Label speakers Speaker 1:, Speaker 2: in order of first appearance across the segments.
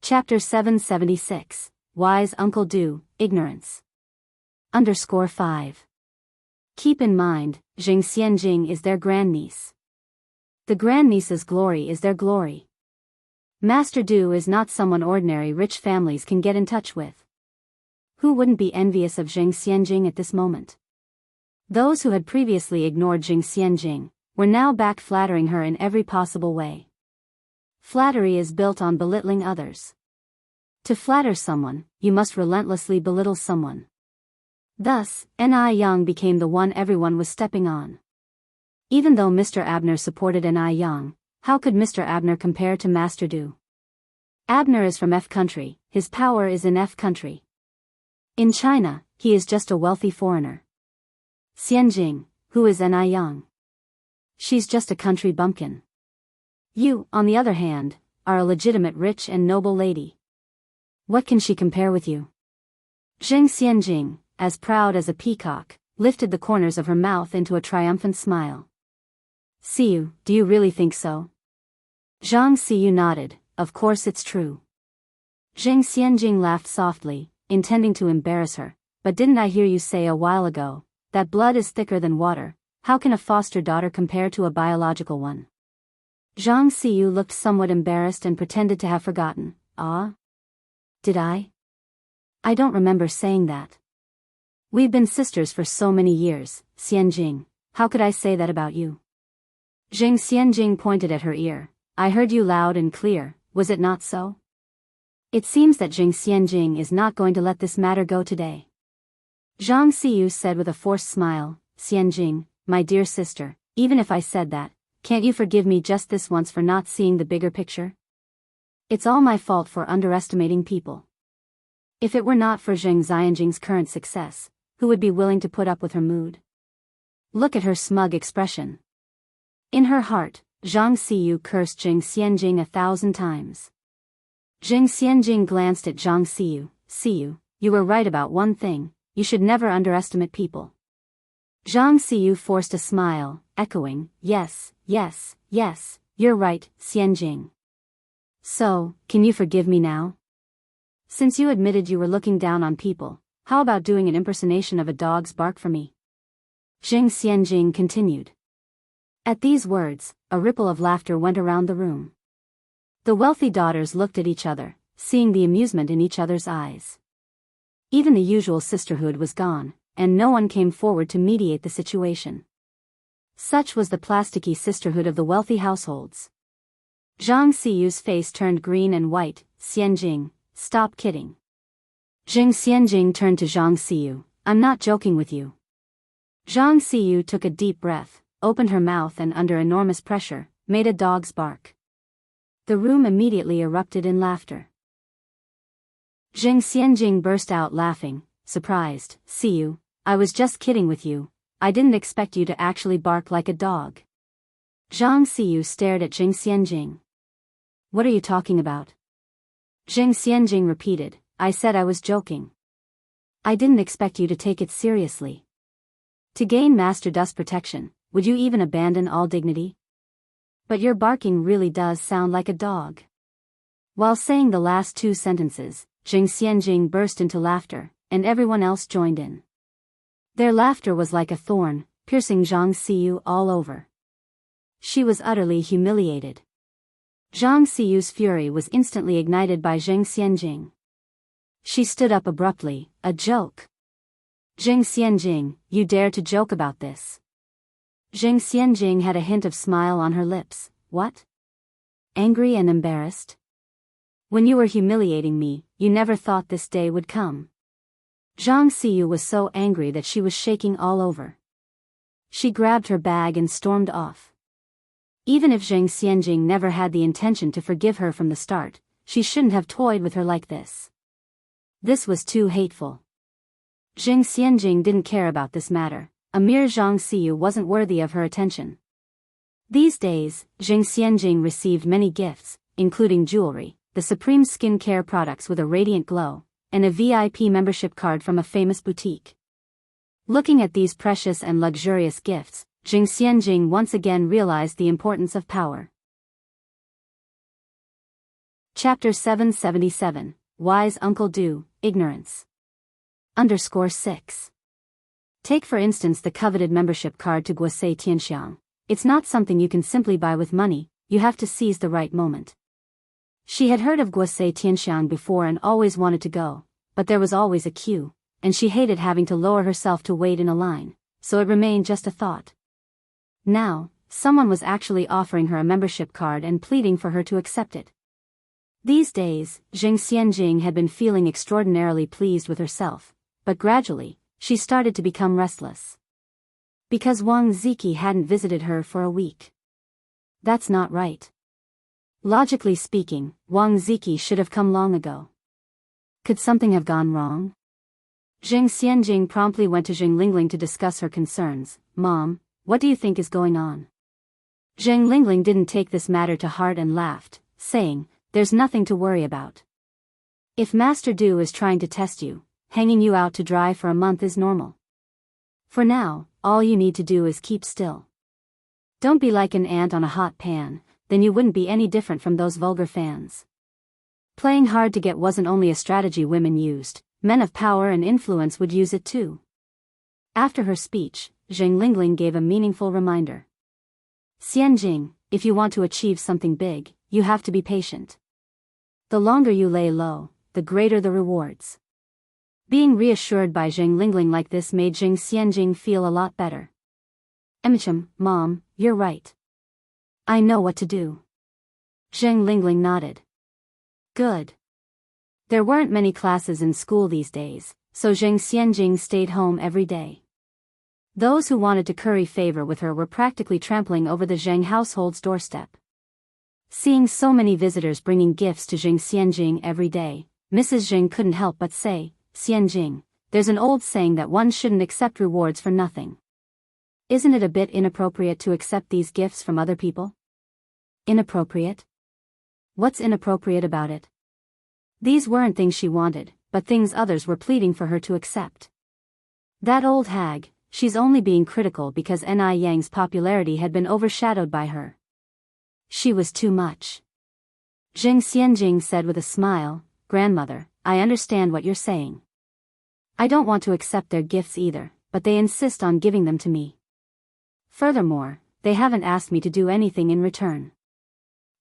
Speaker 1: Chapter 776, Wise Uncle Do, Ignorance. _5. Keep in mind, Jing Xianjing is their grandniece. The grandniece's glory is their glory. Master Du is not someone ordinary rich families can get in touch with. Who wouldn't be envious of Jing Xianjing at this moment? Those who had previously ignored Jing Xianjing were now back flattering her in every possible way. Flattery is built on belittling others. To flatter someone, you must relentlessly belittle someone. Thus, Ni Yang became the one everyone was stepping on. Even though Mr. Abner supported Ni Yang, how could Mr. Abner compare to Master Du? Abner is from F country, his power is in F country. In China, he is just a wealthy foreigner. Xianjing, who is Ni Yang? She's just a country bumpkin. You, on the other hand, are a legitimate rich and noble lady. What can she compare with you? Jing Xianjing, as proud as a peacock, lifted the corners of her mouth into a triumphant smile. Siyu, do you really think so? Zhang Siyu nodded, of course it's true. Jing Xianjing laughed softly, intending to embarrass her, but didn't I hear you say a while ago, that blood is thicker than water? How can a foster daughter compare to a biological one? Zhang Siyu looked somewhat embarrassed and pretended to have forgotten. Ah? Did I? I don't remember saying that. We've been sisters for so many years, Xianjing, how could I say that about you? Jing Xianjing pointed at her ear. I heard you loud and clear, was it not so? It seems that Jing Xianjing is not going to let this matter go today. Zhang Siyu said with a forced smile, Xianjing, my dear sister, even if I said that, can't you forgive me just this once for not seeing the bigger picture? It's all my fault for underestimating people. If it were not for Jing Xianjing's current success, who would be willing to put up with her mood? Look at her smug expression. In her heart, Zhang Siyu cursed Jing Xianjing 1,000 times. Jing Xianjing glanced at Zhang Siyu. Siyu, you were right about one thing, you should never underestimate people. Zhang Siyu forced a smile, echoing, yes, yes, yes, you're right, Xianjing. So, can you forgive me now? Since you admitted you were looking down on people, how about doing an impersonation of a dog's bark for me? Jing Xianjing continued. At these words, a ripple of laughter went around the room. The wealthy daughters looked at each other, seeing the amusement in each other's eyes. Even the usual sisterhood was gone, and no one came forward to mediate the situation. Such was the plasticky sisterhood of the wealthy households. Zhang Siyu's face turned green and white. Xianjing, stop kidding. Jing Xianjing turned to Zhang Siyu. I'm not joking with you. Zhang Siyu took a deep breath, opened her mouth and under enormous pressure, made a dog's bark. The room immediately erupted in laughter. Jing Xianjing burst out laughing, surprised. Siyu, I was just kidding with you, I didn't expect you to actually bark like a dog. Zhang Siyu stared at Jing Xianjing. What are you talking about? Jing Xianjing repeated, I said I was joking. I didn't expect you to take it seriously. To gain Master Du's protection, would you even abandon all dignity? But your barking really does sound like a dog. While saying the last two sentences, Jing Xianjing burst into laughter, and everyone else joined in. Their laughter was like a thorn, piercing Zhang Siyu all over. She was utterly humiliated. Zhang Siyu's fury was instantly ignited by Jing Xianjing. She stood up abruptly. A joke? Jing Xianjing, you dare to joke about this? Jing Xianjing had a hint of smile on her lips. What? Angry and embarrassed? When you were humiliating me, you never thought this day would come. Zhang Siyu was so angry that she was shaking all over. She grabbed her bag and stormed off. Even if Jing Xianjing never had the intention to forgive her from the start, she shouldn't have toyed with her like this. This was too hateful. Jing Xianjing didn't care about this matter. A mere Zhang Siyu wasn't worthy of her attention. These days, Jing Xianjing received many gifts, including jewelry, the supreme skincare products with a radiant glow, and a VIP membership card from a famous boutique. Looking at these precious and luxurious gifts, Jing Xianjing once again realized the importance of power. Chapter 777, Wise Uncle Do, Ignorance. _6. Take for instance the coveted membership card to Guosei Tianxiang. It's not something you can simply buy with money, you have to seize the right moment. She had heard of Guosei Tianxiang before and always wanted to go, but there was always a queue, and she hated having to lower herself to wait in a line, so it remained just a thought. Now, someone was actually offering her a membership card and pleading for her to accept it. These days, Zheng Xianjing had been feeling extraordinarily pleased with herself, but gradually, she started to become restless. Because Wang Ziki hadn't visited her for a week. That's not right. Logically speaking, Wang Ziki should have come long ago. Could something have gone wrong? Zheng Xianjing promptly went to Zheng Lingling to discuss her concerns. Mom, what do you think is going on? Zheng Lingling didn't take this matter to heart and laughed, saying, there's nothing to worry about. If Master Du is trying to test you, hanging you out to dry for a month is normal. For now, all you need to do is keep still. Don't be like an ant on a hot pan, then you wouldn't be any different from those vulgar fans. Playing hard to get wasn't only a strategy women used, men of power and influence would use it too. After her speech, Zheng Lingling gave a meaningful reminder. Xianjing, if you want to achieve something big, you have to be patient. The longer you lay low, the greater the rewards. Being reassured by Zheng Lingling like this made Zheng Xianjing feel a lot better. Mom, you're right. I know what to do. Zheng Lingling nodded. Good. There weren't many classes in school these days, so Zheng Xianjing stayed home every day. Those who wanted to curry favor with her were practically trampling over the Zheng household's doorstep. Seeing so many visitors bringing gifts to Zheng Xianjing every day, Mrs. Zheng couldn't help but say, Xianjing, there's an old saying that one shouldn't accept rewards for nothing. Isn't it a bit inappropriate to accept these gifts from other people? Inappropriate? What's inappropriate about it? These weren't things she wanted, but things others were pleading for her to accept. That old hag, she's only being critical because Ni Yang's popularity had been overshadowed by her. She was too much. Zheng Xianjing said with a smile, Grandmother, I understand what you're saying. I don't want to accept their gifts either, but they insist on giving them to me. Furthermore, they haven't asked me to do anything in return.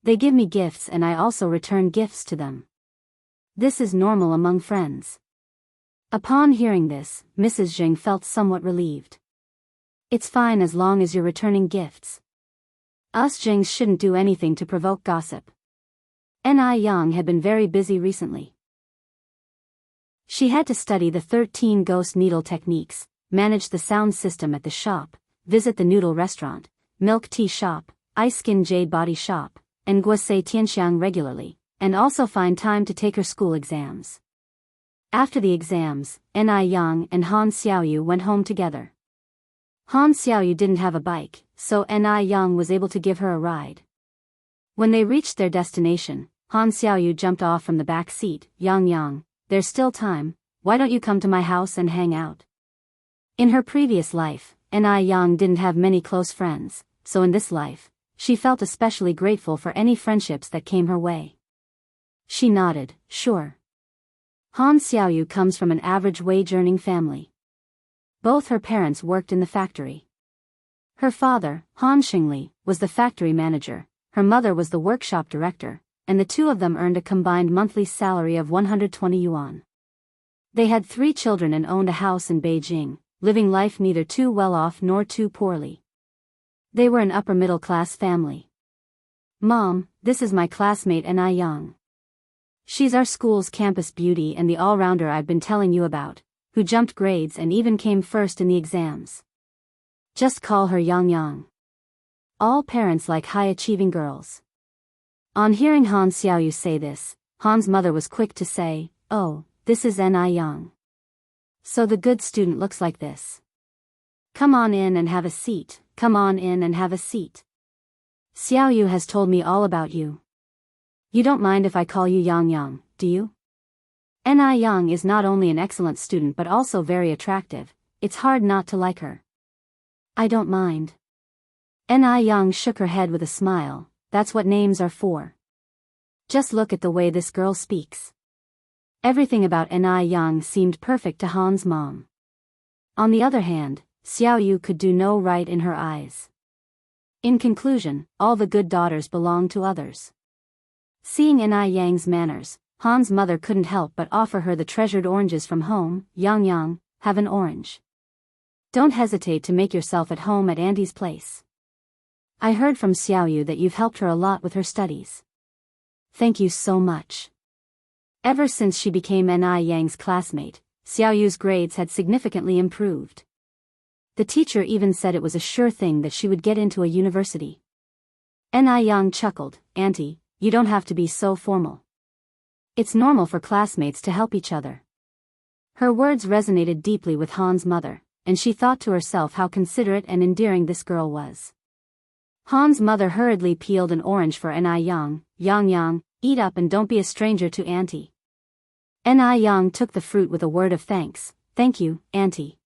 Speaker 1: They give me gifts and I also return gifts to them. This is normal among friends. Upon hearing this, Mrs. Zheng felt somewhat relieved. It's fine as long as you're returning gifts. Us Zhengs shouldn't do anything to provoke gossip. Ni Yang had been very busy recently. She had to study the 13 ghost needle techniques, manage the sound system at the shop, visit the noodle restaurant, milk tea shop, ice skin jade body shop, and Guosei Tianxiang regularly, and also find time to take her school exams. After the exams, Ni Yang and Han Xiaoyu went home together. Han Xiaoyu didn't have a bike, so Ni Yang was able to give her a ride. When they reached their destination, Han Xiaoyu jumped off from the back seat. Yang, there's still time, why don't you come to my house and hang out? In her previous life, Ni Yang didn't have many close friends, so in this life, she felt especially grateful for any friendships that came her way. She nodded, sure. Han Xiaoyu comes from an average wage-earning family. Both her parents worked in the factory. Her father, Han Xingli, was the factory manager, her mother was the workshop director, and the two of them earned a combined monthly salary of 120 yuan. They had 3 children and owned a house in Beijing, living life neither too well off nor too poorly. They were an upper-middle-class family. Mom, this is my classmate Ni Yang. She's our school's campus beauty and the all-rounder I've been telling you about, who jumped grades and even came first in the exams. Just call her Yang. All parents like high-achieving girls. On hearing Han Xiaoyu say this, Han's mother was quick to say, oh, this is Ni Yang. So the good student looks like this. Come on in and have a seat, come on in and have a seat. Xiaoyu has told me all about you. You don't mind if I call you Yang, do you? Ni Yang is not only an excellent student but also very attractive, it's hard not to like her. I don't mind. Ni Yang shook her head with a smile, that's what names are for. Just look at the way this girl speaks. Everything about Ni Yang seemed perfect to Han's mom. On the other hand, Xiao Yu could do no right in her eyes. In conclusion, all the good daughters belong to others. Seeing Ni Yang's manners, Han's mother couldn't help but offer her the treasured oranges from home. Yang Yang, have an orange. Don't hesitate to make yourself at home at Auntie's place. I heard from Xiao Yu that you've helped her a lot with her studies. Thank you so much. Ever since she became Ni Yang's classmate, Xiao Yu's grades had significantly improved. The teacher even said it was a sure thing that she would get into a university. Ni Yang chuckled, Auntie, you don't have to be so formal. It's normal for classmates to help each other. Her words resonated deeply with Han's mother, and she thought to herself how considerate and endearing this girl was. Han's mother hurriedly peeled an orange for Ni Yang. Yang Yang, eat up and don't be a stranger to Auntie. Ni Yang took the fruit with a word of thanks. Thank you, Auntie.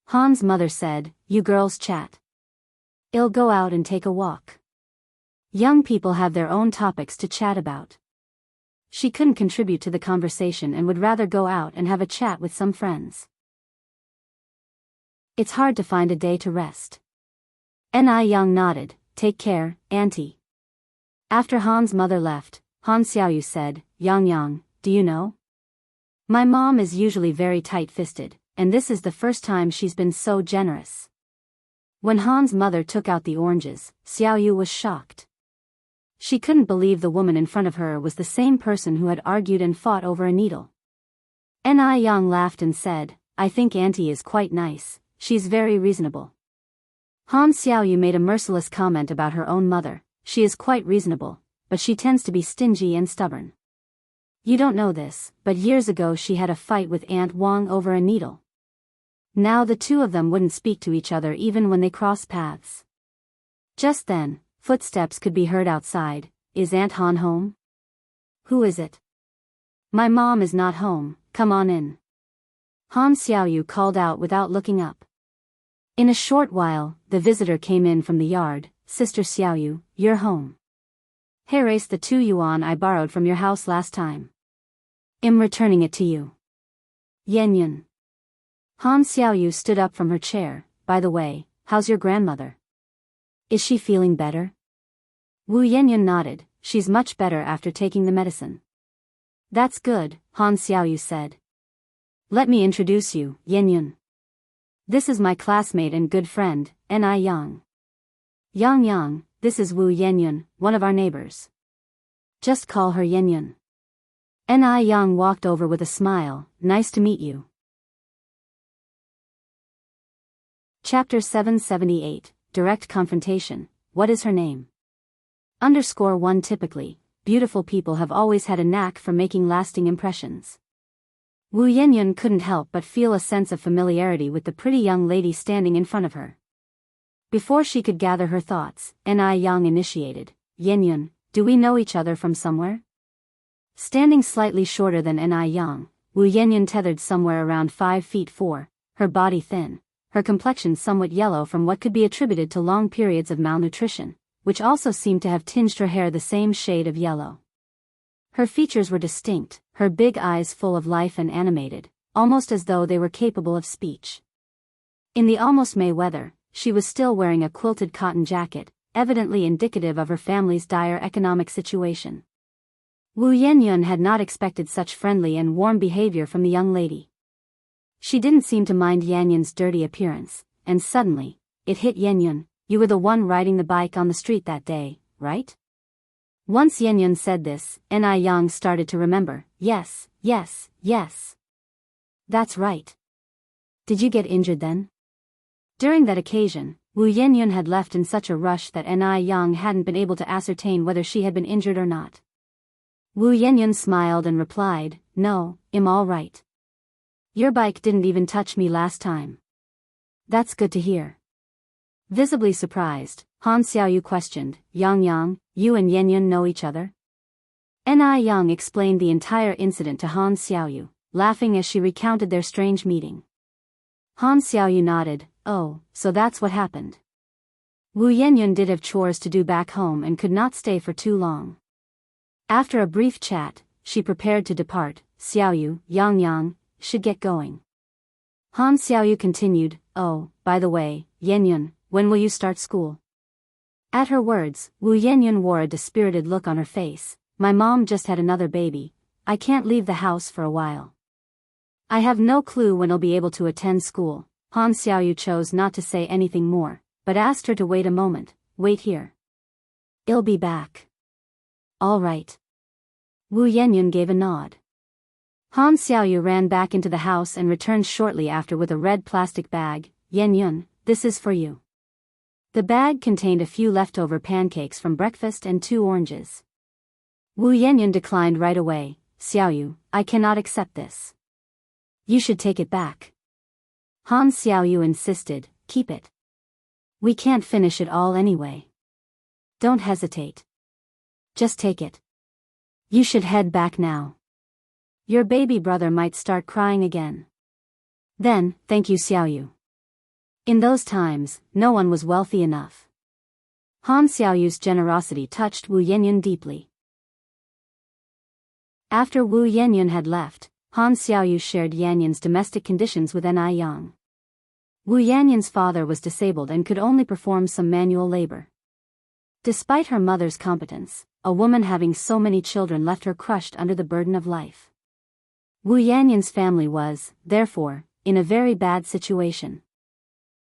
Speaker 1: Han's mother said, you girls chat. I'll go out and take a walk. Young people have their own topics to chat about. She couldn't contribute to the conversation and would rather go out and have a chat with some friends. It's hard to find a day to rest. Ni Yang nodded, take care, Auntie. After Han's mother left, Han Xiaoyu said, Yang Yang, do you know? My mom is usually very tight-fisted, and this is the first time she's been so generous. When Han's mother took out the oranges, Xiaoyu was shocked. She couldn't believe the woman in front of her was the same person who had argued and fought over a needle. Ni Yang laughed and said, I think Auntie is quite nice, she's very reasonable. Han Xiaoyu made a merciless comment about her own mother, she is quite reasonable, but she tends to be stingy and stubborn. You don't know this, but years ago she had a fight with Aunt Wang over a needle. Now the two of them wouldn't speak to each other even when they crossed paths. Just then, footsteps could be heard outside. Is Aunt Han home? Who is it? My mom is not home, come on in. Han Xiaoyu called out without looking up. In a short while, the visitor came in from the yard. Sister Xiaoyu, you're home. Here is the 2 yuan I borrowed from your house last time. I'm returning it to you. Yan. Han Xiaoyu stood up from her chair. By the way, how's your grandmother? Is she feeling better? Wu Yanyan nodded, she's much better after taking the medicine. That's good, Han Xiaoyu said. Let me introduce you, Yanyan. This is my classmate and good friend, Ni Yang. Yang, this is Wu Yanyan, one of our neighbors. Just call her Yanyan. Ni Yang walked over with a smile, nice to meet you. Chapter 778, Direct Confrontation, What is her name? _1 Typically, beautiful people have always had a knack for making lasting impressions. Wu Yanyan couldn't help but feel a sense of familiarity with the pretty young lady standing in front of her. Before she could gather her thoughts, Ni Yang initiated, Yanyan, do we know each other from somewhere? Standing slightly shorter than Ni Yang, Wu Yanyan tethered somewhere around 5 feet 4, her body thin, her complexion somewhat yellow from what could be attributed to long periods of malnutrition, which also seemed to have tinged her hair the same shade of yellow. Her features were distinct, her big eyes full of life and animated, almost as though they were capable of speech. In the almost May weather, she was still wearing a quilted cotton jacket, evidently indicative of her family's dire economic situation. Wu Yanyan had not expected such friendly and warm behavior from the young lady. She didn't seem to mind Yanyan's dirty appearance, and suddenly, it hit Yanyan, you were the one riding the bike on the street that day, right? Once Yanyan said this, Ni Yang started to remember, yes. That's right. Did you get injured then? During that occasion, Wu Yanyan had left in such a rush that Ni Yang hadn't been able to ascertain whether she had been injured or not. Wu Yanyan smiled and replied, no, I'm all right. Your bike didn't even touch me last time. That's good to hear. Visibly surprised, Han Xiaoyu questioned, Yang, you and Yanyan know each other? Ni Yang explained the entire incident to Han Xiaoyu, laughing as she recounted their strange meeting. Han Xiaoyu nodded, oh, so that's what happened. Wu Yanyan did have chores to do back home and could not stay for too long. After a brief chat, she prepared to depart. Xiaoyu, Yang Yang, should get going. Han Xiaoyu continued, oh, by the way, Yenyun, when will you start school? At her words, Wu Yenyun wore a dispirited look on her face. My mom just had another baby. I can't leave the house for a while. I have no clue when I'll be able to attend school. Han Xiaoyu chose not to say anything more, but asked her to wait a moment. Wait here. I'll be back. All right. Wu Yenyun gave a nod. Han Xiaoyu ran back into the house and returned shortly after with a red plastic bag. Yenyun, this is for you. The bag contained a few leftover pancakes from breakfast and 2 oranges. Wu Yenyun declined right away. Xiaoyu, I cannot accept this. You should take it back. Han Xiaoyu insisted, keep it. We can't finish it all anyway. Don't hesitate. Just take it. You should head back now. Your baby brother might start crying again. Then, thank you Xiaoyu. In those times, no one was wealthy enough. Han Xiaoyu's generosity touched Wu Yenyun deeply. After Wu Yenyun had left, Han Xiaoyu shared Yanyun's domestic conditions with Ni Yang. Wu Yanyun's father was disabled and could only perform some manual labor. Despite her mother's competence, a woman having so many children left her crushed under the burden of life. Wu Yanyun's family was, therefore, in a very bad situation.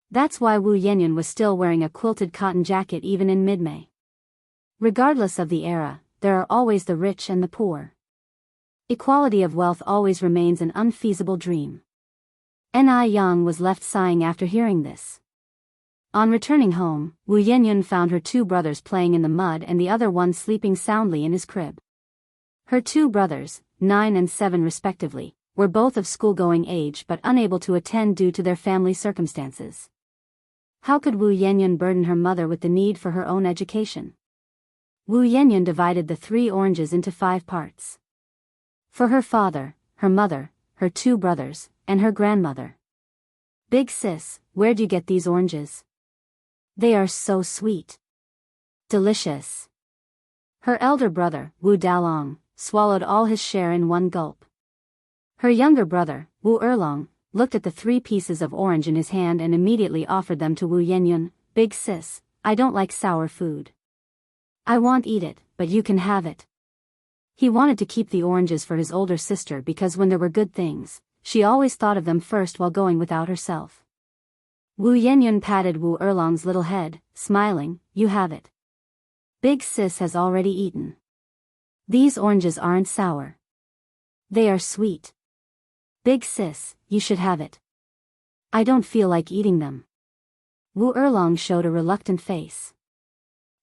Speaker 1: That's why Wu Yenyun was still wearing a quilted cotton jacket even in mid-May. Regardless of the era, there are always the rich and the poor. Equality of wealth always remains an unfeasible dream. Ni Yang was left sighing after hearing this. On returning home, Wu Yenyun found her 2 brothers playing in the mud and the other one sleeping soundly in his crib. Her 2 brothers, 9 and 7 respectively, were both of school-going age but unable to attend due to their family circumstances. How could Wu Yenyun burden her mother with the need for her own education? Wu Yenyun divided the 3 oranges into 5 parts. For her father, her mother, her 2 brothers, and her grandmother. Big sis, where'd you get these oranges? They are so sweet. Delicious. Her elder brother, Wu Dalong, swallowed all his share in one gulp. Her younger brother, Wu Erlong, looked at the 3 pieces of orange in his hand and immediately offered them to Wu Yenyun. Big sis, I don't like sour food. I won't eat it, but you can have it. He wanted to keep the oranges for his older sister because when there were good things, she always thought of them first while going without herself. Wu Yenyun patted Wu Erlong's little head, smiling, you have it. Big sis has already eaten. These oranges aren't sour. They are sweet. Big sis, you should have it. I don't feel like eating them. Wu Erlong showed a reluctant face.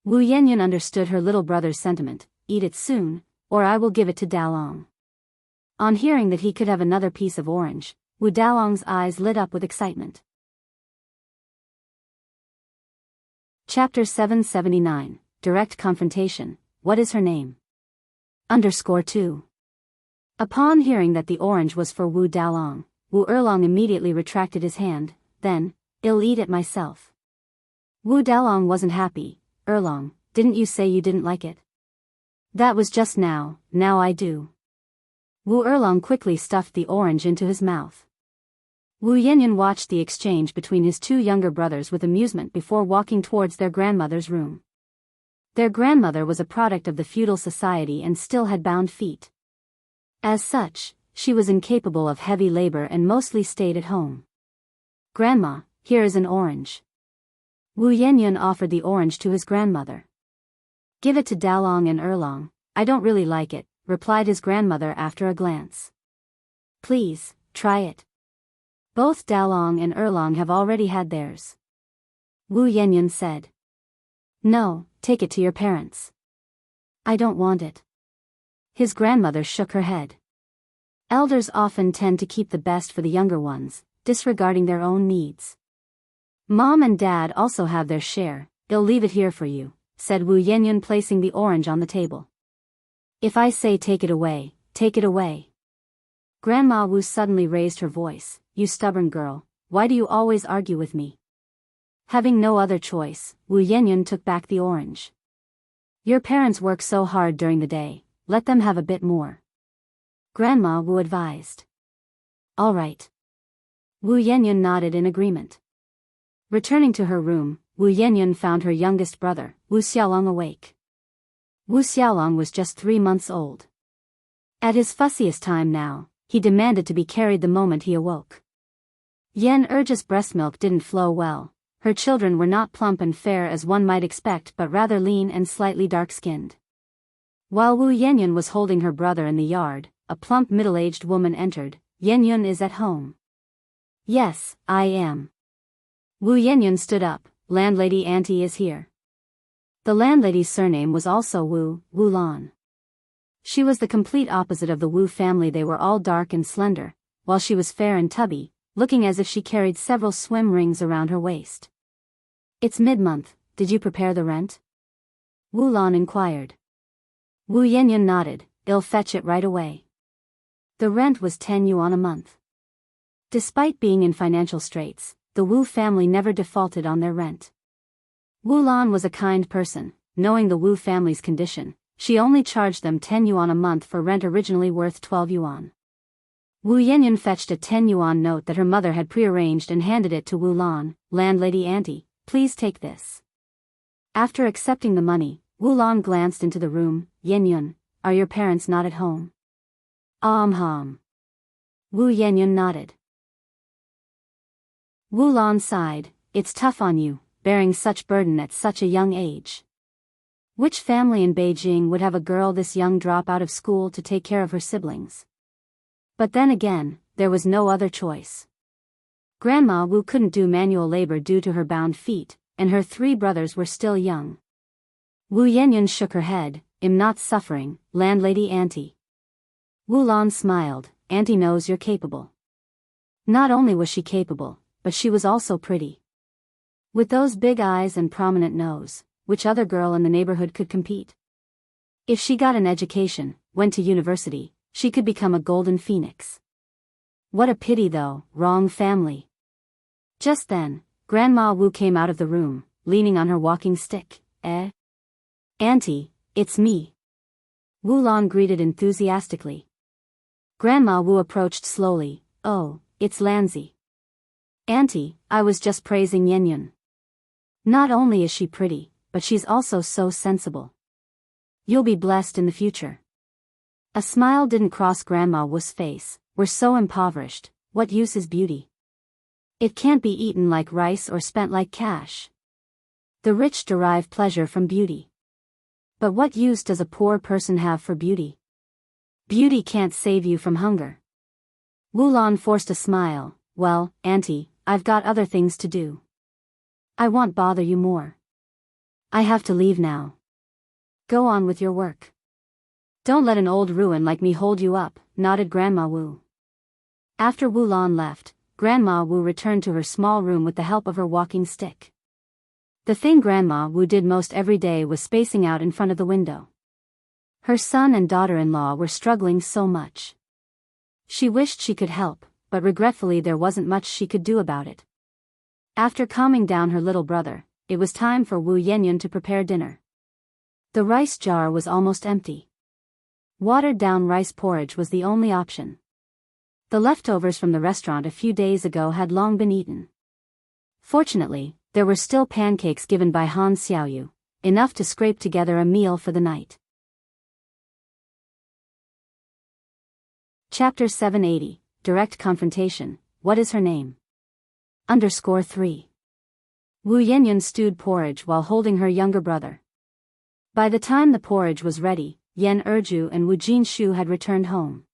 Speaker 1: Wu Yenyun understood her little brother's sentiment, eat it soon, or I will give it to Dalong. On hearing that he could have another piece of orange, Wu Dalong's eyes lit up with excitement. Chapter 779, Direct Confrontation, What is her name? _2. Upon hearing that the orange was for Wu Dalong, Wu Erlong immediately retracted his hand, then, I'll eat it myself. Wu Dalong wasn't happy. Erlong, didn't you say you didn't like it? That was just now I do. Wu Erlong quickly stuffed the orange into his mouth. Wu Yenyun watched the exchange between his 2 younger brothers with amusement before walking towards their grandmother's room. Their grandmother was a product of the feudal society and still had bound feet. As such, she was incapable of heavy labor and mostly stayed at home. Grandma, here is an orange. Wu Yenyun offered the orange to his grandmother. Give it to Dalong and Erlong, I don't really like it, replied his grandmother after a glance. Please, try it. Both Dalong and Erlong have already had theirs. Wu Yenyun said. No, take it to your parents. I don't want it. His grandmother shook her head. Elders often tend to keep the best for the younger ones, disregarding their own needs. Mom and Dad also have their share, they'll leave it here for you, said Wu Yenyun, placing the orange on the table. If I say take it away, take it away. Grandma Wu suddenly raised her voice, you stubborn girl, why do you always argue with me? Having no other choice, Wu Yenyun took back the orange. Your parents work so hard during the day, let them have a bit more. Grandma Wu advised. All right. Wu Yenyun nodded in agreement. Returning to her room, Wu Yenyun found her youngest brother, Wu Xiaolong, awake. Wu Xiaolong was just 3 months old. At his fussiest time now, he demanded to be carried the moment he awoke. Yan Erja's breast milk didn't flow well. Her children were not plump and fair as one might expect but rather lean and slightly dark-skinned. While Wu Yenyun was holding her brother in the yard, a plump middle-aged woman entered. Yenyun is at home. Yes, I am. Wu Yenyun stood up. Landlady Auntie is here. The landlady's surname was also Wu, Wulan. She was the complete opposite of the Wu family. They were all dark and slender, while she was fair and tubby, looking as if she carried several swim rings around her waist. It's mid-month, did you prepare the rent? Wulan inquired. Wu Yenyun nodded, I'll fetch it right away. The rent was 10 yuan a month. Despite being in financial straits, the Wu family never defaulted on their rent. Wulan was a kind person. Knowing the Wu family's condition, she only charged them 10 yuan a month for rent originally worth 12 yuan. Wu Yenyun fetched a 10 yuan note that her mother had prearranged and handed it to Wulan. Landlady Auntie, please take this. After accepting the money, Wulan glanced into the room. Yenyun, are your parents not at home? Wu Yenyun nodded. Wulan sighed, it's tough on you, bearing such burden at such a young age. Which family in Beijing would have a girl this young drop out of school to take care of her siblings? But then again, there was no other choice. Grandma Wu couldn't do manual labor due to her bound feet, and her 3 brothers were still young. Wu Yenyun shook her head, I'm not suffering, landlady Auntie. Wulan smiled, Auntie knows you're capable. Not only was she capable, but she was also pretty. With those big eyes and prominent nose, which other girl in the neighborhood could compete? If she got an education, went to university, she could become a golden phoenix. What a pity though, wrong family. Just then, Grandma Wu came out of the room, leaning on her walking stick. Auntie, it's me. Wulan greeted enthusiastically. Grandma Wu approached slowly. Oh, it's Lanzi. Auntie, I was just praising Yenyun. Not only is she pretty, but she's also so sensible. You'll be blessed in the future. A smile didn't cross Grandma Wu's face. We're so impoverished, what use is beauty? It can't be eaten like rice or spent like cash. The rich derive pleasure from beauty. But what use does a poor person have for beauty? Beauty can't save you from hunger. Wulan forced a smile. Well, Auntie, I've got other things to do. I won't bother you more. I have to leave now. Go on with your work. Don't let an old ruin like me hold you up, nodded Grandma Wu. After Wulan left, Grandma Wu returned to her small room with the help of her walking stick. The thing Grandma Wu did most every day was spacing out in front of the window. Her son and daughter-in-law were struggling so much. She wished she could help, but regretfully there wasn't much she could do about it. After calming down her little brother, it was time for Wu Yenyun to prepare dinner. The rice jar was almost empty. Watered-down rice porridge was the only option. The leftovers from the restaurant a few days ago had long been eaten. Fortunately, there were still pancakes given by Han Xiaoyu, enough to scrape together a meal for the night. Chapter 780, Direct Confrontation, What is her name? _3. Wu Yenyun stewed porridge while holding her younger brother. By the time the porridge was ready, Yan Erju and Wu Jinshu had returned home.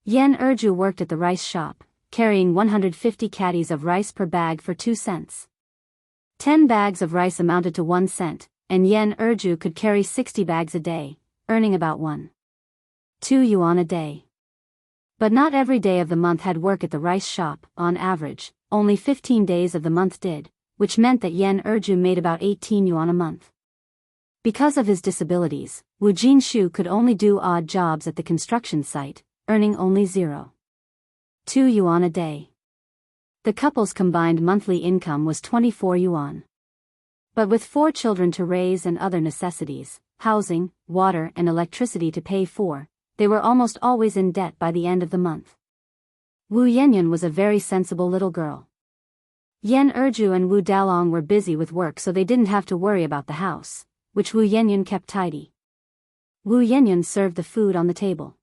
Speaker 1: Yan Erju worked at the rice shop, carrying 150 caddies of rice per bag for 2 cents. 10 bags of rice amounted to 1 cent, and Yan Erju could carry 60 bags a day, earning about 1.2 yuan a day. But not every day of the month had work at the rice shop. On average, only 15 days of the month did, which meant that Yan Erju made about 18 yuan a month. Because of his disabilities, Wu Jinshu could only do odd jobs at the construction site, earning only 0.2 yuan a day. The couple's combined monthly income was 24 yuan. But with 4 children to raise and other necessities, housing, water and electricity to pay for. They were almost always in debt by the end of the month. Wu Yanyan was a very sensible little girl. Yan Erju and Wu Dalong were busy with work, so they didn't have to worry about the house, which Wu Yanyan kept tidy. Wu Yanyan served the food on the table.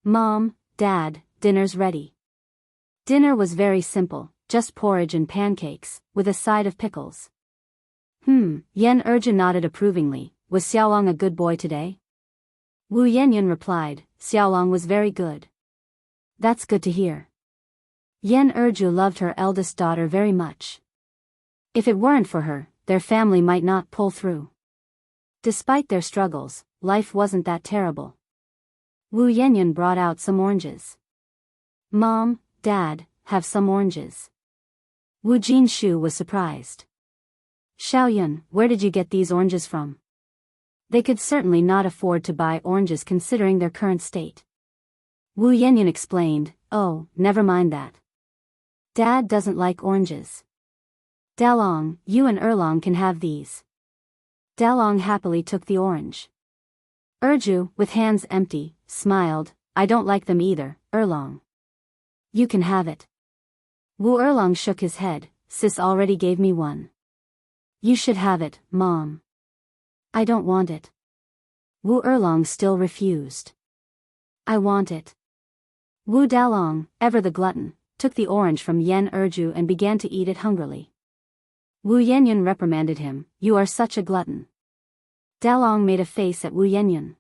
Speaker 1: "Mom, Dad, dinner's ready." Dinner was very simple, just porridge and pancakes, with a side of pickles. Yan Erju nodded approvingly. "Was Xiaolong a good boy today?" Wu Yanyan replied, "Xiaolong was very good." "That's good to hear." Yan Erju loved her eldest daughter very much. If it weren't for her, their family might not pull through. Despite their struggles, life wasn't that terrible. Wu Yanyan brought out some oranges. "Mom, Dad, have some oranges." Wu Jinshu was surprised. "Xiaoyun, where did you get these oranges from?" They could certainly not afford to buy oranges considering their current state. Wu Yanyan explained, "Oh, never mind that. Dad doesn't like oranges. Dalong, you and Erlong can have these." Dalong happily took the orange. Erju, with hands empty, smiled, "I don't like them either, Erlong." "You can have it." Wu Erlong shook his head, "Sis already gave me one." "You should have it, Mom." "I don't want it." Wu Erlong still refused. "I want it." Wu Dalong, ever the glutton, took the orange from Yan Erju and began to eat it hungrily. Wu Yanyan reprimanded him, "You are such a glutton." Dalong made a face at Wu Yanyan.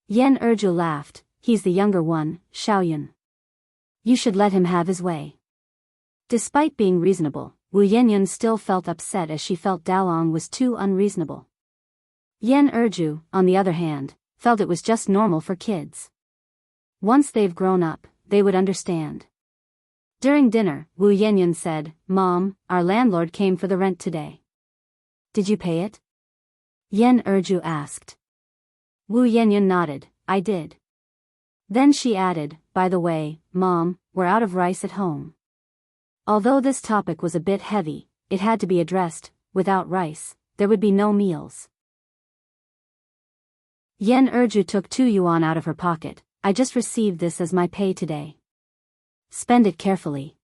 Speaker 1: Yan Erju laughed, "He's the younger one, Xiaoyun. You should let him have his way." Despite being reasonable, Wu Yanyan still felt upset as she felt Dalong was too unreasonable. Yan Erju, on the other hand, felt it was just normal for kids. Once they've grown up, they would understand. During dinner, Wu Yanyan said, "Mom, our landlord came for the rent today." "Did you pay it?" Yan Erju asked. Wu Yanyan nodded, "I did." Then she added, "By the way, Mom, we're out of rice at home." Although this topic was a bit heavy, it had to be addressed. Without rice, there would be no meals. Yan Erju took 2 yuan out of her pocket. "I just received this as my pay today. Spend it carefully."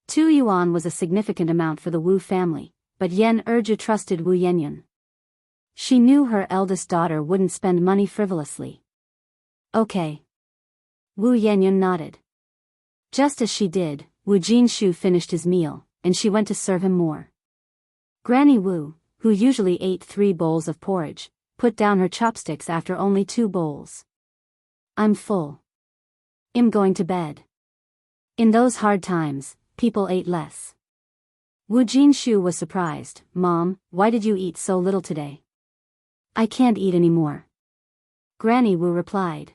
Speaker 1: 2 yuan was a significant amount for the Wu family, but Yan Erju trusted Wu Yanyan. She knew her eldest daughter wouldn't spend money frivolously. "Okay." Wu Yanyan nodded. Just as she did, Wu Jinshu finished his meal, and she went to serve him more. Granny Wu, who usually ate 3 bowls of porridge, put down her chopsticks after only 2 bowls. "I'm full. I'm going to bed." In those hard times, people ate less. Wu Jinshu was surprised. "Mom, why did you eat so little today?" "I can't eat anymore." Granny Wu replied.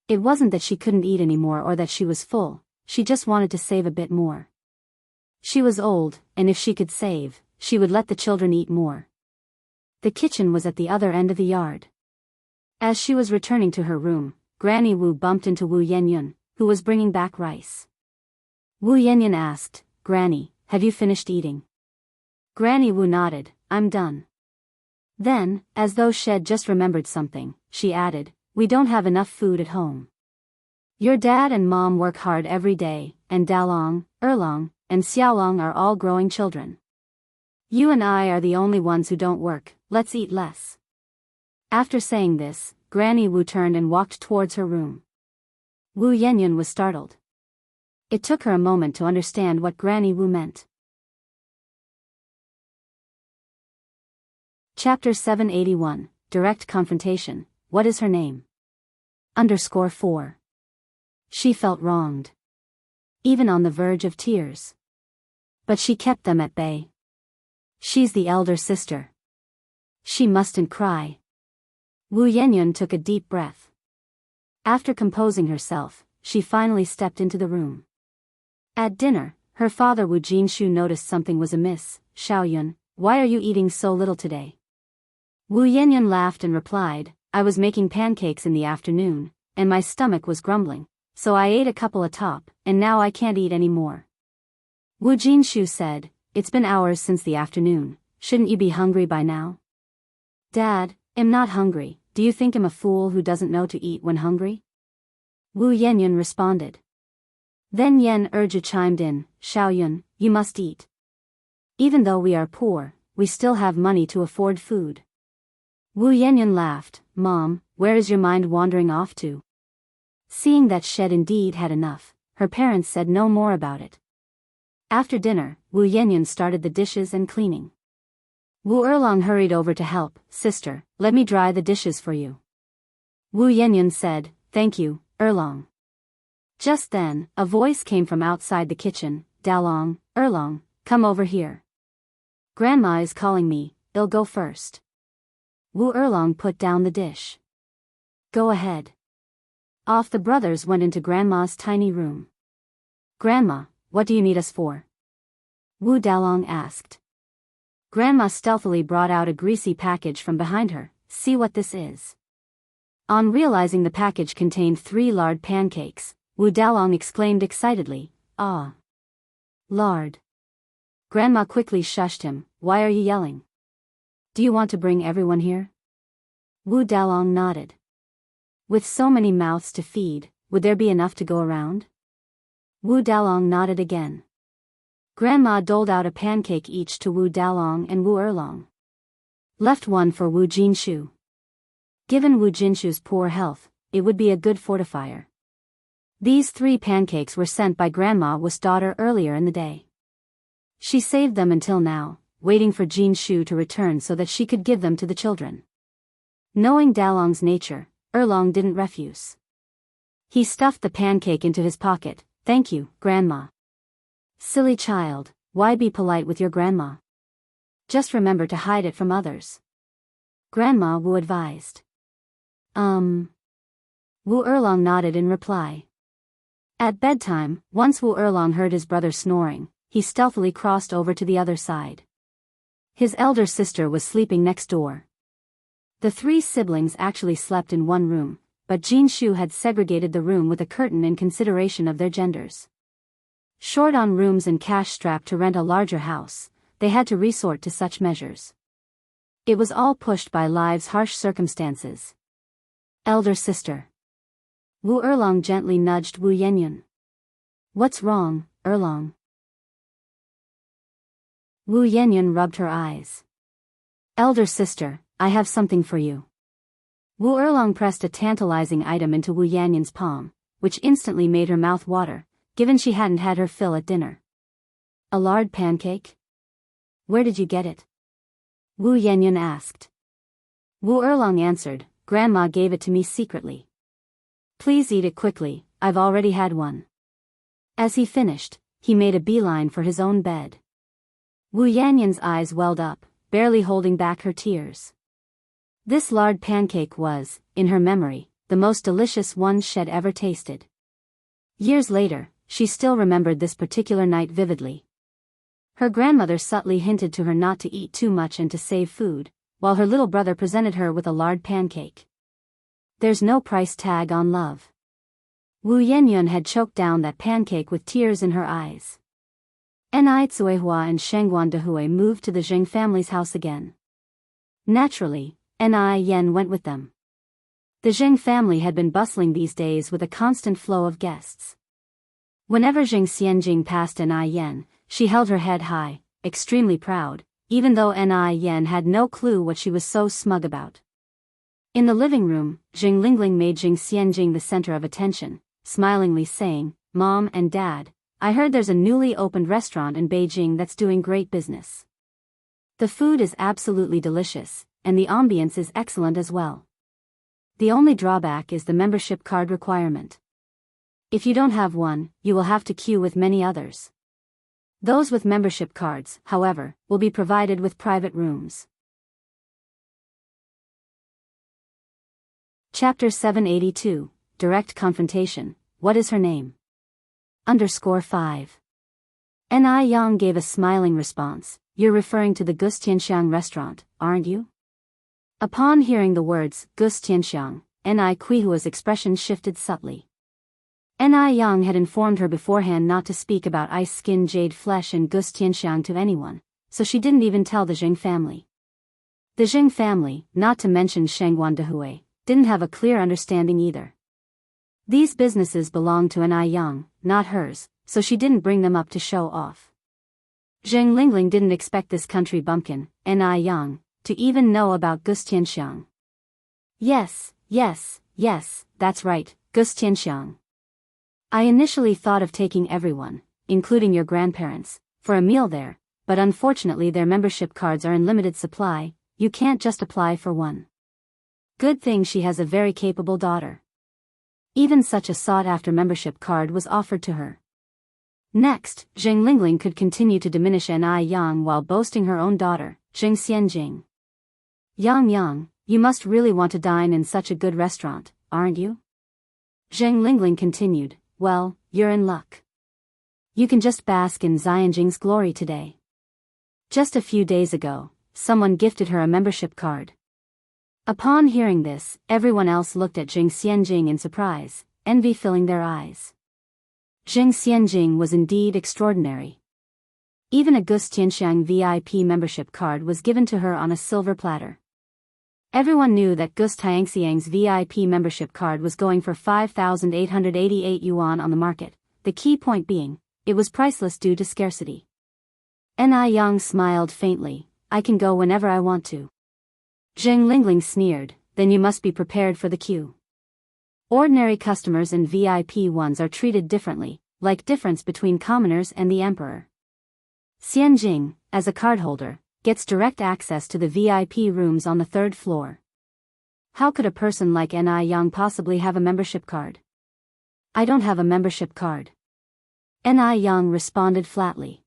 Speaker 1: It wasn't that she couldn't eat anymore or that she was full, she just wanted to save a bit more. She was old, and if she could save, she would let the children eat more. The kitchen was at the other end of the yard. As she was returning to her room, Granny Wu bumped into Wu Yanyan, who was bringing back rice. Wu Yanyan asked, "Granny, have you finished eating?" Granny Wu nodded, "I'm done." Then, as though she'd just remembered something, she added, "We don't have enough food at home. Your dad and mom work hard every day, and Dalong, Erlong, and Xiaolong are all growing children. You and I are the only ones who don't work, let's eat less." After saying this, Granny Wu turned and walked towards her room. Wu Yanyan was startled. It took her a moment to understand what Granny Wu meant. Chapter 781, Direct Confrontation. What is her name? _4. She felt wronged. Even on the verge of tears. But she kept them at bay. She's the elder sister. She mustn't cry. Wu Yanyan took a deep breath. After composing herself, she finally stepped into the room. At dinner, her father Wu Jinshu noticed something was amiss. "Xiaoyun, why are you eating so little today?" Wu Yanyan laughed and replied, "I was making pancakes in the afternoon, and my stomach was grumbling, so I ate a couple atop, and now I can't eat any more." Wu Jinshu said, "It's been hours since the afternoon, shouldn't you be hungry by now?" "Dad, "I'm not hungry. Do you think I'm a fool who doesn't know to eat when hungry?" Wu Yanyan responded. Then Yan Erju chimed in, "Xiaoyun, you must eat. Even though we are poor, we still have money to afford food." Wu Yanyan laughed. "Mom, where is your mind wandering off to?" Seeing that Shed indeed had enough, her parents said no more about it. After dinner, Wu Yanyan started the dishes and cleaning. Wu Erlong hurried over to help. "Sister, let me dry the dishes for you." Wu Yanyan said, "Thank you, Erlong." Just then, a voice came from outside the kitchen. "Dalong, Erlong, come over here. Grandma is calling me, I'll go first." Wu Erlong put down the dish. "Go ahead." Off the brothers went into Grandma's tiny room. "Grandma, what do you need us for?" Wu Dalong asked. Grandma stealthily brought out a greasy package from behind her. "See what this is." On realizing the package contained 3 lard pancakes, Wu Dalong exclaimed excitedly, "Ah! Lard." Grandma quickly shushed him. "Why are you yelling? Do you want to bring everyone here?" Wu Dalong nodded. With so many mouths to feed, would there be enough to go around? Wu Dalong nodded again. Grandma doled out a pancake each to Wu Dalong and Wu Erlong. Left one for Wu Jinshu. Given Wu Jinshu's poor health, it would be a good fortifier. These 3 pancakes were sent by Grandma Wu's daughter earlier in the day. She saved them until now, waiting for Jinshu to return so that she could give them to the children. Knowing Dalong's nature, Erlong didn't refuse. He stuffed the pancake into his pocket. "Thank you, Grandma." "Silly child, why be polite with your grandma? Just remember to hide it from others," Grandma Wu advised. Wu Erlong nodded in reply. At bedtime, once Wu Erlong heard his brother snoring, he stealthily crossed over to the other side. His elder sister was sleeping next door. The 3 siblings actually slept in one room, but Jinshu had segregated the room with a curtain in consideration of their genders. Short on rooms and cash-strapped to rent a larger house, they had to resort to such measures. It was all pushed by life's harsh circumstances. "Elder sister." Wu Erlong gently nudged Wu Yanyan. "What's wrong, Erlong?" Wu Yanyan rubbed her eyes. "Elder sister, I have something for you." Wu Erlong pressed a tantalizing item into Wu Yanyan's palm, which instantly made her mouth water, given she hadn't had her fill at dinner. "A lard pancake? Where did you get it?" Wu Yanyan asked. Wu Erlong answered, "Grandma gave it to me secretly. Please eat it quickly, I've already had one." As he finished, he made a beeline for his own bed. Wu Yanyan's eyes welled up, barely holding back her tears. This lard pancake was, in her memory, the most delicious one she'd ever tasted. Years later, she still remembered this particular night vividly. Her grandmother subtly hinted to her not to eat too much and to save food, while her little brother presented her with a lard pancake. There's no price tag on love. Wu Yanyan had choked down that pancake with tears in her eyes. Ni Tsuehua and Shengguan Dehui moved to the Zheng family's house again. Naturally, Ni Yen went with them. The Zheng family had been bustling these days with a constant flow of guests. Whenever Zheng Xianjing passed Ni Yen, she held her head high, extremely proud, even though Ni Yen had no clue what she was so smug about. In the living room, Zheng Lingling made Zheng Xianjing the center of attention, smilingly saying, "Mom and Dad, I heard there's a newly opened restaurant in Beijing that's doing great business. The food is absolutely delicious, and the ambience is excellent as well. The only drawback is the membership card requirement. If you don't have one, you will have to queue with many others. Those with membership cards, however, will be provided with private rooms." Chapter 782, Direct Confrontation. What is her name? _5. Ni Yang gave a smiling response. "You're referring to the Gus Tianxiang restaurant, aren't you?" Upon hearing the words, Gus Tianxiang, Ni Kuihua's expression shifted subtly. Ni Yang had informed her beforehand not to speak about ice-skinned jade flesh and Gus Tianxiang to anyone, so she didn't even tell the Zheng family. The Jing family, not to mention Shangguan Dehui, didn't have a clear understanding either. These businesses belonged to N.I. Yang, not hers, so she didn't bring them up to show off. Zheng Lingling didn't expect this country bumpkin, N.I. Yang, to even know about Gus Tianxiang. Yes, that's right, Gus Tianxiang. I initially thought of taking everyone, including your grandparents, for a meal there, but unfortunately their membership cards are in limited supply, you can't just apply for one. Good thing she has a very capable daughter. Even such a sought-after membership card was offered to her. Next, Zheng Lingling could continue to diminish N.I. Yang while boasting her own daughter, Zheng Xianjing. Yang, you must really want to dine in such a good restaurant, aren't you? Zheng Lingling continued, well, you're in luck. You can just bask in Xianjing's glory today. Just a few days ago, someone gifted her a membership card. Upon hearing this, everyone else looked at Zheng Xianjing in surprise, envy filling their eyes. Zheng Xianjing was indeed extraordinary. Even a Gus Tianxiang VIP membership card was given to her on a silver platter. Everyone knew that Gus Tianxiang's VIP membership card was going for 5,888 yuan on the market, the key point being, it was priceless due to scarcity. N.I. Yang smiled faintly, I can go whenever I want to. Zheng Lingling sneered, then you must be prepared for the queue. Ordinary customers and VIP ones are treated differently, like difference between commoners and the emperor. Xianjing, as a cardholder, gets direct access to the VIP rooms on the 3rd floor. How could a person like N.I. Yang possibly have a membership card? I don't have a membership card. N.I. Yang responded flatly.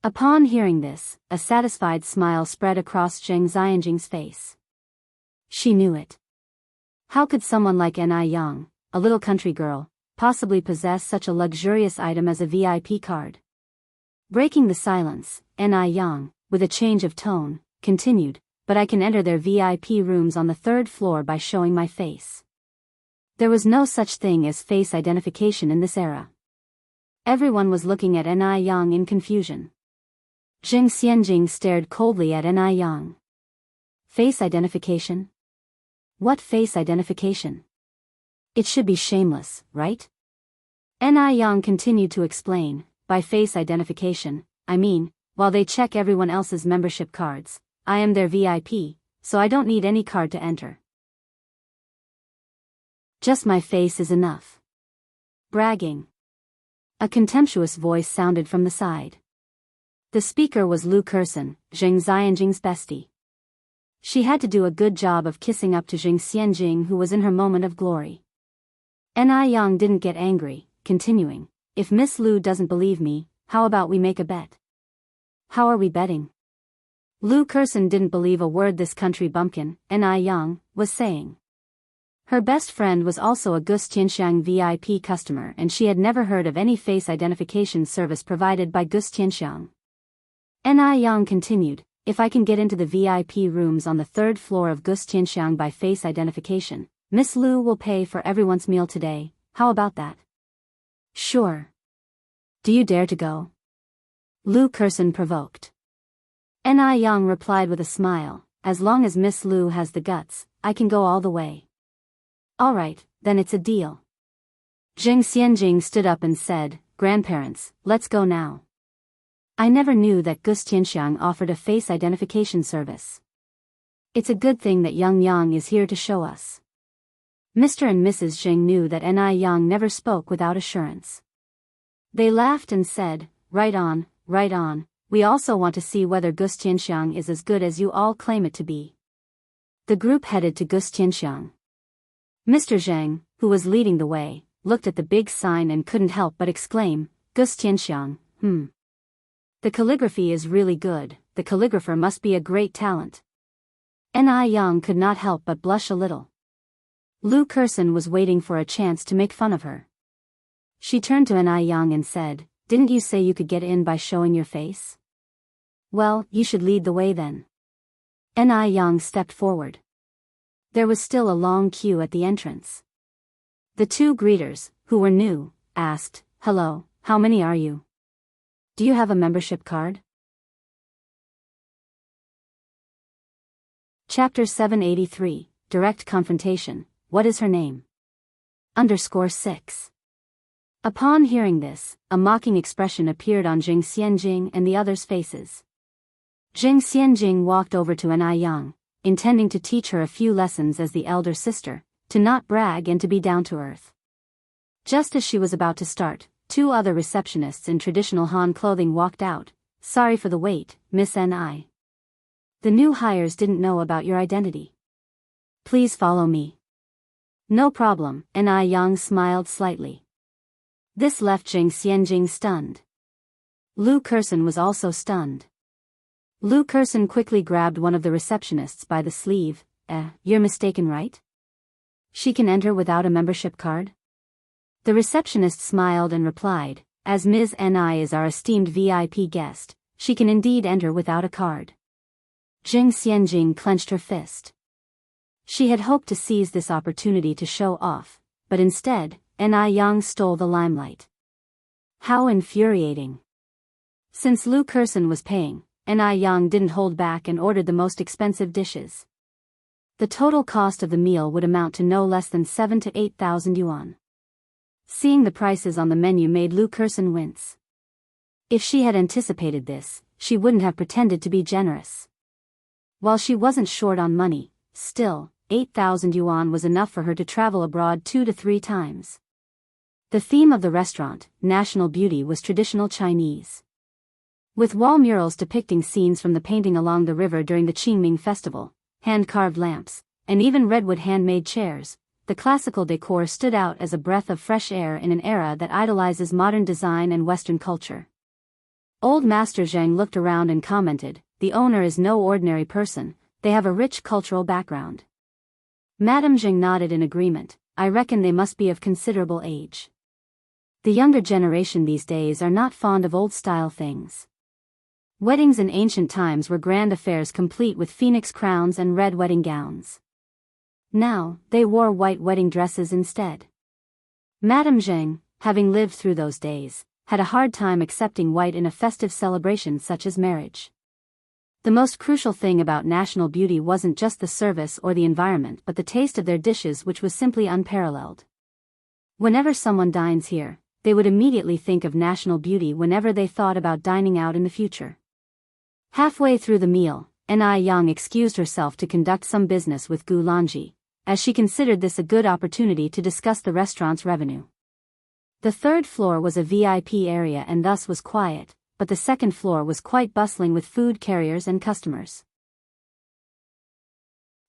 Speaker 1: Upon hearing this, a satisfied smile spread across Zheng Xianjing's face. She knew it. How could someone like N.I. Yang, a little country girl, possibly possess such a luxurious item as a VIP card? Breaking the silence, N.I. Yang, with a change of tone, continued, but I can enter their VIP rooms on the 3rd floor by showing my face. There was no such thing as face identification in this era. Everyone was looking at N.I. Yang in confusion. Zheng Xianjing stared coldly at N.I. Yang. Face identification? What face identification? It should be shameless, right? N.I. Yang continued to explain, by face identification, I mean, while they check everyone else's membership cards, I am their VIP, so I don't need any card to enter. Just my face is enough. Bragging. A contemptuous voice sounded from the side. The speaker was Lu Kursen, Zheng Xianjing's bestie. She had to do a good job of kissing up to Zheng Xianjing, who was in her moment of glory. N.I. Yang didn't get angry, continuing, if Miss Lu doesn't believe me, how about we make a bet? How are we betting? Lu Kursen didn't believe a word this country bumpkin, N.I. Yang, was saying. Her best friend was also a Gus Tianxiang VIP customer, and she had never heard of any face identification service provided by Gus Tianxiang. N.I. Yang continued, if I can get into the VIP rooms on the 3rd floor of Gus Tianxiang by face identification, Miss Lu will pay for everyone's meal today, how about that? Sure. Do you dare to go? Lu Kursen provoked. N.I. Yang replied with a smile, as long as Miss Lu has the guts, I can go all the way. Alright, then it's a deal. Zheng Xianjing stood up and said, grandparents, let's go now. I never knew that Gus Tianxiang offered a face identification service. It's a good thing that young Yang is here to show us. Mr. and Mrs. Zheng knew that N.I. Yang never spoke without assurance. They laughed and said, right on, we also want to see whether Gus Tianxiang is as good as you all claim it to be. The group headed to Gus Tianxiang. Mr. Zheng, who was leading the way, looked at the big sign and couldn't help but exclaim, Gus Tianxiang, The calligraphy is really good, the calligrapher must be a great talent. N.I. Yang could not help but blush a little. Lu Kursen was waiting for a chance to make fun of her. She turned to N.I. Yang and said, didn't you say you could get in by showing your face? Well, you should lead the way then. N.I. Yang stepped forward. There was still a long queue at the entrance. The two greeters, who were new, asked, hello, how many are you? Do you have a membership card? Chapter 783, Direct Confrontation, What is her name? _6. Upon hearing this, a mocking expression appeared on Jing Xianjing and the others' faces. Jing Xianjing walked over to Anai Yang, intending to teach her a few lessons as the elder sister, to not brag and to be down to earth. Just as she was about to start, two other receptionists in traditional Han clothing walked out. Sorry for the wait, Miss Ni. The new hires didn't know about your identity. Please follow me. No problem, Ni Yang smiled slightly. This left Jing Xianjing stunned. Lu Kerson was also stunned. Lu Kerson quickly grabbed one of the receptionists by the sleeve. You're mistaken, right? She can enter without a membership card? The receptionist smiled and replied, as Ms. Ni is our esteemed VIP guest, she can indeed enter without a card. Jing Xianjing clenched her fist. She had hoped to seize this opportunity to show off, but instead, Ni Yang stole the limelight. How infuriating. Since Lu Kerson was paying, Ni Yang didn't hold back and ordered the most expensive dishes. The total cost of the meal would amount to no less than 7,000 to 8,000 yuan. Seeing the prices on the menu made Lu Kerson wince. If she had anticipated this, she wouldn't have pretended to be generous. While she wasn't short on money, still, 8,000 yuan was enough for her to travel abroad 2 to 3 times. The theme of the restaurant, National Beauty, was traditional Chinese. With wall murals depicting scenes from the painting along the river during the Qingming festival, hand-carved lamps, and even redwood handmade chairs, the classical decor stood out as a breath of fresh air in an era that idolizes modern design and Western culture. Old Master Zhang looked around and commented, the owner is no ordinary person, they have a rich cultural background. Madame Zhang nodded in agreement, I reckon they must be of considerable age. The younger generation these days are not fond of old-style things. Weddings in ancient times were grand affairs complete with phoenix crowns and red wedding gowns. Now, they wore white wedding dresses instead. Madame Zhang, having lived through those days, had a hard time accepting white in a festive celebration such as marriage. The most crucial thing about National Beauty wasn't just the service or the environment but the taste of their dishes, which was simply unparalleled. Whenever someone dines here, they would immediately think of National Beauty whenever they thought about dining out in the future. Halfway through the meal, Ni Yang excused herself to conduct some business with Gu Lanji, as she considered this a good opportunity to discuss the restaurant's revenue. The third floor was a VIP area and thus was quiet, but the second floor was quite bustling with food carriers and customers.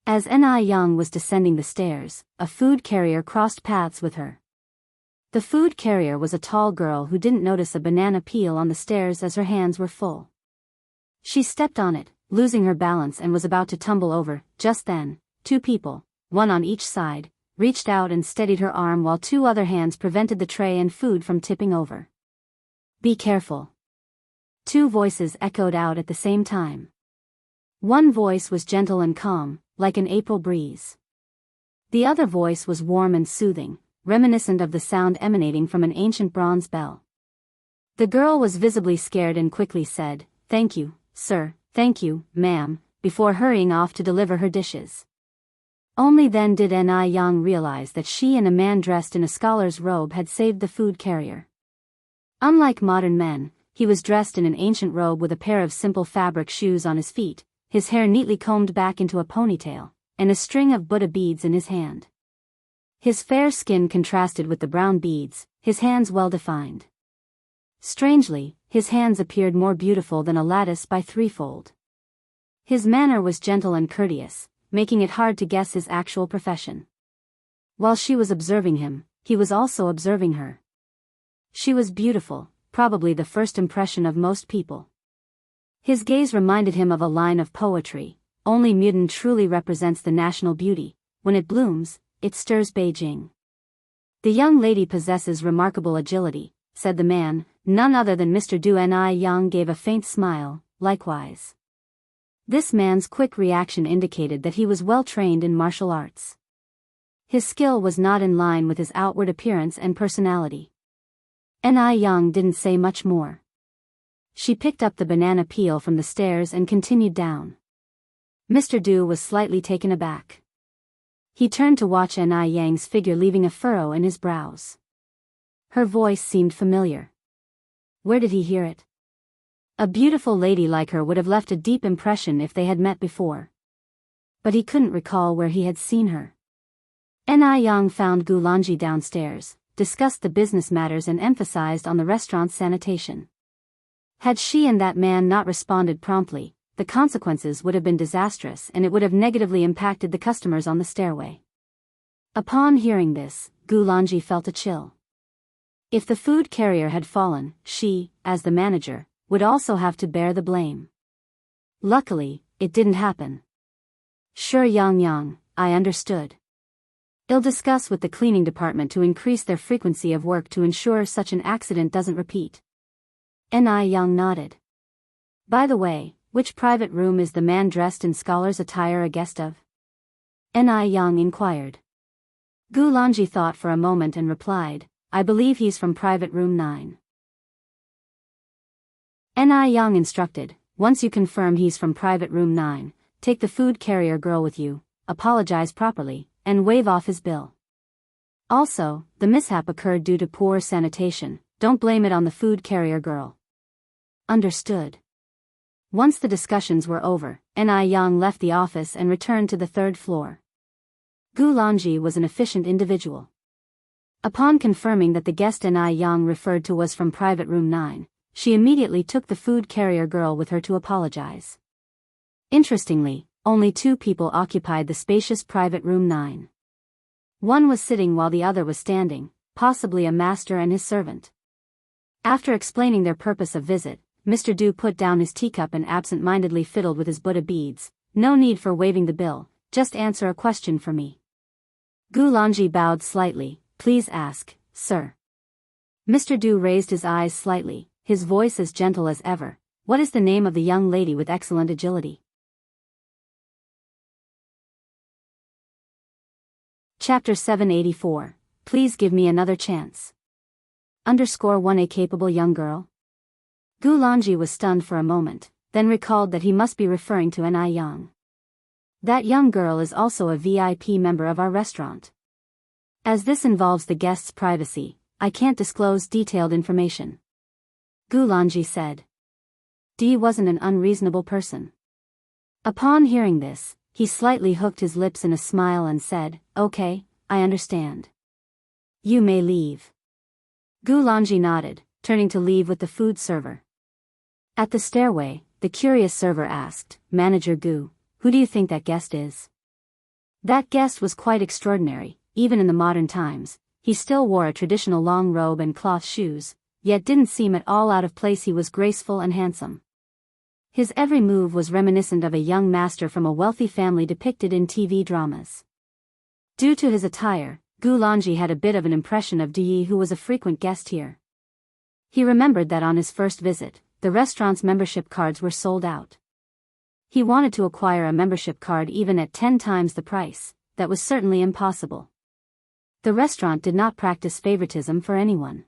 Speaker 1: As Ni Yang was descending the stairs, a food carrier crossed paths with her. The food carrier was a tall girl who didn't notice a banana peel on the stairs as her hands were full. She stepped on it, losing her balance, and was about to tumble over. Just then, 2 people, one on each side, reached out and steadied her arm while 2 other hands prevented the tray and food from tipping over. Be careful. 2 voices echoed out at the same time. One voice was gentle and calm, like an April breeze. The other voice was warm and soothing, reminiscent of the sound emanating from an ancient bronze bell. The girl was visibly scared and quickly said, "Thank you, sir, thank you, ma'am," before hurrying off to deliver her dishes. Only then did Ni Yang realize that she and a man dressed in a scholar's robe had saved the food carrier. Unlike modern men, he was dressed in an ancient robe with a pair of simple fabric shoes on his feet, his hair neatly combed back into a ponytail, and a string of Buddha beads in his hand. His fair skin contrasted with the brown beads, his hands well-defined. Strangely, his hands appeared more beautiful than a lattice by threefold. His manner was gentle and courteous, making it hard to guess his actual profession. While she was observing him, he was also observing her. She was beautiful, probably the first impression of most people. His gaze reminded him of a line of poetry, only Muden truly represents the national beauty, when it blooms, it stirs Beijing. The young lady possesses remarkable agility, said the man, none other than Mr. Du. Ni Yang gave a faint smile, likewise. This man's quick reaction indicated that he was well trained in martial arts. His skill was not in line with his outward appearance and personality. Ni Yang didn't say much more. She picked up the banana peel from the stairs and continued down. Mr. Du was slightly taken aback. He turned to watch Ni Yang's figure, leaving a furrow in his brows. Her voice seemed familiar. Where did he hear it? A beautiful lady like her would have left a deep impression if they had met before. But he couldn't recall where he had seen her. Ni Yang found Gu Lanji downstairs, discussed the business matters and emphasized on the restaurant's sanitation. Had she and that man not responded promptly, the consequences would have been disastrous and it would have negatively impacted the customers on the stairway. Upon hearing this, Gu Lanji felt a chill. If the food carrier had fallen, she, as the manager, would also have to bear the blame. Luckily, it didn't happen. Sure, Yang, I understood. I'll discuss with the cleaning department to increase their frequency of work to ensure such an accident doesn't repeat. Ni Yang nodded. By the way, which private room is the man dressed in scholar's attire a guest of? Ni Yang inquired. Gu Lanji thought for a moment and replied, I believe he's from private room 9. Ni Yang instructed, once you confirm he's from private room 9, take the food carrier girl with you, apologize properly, and waive off his bill. Also, the mishap occurred due to poor sanitation, don't blame it on the food carrier girl. Understood. Once the discussions were over, Ni Yang left the office and returned to the 3rd floor. Gu Lanji was an efficient individual. Upon confirming that the guest Ni Yang referred to was from private room 9, she immediately took the food carrier girl with her to apologize. Interestingly, only 2 people occupied the spacious private room 9. One was sitting while the other was standing, possibly a master and his servant. After explaining their purpose of visit, Mr. Du put down his teacup and absent-mindedly fiddled with his Buddha beads. No need for waiving the bill, just answer a question for me. Gu Lanji bowed slightly, please ask, sir. Mr. Du raised his eyes slightly, his voice as gentle as ever. What is the name of the young lady with excellent agility? Chapter 784, Please give me another chance. _1 A capable young girl? Gu Lanji was stunned for a moment, then recalled that he must be referring to Ni Yang. That young girl is also a VIP member of our restaurant. As this involves the guest's privacy, I can't disclose detailed information. Gu Lanji said. Di wasn't an unreasonable person. Upon hearing this, he slightly hooked his lips in a smile and said, okay, I understand. You may leave. Gu Lanji nodded, turning to leave with the food server. At the stairway, the curious server asked, Manager Gu, who do you think that guest is? That guest was quite extraordinary, even in the modern times. He still wore a traditional long robe and cloth shoes, yet didn't seem at all out of place. He was graceful and handsome. His every move was reminiscent of a young master from a wealthy family depicted in TV dramas. Due to his attire, Gu Lanji had a bit of an impression of Di, who was a frequent guest here. He remembered that on his first visit, the restaurant's membership cards were sold out. He wanted to acquire a membership card even at 10 times the price. That was certainly impossible. The restaurant did not practice favoritism for anyone.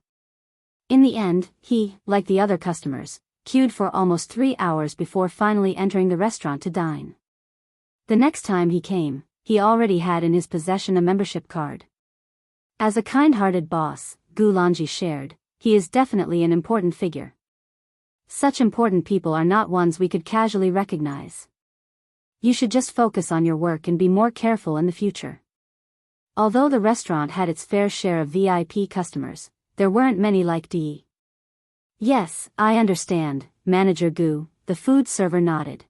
Speaker 1: In the end, he, like the other customers, queued for almost 3 hours before finally entering the restaurant to dine. The next time he came, he already had in his possession a membership card. As a kind-hearted boss, Gu Lanji shared, he is definitely an important figure. Such important people are not ones we could casually recognize. You should just focus on your work and be more careful in the future. Although the restaurant had its fair share of VIP customers, there weren't many like Di. Yes, I understand, Manager Gu, the food server nodded.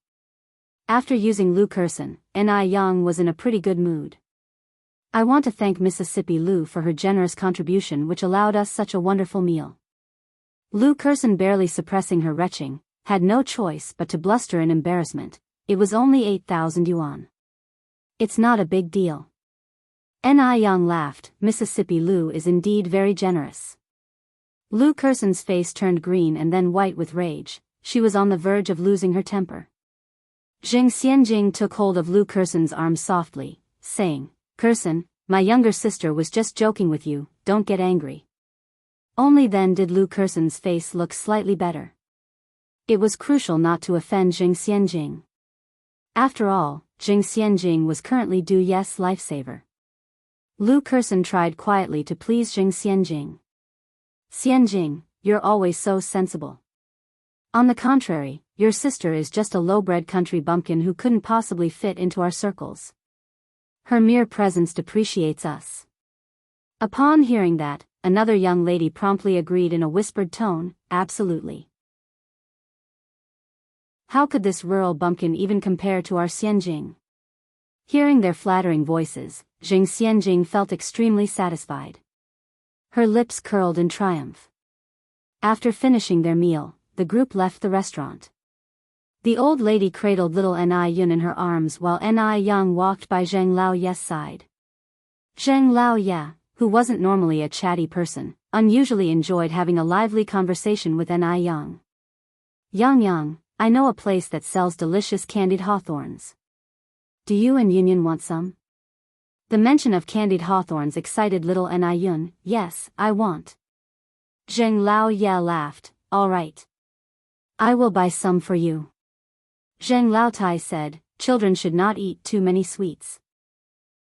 Speaker 1: After using Lu Kurson, Ni Yang was in a pretty good mood. I want to thank Mississippi Lu for her generous contribution which allowed us such a wonderful meal. Lu Kurson, barely suppressing her retching, had no choice but to bluster in embarrassment. It was only 8,000 yuan. It's not a big deal. Ni Yang laughed. Mississippi Lu is indeed very generous. Lu Kurson's face turned green and then white with rage. She was on the verge of losing her temper. Zheng Xianjing took hold of Lu Kurson's arm softly, saying, Kurson, my younger sister was just joking with you, don't get angry. Only then did Lu Kurson's face look slightly better. It was crucial not to offend Zheng Xianjing. After all, Jing Xianjing was currently Du Yes' lifesaver. Lu Kerson tried quietly to please Jing Xianjing. Xianjing, you're always so sensible. On the contrary, your sister is just a low-bred country bumpkin who couldn't possibly fit into our circles. Her mere presence depreciates us. Upon hearing that, another young lady promptly agreed in a whispered tone, absolutely. How could this rural bumpkin even compare to our Xianjing? Hearing their flattering voices, Jing Xianjing felt extremely satisfied. Her lips curled in triumph. After finishing their meal, the group left the restaurant. The old lady cradled little Ni Yun in her arms while Ni Yang walked by Zheng Lao Ye's side. Zheng Lao Ye, who wasn't normally a chatty person, unusually enjoyed having a lively conversation with Ni Yang. Yang, I know a place that sells delicious candied hawthorns. Do you and Yun want some? The mention of candied hawthorns excited little Ni Yun. Yes, I want. Zheng Lao Ye laughed, all right. I will buy some for you. Zheng Lao Tai said, children should not eat too many sweets.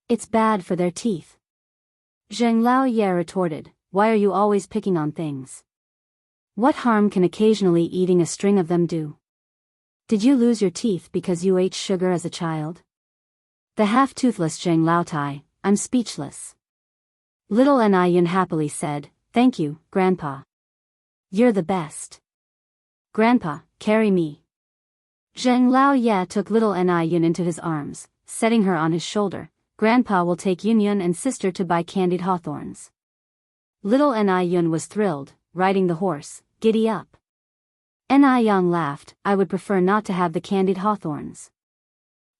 Speaker 1: It's bad for their teeth. Zheng Lao Ye retorted, why are you always picking on things? What harm can occasionally eating a string of them do? Did you lose your teeth because you ate sugar as a child? The half-toothless Zheng Lao Tai, I'm speechless. Little Ni Yun happily said, thank you, Grandpa. You're the best. Grandpa, carry me. Zheng Lao Ye took little Ni Yun into his arms, setting her on his shoulder. Grandpa will take Yun and sister to buy candied hawthorns. Little Ni Yun was thrilled, riding the horse, giddy up. Ni Yang laughed, I would prefer not to have the candied hawthorns.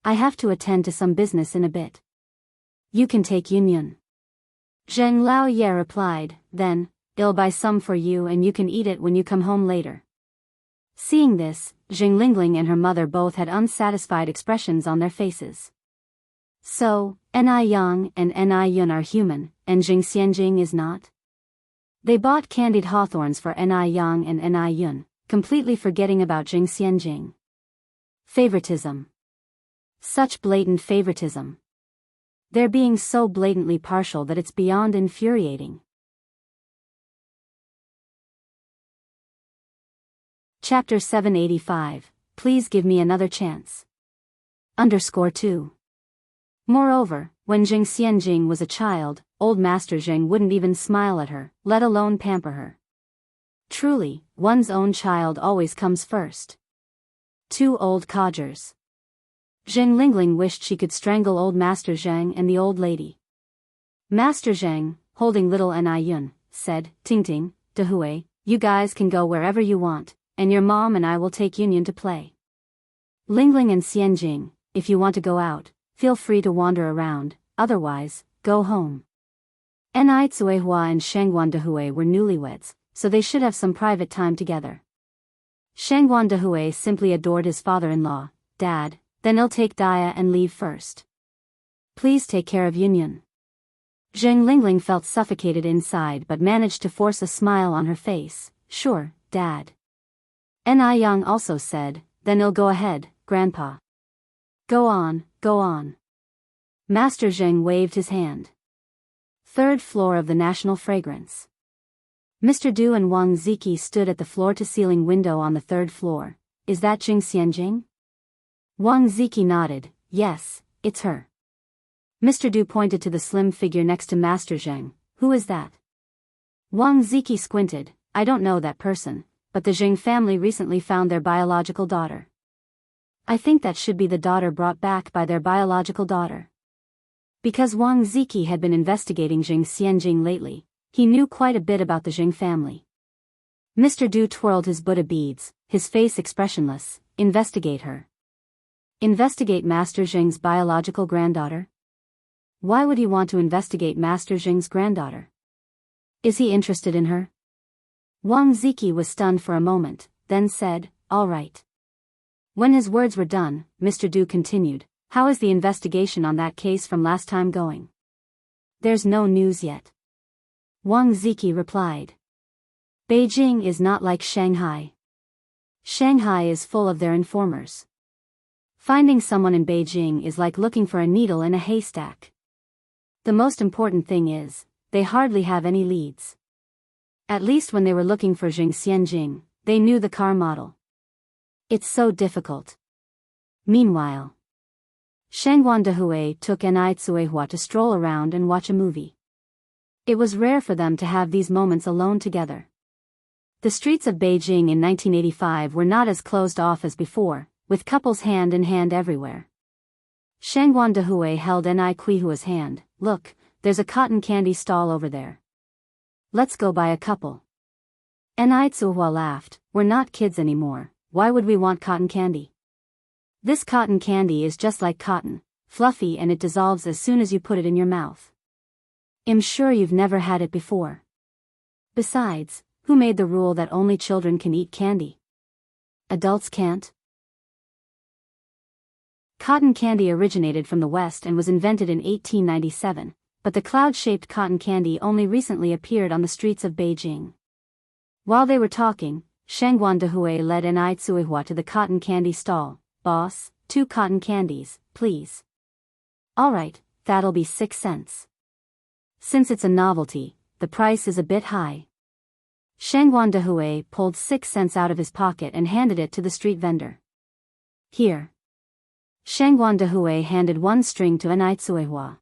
Speaker 1: I have to attend to some business in a bit. You can take Yun. Zheng Lao Ye replied, then, I'll buy some for you and you can eat it when you come home later. Seeing this, Jing Lingling and her mother both had unsatisfied expressions on their faces. So, Ni Yang and Ni Yun are human, and Jing Xianjing is not? They bought candied hawthorns for Ni Yang and Ni Yun, completely forgetting about Jing Xianjing. Favoritism. Such blatant favoritism. They're being so blatantly partial that it's beyond infuriating. Chapter 785, Please Give Me Another Chance. _2. Moreover, when Jing Xianjing was a child, old Master Zheng wouldn't even smile at her, let alone pamper her. Truly, one's own child always comes first. Two old codgers. Zheng Lingling wished she could strangle old Master Zheng and the old lady. Master Zheng, holding little Ni Yun, said, Ting Ting, Dehui, you guys can go wherever you want, and your mom and I will take Yun to play. Lingling and Xianjing, if you want to go out, feel free to wander around, otherwise, go home. Ni Tsuehua and Shangguan Dehui were newlyweds, so they should have some private time together. Shangguan Dehui simply adored his father-in-law, Dad, then he'll take Dia and leave first. Please take care of Yun. Zheng Lingling felt suffocated inside but managed to force a smile on her face. Sure, Dad. Ni Yang also said, then he'll go ahead, Grandpa. Go on, go on. Master Zheng waved his hand. Third floor of the National Fragrance. Mr. Du and Wang Ziki stood at the floor-to-ceiling window on the third floor. Is that Jing Xianjing? Wang Ziki nodded, yes, it's her. Mr. Du pointed to the slim figure next to Master Zheng. Who is that? Wang Ziki squinted, I don't know that person, but the Zheng family recently found their biological daughter. I think that should be the daughter brought back by their biological daughter. Because Wang Ziki had been investigating Jing Xianjing lately, he knew quite a bit about the Zheng family. Mr. Du twirled his Buddha beads, his face expressionless. Investigate her. Investigate Master Zheng's biological granddaughter? Why would he want to investigate Master Zheng's granddaughter? Is he interested in her? Wang Ziki was stunned for a moment, then said, all right. When his words were done, Mr. Du continued, how is the investigation on that case from last time going? There's no news yet. Wang Ziki replied. Beijing is not like Shanghai. Shanghai is full of their informers. Finding someone in Beijing is like looking for a needle in a haystack. The most important thing is, they hardly have any leads. At least when they were looking for Zheng Xianjing, they knew the car model. It's so difficult. Meanwhile, Shangguan Dehui took Enai Tsuehua to stroll around and watch a movie. It was rare for them to have these moments alone together. The streets of Beijing in 1985 were not as closed off as before, with couples hand in hand everywhere. Shangguan Dehui held Enai Kuihua's hand. Look, there's a cotton candy stall over there. Let's go buy a couple. Enai Tsuehua laughed. We're not kids anymore, why would we want cotton candy? This cotton candy is just like cotton, fluffy, and it dissolves as soon as you put it in your mouth. I'm sure you've never had it before. Besides, who made the rule that only children can eat candy? Adults can't? Cotton candy originated from the West and was invented in 1897, but the cloud-shaped cotton candy only recently appeared on the streets of Beijing. While they were talking, Shangguan Dehui led Enai Tsuehua to the cotton candy stall. Boss, 2 cotton candies, please. All right, that'll be 6 cents. Since it's a novelty, the price is a bit high. Shangguan Dehui pulled 6 cents out of his pocket and handed it to the street vendor. Here. Shangguan Dehui handed 1 string to Enai Tsuehua.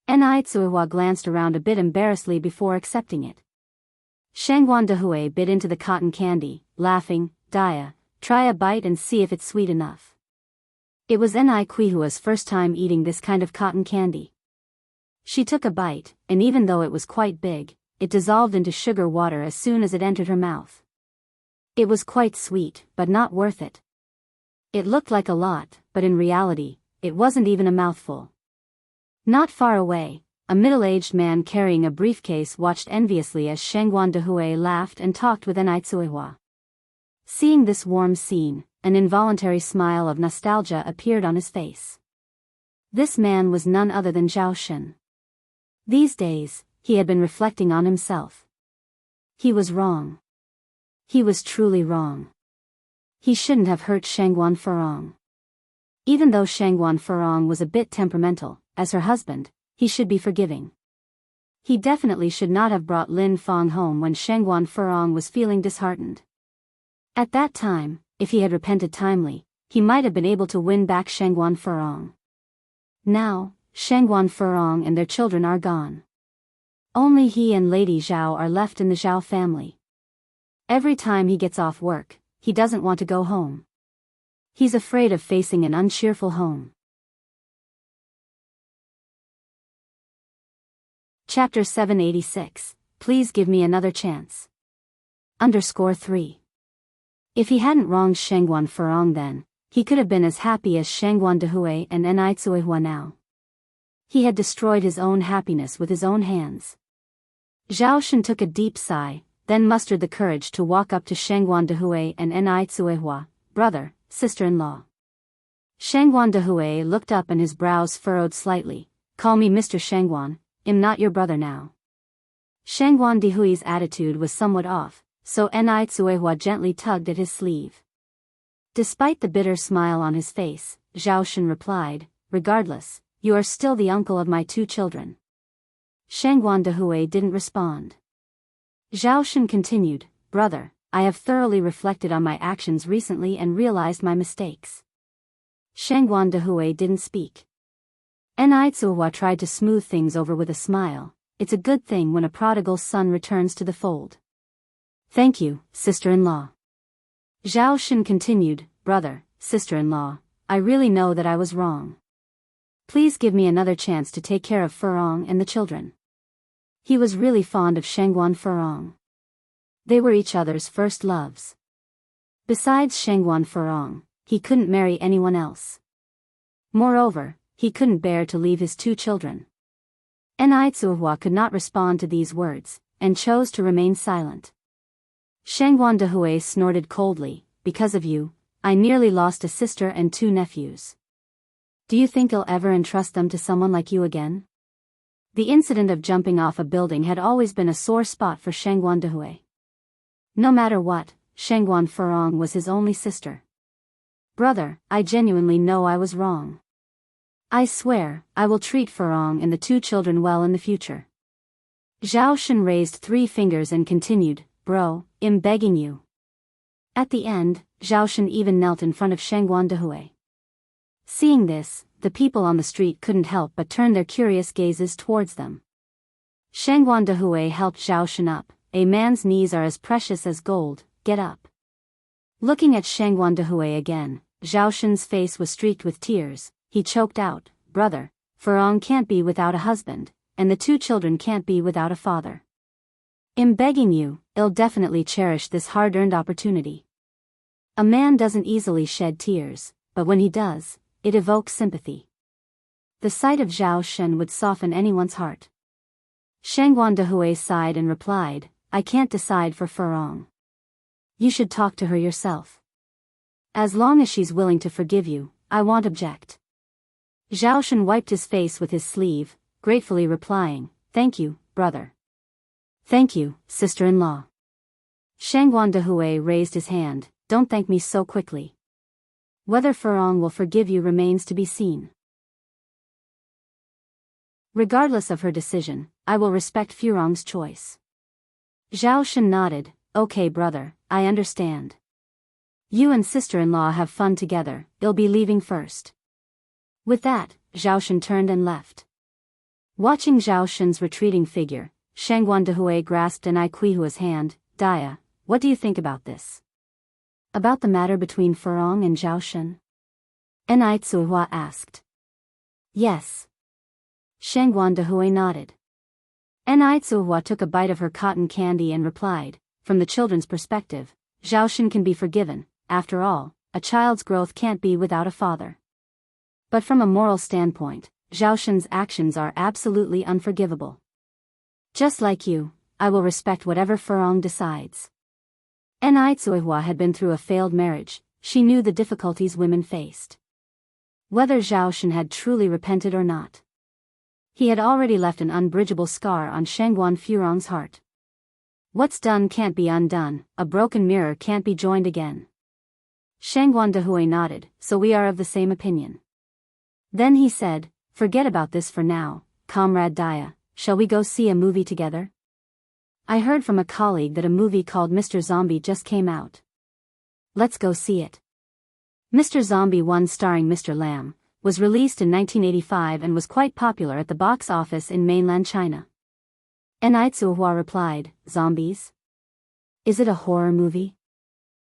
Speaker 1: Enai Tsuehua glanced around a bit embarrassedly before accepting it. Shangguan Dehui bit into the cotton candy, laughing. Dia, try a bite and see if it's sweet enough. It was Enai Kuihua's first time eating this kind of cotton candy. She took a bite, and even though it was quite big, it dissolved into sugar water as soon as it entered her mouth. It was quite sweet, but not worth it. It looked like a lot, but in reality, it wasn't even a mouthful. Not far away, a middle-aged man carrying a briefcase watched enviously as Shangguan Dehui laughed and talked with Enai Tsuehua. Seeing this warm scene, an involuntary smile of nostalgia appeared on his face. This man was none other than Zhao Shen. These days, he had been reflecting on himself. He was wrong. He was truly wrong. He shouldn't have hurt Shangguan Furong. Even though Shangguan Furong was a bit temperamental, as her husband, he should be forgiving. He definitely should not have brought Lin Fong home when Shangguan Furong was feeling disheartened. At that time, if he had repented timely, he might have been able to win back Shangguan Furong. Now, Shangguan Furong and their children are gone. Only he and Lady Zhao are left in the Zhao family. Every time he gets off work, he doesn't want to go home. He's afraid of facing an uncheerful home. Chapter 786, Please Give Me Another Chance. _3. If he hadn't wronged Shangguan Furong then, he could have been as happy as Shangguan Dehui and Enai Tsuehua now. He had destroyed his own happiness with his own hands. Zhao Shen took a deep sigh, then mustered the courage to walk up to Shangguan Dehui and Enai Tsuehua, brother, sister-in-law. Shangguan Dehui looked up and his brows furrowed slightly. Call me Mr. Shangguan, I'm not your brother now. Shangguan Dehui's attitude was somewhat off, so Enai Tsuehua gently tugged at his sleeve. Despite the bitter smile on his face, Zhao Shen replied, regardless, you are still the uncle of my 2 children. Shangguan Dehui didn't respond. Zhao Shen continued, brother, I have thoroughly reflected on my actions recently and realized my mistakes. Shangguan Dehui didn't speak. Enai Tsuehua tried to smooth things over with a smile. It's a good thing when a prodigal son returns to the fold. Thank you, sister-in-law. Zhao Shen continued, brother, sister-in-law, I really know that I was wrong. Please give me another chance to take care of Furong and the children. He was really fond of Shangguan Furong. They were each other's first loves. Besides Shangguan Furong, he couldn't marry anyone else. Moreover, he couldn't bear to leave his 2 children. Enai Tsuehua could not respond to these words, and chose to remain silent. Shangguan Dehui snorted coldly, because of you, I nearly lost a sister and 2 nephews. Do you think I'll ever entrust them to someone like you again? The incident of jumping off a building had always been a sore spot for Shangguan Dehui. No matter what, Shangguan Furong was his only sister. Brother, I genuinely know I was wrong. I swear, I will treat Furong and the two children well in the future. Zhao Shen raised 3 fingers and continued, Bro, I'm begging you. At the end, Zhao Shen even knelt in front of Shangguan Dehui. Seeing this, the people on the street couldn't help but turn their curious gazes towards them. Shangguan Dehui helped Zhao Shen up. A man's knees are as precious as gold, get up. Looking at Shangguan Dehui again, Zhao Shen's face was streaked with tears. He choked out, Brother, Furong can't be without a husband, and the 2 children can't be without a father. I'm begging you, I'll definitely cherish this hard-earned opportunity. A man doesn't easily shed tears, but when he does, it evokes sympathy. The sight of Zhao Shen would soften anyone's heart. Shangguan Dehui sighed and replied, I can't decide for Furong. You should talk to her yourself. As long as she's willing to forgive you, I won't object. Zhao Shen wiped his face with his sleeve, gratefully replying, Thank you, brother. Thank you, sister-in-law. Shangguan Dehui raised his hand, Don't thank me so quickly. Whether Furong will forgive you remains to be seen. Regardless of her decision, I will respect Furong's choice. Zhao Shen nodded, Okay brother, I understand. You and sister-in-law have fun together, I'll be leaving first. With that, Zhao Shen turned and left. Watching Zhao Shen's retreating figure, Shangguan Dehui grasped Enai Kuihua's hand, Dia, what do you think about this? About the matter between Furong and Zhao Shen? Enai Tsuhua asked. Yes. Shangguan Dehui nodded. Enai Tsuhua took a bite of her cotton candy and replied, From the children's perspective, Zhao Shen can be forgiven. After all, a child's growth can't be without a father. But from a moral standpoint, Zhao Shen's actions are absolutely unforgivable. Just like you, I will respect whatever Furong decides. Enai Tsuihua had been through a failed marriage, she knew the difficulties women faced. Whether Zhao Shen had truly repented or not, he had already left an unbridgeable scar on Shangguan Furong's heart. What's done can't be undone, a broken mirror can't be joined again. Shangguan Dehui nodded, so we are of the same opinion. Then he said, Forget about this for now, Comrade Dia, shall we go see a movie together? I heard from a colleague that a movie called Mr. Zombie just came out. Let's go see it. Mr. Zombie 1 starring Mr. Lam, was released in 1985 and was quite popular at the box office in mainland China. Enai Tsuhua replied, Zombies? Is it a horror movie?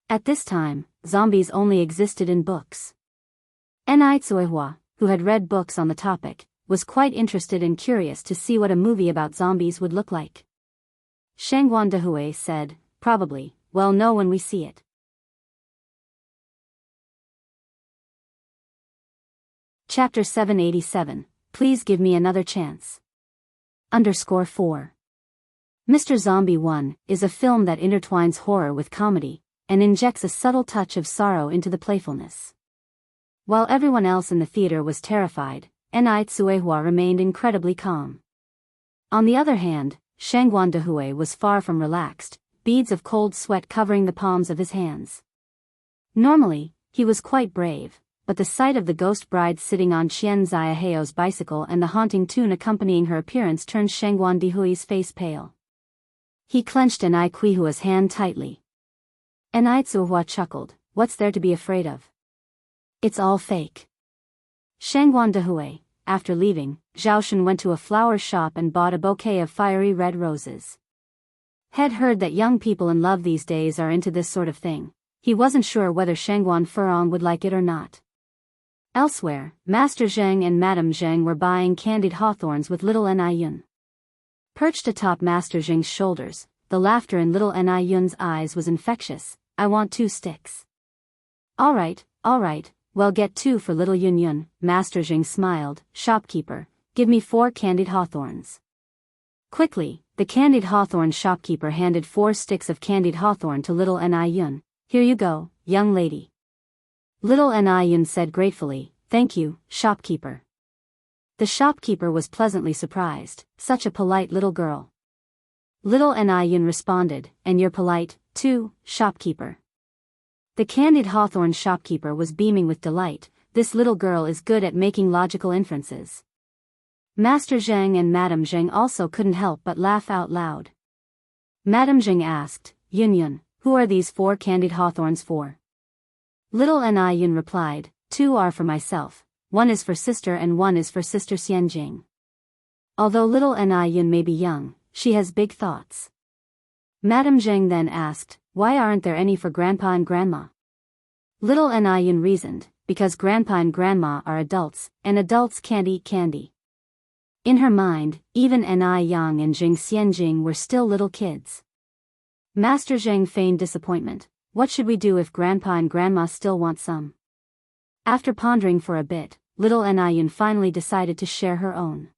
Speaker 1: At this time, zombies only existed in books. Enai Tsuihua, who had read books on the topic, was quite interested and curious to see what a movie about zombies would look like. Shangguan Dehui said, Probably, we'll know when we see it. Chapter 787, Please Give Me Another Chance. _4. Mr. Zombie 1 is a film that intertwines horror with comedy, and injects a subtle touch of sorrow into the playfulness. While everyone else in the theater was terrified, Enai Tsuehua remained incredibly calm. On the other hand, Shangguan Dehui was far from relaxed, beads of cold sweat covering the palms of his hands. Normally, he was quite brave, but the sight of the ghost bride sitting on Qian Ziaheo's bicycle and the haunting tune accompanying her appearance turned Shangguan Dehui's face pale. He clenched Enai Kuihua's hand tightly. Enai Tsuehua chuckled, What's there to be afraid of? It's all fake. Shangguan Dehui, after leaving, Zhao Shen went to a flower shop and bought a bouquet of fiery red roses. Had heard that young people in love these days are into this sort of thing. He wasn't sure whether Shangguan Furong would like it or not. Elsewhere, Master Zheng and Madame Zheng were buying candied hawthorns with little Enai Yun. Perched atop Master Zheng's shoulders, the laughter in little Enai Yun's eyes was infectious. I want 2 sticks. All right, well get 2 for little Yun Yun, Master Zheng smiled. Shopkeeper, give me 4 candied hawthorns. Quickly, the candied hawthorn shopkeeper handed 4 sticks of candied hawthorn to little Enai Yun. Here you go, young lady. Little Enai Yun said gratefully, Thank you, shopkeeper. The shopkeeper was pleasantly surprised, such a polite little girl. Little Enai Yun responded, And you're polite, too, shopkeeper. The candied hawthorn shopkeeper was beaming with delight. This little girl is good at making logical inferences. Master Zheng and Madame Zheng also couldn't help but laugh out loud. Madame Zheng asked, Yun Yun, who are these 4 candied hawthorns for? Little Ni Yun replied, 2 are for myself, 1 is for sister and 1 is for sister Xianjing. Although little Ni Yun may be young, she has big thoughts. Madame Zheng then asked, why aren't there any for grandpa and grandma? Little Ni Yun reasoned, because grandpa and grandma are adults, and adults can't eat candy. In her mind, even Ni Yang and Jing Xianjing were still little kids. Master Zheng feigned disappointment. What should we do if grandpa and grandma still want some? After pondering for a bit, little Ni Yun finally decided to share her own.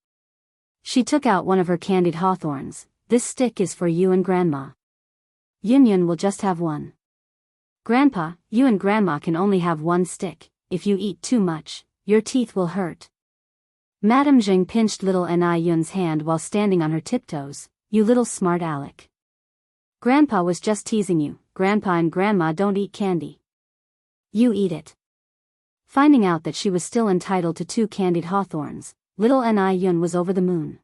Speaker 1: She took out one of her candied hawthorns. This stick is for you and grandma. Yun Yun will just have 1. Grandpa, you and grandma can only have 1 stick. If you eat too much, your teeth will hurt. Madame Zheng pinched little Ni Yun's hand while standing on her tiptoes. You little smart aleck. Grandpa was just teasing you. Grandpa and grandma don't eat candy. You eat it. Finding out that she was still entitled to 2 candied hawthorns, little Ni Yun was over the moon.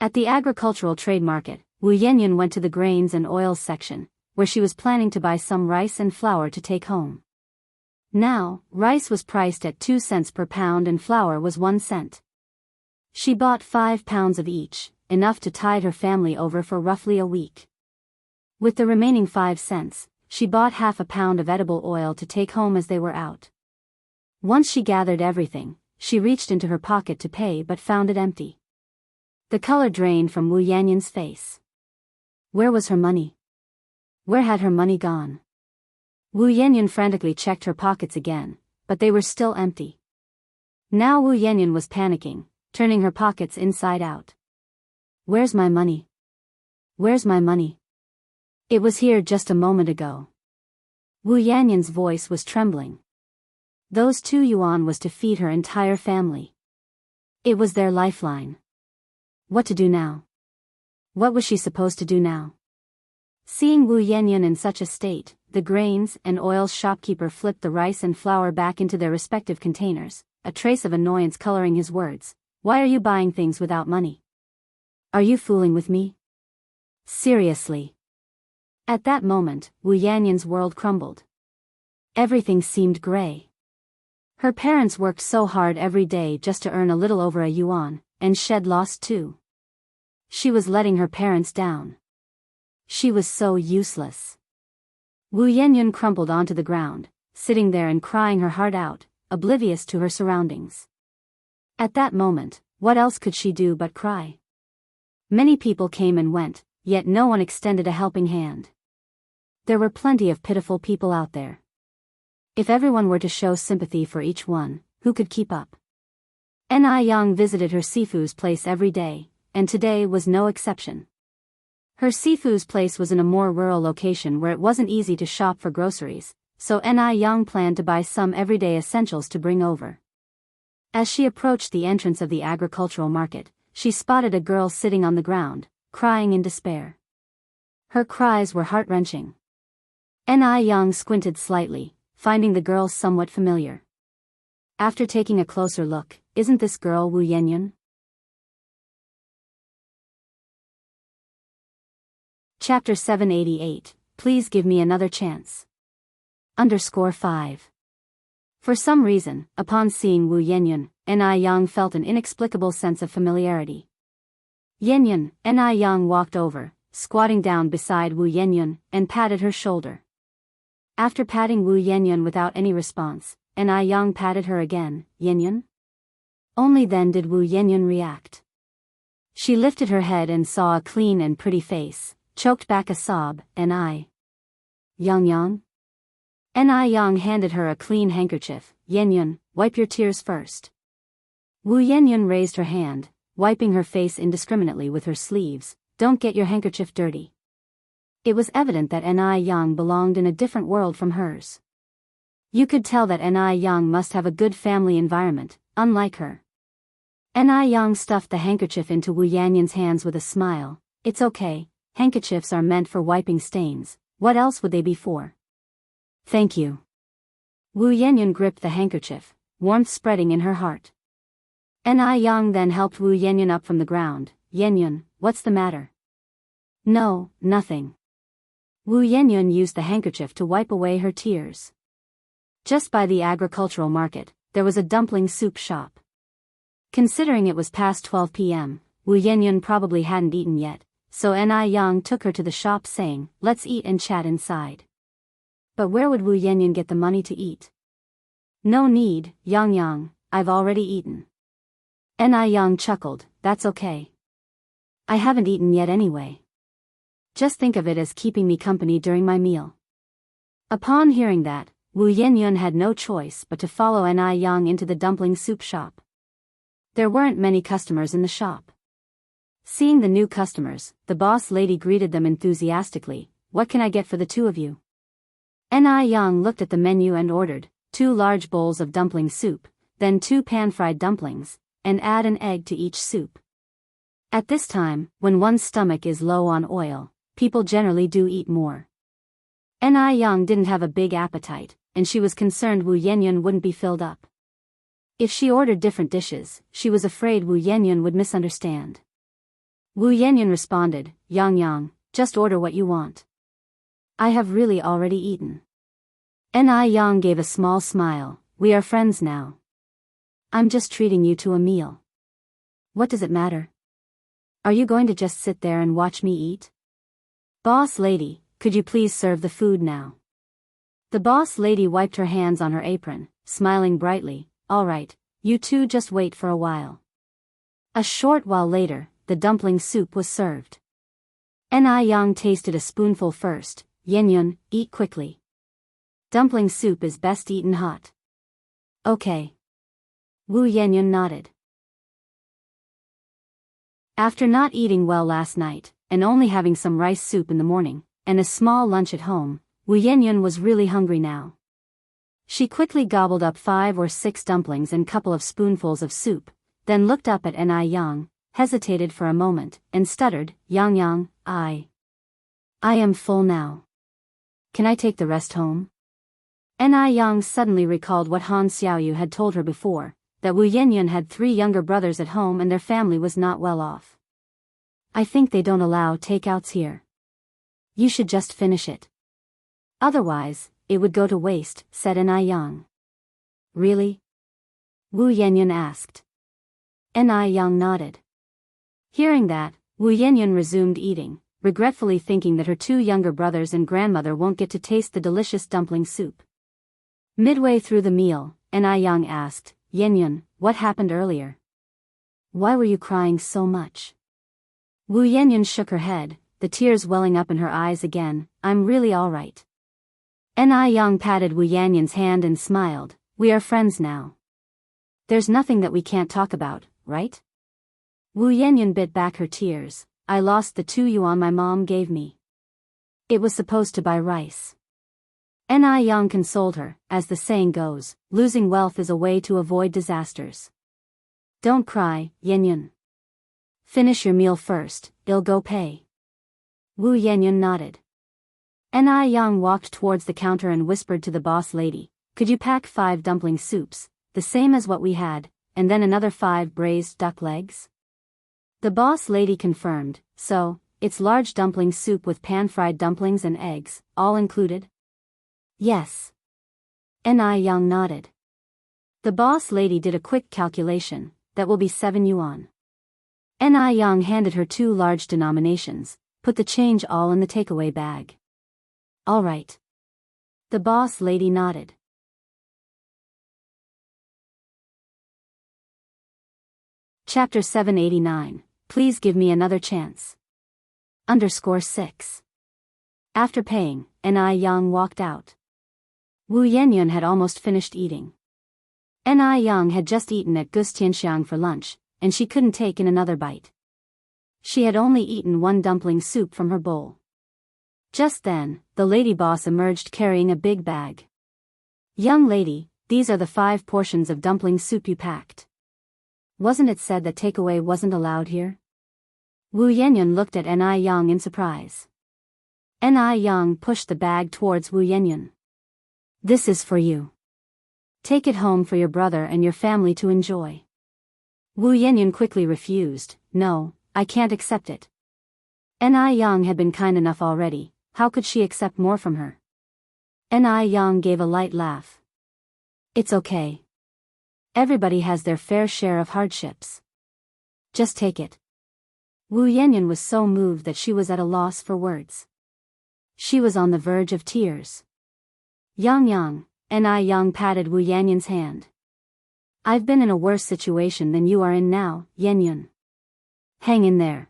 Speaker 1: At the agricultural trade market, Wu Yanyan went to the grains and oils section, where she was planning to buy some rice and flour to take home. Now, rice was priced at 2 cents per pound and flour was 1 cent. She bought 5 pounds of each, enough to tide her family over for roughly a week. With the remaining 5 cents, she bought half a pound of edible oil to take home as they were out. Once she gathered everything, she reached into her pocket to pay but found it empty. The color drained from Wu Yanyan's face. Where was her money? Where had her money gone? Wu Yanyan frantically checked her pockets again, but they were still empty. Now Wu Yanyan was panicking, turning her pockets inside out. Where's my money? Where's my money? It was here just a moment ago. Wu Yanyan's voice was trembling. Those 2 yuan was to feed her entire family. It was their lifeline. What to do now? What was she supposed to do now? Seeing Wu Yanyan in such a state, the grains and oils shopkeeper flipped the rice and flour back into their respective containers, a trace of annoyance coloring his words. Why are you buying things without money? Are you fooling with me? Seriously. At that moment, Wu Yanyan's world crumbled. Everything seemed gray. Her parents worked so hard every day just to earn a little over a yuan, and shed lost too. She was letting her parents down. She was so useless. Wu Yanyan crumpled onto the ground, sitting there and crying her heart out, oblivious to her surroundings. At that moment, what else could she do but cry? Many people came and went, yet no one extended a helping hand. There were plenty of pitiful people out there. If everyone were to show sympathy for each one, who could keep up? Ni Yang visited her Sifu's place every day, and today was no exception. Her Sifu's place was in a more rural location where it wasn't easy to shop for groceries, so Ni Yang planned to buy some everyday essentials to bring over. As she approached the entrance of the agricultural market, she spotted a girl sitting on the ground, crying in despair. Her cries were heart-wrenching. Ni Yang squinted slightly, finding the girl somewhat familiar. After taking a closer look, isn't this girl Wu Yanyan? Chapter 788, Please Give Me Another Chance. _5. For some reason, upon seeing Wu Yanyan, Ni Yang felt an inexplicable sense of familiarity. Yanyan, Ni Yang walked over, squatting down beside Wu Yanyan, and patted her shoulder. After patting Wu Yanyan without any response, Ni Yang patted her again. Yanyan? Only then did Wu Yanyan react. She lifted her head and saw a clean and pretty face, choked back a sob. Ni Yang? Ni Yang handed her a clean handkerchief. Yanyan, wipe your tears first. Wu Yanyan raised her hand, wiping her face indiscriminately with her sleeves. Don't get your handkerchief dirty. It was evident that Ni Yang belonged in a different world from hers. You could tell that Ni Yang must have a good family environment, unlike her. Ni Yang stuffed the handkerchief into Wu Yanyan's hands with a smile. It's okay, handkerchiefs are meant for wiping stains, What else would they be for? Thank you. Wu Yanyan gripped the handkerchief, warmth spreading in her heart. Yang then helped Wu Yanyan up from the ground. Yanyan, what's the matter? No, nothing. Wu Yanyan used the handkerchief to wipe away her tears. Just by the agricultural market, there was a dumpling soup shop. Considering it was past 12 p.m., Wu Yanyan probably hadn't eaten yet, so Yang took her to the shop saying, let's eat and chat inside. But where would Wu Yanyan get the money to eat? No need, Yang, I've already eaten. Yang chuckled, that's okay. I haven't eaten yet anyway. Just think of it as keeping me company during my meal. Upon hearing that, Wu Yanyan had no choice but to follow Yang into the dumpling soup shop. There weren't many customers in the shop. Seeing the new customers, the boss lady greeted them enthusiastically. What can I get for the two of you? Yang looked at the menu and ordered 2 large bowls of dumpling soup, then 2 pan-fried dumplings, and add an egg to each soup. At this time, when one's stomach is low on oil, people generally do eat more. Yang didn't have a big appetite, and she was concerned Wu Yanyan wouldn't be filled up. If she ordered different dishes, she was afraid Wu Yanyan would misunderstand. Wu Yanyan responded, Yang, just order what you want. I have really already eaten. Yang gave a small smile, we are friends now. I'm just treating you to a meal. What does it matter? Are you going to just sit there and watch me eat? Boss lady, could you please serve the food now? The boss lady wiped her hands on her apron, smiling brightly, all right, you two just wait for a while. A short while later, the dumpling soup was served. Yang tasted a spoonful first. Yanyan, eat quickly. Dumpling soup is best eaten hot. Okay. Wu Yanyan nodded. After not eating well last night, and only having some rice soup in the morning, and a small lunch at home, Wu Yanyan was really hungry now. She quickly gobbled up 5 or 6 dumplings and couple of spoonfuls of soup, then looked up at Yang, hesitated for a moment, and stuttered, Yang, I am full now. Can I take the rest home? Yang suddenly recalled what Han Xiaoyu had told her before, that Wu Yanyan had 3 younger brothers at home and their family was not well off. I think they don't allow takeouts here. You should just finish it. Otherwise, it would go to waste, said Yang. Really? Wu Yanyan asked. Yang nodded. Hearing that, Wu Yanyan resumed eating, regretfully thinking that her 2 younger brothers and grandmother won't get to taste the delicious dumpling soup. Midway through the meal, Yang asked, Yanyan, what happened earlier? Why were you crying so much? Wu Yanyan shook her head, the tears welling up in her eyes again. I'm really all right. Yang patted Wu Yanyan's hand and smiled, we are friends now. There's nothing that we can't talk about, right? Wu Yanyan bit back her tears. I lost the 2 yuan my mom gave me. It was supposed to buy rice. Yang consoled her, as the saying goes, losing wealth is a way to avoid disasters. Don't cry, Yanyan. Finish your meal first, it'll go pay. Wu Yanyan nodded. Yang walked towards the counter and whispered to the boss lady, could you pack 5 dumpling soups, the same as what we had, and then another 5 braised duck legs? The boss lady confirmed, so, it's large dumpling soup with pan-fried dumplings and eggs, all included? Yes. Yang nodded. The boss lady did a quick calculation, that will be 7 yuan. Yang handed her 2 large denominations, put the change all in the takeaway bag. All right. The boss lady nodded. Chapter 789, Please give me another chance. _6. After paying, Yang walked out. Wu Yanyan had almost finished eating. Yang had just eaten at Gustianxiang for lunch, and she couldn't take in another bite. She had only eaten 1 dumpling soup from her bowl. Just then, the lady boss emerged carrying a big bag. Young lady, these are the 5 portions of dumpling soup you packed. Wasn't it said that takeaway wasn't allowed here? Wu Yanyan looked at Yang in surprise. Ni Yang pushed the bag towards Wu Yanyan. This is for you. Take it home for your brother and your family to enjoy. Wu Yanyan quickly refused. No, I can't accept it. Ni Yang had been kind enough already, how could she accept more from her? Ni Yang gave a light laugh. It's okay. Everybody has their fair share of hardships. Just take it. Wu Yanyan was so moved that she was at a loss for words. She was on the verge of tears. Yang, Ni Yang patted Wu Yanyan's hand. I've been in a worse situation than you are in now, Yanyan. Hang in there.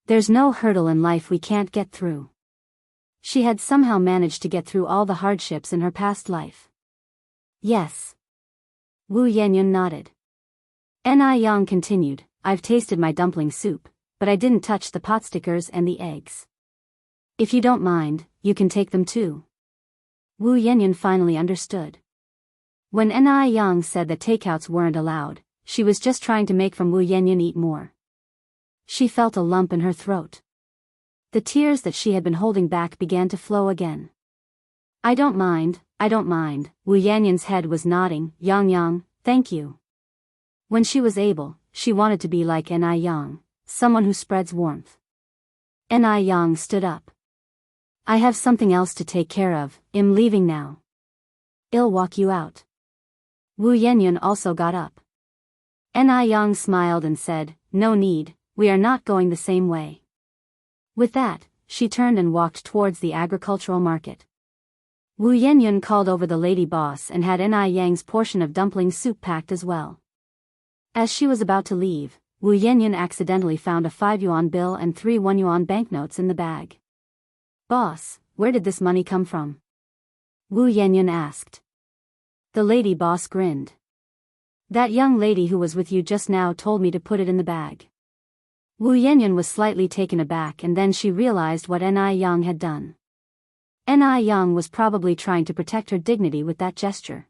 Speaker 1: There's no hurdle in life we can't get through. She had somehow managed to get through all the hardships in her past life. Yes. Wu Yanyan nodded. Ni Yang continued, I've tasted my dumpling soup, but I didn't touch the pot stickers and the eggs. If you don't mind, you can take them too. Wu Yanyan finally understood. When Ni Yang said that takeouts weren't allowed, she was just trying to make Wu Yanyan eat more. She felt a lump in her throat. The tears that she had been holding back began to flow again. I don't mind. Wu Yanyan's head was nodding. Yang, thank you. When she was able, she wanted to be like Ni Yang, someone who spreads warmth. Ni Yang stood up. I have something else to take care of, I'm leaving now. I'll walk you out. Wu Yanyan also got up. Ni Yang smiled and said, no need, we are not going the same way. With that, she turned and walked towards the agricultural market. Wu Yanyan called over the lady boss and had Ni Yang's portion of dumpling soup packed as well. As she was about to leave, Wu Yanyan accidentally found a 5 yuan bill and 3 1 yuan banknotes in the bag. Boss, where did this money come from? Wu Yanyan asked. The lady boss grinned. That young lady who was with you just now told me to put it in the bag. Wu Yanyan was slightly taken aback and then she realized what Ni Yang had done. Ni Yang was probably trying to protect her dignity with that gesture.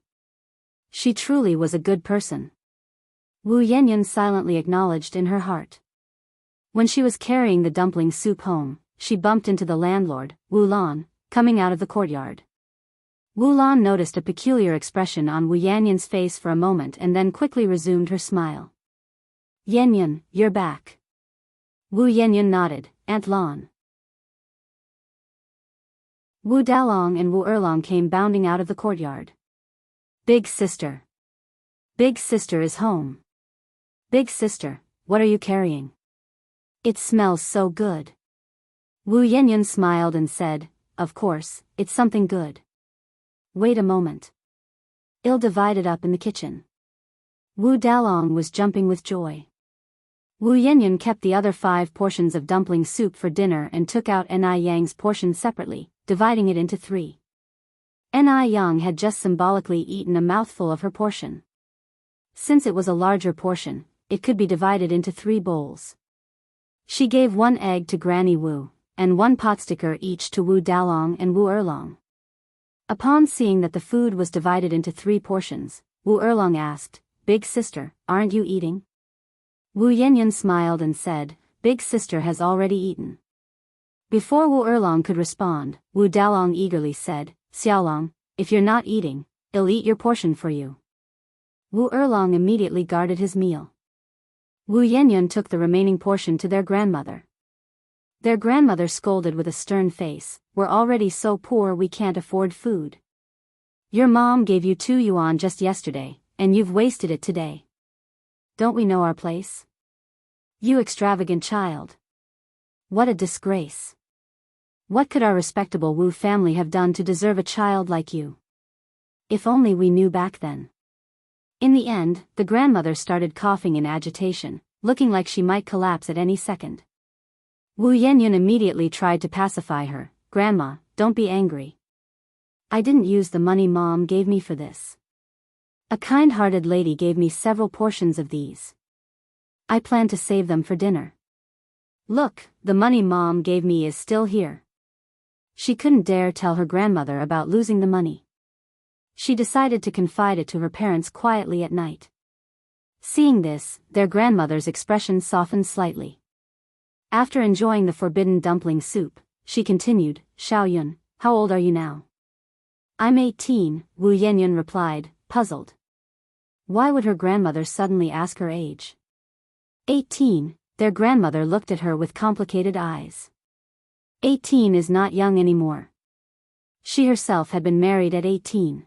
Speaker 1: She truly was a good person. Wu Yanyan silently acknowledged in her heart. When she was carrying the dumpling soup home, she bumped into the landlord, Wu Lan, coming out of the courtyard. Wu Lan noticed a peculiar expression on Wu Yanyan's face for a moment and then quickly resumed her smile. Yanyan, you're back. Wu Yanyan nodded, Aunt Lan. Wu Dalong and Wu Erlong came bounding out of the courtyard. Big sister. Big sister is home. Big sister, what are you carrying? It smells so good. Wu Yanyan smiled and said, of course, it's something good. Wait a moment. I'll divide it up in the kitchen. Wu Dalong was jumping with joy. Wu Yanyan kept the other 5 portions of dumpling soup for dinner and took out Ni Yang's portion separately, dividing it into 3. Ni Yang had just symbolically eaten a mouthful of her portion. Since it was a larger portion, it could be divided into 3 bowls. She gave 1 egg to Granny Wu, and 1 pot sticker each to Wu Dalong and Wu Erlong. Upon seeing that the food was divided into 3 portions, Wu Erlong asked, Big sister, aren't you eating? Wu Yanyan smiled and said, Big sister has already eaten. Before Wu Erlong could respond, Wu Dalong eagerly said, Xiaolong, if you're not eating, I'll eat your portion for you. Wu Erlong immediately guarded his meal. Wu Yanyan took the remaining portion to their grandmother. Their grandmother scolded with a stern face, we're already so poor we can't afford food. Your mom gave you 2 yuan just yesterday, and you've wasted it today. Don't we know our place? You extravagant child. What a disgrace. What could our respectable Wu family have done to deserve a child like you? If only we knew back then. In the end, the grandmother started coughing in agitation, looking like she might collapse at any second. Wu Yanyan immediately tried to pacify her, Grandma, don't be angry. I didn't use the money Mom gave me for this. A kind-hearted lady gave me several portions of these. I plan to save them for dinner. Look, the money Mom gave me is still here. She couldn't dare tell her grandmother about losing the money. She decided to confide it to her parents quietly at night. Seeing this, their grandmother's expression softened slightly. After enjoying the forbidden dumpling soup, she continued, Xiaoyun, how old are you now? I'm 18, Wu Yanyan replied, puzzled. Why would her grandmother suddenly ask her age? 18, their grandmother looked at her with complicated eyes. 18 is not young anymore. She herself had been married at 18.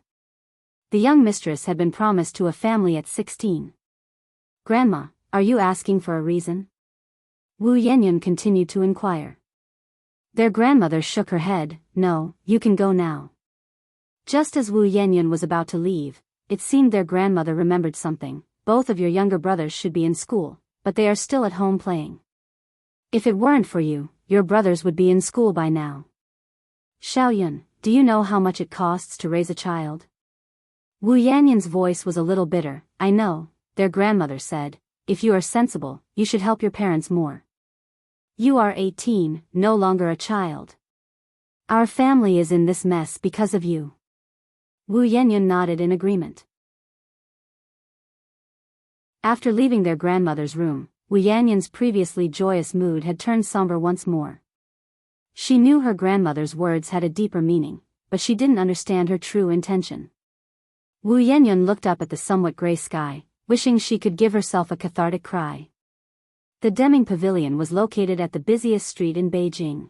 Speaker 1: The young mistress had been promised to a family at 16. Grandma, are you asking for a reason? Wu Yanyan continued to inquire. Their grandmother shook her head, no, you can go now. Just as Wu Yanyan was about to leave, it seemed their grandmother remembered something. Both of your younger brothers should be in school, but they are still at home playing. If it weren't for you, your brothers would be in school by now. Xiaoyun, do you know how much it costs to raise a child? Wu Yanyan's voice was a little bitter. I know, their grandmother said, if you are sensible, you should help your parents more. You are 18, no longer a child. Our family is in this mess because of you. Wu Yanyan nodded in agreement. After leaving their grandmother's room, Wu Yanyan's previously joyous mood had turned somber once more. She knew her grandmother's words had a deeper meaning, but she didn't understand her true intention. Wu Yanyan looked up at the somewhat gray sky, wishing she could give herself a cathartic cry. The Deming Pavilion was located at the busiest street in Beijing.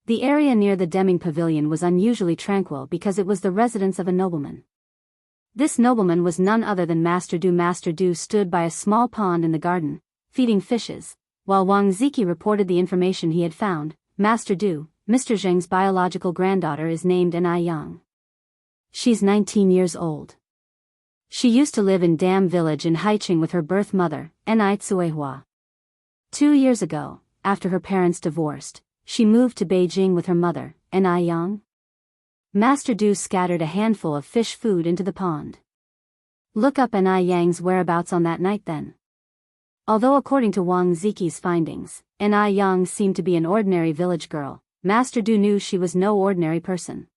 Speaker 1: The area near the Deming Pavilion was unusually tranquil because it was the residence of a nobleman. This nobleman was none other than Master Du. Master Du stood by a small pond in the garden, feeding fishes, while Wang Ziki reported the information he had found. Master Du, Mr. Zheng's biological granddaughter, is named Enai Yang. She's 19 years old. She used to live in Dam Village in Haiqing with her birth mother, Enai Tsuehua. 2 years ago, after her parents divorced, she moved to Beijing with her mother, Enai Yang. Master Du scattered a handful of fish food into the pond. Look up Enai Yang's whereabouts on that night then. Although according to Wang Ziki's findings, Enai Yang seemed to be an ordinary village girl, Master Du knew she was no ordinary person.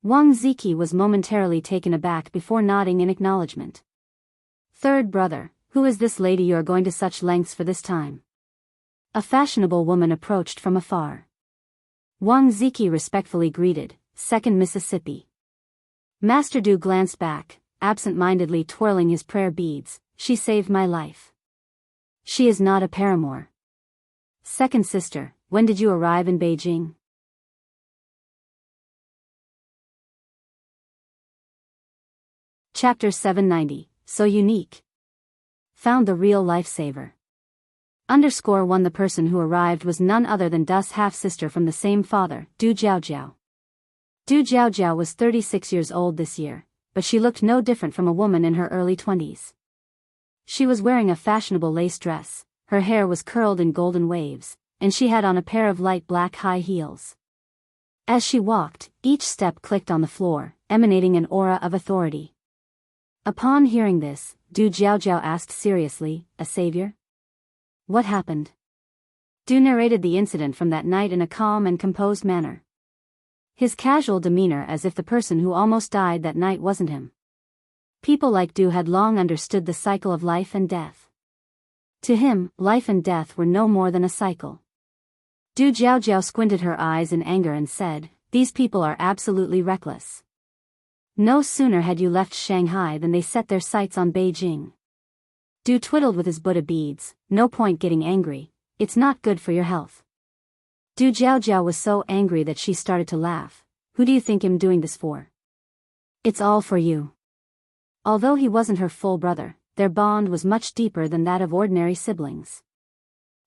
Speaker 1: Wang Ziki was momentarily taken aback before nodding in acknowledgement. Third brother, who is this lady you are going to such lengths for this time? A fashionable woman approached from afar. Wang Ziki respectfully greeted, Second Mississippi. Master Du glanced back, absent-mindedly twirling his prayer beads. She saved my life. She is not a paramour. Second sister, when did you arrive in Beijing? Chapter 790, So Unique. Found the real lifesaver. _1 The person who arrived was none other than Du's half-sister from the same father, Du Jiaojiao. Du Jiaojiao was 36 years old this year, but she looked no different from a woman in her early 20s. She was wearing a fashionable lace dress, her hair was curled in golden waves, and she had on a pair of light black high heels. As she walked, each step clicked on the floor, emanating an aura of authority. Upon hearing this, Du Jiaojiao asked seriously, a savior? What happened? Du narrated the incident from that night in a calm and composed manner. His casual demeanor as if the person who almost died that night wasn't him. People like Du had long understood the cycle of life and death. To him, life and death were no more than a cycle. Du Jiaojiao squinted her eyes in anger and said, these people are absolutely reckless. No sooner had you left Shanghai than they set their sights on Beijing. Du twiddled with his Buddha beads, no point getting angry, it's not good for your health. Du Jiaojiao was so angry that she started to laugh. Who do you think I'm doing this for? It's all for you. Although he wasn't her full brother, their bond was much deeper than that of ordinary siblings.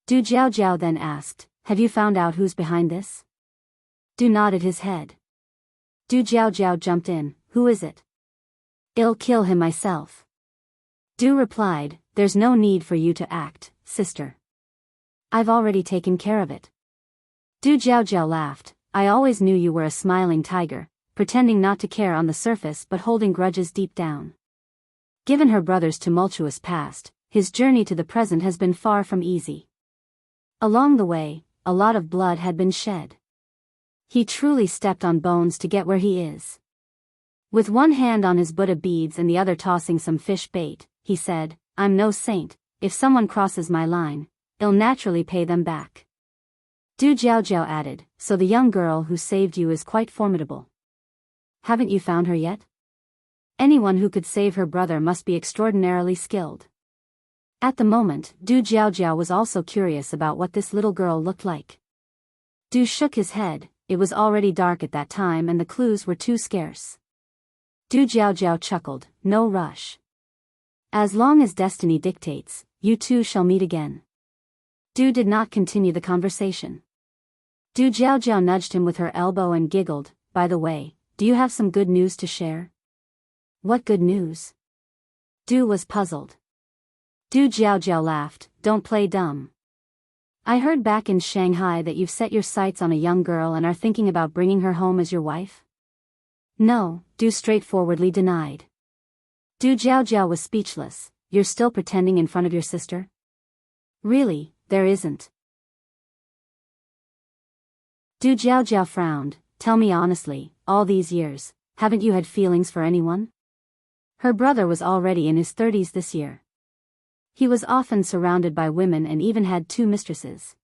Speaker 1: Du Jiaojiao then asked, have you found out who's behind this? Du nodded his head. Du Jiaojiao jumped in, who is it? I'll kill him myself. Du replied, there's no need for you to act, sister. I've already taken care of it. Du Jiaojiao laughed, I always knew you were a smiling tiger, pretending not to care on the surface but holding grudges deep down. Given her brother's tumultuous past, his journey to the present has been far from easy. Along the way, a lot of blood had been shed. He truly stepped on bones to get where he is. With one hand on his Buddha beads and the other tossing some fish bait, he said, I'm no saint, if someone crosses my line, I'll naturally pay them back. Du Jiaojiao added, so the young girl who saved you is quite formidable. Haven't you found her yet? Anyone who could save her brother must be extraordinarily skilled. At the moment, Du Jiaojiao was also curious about what this little girl looked like. Du shook his head. It was already dark at that time and the clues were too scarce. Du Jiaojiao chuckled, no rush. As long as destiny dictates, you two shall meet again. Du did not continue the conversation. Du Jiaojiao nudged him with her elbow and giggled, by the way, do you have some good news to share? What good news? Du was puzzled. Du Jiaojiao laughed, don't play dumb. I heard back in Shanghai that you've set your sights on a young girl and are thinking about bringing her home as your wife? No, Du straightforwardly denied. Du Jiaojiao was speechless. You're still pretending in front of your sister? Really, there isn't. Du Jiaojiao frowned. Tell me honestly, all these years, haven't you had feelings for anyone? Her brother was already in his 30s this year. He was often surrounded by women and even had 2 mistresses.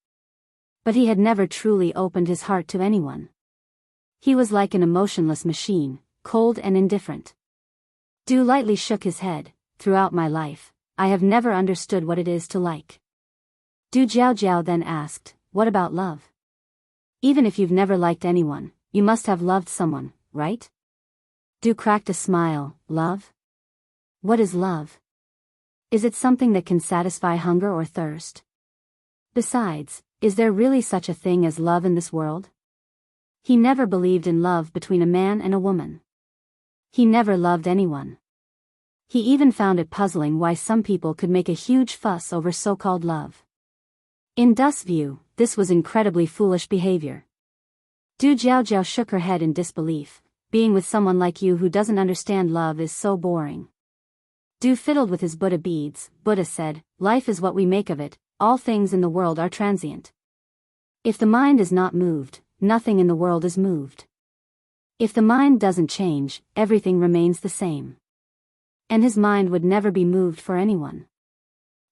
Speaker 1: But he had never truly opened his heart to anyone. He was like an emotionless machine, cold and indifferent. Du lightly shook his head. Throughout my life, I have never understood what it is to like. Du Jiaojiao then asked, what about love? Even if you've never liked anyone, you must have loved someone, right? Du cracked a smile. Love? What is love? Is it something that can satisfy hunger or thirst? Besides, is there really such a thing as love in this world? He never believed in love between a man and a woman. He never loved anyone. He even found it puzzling why some people could make a huge fuss over so-called love. In Du's view, this was incredibly foolish behavior. Du Jiaojiao shook her head in disbelief. Being with someone like you who doesn't understand love is so boring. Du fiddled with his Buddha beads. Buddha said, life is what we make of it, all things in the world are transient. If the mind is not moved, nothing in the world is moved. If the mind doesn't change, everything remains the same. And his mind would never be moved for anyone.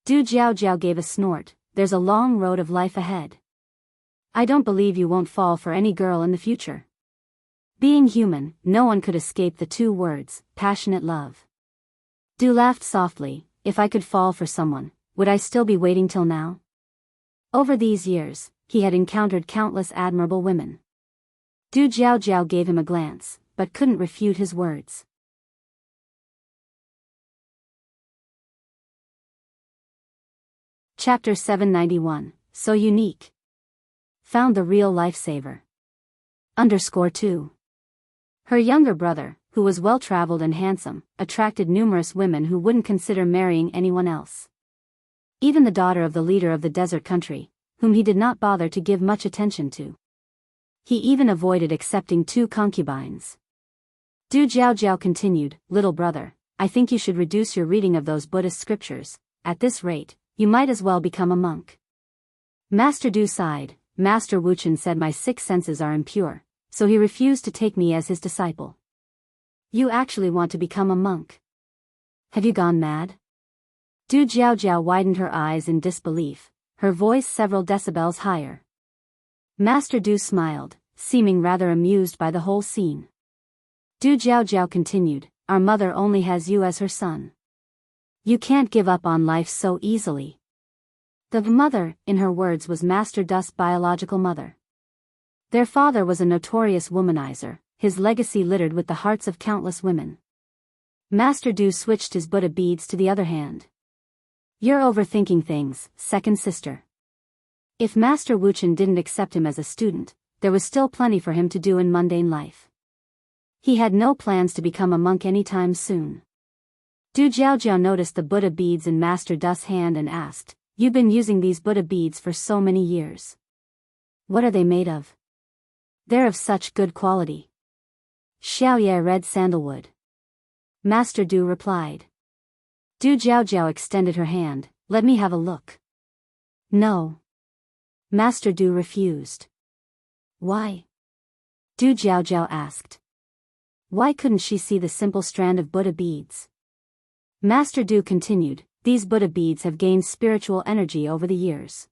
Speaker 1: Du Jiaojiao gave a snort. There's a long road of life ahead. I don't believe you won't fall for any girl in the future. Being human, no one could escape the 2 words, passionate love. Du laughed softly. If I could fall for someone, would I still be waiting till now? Over these years, he had encountered countless admirable women. Du Jiaojiao gave him a glance, but couldn't refute his words. Chapter 791, So Unique. Found the real lifesaver. _2. Her younger brother, who was well-traveled and handsome, attracted numerous women who wouldn't consider marrying anyone else. Even the daughter of the leader of the desert country, whom he did not bother to give much attention to. He even avoided accepting 2 concubines. Du Jiaojiao continued, little brother, I think you should reduce your reading of those Buddhist scriptures. At this rate, you might as well become a monk. Master Du sighed. Master Wuchen said my 6 senses are impure, so he refused to take me as his disciple. You actually want to become a monk? Have you gone mad? Du Jiaojiao widened her eyes in disbelief, her voice several decibels higher. Master Du smiled, seeming rather amused by the whole scene. Du Jiaojiao continued, our mother only has you as her son. You can't give up on life so easily. The mother, in her words, was Master Du's biological mother. Their father was a notorious womanizer, his legacy littered with the hearts of countless women. Master Du switched his Buddha beads to the other hand. You're overthinking things, second sister. If Master Wuchen didn't accept him as a student, there was still plenty for him to do in mundane life. He had no plans to become a monk anytime soon. Du Jiaojiao noticed the Buddha beads in Master Du's hand and asked, You've been using these Buddha beads for so many years. What are they made of? They're of such good quality. Xiaoye red sandalwood. Master Du replied. Du Jiaojiao extended her hand, let me have a look. No. Master Du refused. Why? Du Jiaojiao asked. Why couldn't she see the simple strand of Buddha beads? Master Du continued, these Buddha beads have gained spiritual energy over the years.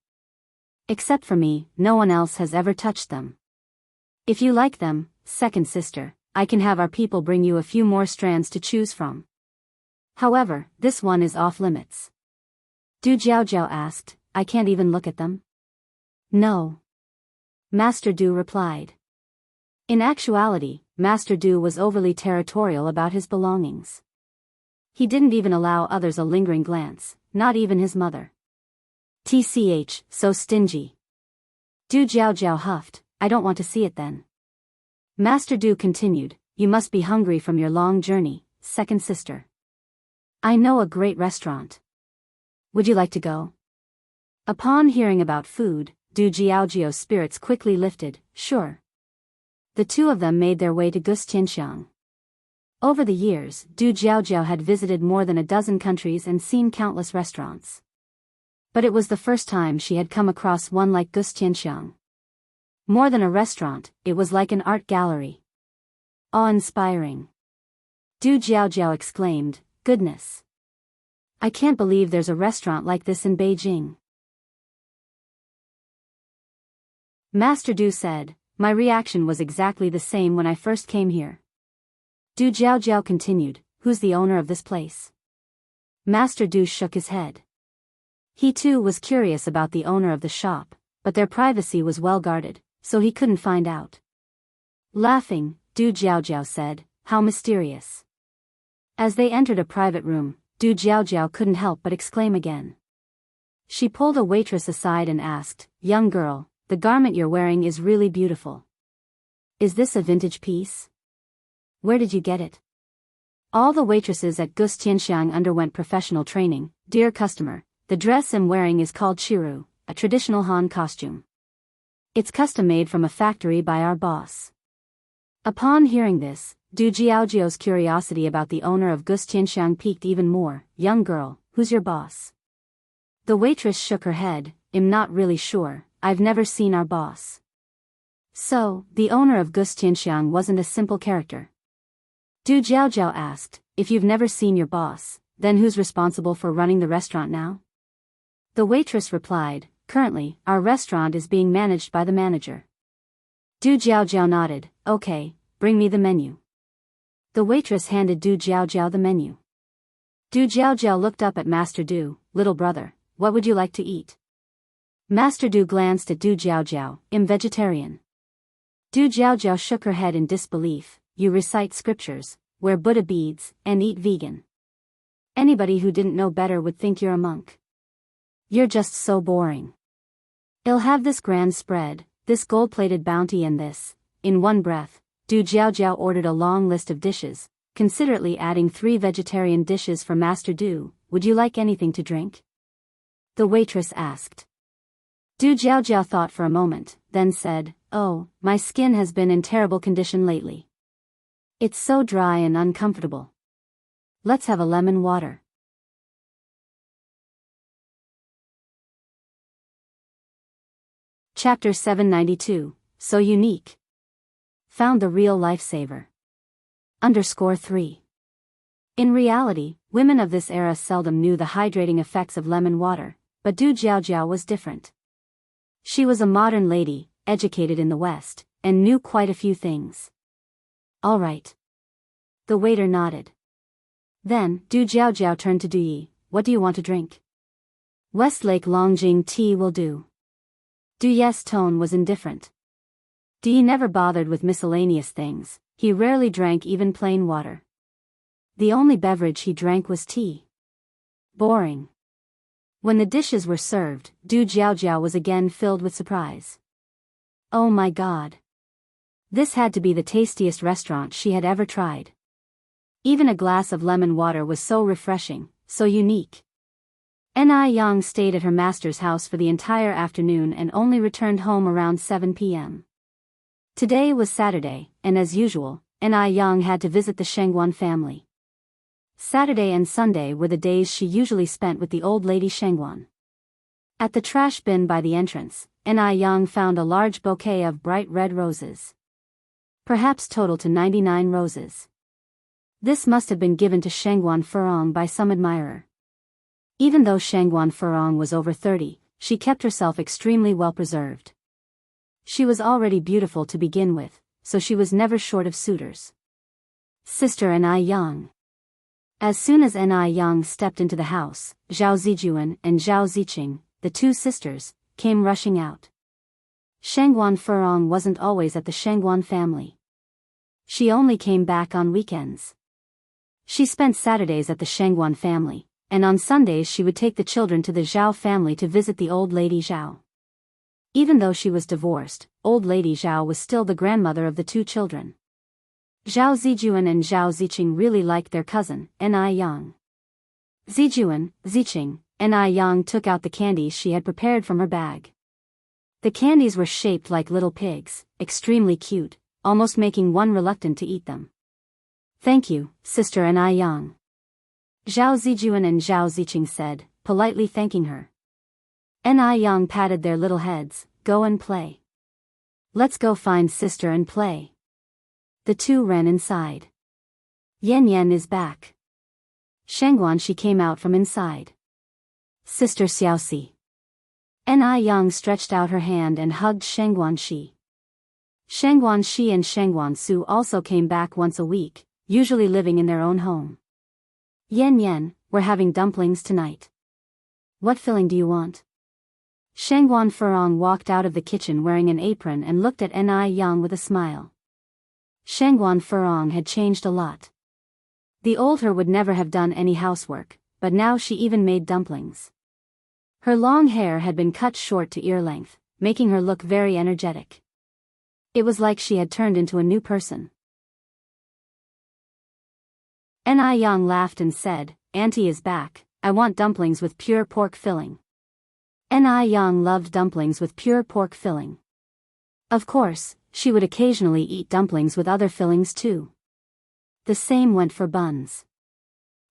Speaker 1: Except for me, no one else has ever touched them. If you like them, second sister, I can have our people bring you a few more strands to choose from. However, this one is off limits. Du Jiaojiao asked, I can't even look at them? No. Master Du replied. In actuality, Master Du was overly territorial about his belongings. He didn't even allow others a lingering glance, not even his mother. TCH, so stingy. Du Jiaojiao huffed, I don't want to see it then. Master Du continued, you must be hungry from your long journey, second sister. I know a great restaurant. Would you like to go? Upon hearing about food, Du Jiaojiao's spirits quickly lifted, sure. The two of them made their way to Gustianxiang. Over the years, Du Jiaojiao had visited more than a dozen countries and seen countless restaurants. But it was the first time she had come across one like Gustianxiang. More than a restaurant, it was like an art gallery. Awe-inspiring. Du Jiaojiao exclaimed, goodness. I can't believe there's a restaurant like this in Beijing. Master Du said, my reaction was exactly the same when I first came here. Du Jiaojiao continued, who's the owner of this place? Master Du shook his head. He too was curious about the owner of the shop, but their privacy was well guarded, so he couldn't find out. Laughing, Du Jiaojiao said, how mysterious. As they entered a private room, Du Jiaojiao couldn't help but exclaim again. She pulled a waitress aside and asked, young girl, the garment you're wearing is really beautiful. Is this a vintage piece? Where did you get it? All the waitresses at Gustianxiang underwent professional training. Dear customer, the dress I'm wearing is called Chiru, a traditional Han costume. It's custom made from a factory by our boss. Upon hearing this, Du Jiaojiao's curiosity about the owner of Gustianxiang piqued even more. Young girl, who's your boss? The waitress shook her head, I'm not really sure, I've never seen our boss. So, the owner of Gustianxiang wasn't a simple character. Du Jiaojiao asked, if you've never seen your boss, then who's responsible for running the restaurant now? The waitress replied, currently, our restaurant is being managed by the manager. Du Jiaojiao nodded, okay, bring me the menu. The waitress handed Du Jiaojiao the menu. Du Jiaojiao looked up at Master Du, little brother, what would you like to eat? Master Du glanced at Du Jiaojiao, I'm vegetarian. Du Jiaojiao shook her head in disbelief, you recite scriptures, wear Buddha beads, and eat vegan. Anybody who didn't know better would think you're a monk. You're just so boring. I'll have this grand spread, this gold-plated bounty and this. In one breath, Du Jiaojiao ordered a long list of dishes, considerately adding 3 vegetarian dishes for Master Du. Would you like anything to drink? The waitress asked. Du Jiaojiao thought for a moment, then said, oh, my skin has been in terrible condition lately. It's so dry and uncomfortable. Let's have a lemon water. Chapter 792, So Unique. Found the real lifesaver. _3. In reality, women of this era seldom knew the hydrating effects of lemon water, but Du Jiaojiao was different. She was a modern lady, educated in the West, and knew quite a few things. All right. The waiter nodded. Then, Du Jiaojiao turned to Du Yi, what do you want to drink? Westlake Longjing tea will do. Du Yi's tone was indifferent. Du Yi never bothered with miscellaneous things, he rarely drank even plain water. The only beverage he drank was tea. Boring. When the dishes were served, Du Jiaojiao was again filled with surprise. Oh my God. This had to be the tastiest restaurant she had ever tried. Even a glass of lemon water was so refreshing, so unique. Ni Yang stayed at her master's house for the entire afternoon and only returned home around 7 p.m. Today was Saturday, and as usual, Ni Yang had to visit the Shengguan family. Saturday and Sunday were the days she usually spent with the old lady Shengguan. At the trash bin by the entrance, Ni Yang found a large bouquet of bright red roses. Perhaps total to 99 roses. This must have been given to Shengguan Furong by some admirer. Even though Shengguan Furong was over 30, she kept herself extremely well preserved. She was already beautiful to begin with, so she was never short of suitors. Sister Ni Yang. As soon as Ni Yang stepped into the house, Zhao Zijuan and Zhao Ziqing, the two sisters, came rushing out. Shangguan Furong wasn't always at the Shangguan family. She only came back on weekends. She spent Saturdays at the Shangguan family, and on Sundays she would take the children to the Zhao family to visit the old lady Zhao. Even though she was divorced, old lady Zhao was still the grandmother of the two children. Zhao Zijuan and Zhao Ziqing really liked their cousin, Ni Yang. Zijuan, Ziqing, Ni Yang took out the candies she had prepared from her bag. The candies were shaped like little pigs, extremely cute, almost making one reluctant to eat them. Thank you, Sister Ni Yang. Zhao Zijuan and Zhao Ziqing said, politely thanking her. Ni Yang patted their little heads. Go and play. Let's go find sister and play. The two ran inside. Yan Yan is back. Shangguan Shi came out from inside. Sister Xiaoxi. Ni Yang stretched out her hand and hugged Shangguan Shi. Shangguan Shi and Shangguan Su also came back once a week, usually living in their own home. Yan Yan, we're having dumplings tonight. What filling do you want? Shangguan Furong walked out of the kitchen wearing an apron and looked at Ni Yang with a smile. Shangguan Furong had changed a lot. The old her would never have done any housework, but now she even made dumplings. Her long hair had been cut short to ear length, making her look very energetic. It was like she had turned into a new person. Ni Yang laughed and said, Auntie is back, I want dumplings with pure pork filling. Ni Yang loved dumplings with pure pork filling. Of course, she would occasionally eat dumplings with other fillings too. The same went for buns.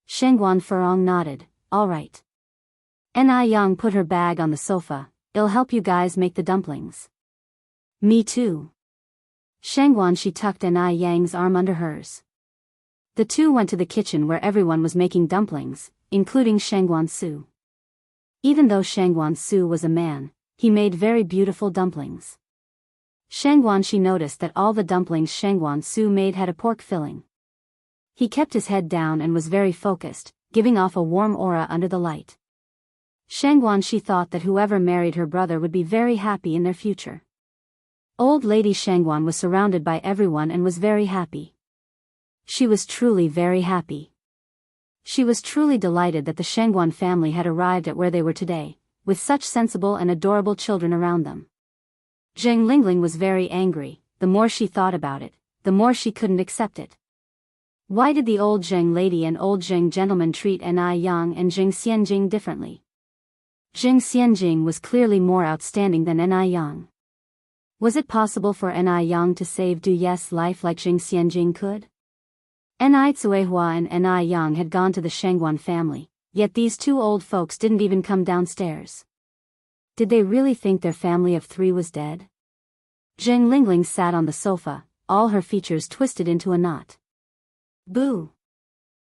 Speaker 1: Shangguan Furong nodded, all right. Ni Yang put her bag on the sofa, it'll help you guys make the dumplings. Me too. Shangguan Shi tucked Ni Yang's arm under hers. The two went to the kitchen where everyone was making dumplings, including Shangguan Su. Even though Shangguan Su was a man, he made very beautiful dumplings. Shangguan Shi noticed that all the dumplings Shangguan Su made had a pork filling. He kept his head down and was very focused, giving off a warm aura under the light. Shangguan Shi thought that whoever married her brother would be very happy in their future. Old lady Shangguan was surrounded by everyone and was very happy. She was truly very happy. She was truly delighted that the Shangguan family had arrived at where they were today, with such sensible and adorable children around them. Zheng Lingling was very angry. The more she thought about it, the more she couldn't accept it. Why did the old Zheng lady and old Zheng gentleman treat Ni Yang and Zheng Xianjing differently? Zheng Xianjing was clearly more outstanding than Ni Yang. Was it possible for Ni Yang to save Du Ye's life like Zheng Xianjing could? Ni Tsuehua and Ni Yang had gone to the Shangguan family, yet these two old folks didn't even come downstairs. Did they really think their family of three was dead? Zheng Lingling sat on the sofa, all her features twisted into a knot. Boo!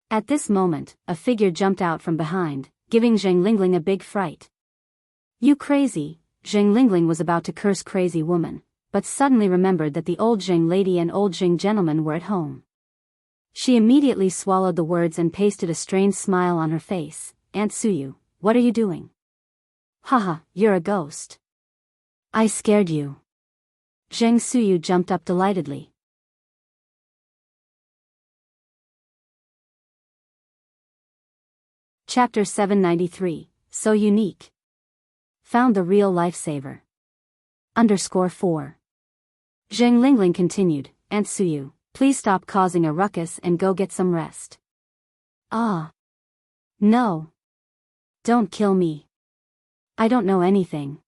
Speaker 1: At this moment, a figure jumped out from behind, giving Zheng Lingling a big fright. You crazy! Zheng Lingling was about to curse crazy woman, but suddenly remembered that the old Zheng lady and old Zheng gentleman were at home. She immediately swallowed the words and pasted a strange smile on her face. Aunt Suyu, what are you doing? Haha, you're a ghost. I scared you. Zheng Suyu jumped up delightedly. Chapter 793, So Unique. Found the real lifesaver. _4. Zheng Lingling continued, Aunt Suyu, please stop causing a ruckus and go get some rest. Ah. No. Don't kill me. I don't know anything.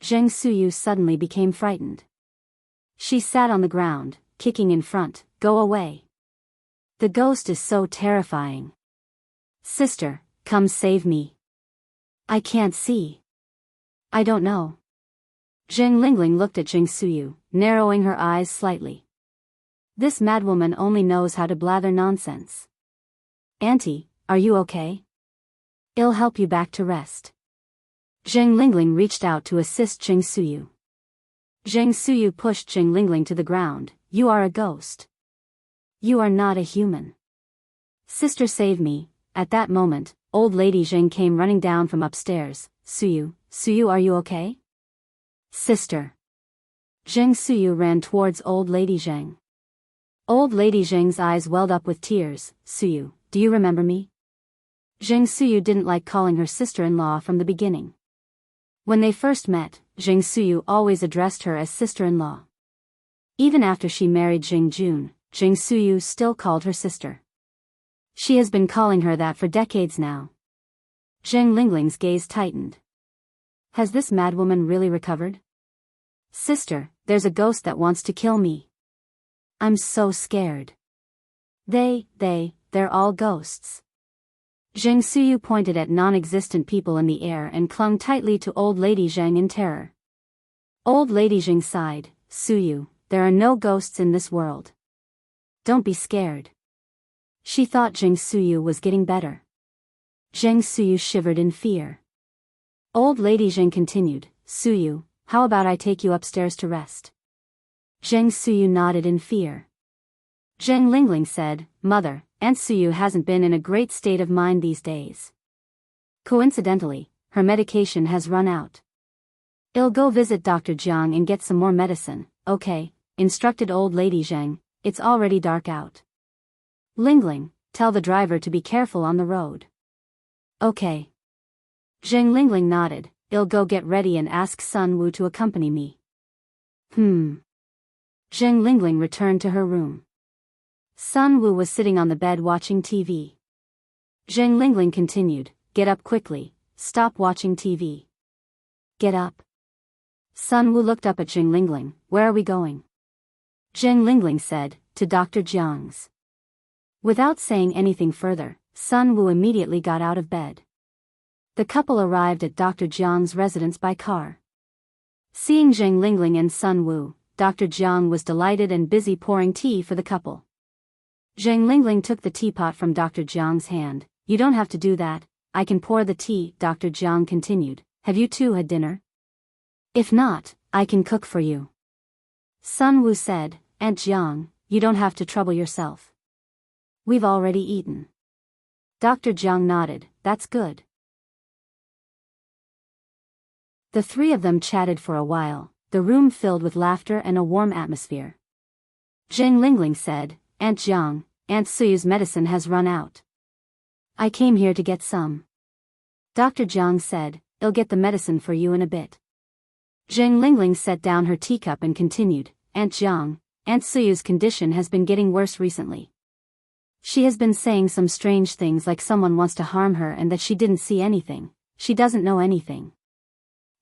Speaker 1: Zheng Suyu suddenly became frightened. She sat on the ground, kicking in front, go away. The ghost is so terrifying. Sister, come save me. I can't see. I don't know. Zheng Lingling looked at Zheng Suyu, narrowing her eyes slightly. This madwoman only knows how to blather nonsense. Auntie, are you okay? I'll help you back to rest. Zheng Lingling reached out to assist Zheng Suyu. Zheng Suyu pushed Zheng Lingling to the ground. You are a ghost. You are not a human. Sister, save me. At that moment, old lady Zheng came running down from upstairs. Suyu, are you okay? Sister. Zheng Suyu ran towards old lady Zheng. Old lady Zheng's eyes welled up with tears. Suyu, do you remember me? Zheng Suyu didn't like calling her sister-in-law from the beginning. When they first met, Zheng Suyu always addressed her as sister-in-law. Even after she married Zheng Jun, Zheng Suyu still called her sister. She has been calling her that for decades now. Zheng Lingling's gaze tightened. Has this madwoman really recovered? Sister, there's a ghost that wants to kill me. I'm so scared. They're all ghosts. Zheng Suyu pointed at non-existent people in the air and clung tightly to old lady Zheng in terror. Old lady Zheng sighed. Suyu, there are no ghosts in this world. Don't be scared. She thought Zheng Suyu was getting better. Zheng Suyu shivered in fear. Old lady Zheng continued. Suyu, how about I take you upstairs to rest? Zheng Suyu nodded in fear. Zheng Lingling said, Mother, Aunt Suyu hasn't been in a great state of mind these days. Coincidentally, her medication has run out. I'll go visit Dr. Jiang and get some more medicine. Okay, instructed old lady Zheng, it's already dark out. Lingling, tell the driver to be careful on the road. Okay. Zheng Lingling nodded. I'll go get ready and ask Sun Wu to accompany me. Zheng Lingling returned to her room. Sun Wu was sitting on the bed watching TV. Zheng Lingling continued, Get up quickly, stop watching TV. Get up. Sun Wu looked up at Zheng Lingling. Where are we going? Zheng Lingling said, to Dr. Jiang's. Without saying anything further, Sun Wu immediately got out of bed. The couple arrived at Dr. Jiang's residence by car. Seeing Zheng Lingling and Sun Wu, Dr. Jiang was delighted and busy pouring tea for the couple. Zheng Lingling took the teapot from Dr. Jiang's hand. You don't have to do that, I can pour the tea, Dr. Jiang continued. Have you two had dinner? If not, I can cook for you. Sun Wu said, Aunt Jiang, you don't have to trouble yourself. We've already eaten. Dr. Jiang nodded, that's good. The three of them chatted for a while, the room filled with laughter and a warm atmosphere. Zheng Lingling said, Aunt Jiang, Aunt Suyu's medicine has run out. I came here to get some. Dr. Jiang said, I'll get the medicine for you in a bit. Zheng Lingling set down her teacup and continued, Aunt Jiang, Aunt Suyu's condition has been getting worse recently. She has been saying some strange things like someone wants to harm her and that she didn't see anything, she doesn't know anything.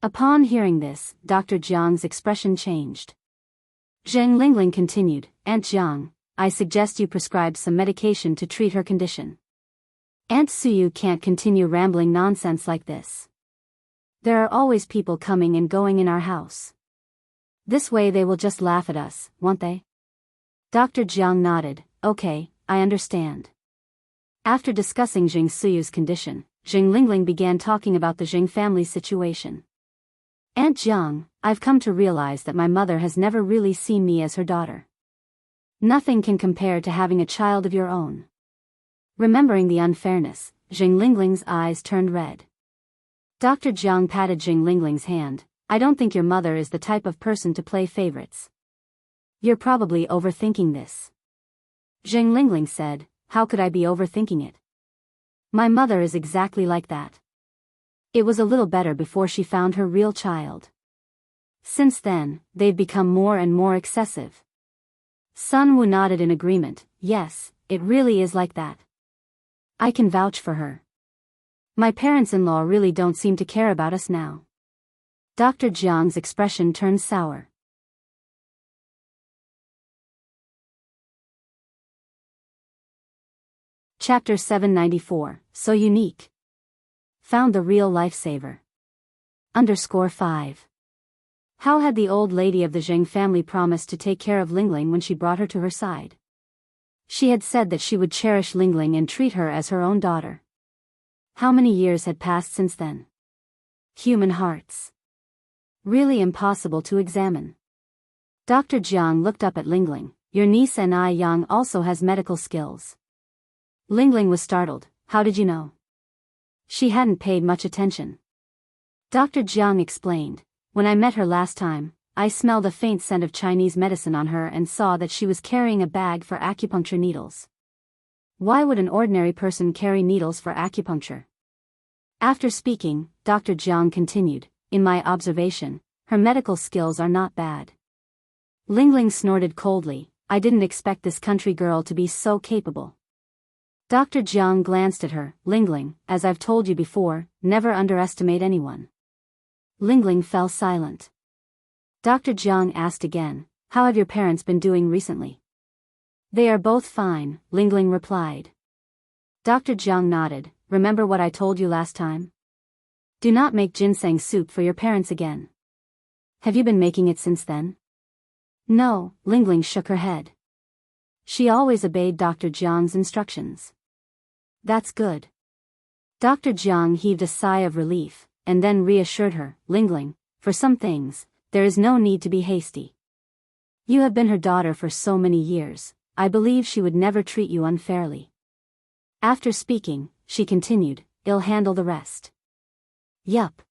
Speaker 1: Upon hearing this, Dr. Jiang's expression changed. Zheng Lingling continued, Aunt Jiang, I suggest you prescribe some medication to treat her condition. Aunt Suyu can't continue rambling nonsense like this. There are always people coming and going in our house. This way they will just laugh at us, won't they? Dr. Jiang nodded, okay, I understand. After discussing Zheng Suyu's condition, Zheng Lingling began talking about the Zheng family's situation. Aunt Jiang, I've come to realize that my mother has never really seen me as her daughter. Nothing can compare to having a child of your own. Remembering the unfairness, Zheng Lingling's eyes turned red. Dr. Jiang patted Zheng Lingling's hand. I don't think your mother is the type of person to play favorites. You're probably overthinking this. Zheng Lingling said, how could I be overthinking it? My mother is exactly like that. It was a little better before she found her real child. Since then, they've become more and more excessive. Sun Wu nodded in agreement. Yes, it really is like that. I can vouch for her. My parents-in-law really don't seem to care about us now. Dr. Jiang's expression turned sour. Chapter 794, So Unique. Found the real lifesaver. _5. How had the old lady of the Zheng family promised to take care of Lingling when she brought her to her side? She had said that she would cherish Lingling and treat her as her own daughter. How many years had passed since then? Human hearts. Really impossible to examine. Dr. Jiang looked up at Lingling. Your niece and I Yang also has medical skills. Lingling was startled. How did you know? She hadn't paid much attention. Dr. Jiang explained. When I met her last time, I smelled a faint scent of Chinese medicine on her and saw that she was carrying a bag for acupuncture needles. Why would an ordinary person carry needles for acupuncture? After speaking, Dr. Jiang continued, in my observation, her medical skills are not bad. Lingling snorted coldly. I didn't expect this country girl to be so capable. Dr. Jiang glanced at her. Lingling, as I've told you before, never underestimate anyone. Lingling fell silent. Dr. Jiang asked again, how have your parents been doing recently? They are both fine, Lingling replied. Dr. Jiang nodded. Remember what I told you last time? Do not make ginseng soup for your parents again. Have you been making it since then? No, Lingling shook her head. She always obeyed Dr. Jiang's instructions. That's good. Dr. Jiang heaved a sigh of relief, and then reassured her, Lingling, for some things, there is no need to be hasty. You have been her daughter for so many years, I believe she would never treat you unfairly. After speaking, she continued, I'll handle the rest. Yup.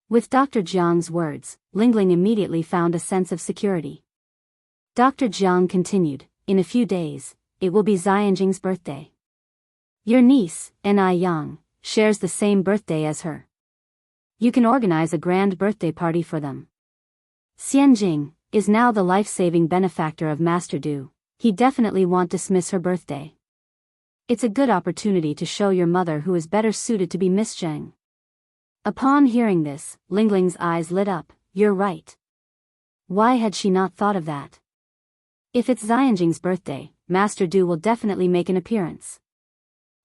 Speaker 1: With Dr. Jiang's words, Lingling immediately found a sense of security. Dr. Jiang continued, in a few days, it will be Xianjing's birthday. Your niece, Ni Yang, shares the same birthday as her. You can organize a grand birthday party for them. Xianjing is now the life-saving benefactor of Master Du. He definitely won't dismiss her birthday. It's a good opportunity to show your mother who is better suited to be Miss Zheng. Upon hearing this, Lingling's eyes lit up. You're right. Why had she not thought of that? If it's Xianjing's birthday, Master Du will definitely make an appearance.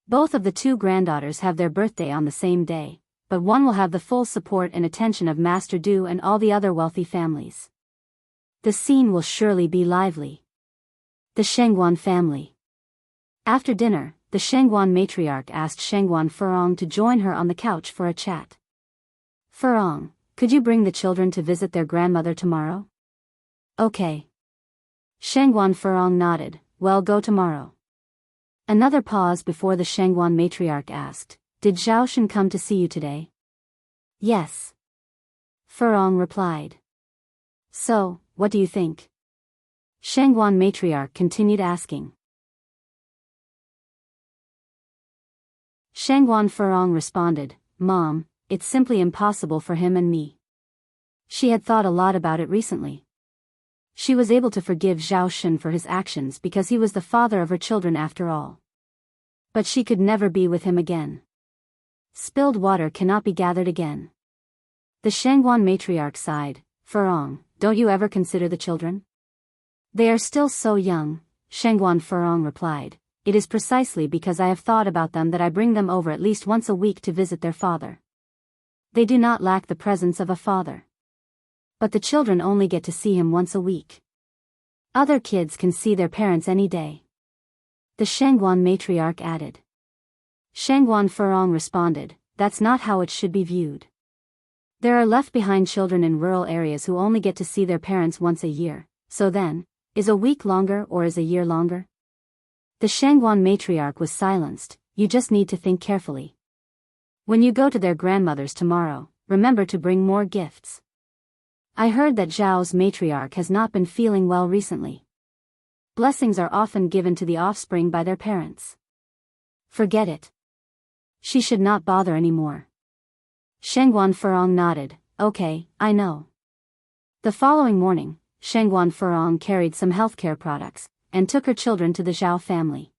Speaker 1: Both of the two granddaughters have their birthday on the same day, but one will have the full support and attention of Master Du and all the other wealthy families. The scene will surely be lively. The Shengguan family. After dinner, the Shengguan matriarch asked Shengguan Furong to join her on the couch for a chat. Furong, could you bring the children to visit their grandmother tomorrow? Okay. Shengguan Furong nodded. Well, go tomorrow. Another pause before the Shengguan matriarch asked, did Zhaoshan come to see you today? Yes. Furong replied. So, what do you think? Shengguan matriarch continued asking. Shengguan Furong responded, Mom, it's simply impossible for him and me. She had thought a lot about it recently. She was able to forgive Zhaoshan for his actions because he was the father of her children after all. But she could never be with him again. Spilled water cannot be gathered again. The Shengguan matriarch sighed. Furong, don't you ever consider the children? They are still so young, Shengguan Furong replied. It is precisely because I have thought about them that I bring them over at least once a week to visit their father. They do not lack the presence of a father. But the children only get to see him once a week. Other kids can see their parents any day. The Shengguan matriarch added. Shengguan Furong responded, that's not how it should be viewed. There are left-behind children in rural areas who only get to see their parents once a year, so then, is a week longer or is a year longer? The Shengguan matriarch was silenced. You just need to think carefully. When you go to their grandmother's tomorrow, remember to bring more gifts. I heard that Zhao's matriarch has not been feeling well recently. Blessings are often given to the offspring by their parents. Forget it. She should not bother anymore. Shengguan Furong nodded. Okay, I know. The following morning, Shengguan Furong carried some healthcare products, and took her children to the Zhao family.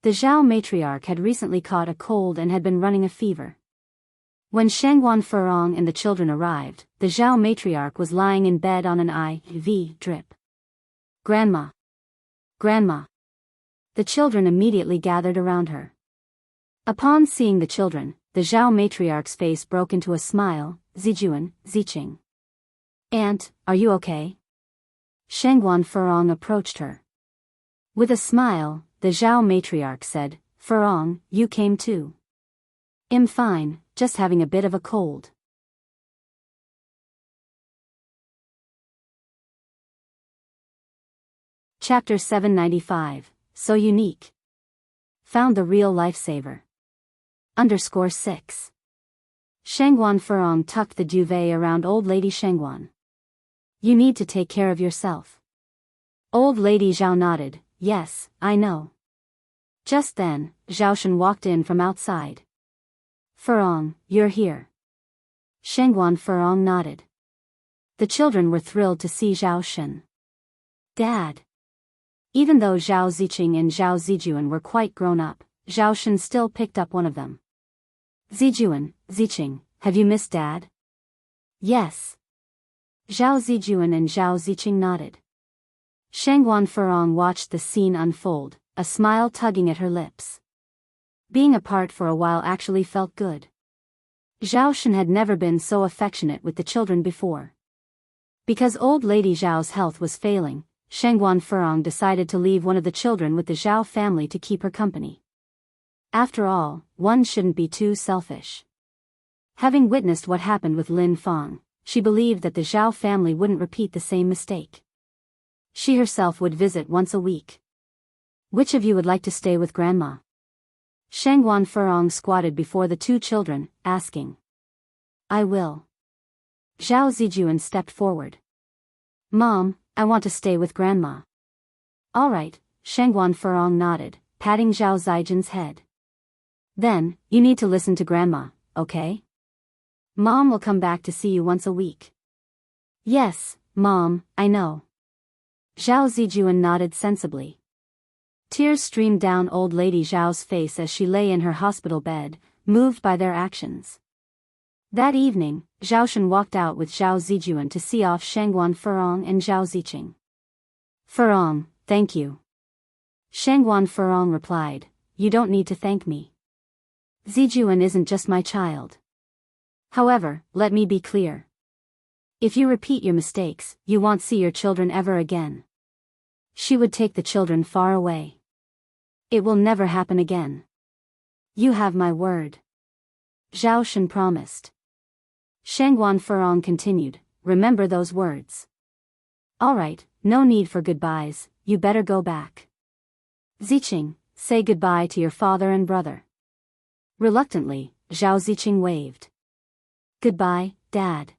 Speaker 1: The Zhao matriarch had recently caught a cold and had been running a fever. When Shengguan Furong and the children arrived, the Zhao matriarch was lying in bed on an IV drip. Grandma! Grandma! The children immediately gathered around her. Upon seeing the children, the Zhao matriarch's face broke into a smile. Zijuan, Ziqing. Aunt, are you okay? Shengguan Furong approached her. With a smile, the Zhao matriarch said, Furong, you came too. I'm fine, just having a bit of a cold. Chapter 795, So Unique. Found the real lifesaver. _6. Shangguan Furong tucked the duvet around old lady Shangguan. You need to take care of yourself. Old lady Zhao nodded, yes, I know. Just then, Zhaoshen walked in from outside. Furong, you're here. Shangguan Furong nodded. The children were thrilled to see Zhaoshen. Dad. Even though Zhao Ziqing and Zhao Zijuan were quite grown up, Zhaoshen still picked up one of them. Zijuan, Ziqing, have you missed Dad? Yes. Zhao Zijuan and Zhao Ziqing nodded. Shangguan Furong watched the scene unfold, a smile tugging at her lips. Being apart for a while actually felt good. Zhaoshen had never been so affectionate with the children before. Because old lady Zhao's health was failing, Shangguan Furong decided to leave one of the children with the Zhao family to keep her company. After all, one shouldn't be too selfish. Having witnessed what happened with Lin Feng, she believed that the Zhao family wouldn't repeat the same mistake. She herself would visit once a week. Which of you would like to stay with Grandma? Shangguan Furong squatted before the two children, asking. I will. Zhao Zijuan stepped forward. Mom, I want to stay with Grandma. All right, Shangguan Furong nodded, patting Zhao Zijuan's head. Then, you need to listen to Grandma, okay? Mom will come back to see you once a week. Yes, Mom, I know. Zhao Zijuan nodded sensibly. Tears streamed down old lady Zhao's face as she lay in her hospital bed, moved by their actions. That evening, Zhaoshen walked out with Zhao Zijuan to see off Shangguan Furong and Zhao Ziqing. Furong, thank you. Shangguan Furong replied, you don't need to thank me. Zijuan isn't just my child. However, let me be clear. If you repeat your mistakes, you won't see your children ever again. She would take the children far away. It will never happen again. You have my word. Zhaoshen promised. Shangguan Furong continued, remember those words. All right, no need for goodbyes, you better go back. Ziqing, say goodbye to your father and brother. Reluctantly, Zhao Ziqing waved. Goodbye, Dad.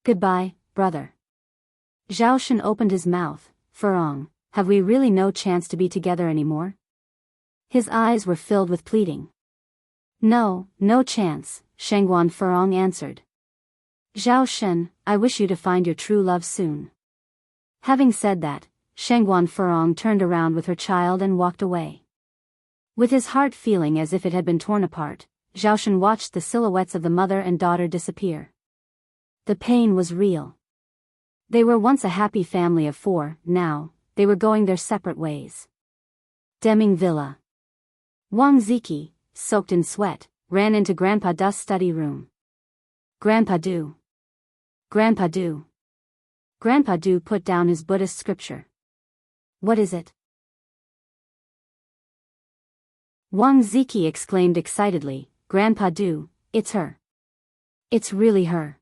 Speaker 1: Goodbye, brother. Zhaoshen opened his mouth. Furong, have we really no chance to be together anymore? His eyes were filled with pleading. No, no chance, Shangguan Furong answered. Zhaoshen, I wish you to find your true love soon. Having said that, Shangguan Furong turned around with her child and walked away. With his heart feeling as if it had been torn apart, Zhaoshen watched the silhouettes of the mother and daughter disappear. The pain was real. They were once a happy family of 4, now, they were going their separate ways. Deming Villa. Wang Ziki, soaked in sweat, ran into Grandpa Du's study room. Grandpa Du. Grandpa Du. Grandpa Du put down his Buddhist scripture. What is it? Wang Ziki exclaimed excitedly, Grandpa Du, it's her. It's really her.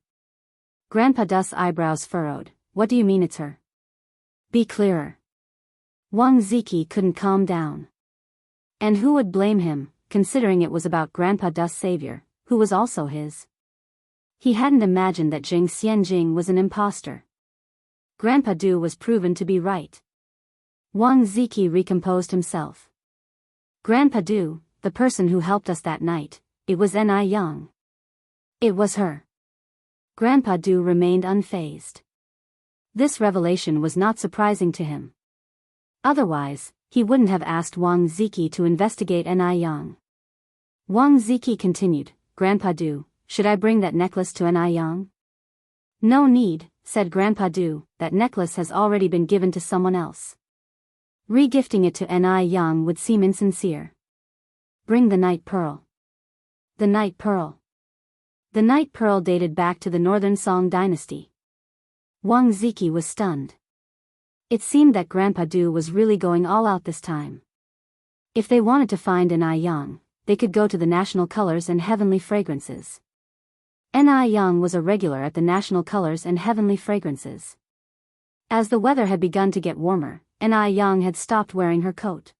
Speaker 1: Grandpa Du's eyebrows furrowed, what do you mean it's her? Be clearer. Wang Ziki couldn't calm down. And who would blame him, considering it was about Grandpa Du's savior, who was also his? He hadn't imagined that Jing Xianjing was an imposter. Grandpa Du was proven to be right. Wang Ziki recomposed himself. Grandpa Du, the person who helped us that night, it was Ni Yang. It was her. Grandpa Du remained unfazed. This revelation was not surprising to him. Otherwise, he wouldn't have asked Wang Ziki to investigate Ni Yang. Wang Ziki continued, Grandpa Du, should I bring that necklace to Ni Yang? No need, said Grandpa Du, that necklace has already been given to someone else. Re-gifting it to Ni Yang would seem insincere. Bring the night pearl. The night pearl. The night pearl dated back to the Northern Song dynasty. Wang Ziki was stunned. It seemed that Grandpa Du was really going all out this time. If they wanted to find Ni Yang, they could go to the National Colors and Heavenly Fragrances. Ni Yang was a regular at the National Colors and Heavenly Fragrances. As the weather had begun to get warmer, and Ai Yang had stopped wearing her coat.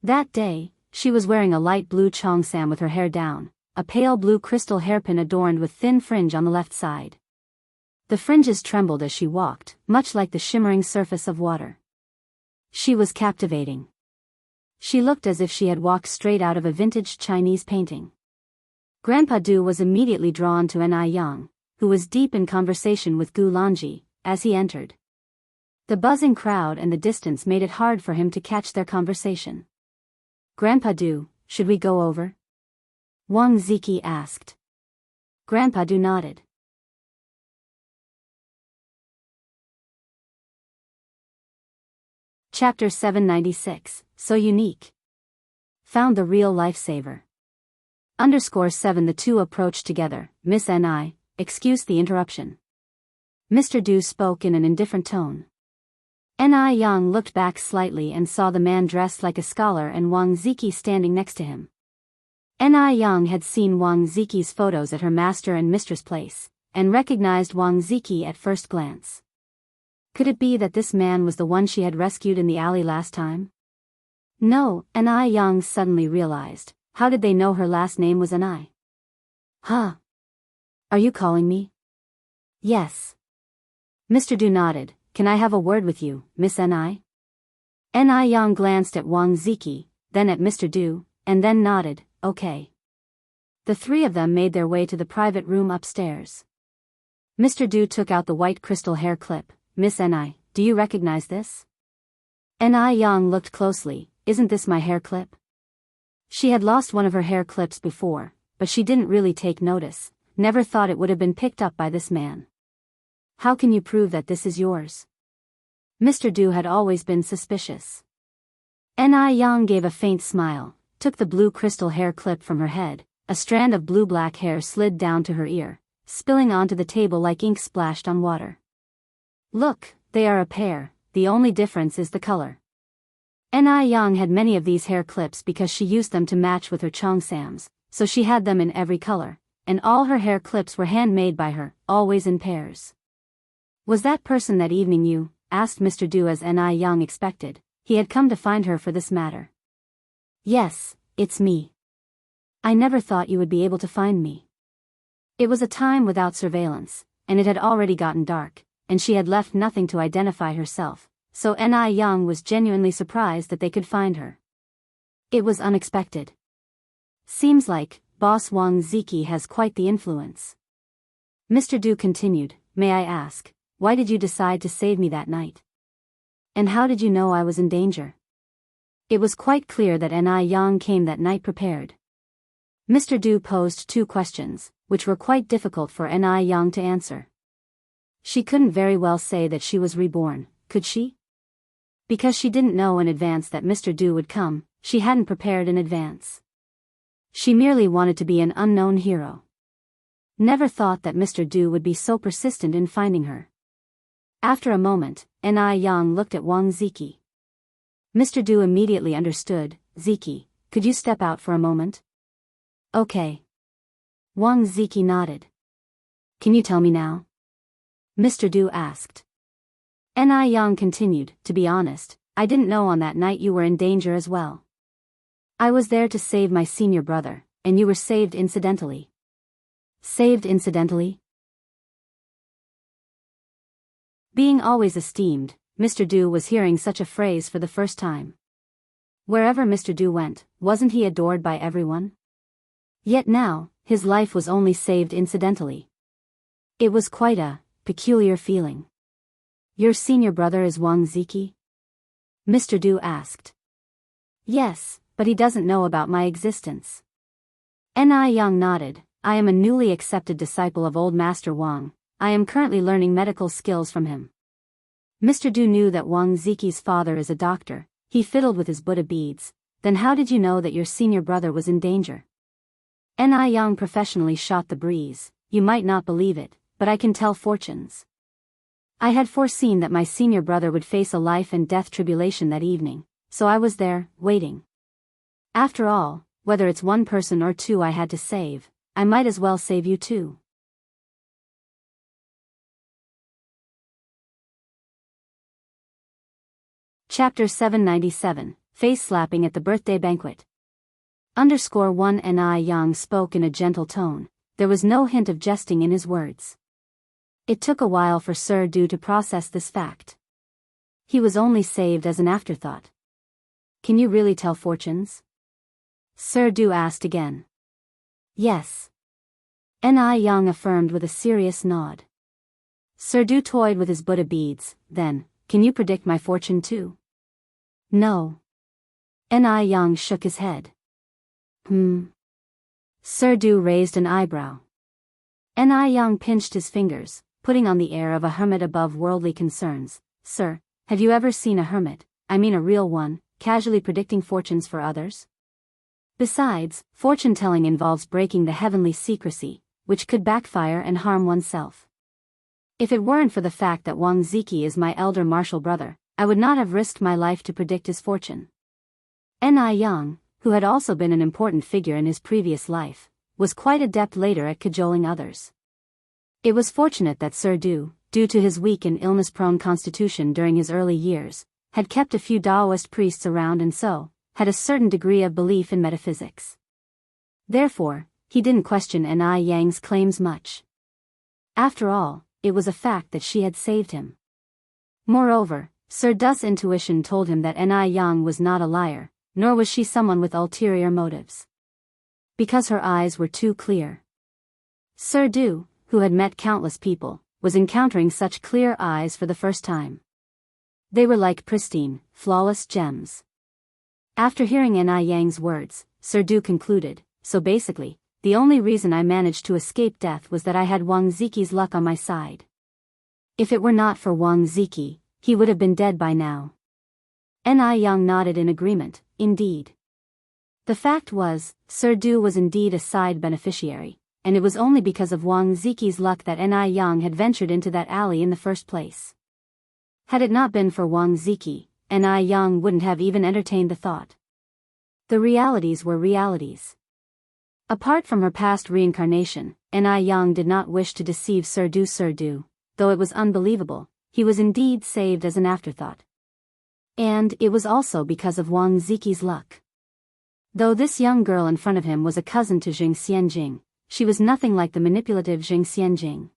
Speaker 1: That day, she was wearing a light blue cheongsam with her hair down, a pale blue crystal hairpin adorned with thin fringe on the left side. The fringes trembled as she walked, much like the shimmering surface of water. She was captivating. She looked as if she had walked straight out of a vintage Chinese painting. Grandpa Du was immediately drawn to Ai Yang, who was deep in conversation with Gu Lanji, as he entered. The buzzing crowd and the distance made it hard for him to catch their conversation. "Grandpa Du, should we go over?" Wang Ziki asked. Grandpa Du nodded. Chapter 796, So Unique. Found the real lifesaver. _7 The two approached together. Miss Ni, excuse the interruption. Mr. Du spoke in an indifferent tone. Ai Yang looked back slightly and saw the man dressed like a scholar and Wang Ziki standing next to him. Ai Yang had seen Wang Ziki's photos at her master and mistress place, and recognized Wang Ziki at first glance. Could it be that this man was the one she had rescued in the alley last time? No, Ai Yang suddenly realized. How did they know her last name was Ai? Huh? Are you calling me? Yes. Mr. Du nodded. Can I have a word with you, Miss Ni? Ai Yang glanced at Wang Ziki, then at Mr. Du, and then nodded, okay. The three of them made their way to the private room upstairs. Mr. Du took out the white crystal hair clip. Miss Ni, do you recognize this? Ai Yang looked closely. Isn't this my hair clip? She had lost one of her hair clips before, but she didn't really take notice, never thought it would have been picked up by this man. How can you prove that this is yours? Mr. Du had always been suspicious. Ai Yang gave a faint smile, took the blue crystal hair clip from her head, a strand of blue-black hair slid down to her ear, spilling onto the table like ink splashed on water. Look, they are a pair, the only difference is the color. Ai Yang had many of these hair clips because she used them to match with her cheongsams, so she had them in every color, and all her hair clips were handmade by her, always in pairs. Was that person that evening you? Asked Mr. Du as Ai Yang expected. He had come to find her for this matter. Yes, it's me. I never thought you would be able to find me. It was a time without surveillance, and it had already gotten dark, and she had left nothing to identify herself, so Ai Yang was genuinely surprised that they could find her. It was unexpected. Seems like Boss Wang Ziki has quite the influence. Mr. Du continued, may I ask, why did you decide to save me that night? And how did you know I was in danger? It was quite clear that Ai Yang came that night prepared. Mr. Du posed two questions, which were quite difficult for Ai Yang to answer. She couldn't very well say that she was reborn, could she? Because she didn't know in advance that Mr. Du would come, she hadn't prepared in advance. She merely wanted to be an unknown hero. Never thought that Mr. Du would be so persistent in finding her. After a moment, Ai Yang looked at Wang Ziki. Mr. Du immediately understood. Ziki, could you step out for a moment? Okay. Wang Ziki nodded. Can you tell me now? Mr. Du asked. Ai Yang continued, to be honest, I didn't know on that night you were in danger as well. I was there to save my senior brother, and you were saved incidentally. Saved incidentally? Being always esteemed, Mr. Du was hearing such a phrase for the first time. Wherever Mr. Du went, wasn't he adored by everyone? Yet now, his life was only saved incidentally. It was quite a peculiar feeling. Your senior brother is Wang Ziki? Mr. Du asked. Yes, but he doesn't know about my existence. Ai Yang nodded. I am a newly accepted disciple of old Master Wang. I am currently learning medical skills from him. Mr. Du knew that Wang Ziki's father is a doctor. He fiddled with his Buddha beads. Then how did you know that your senior brother was in danger? Ai Yang professionally shot the breeze. You might not believe it, but I can tell fortunes. I had foreseen that my senior brother would face a life and death tribulation that evening, so I was there, waiting. After all, whether it's one person or two I had to save, I might as well save you too. Chapter 797, Face Slapping at the Birthday Banquet. _1 Ni Yang spoke in a gentle tone. There was no hint of jesting in his words. It took a while for Sir Du to process this fact. He was only saved as an afterthought. Can you really tell fortunes? Sir Du asked again. Yes. Ni Yang affirmed with a serious nod. Sir Du toyed with his Buddha beads. Then, can you predict my fortune too? No. Ni Yang shook his head. Sir Du raised an eyebrow. Ni Yang pinched his fingers, putting on the air of a hermit above worldly concerns. Sir, have you ever seen a hermit, I mean a real one, casually predicting fortunes for others? Besides, fortune-telling involves breaking the heavenly secrecy, which could backfire and harm oneself. If it weren't for the fact that Wang Ziki is my elder martial brother, I would not have risked my life to predict his fortune. Ni Yang, who had also been an important figure in his previous life, was quite adept later at cajoling others. It was fortunate that Sir Du, due to his weak and illness-prone constitution during his early years, had kept a few Taoist priests around and so, had a certain degree of belief in metaphysics. Therefore, he didn't question Ni Yang's claims much. After all, it was a fact that she had saved him. Moreover, Sir Du's intuition told him that Ni Yang was not a liar, nor was she someone with ulterior motives. Because her eyes were too clear. Sir Du, who had met countless people, was encountering such clear eyes for the first time. They were like pristine, flawless gems. After hearing Ni Yang's words, Sir Du concluded, so basically, the only reason I managed to escape death was that I had Wang Ziki's luck on my side. If it were not for Wang Ziki, he would have been dead by now. Ni Yang nodded in agreement, indeed. The fact was, Sir Du was indeed a side beneficiary, and it was only because of Wang Ziki's luck that Ni Yang had ventured into that alley in the first place. Had it not been for Wang Ziki, Ni Yang wouldn't have even entertained the thought. The realities were realities. Apart from her past reincarnation, Ni Yang did not wish to deceive Sir Du, though it was unbelievable, he was indeed saved as an afterthought. And it was also because of Wang Ziki's luck. Though this young girl in front of him was a cousin to Enchanting, she was nothing like the manipulative Enchanting.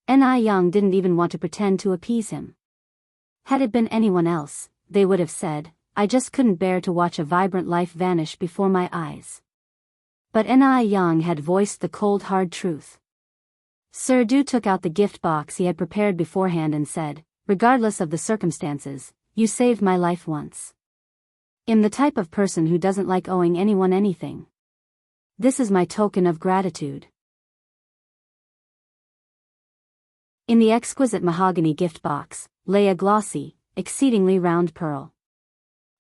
Speaker 1: Ni Yang didn't even want to pretend to appease him. Had it been anyone else, they would have said, I just couldn't bear to watch a vibrant life vanish before my eyes. But Ni Yang had voiced the cold hard truth. Sir Du took out the gift box he had prepared beforehand and said, regardless of the circumstances, you saved my life once. I'm the type of person who doesn't like owing anyone anything. This is my token of gratitude. In the exquisite mahogany gift box, lay a glossy, exceedingly round pearl.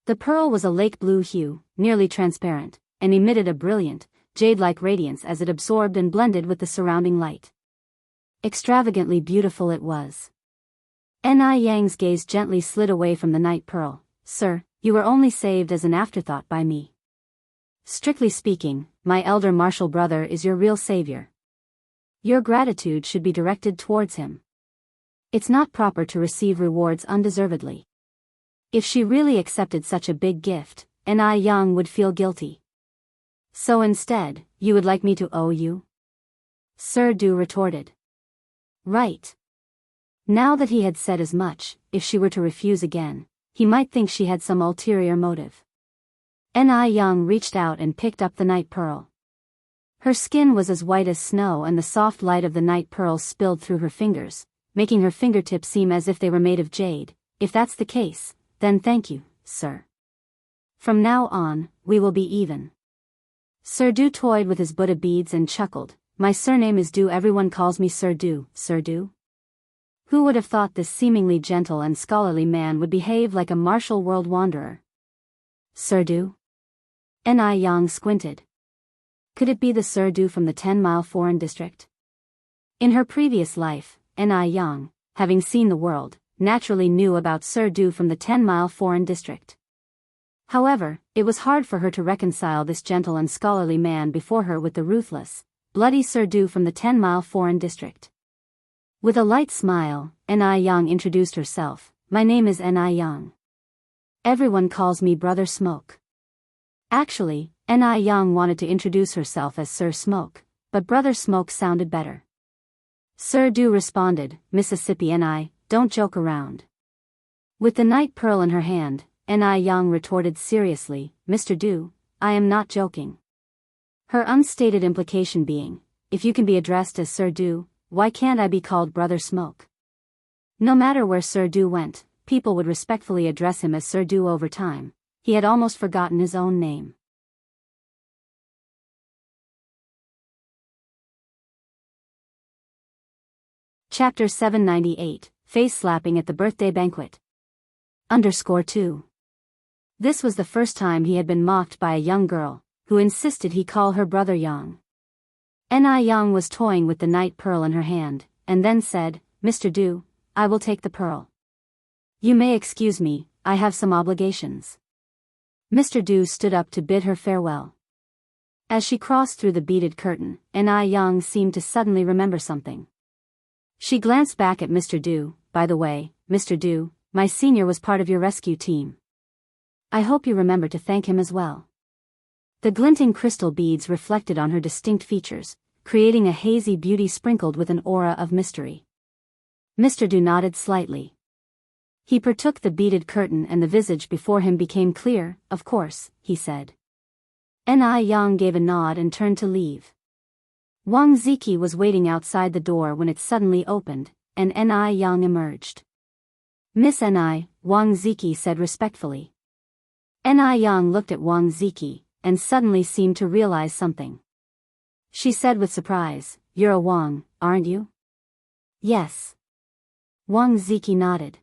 Speaker 1: The pearl was a lake blue hue, nearly transparent, and emitted a brilliant, jade-like radiance as it absorbed and blended with the surrounding light. Extravagantly beautiful it was. Ni Yang's gaze gently slid away from the night pearl. Sir, you were only saved as an afterthought by me. Strictly speaking, my elder martial brother is your real savior. Your gratitude should be directed towards him. It's not proper to receive rewards undeservedly. If she really accepted such a big gift, Ni Yang would feel guilty. So instead, you would like me to owe you? Sir Du retorted. Right. Now that he had said as much, if she were to refuse again, he might think she had some ulterior motive. Ni Yang reached out and picked up the night pearl. Her skin was as white as snow and the soft light of the night pearl spilled through her fingers, making her fingertips seem as if they were made of jade. If that's the case, then thank you, sir. From now on, we will be even. Sir Du toyed with his Buddha beads and chuckled. My surname is Du. Everyone calls me Sir Du. Sir Du? Who would have thought this seemingly gentle and scholarly man would behave like a martial world wanderer? Sir Du? Ni Yang squinted. Could it be the Sir Du from the 10-mile foreign district? In her previous life, Ni Yang, having seen the world, naturally knew about Sir Du from the 10-mile foreign district. However, it was hard for her to reconcile this gentle and scholarly man before her with the ruthless, bloody Sir Du from the 10-mile foreign district. With a light smile, Ni Yang introduced herself. My name is Ni Yang. Everyone calls me Brother Smoke. Actually, Ni Young wanted to introduce herself as Sir Smoke, but Brother Smoke sounded better. Sir Du responded, Mississippi Ni, don't joke around. With the night pearl in her hand, Ni Young retorted seriously, Mr. Du, I am not joking. Her unstated implication being, if you can be addressed as Sir Du, why can't I be called Brother Smoke? No matter where Sir Du went, people would respectfully address him as Sir Du over time. He had almost forgotten his own name. Chapter 798, Face Slapping at the Birthday Banquet. _2. This was the first time he had been mocked by a young girl, who insisted he call her Brother Yang. Ni Young was toying with the night pearl in her hand, and then said, Mr. Du, I will take the pearl. You may excuse me, I have some obligations. Mr. Du stood up to bid her farewell. As she crossed through the beaded curtain, Ni Young seemed to suddenly remember something. She glanced back at Mr. Du. By the way, Mr. Du, my senior was part of your rescue team. I hope you remember to thank him as well. The glinting crystal beads reflected on her distinct features, creating a hazy beauty sprinkled with an aura of mystery. Mr. Du nodded slightly. He partook the beaded curtain and the visage before him became clear. Of course, he said. Ni Young gave a nod and turned to leave. Wang Ziki was waiting outside the door when it suddenly opened, and Ni Young emerged. Miss Ni, Wang Ziki said respectfully. Ni Young looked at Wang Ziki, and suddenly seemed to realize something. She said with surprise, You're a Wang, aren't you? Yes. Wang Ziki nodded.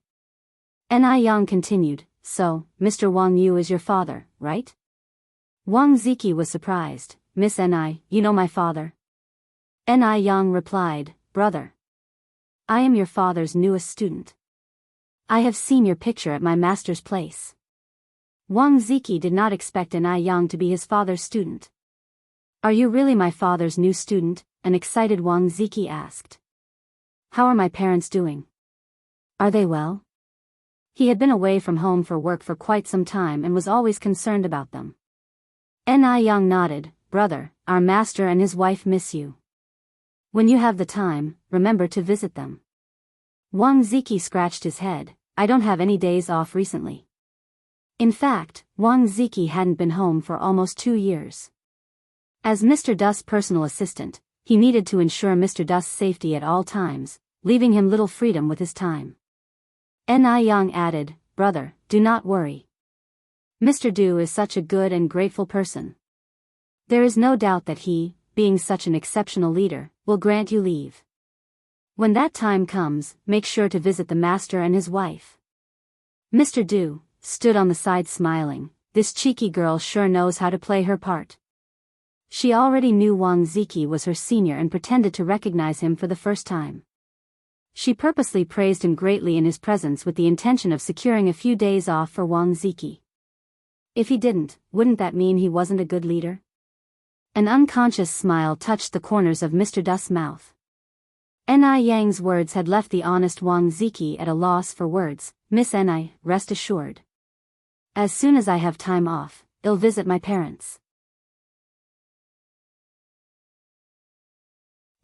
Speaker 1: Ni Young continued, So, Mr. Wang Yu is your father, right? Wang Ziki was surprised, Miss Ni, you know my father? Ni Young replied, Brother. I am your father's newest student. I have seen your picture at my master's place. Wang Ziki did not expect Ni Young to be his father's student. Are you really my father's new student? An excited Wang Ziki asked. How are my parents doing? Are they well? He had been away from home for work for quite some time and was always concerned about them. Ni Young nodded, Brother, our master and his wife miss you. When you have the time, remember to visit them. Wang Ziki scratched his head, I don't have any days off recently. In fact, Wang Ziki hadn't been home for almost 2 years. As Mr. Du's personal assistant, he needed to ensure Mr. Du's safety at all times, leaving him little freedom with his time. Ni Young added, Brother, do not worry. Mr. Du is such a good and grateful person. There is no doubt that he, being such an exceptional leader, will grant you leave. When that time comes, make sure to visit the master and his wife. Mr. Du stood on the side smiling, this cheeky girl sure knows how to play her part. She already knew Wang Ziki was her senior and pretended to recognize him for the first time. She purposely praised him greatly in his presence with the intention of securing a few days off for Wang Ziki. If he didn't, wouldn't that mean he wasn't a good leader? An unconscious smile touched the corners of Mr. Du's mouth. Ni Yang's words had left the honest Wang Ziki at a loss for words. Miss Ni, rest assured. As soon as I have time off, I'll visit my parents.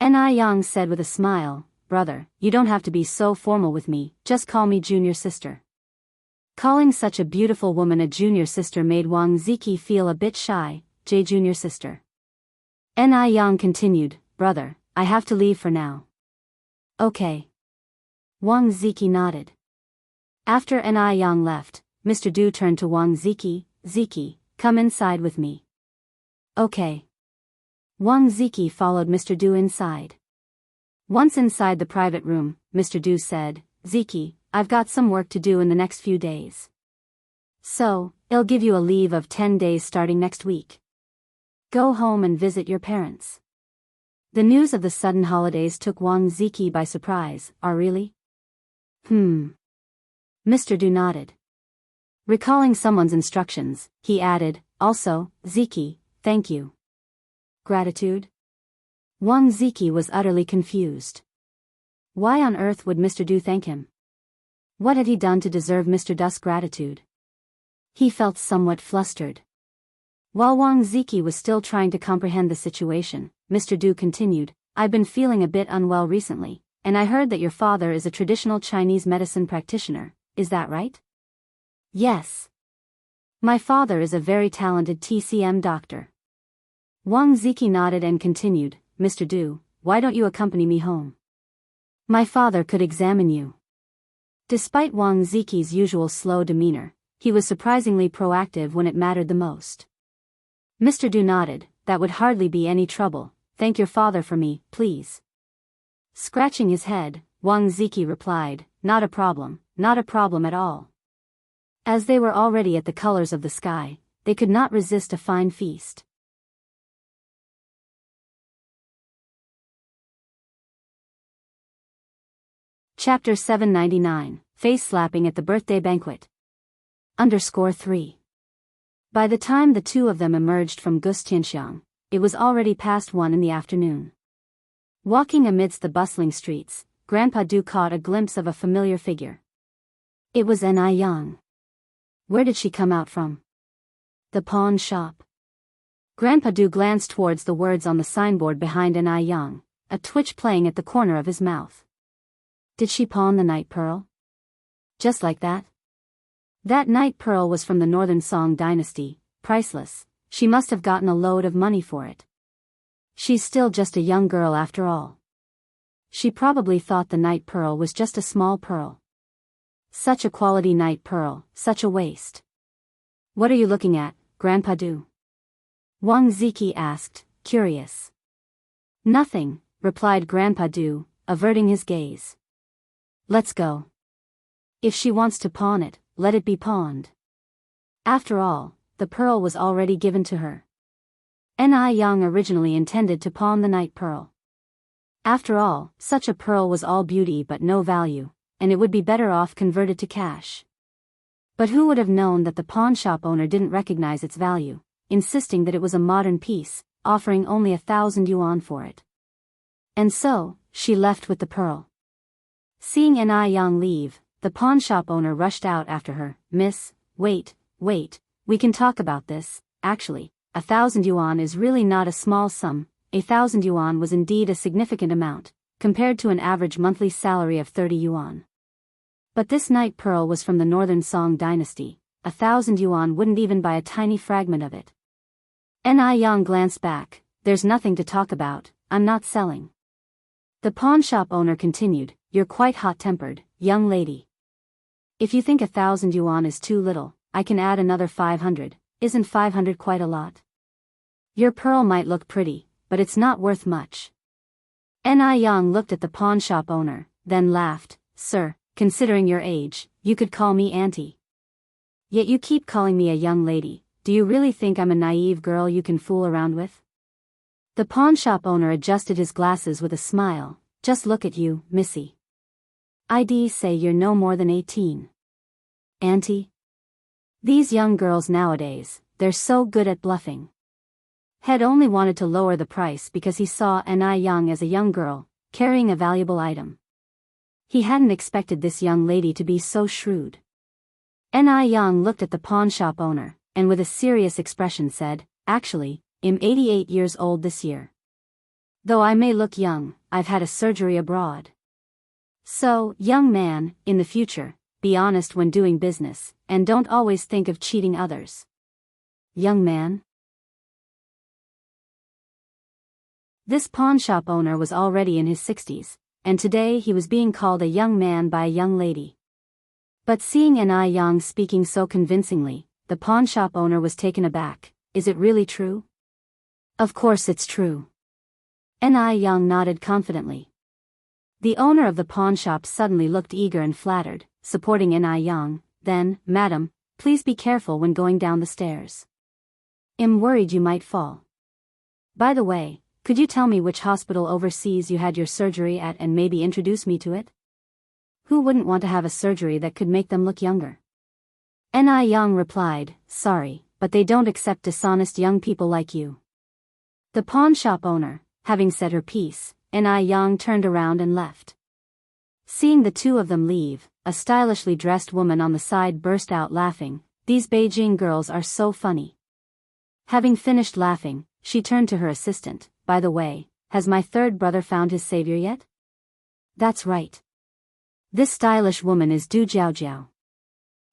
Speaker 1: Ni Yang said with a smile, Brother, you don't have to be so formal with me, just call me junior sister. Calling such a beautiful woman a junior sister made Wang Ziki feel a bit shy. Junior sister. Ni Yang continued, Brother, I have to leave for now. Okay. Wang Ziki nodded. After Ni Yang left, Mr. Du turned to Wang Ziki, Ziki, come inside with me. Okay. Wang Ziki followed Mr. Du inside. Once inside the private room, Mr. Du said, Ziki, I've got some work to do in the next few days. So, I'll give you a leave of 10 days starting next week. Go home and visit your parents. The news of the sudden holidays took Wang Ziki by surprise. Really? Mr. Du nodded. Recalling someone's instructions, he added, Also, Ziki, thank you. Gratitude? Wang Ziki was utterly confused. Why on earth would Mr. Du thank him? What had he done to deserve Mr. Du's gratitude? He felt somewhat flustered. While Wang Ziki was still trying to comprehend the situation, Mr. Du continued, I've been feeling a bit unwell recently, and I heard that your father is a traditional Chinese medicine practitioner, is that right? Yes. My father is a very talented TCM doctor. Wang Ziki nodded and continued, Mr. Du, why don't you accompany me home? My father could examine you. Despite Wang Ziki's usual slow demeanor, he was surprisingly proactive when it mattered the most. Mr. Du nodded, that would hardly be any trouble, thank your father for me, please. Scratching his head, Wang Ziki replied, not a problem at all. As they were already at the colors of the sky, they could not resist a fine feast. Chapter 799, Face Slapping at the Birthday Banquet. _3. By the time the two of them emerged from Gustianxiang, it was already past 1 in the afternoon. Walking amidst the bustling streets, Grandpa Du caught a glimpse of a familiar figure. It was Ni Yang. Where did she come out from? The pawn shop. Grandpa Du glanced towards the words on the signboard behind Ni Yang, a twitch playing at the corner of his mouth. Did she pawn the night pearl? Just like that? That night pearl was from the Northern Song dynasty, priceless, she must have gotten a load of money for it. She's still just a young girl after all. She probably thought the night pearl was just a small pearl. Such a quality night pearl, such a waste. What are you looking at, Grandpa Du? Wang Ziki asked, curious. Nothing, replied Grandpa Du, averting his gaze. Let's go. If she wants to pawn it, let it be pawned. After all, the pearl was already given to her. Ni Yang originally intended to pawn the night pearl. After all, such a pearl was all beauty but no value, and it would be better off converted to cash. But who would have known that the pawnshop owner didn't recognize its value, insisting that it was a modern piece, offering only 1,000 yuan for it. And so, she left with the pearl. Seeing Ni Yang leave, the pawnshop owner rushed out after her. Miss, wait, we can talk about this, actually, 1,000 yuan is really not a small sum. 1,000 yuan was indeed a significant amount, compared to an average monthly salary of 30 yuan. But this night pearl was from the Northern Song dynasty, 1,000 yuan wouldn't even buy a tiny fragment of it. Ni Yang glanced back, there's nothing to talk about, I'm not selling. The pawnshop owner continued, you're quite hot-tempered, young lady. If you think 1,000 yuan is too little, I can add another 500, isn't 500 quite a lot? Your pearl might look pretty, but it's not worth much. Ni Yang looked at the pawnshop owner, then laughed, sir, considering your age, you could call me auntie. Yet you keep calling me a young lady, do you really think I'm a naive girl you can fool around with? The pawnshop owner adjusted his glasses with a smile, just look at you, missy. I'd say you're no more than 18. Auntie? These young girls nowadays, they're so good at bluffing. Had only wanted to lower the price because he saw Ni Yang as a young girl, carrying a valuable item. He hadn't expected this young lady to be so shrewd. Ni Yang looked at the pawnshop owner, and with a serious expression said, actually, I'm 88 years old this year. Though I may look young, I've had a surgery abroad. So, young man, in the future, be honest when doing business, and don't always think of cheating others. Young man? This pawnshop owner was already in his 60s, and today he was being called a young man by a young lady. But seeing Ni Yang speaking so convincingly, the pawnshop owner was taken aback. Is it really true? Of course it's true. Ni Yang nodded confidently. The owner of the pawnshop suddenly looked eager and flattered, supporting Ni Yang, then, Madam, please be careful when going down the stairs. I'm worried you might fall. By the way, could you tell me which hospital overseas you had your surgery at and maybe introduce me to it? Who wouldn't want to have a surgery that could make them look younger? Ni Yang replied, sorry, but they don't accept dishonest young people like you. The pawnshop owner, having said her piece, Ni Yang turned around and left. Seeing the two of them leave, a stylishly dressed woman on the side burst out laughing, these Beijing girls are so funny. Having finished laughing, she turned to her assistant. By the way, has my third brother found his savior yet? That's right. This stylish woman is Du Jiaojiao.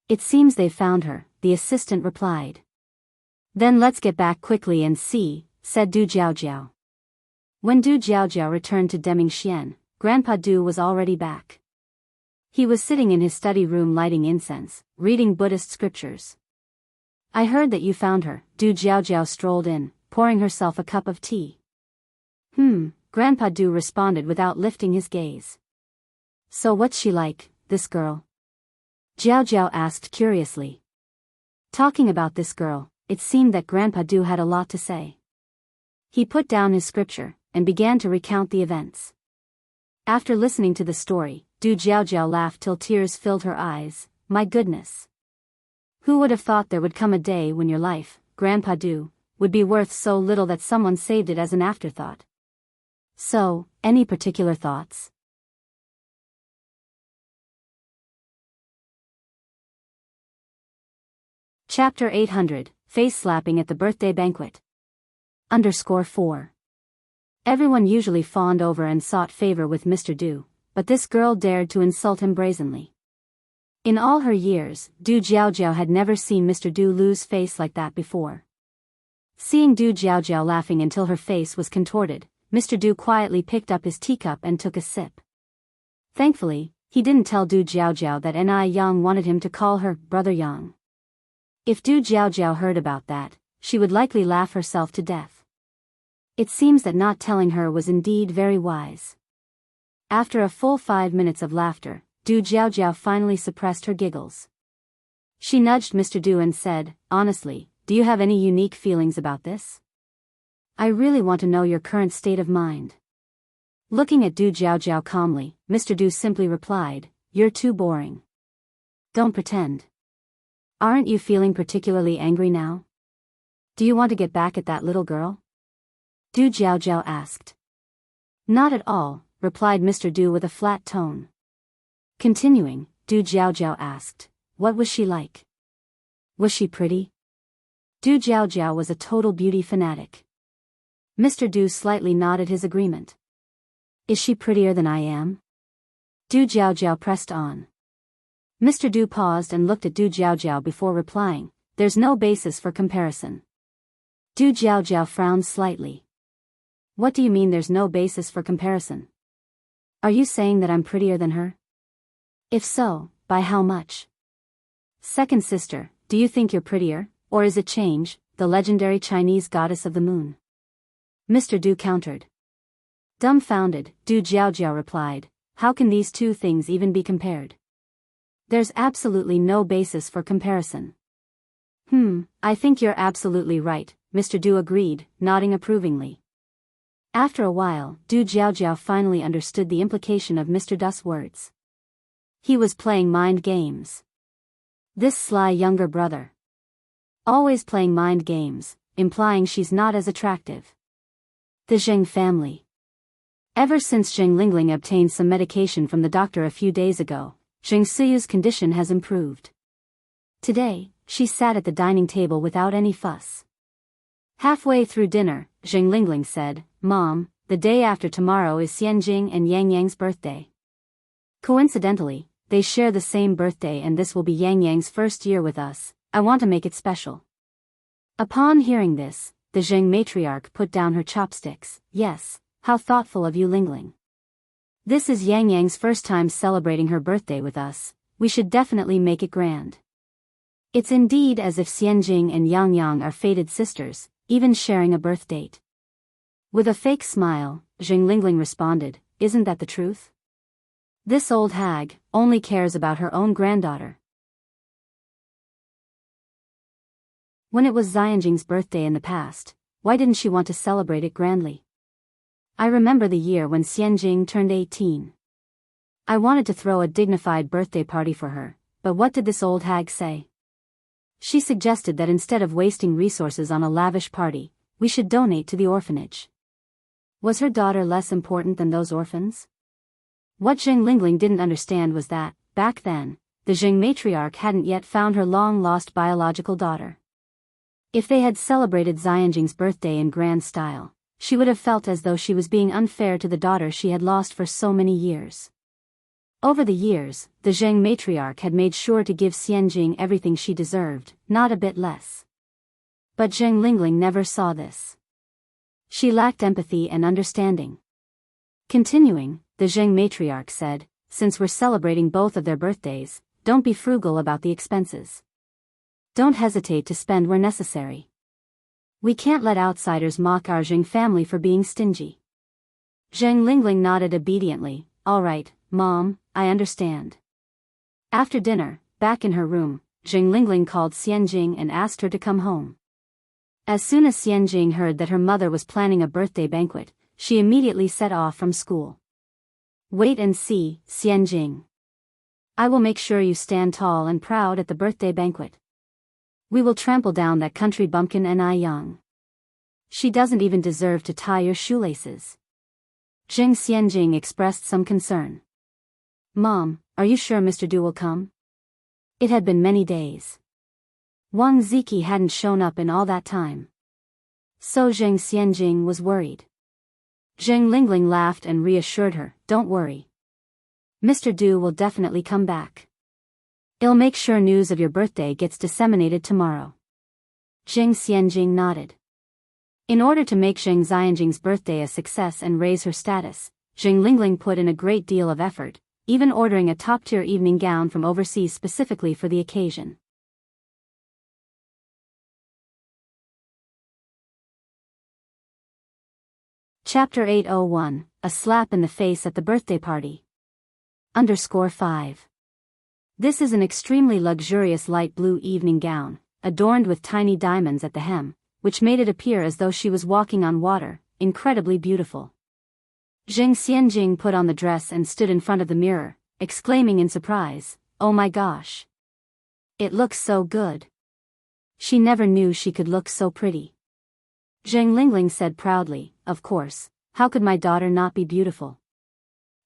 Speaker 1: It seems they've found her, the assistant replied. Then let's get back quickly and see, said Du Jiaojiao. When Du Jiaojiao returned to Demingxian, Grandpa Du was already back. He was sitting in his study room lighting incense, reading Buddhist scriptures. I heard that you found her, Du Jiaojiao strolled in, pouring herself a cup of tea. Grandpa Du responded without lifting his gaze. So what's she like, this girl? Jiaojiao asked curiously. Talking about this girl, it seemed that Grandpa Du had a lot to say. He put down his scripture, and began to recount the events. After listening to the story, Du Jiaojiao laughed till tears filled her eyes. My goodness! Who would have thought there would come a day when your life, Grandpa Du, would be worth so little that someone saved it as an afterthought? So, any particular thoughts? Chapter 800, Face Slapping at the Birthday Banquet. _4. Everyone usually fawned over and sought favor with Mr. Du, but this girl dared to insult him brazenly. In all her years, Du Jiaojiao had never seen Mr. Du lose face like that before. Seeing Du Jiaojiao laughing until her face was contorted, Mr. Du quietly picked up his teacup and took a sip. Thankfully, he didn't tell Du Jiaojiao that Ni Yang wanted him to call her Brother Yang. If Du Jiaojiao heard about that, she would likely laugh herself to death. It seems that not telling her was indeed very wise. After a full 5 minutes of laughter, Du Jiaojiao finally suppressed her giggles. She nudged Mr. Du and said, honestly, do you have any unique feelings about this? I really want to know your current state of mind. Looking at Du Jiaojiao calmly, Mr. Du simply replied, you're too boring. Don't pretend. Aren't you feeling particularly angry now? Do you want to get back at that little girl? Du Jiaojiao asked. Not at all, replied Mr. Du with a flat tone. Continuing, Du Jiaojiao asked, what was she like? Was she pretty? Du Jiaojiao was a total beauty fanatic. Mr. Du slightly nodded his agreement. Is she prettier than I am? Du Jiaojiao pressed on. Mr. Du paused and looked at Du Jiaojiao before replying, there's no basis for comparison. Du Jiaojiao frowned slightly. What do you mean there's no basis for comparison? Are you saying that I'm prettier than her? If so, by how much? Second sister, do you think you're prettier, or is it Change, the legendary Chinese goddess of the moon? Mr. Du countered. Dumbfounded, Du Jiaojiao replied, how can these two things even be compared? There's absolutely no basis for comparison. I think you're absolutely right, Mr. Du agreed, nodding approvingly. After a while, Du Jiaojiao finally understood the implication of Mr. Du's words. He was playing mind games. This sly younger brother. Always playing mind games, implying she's not as attractive. The Zheng family. Ever since Zheng Lingling obtained some medication from the doctor a few days ago, Zheng Siyu's condition has improved. Today, she sat at the dining table without any fuss. Halfway through dinner, Zheng Lingling said, Mom, the day after tomorrow is Xianjing and Yang Yang's birthday. Coincidentally, they share the same birthday and this will be Yang Yang's first year with us. I want to make it special. Upon hearing this, the Zheng matriarch put down her chopsticks. Yes, how thoughtful of you, Lingling. This is Yang Yang's first time celebrating her birthday with us. We should definitely make it grand. It's indeed as if Xianjing and Yang Yang are fated sisters, even sharing a birth date. With a fake smile, Zheng Lingling responded, isn't that the truth? This old hag only cares about her own granddaughter. When it was Xianjing's birthday in the past, why didn't she want to celebrate it grandly? I remember the year when Xianjing turned 18. I wanted to throw a dignified birthday party for her, but what did this old hag say? She suggested that instead of wasting resources on a lavish party, we should donate to the orphanage. Was her daughter less important than those orphans? What Zheng Lingling didn't understand was that, back then, the Jing matriarch hadn't yet found her long-lost biological daughter. If they had celebrated Xianjing's birthday in grand style, she would have felt as though she was being unfair to the daughter she had lost for so many years. Over the years, the Zheng matriarch had made sure to give Xianjing everything she deserved, not a bit less. But Zheng Lingling never saw this. She lacked empathy and understanding. Continuing, the Zheng matriarch said, "Since we're celebrating both of their birthdays, don't be frugal about the expenses. Don't hesitate to spend where necessary. We can't let outsiders mock our Zheng family for being stingy." Zheng Lingling nodded obediently. "All right, Mom, I understand." After dinner, back in her room, Zheng Lingling called Xianjing and asked her to come home. As soon as Xianjing heard that her mother was planning a birthday banquet, she immediately set off from school. "Wait and see, Xianjing. I will make sure you stand tall and proud at the birthday banquet. We will trample down that country bumpkin and I young. She doesn't even deserve to tie your shoelaces." Zheng Xianjing expressed some concern. "Mom, are you sure Mr. Du will come?" It had been many days. Wang Ziki hadn't shown up in all that time. So Zheng Xianjing was worried. Zheng Lingling laughed and reassured her, "Don't worry. Mr. Du will definitely come back. I'll make sure news of your birthday gets disseminated tomorrow." Zheng Xianjing nodded. In order to make Zheng Xianjing's birthday a success and raise her status, Zheng Lingling put in a great deal of effort, even ordering a top-tier evening gown from overseas specifically for the occasion. Chapter 801, A Slap in the Face at the Birthday Party. _5. This is an extremely luxurious light blue evening gown, adorned with tiny diamonds at the hem, which made it appear as though she was walking on water, incredibly beautiful. Zheng Xianjing put on the dress and stood in front of the mirror, exclaiming in surprise, "Oh my gosh! It looks so good." She never knew she could look so pretty. Zheng Lingling said proudly, "Of course, how could my daughter not be beautiful?"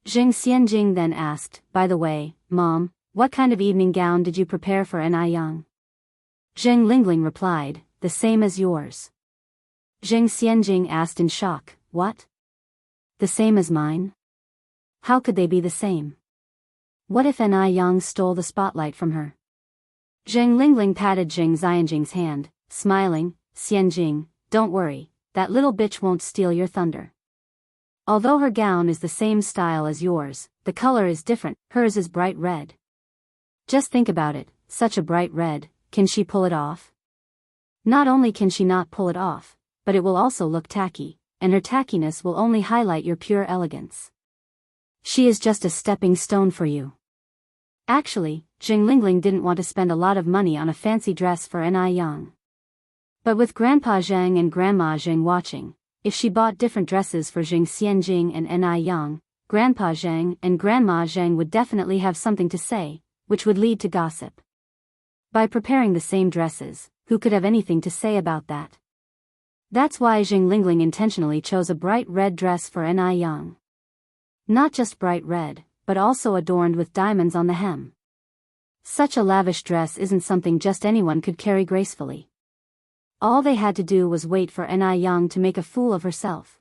Speaker 1: Zheng Xianjing then asked, "By the way, Mom, what kind of evening gown did you prepare for N.I. Young?" Zheng Lingling replied, "The same as yours." Zheng Xianjing asked in shock, "What? The same as mine? How could they be the same? What if N.I. Young stole the spotlight from her?" Zheng Lingling patted Zheng Xianjing's hand, smiling, "Xianjing, don't worry, that little bitch won't steal your thunder. Although her gown is the same style as yours, the color is different, hers is bright red. Just think about it, such a bright red, can she pull it off? Not only can she not pull it off, but it will also look tacky, and her tackiness will only highlight your pure elegance. She is just a stepping stone for you." Actually, Zheng Lingling didn't want to spend a lot of money on a fancy dress for N.I. Young. But with Grandpa Zheng and Grandma Zheng watching, if she bought different dresses for Zheng Xianjing and N.I. Young, Grandpa Zheng and Grandma Zheng would definitely have something to say, which would lead to gossip. By preparing the same dresses, who could have anything to say about that? That's why Zheng Lingling intentionally chose a bright red dress for N.I. Young. Not just bright red, but also adorned with diamonds on the hem. Such a lavish dress isn't something just anyone could carry gracefully. All they had to do was wait for N.I. Young to make a fool of herself.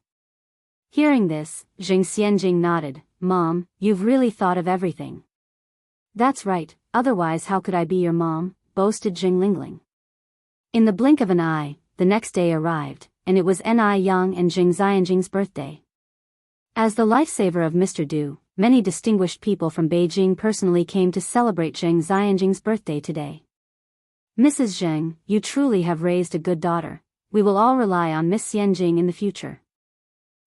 Speaker 1: Hearing this, Zheng Xianjing nodded, "Mom, you've really thought of everything." "That's right, otherwise how could I be your mom?" boasted Zheng Lingling. In the blink of an eye, the next day arrived, and it was N.I. Young and Zheng Xianjing's birthday. As the lifesaver of Mr. Du, many distinguished people from Beijing personally came to celebrate Zheng Xianjing's birthday today. "Mrs. Zheng, you truly have raised a good daughter. We will all rely on Miss Xianjing in the future."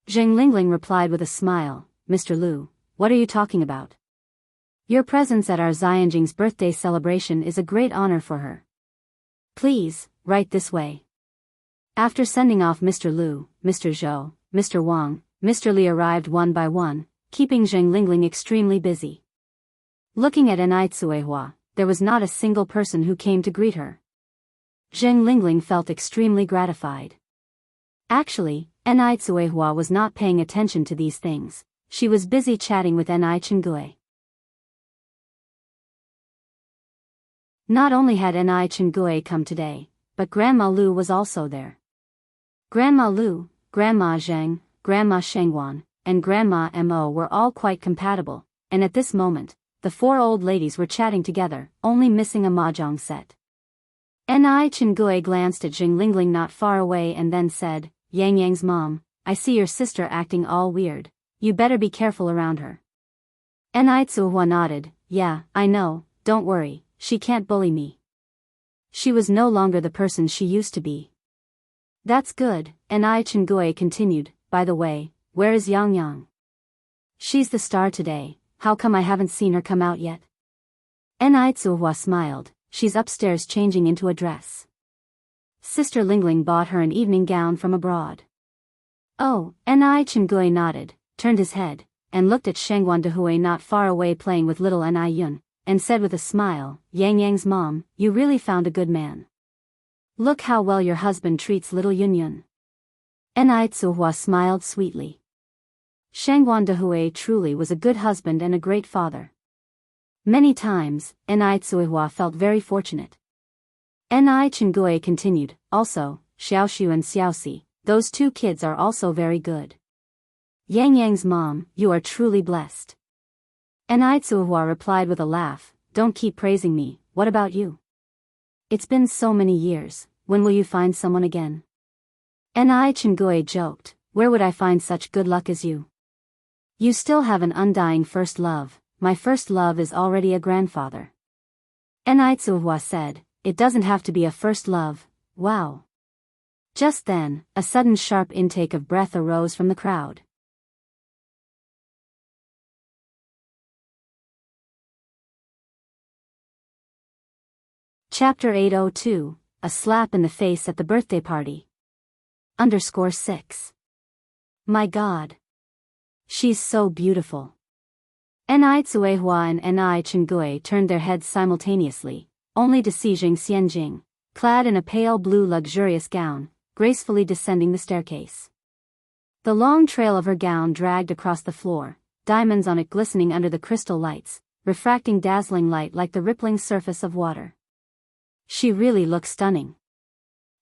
Speaker 1: Zheng Lingling replied with a smile, "Mr. Lu, what are you talking about? Your presence at our Xianjing's birthday celebration is a great honor for her. Please, right this way." After sending off Mr. Lu, Mr. Zhou, Mr. Wang, Mr. Li arrived one by one, keeping Zheng Lingling extremely busy. Looking at Enai Tsuehua, there was not a single person who came to greet her. Zheng Lingling felt extremely gratified. Actually, Enai Tsuehua was not paying attention to these things. She was busy chatting with Enai Chengue. Not only had Ni Chingui come today, but Grandma Lu was also there. Grandma Lu, Grandma Zhang, Grandma Shengwan, and Grandma Mo were all quite compatible, and at this moment, the four old ladies were chatting together, only missing a mahjong set. Ni Chingui glanced at Jing Lingling not far away and then said, "Yang Yang's mom, I see your sister acting all weird. You better be careful around her." Ni Tsuhua nodded, "Yeah, I know, don't worry, she can't bully me." She was no longer the person she used to be. "That's good," Ni Chingui continued, "by the way, where is Yang Yang? She's the star today, how come I haven't seen her come out yet?" Ni Tsuhua smiled, "She's upstairs changing into a dress. Sister Lingling bought her an evening gown from abroad." "Oh," Ni Chingui nodded, turned his head, and looked at Shengwan Dehui not far away playing with little Ni Yun, and said with a smile, "Yang Yang's mom, you really found a good man. Look how well your husband treats little Yun Yun." Ni Tsuhua smiled sweetly. Shengwan Dehui truly was a good husband and a great father. Many times, Ni Tsuhua felt very fortunate. Ni Chingui continued, "Also, Xiaoxiu and Xiaoxi, those two kids are also very good. Yang Yang's mom, you are truly blessed." Ni Tsuhua replied with a laugh, "Don't keep praising me, what about you? It's been so many years, when will you find someone again?" Ni Chingui joked, "Where would I find such good luck as you? You still have an undying first love, my first love is already a grandfather." Ni Tsuhua said, "It doesn't have to be a first love, wow." Just then, a sudden sharp intake of breath arose from the crowd. Chapter 802, A Slap in the Face at the Birthday Party. _6. My God. She's so beautiful. Ni Tsuehua and Ni Chingui turned their heads simultaneously, only to see Jing Xianjing, clad in a pale blue luxurious gown, gracefully descending the staircase. The long trail of her gown dragged across the floor, diamonds on it glistening under the crystal lights, refracting dazzling light like the rippling surface of water. She really looks stunning.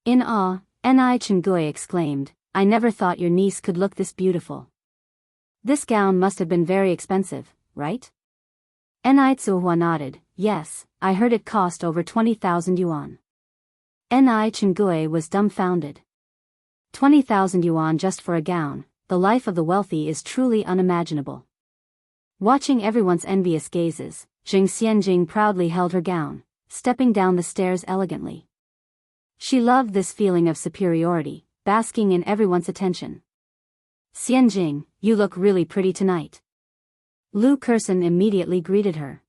Speaker 1: In awe, Ni Chingui exclaimed, "I never thought your niece could look this beautiful. This gown must have been very expensive, right?" Ni Tsuhua nodded, "Yes, I heard it cost over 20,000 yuan." Ni Chingui was dumbfounded. 20,000 yuan just for a gown, the life of the wealthy is truly unimaginable. Watching everyone's envious gazes, Jing Xianjing proudly held her gown, stepping down the stairs elegantly. She loved this feeling of superiority, basking in everyone's attention. "Xianjing, you look really pretty tonight." Lu Kerson immediately greeted her.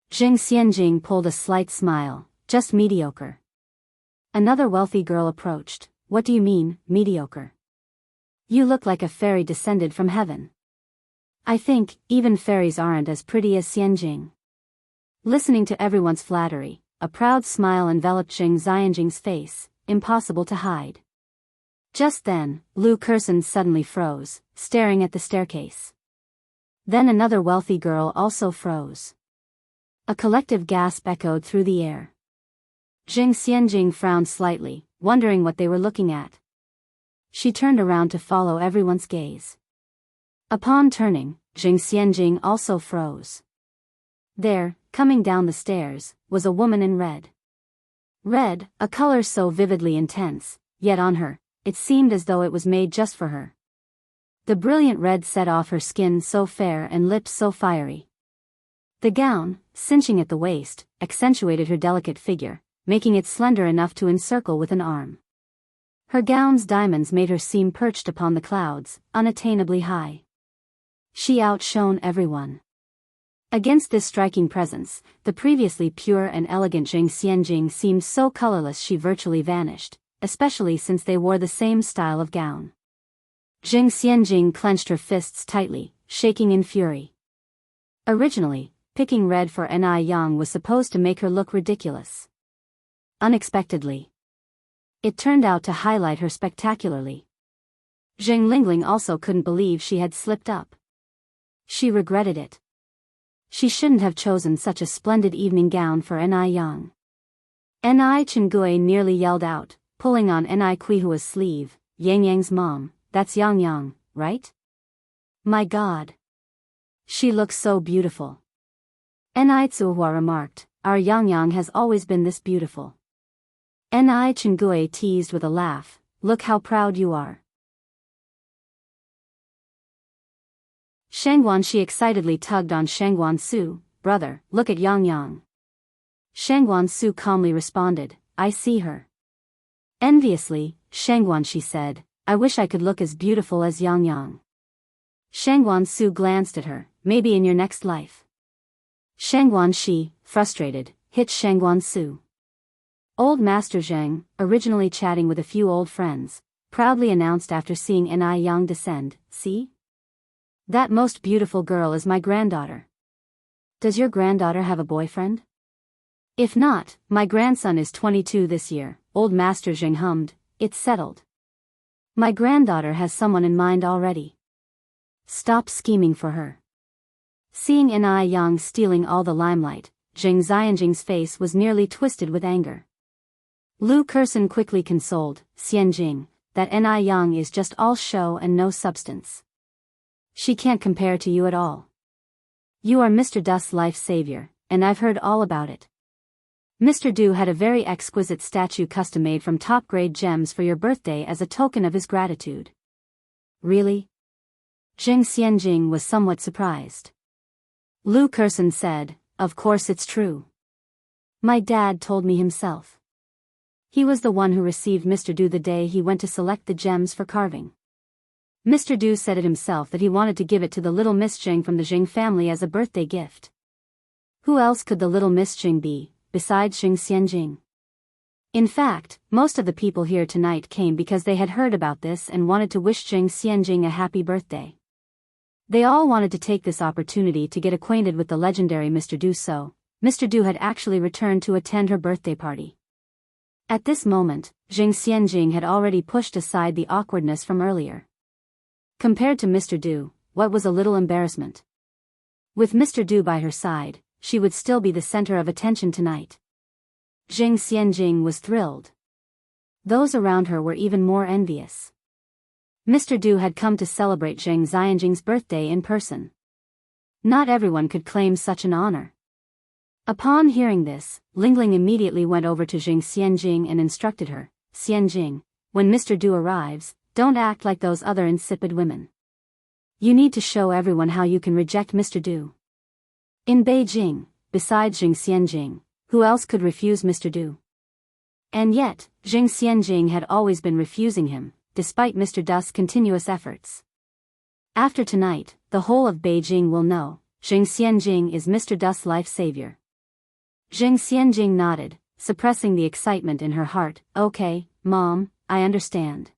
Speaker 1: Jing Xianjing pulled a slight smile, "Just mediocre." Another wealthy girl approached. "What do you mean, mediocre? You look like a fairy descended from heaven." "I think, even fairies aren't as pretty as Xianjing." Listening to everyone's flattery, a proud smile enveloped Jing Xianjing's face, impossible to hide. Just then, Lu Kerson suddenly froze, staring at the staircase. Then another wealthy girl also froze. A collective gasp echoed through the air. Jing Xianjing frowned slightly, wondering what they were looking at. She turned around to follow everyone's gaze. Upon turning, Jing Xianjing also froze. There, coming down the stairs, was a woman in red. Red, a color so vividly intense, yet on her, it seemed as though it was made just for her. The brilliant red set off her skin so fair and lips so fiery. The gown, cinching at the waist, accentuated her delicate figure, making it slender enough to encircle with an arm. Her gown's diamonds made her seem perched upon the clouds, unattainably high. She outshone everyone. Against this striking presence, the previously pure and elegant Jing Xianjing seemed so colorless she virtually vanished, especially since they wore the same style of gown. Jing Xianjing clenched her fists tightly, shaking in fury. Originally, picking red for Ni Yang was supposed to make her look ridiculous. Unexpectedly, it turned out to highlight her spectacularly. Jing Lingling also couldn't believe she had slipped up. She regretted it. She shouldn't have chosen such a splendid evening gown for Ni Yang. Ni Chingui nearly yelled out, pulling on Ni Kuihua's sleeve. Yang Yang's mom, that's Yang Yang, right? My God. She looks so beautiful. Ni Tsuhua remarked, our Yang Yang has always been this beautiful. Ni Chingui teased with a laugh, look how proud you are. Shangguan Shi excitedly tugged on Shangguan Su, brother, look at Yang Yang. Shangguan Su calmly responded, I see her. Enviously, Shangguan Shi said, I wish I could look as beautiful as Yang Yang. Shangguan Su glanced at her, maybe in your next life. Shangguan Shi, frustrated, hit Shangguan Su. Old Master Zheng, originally chatting with a few old friends, proudly announced after seeing Ni Yang descend, see? That most beautiful girl is my granddaughter. Does your granddaughter have a boyfriend? If not, my grandson is 22 this year, Old Master Zheng hummed, it's settled. My granddaughter has someone in mind already. Stop scheming for her. Seeing Ni Yang stealing all the limelight, Zheng Xianjing's face was nearly twisted with anger. Lu Kerson quickly consoled, Xianjing, that Ni Yang is just all show and no substance. She can't compare to you at all. You are Mr. Du's life savior, and I've heard all about it. Mr. Du had a very exquisite statue custom-made from top-grade gems for your birthday as a token of his gratitude. Really? Zheng Xianjing was somewhat surprised. Lu Kerson said, of course it's true. My dad told me himself. He was the one who received Mr. Du the day he went to select the gems for carving. Mr. Du said it himself that he wanted to give it to the little Miss Zheng from the Zheng family as a birthday gift. Who else could the little Miss Zheng be, besides Zheng Xianjing? In fact, most of the people here tonight came because they had heard about this and wanted to wish Zheng Xianjing a happy birthday. They all wanted to take this opportunity to get acquainted with the legendary Mr. Du, so Mr. Du had actually returned to attend her birthday party. At this moment, Zheng Xianjing had already pushed aside the awkwardness from earlier. Compared to Mr. Du, what was a little embarrassment? With Mr. Du by her side, she would still be the center of attention tonight. Zheng Xianjing was thrilled. Those around her were even more envious. Mr. Du had come to celebrate Zheng Xianjing's birthday in person. Not everyone could claim such an honor. Upon hearing this, Lingling immediately went over to Zheng Xianjing and instructed her, Xianjing, when Mr. Du arrives, don't act like those other insipid women. You need to show everyone how you can reject Mr. Du. In Beijing, besides Zheng Xianjing, who else could refuse Mr. Du? And yet, Zheng Xianjing had always been refusing him, despite Mr. Du's continuous efforts. After tonight, the whole of Beijing will know, Zheng Xianjing is Mr. Du's life savior. Zheng Xianjing nodded, suppressing the excitement in her heart, okay, Mom, I understand.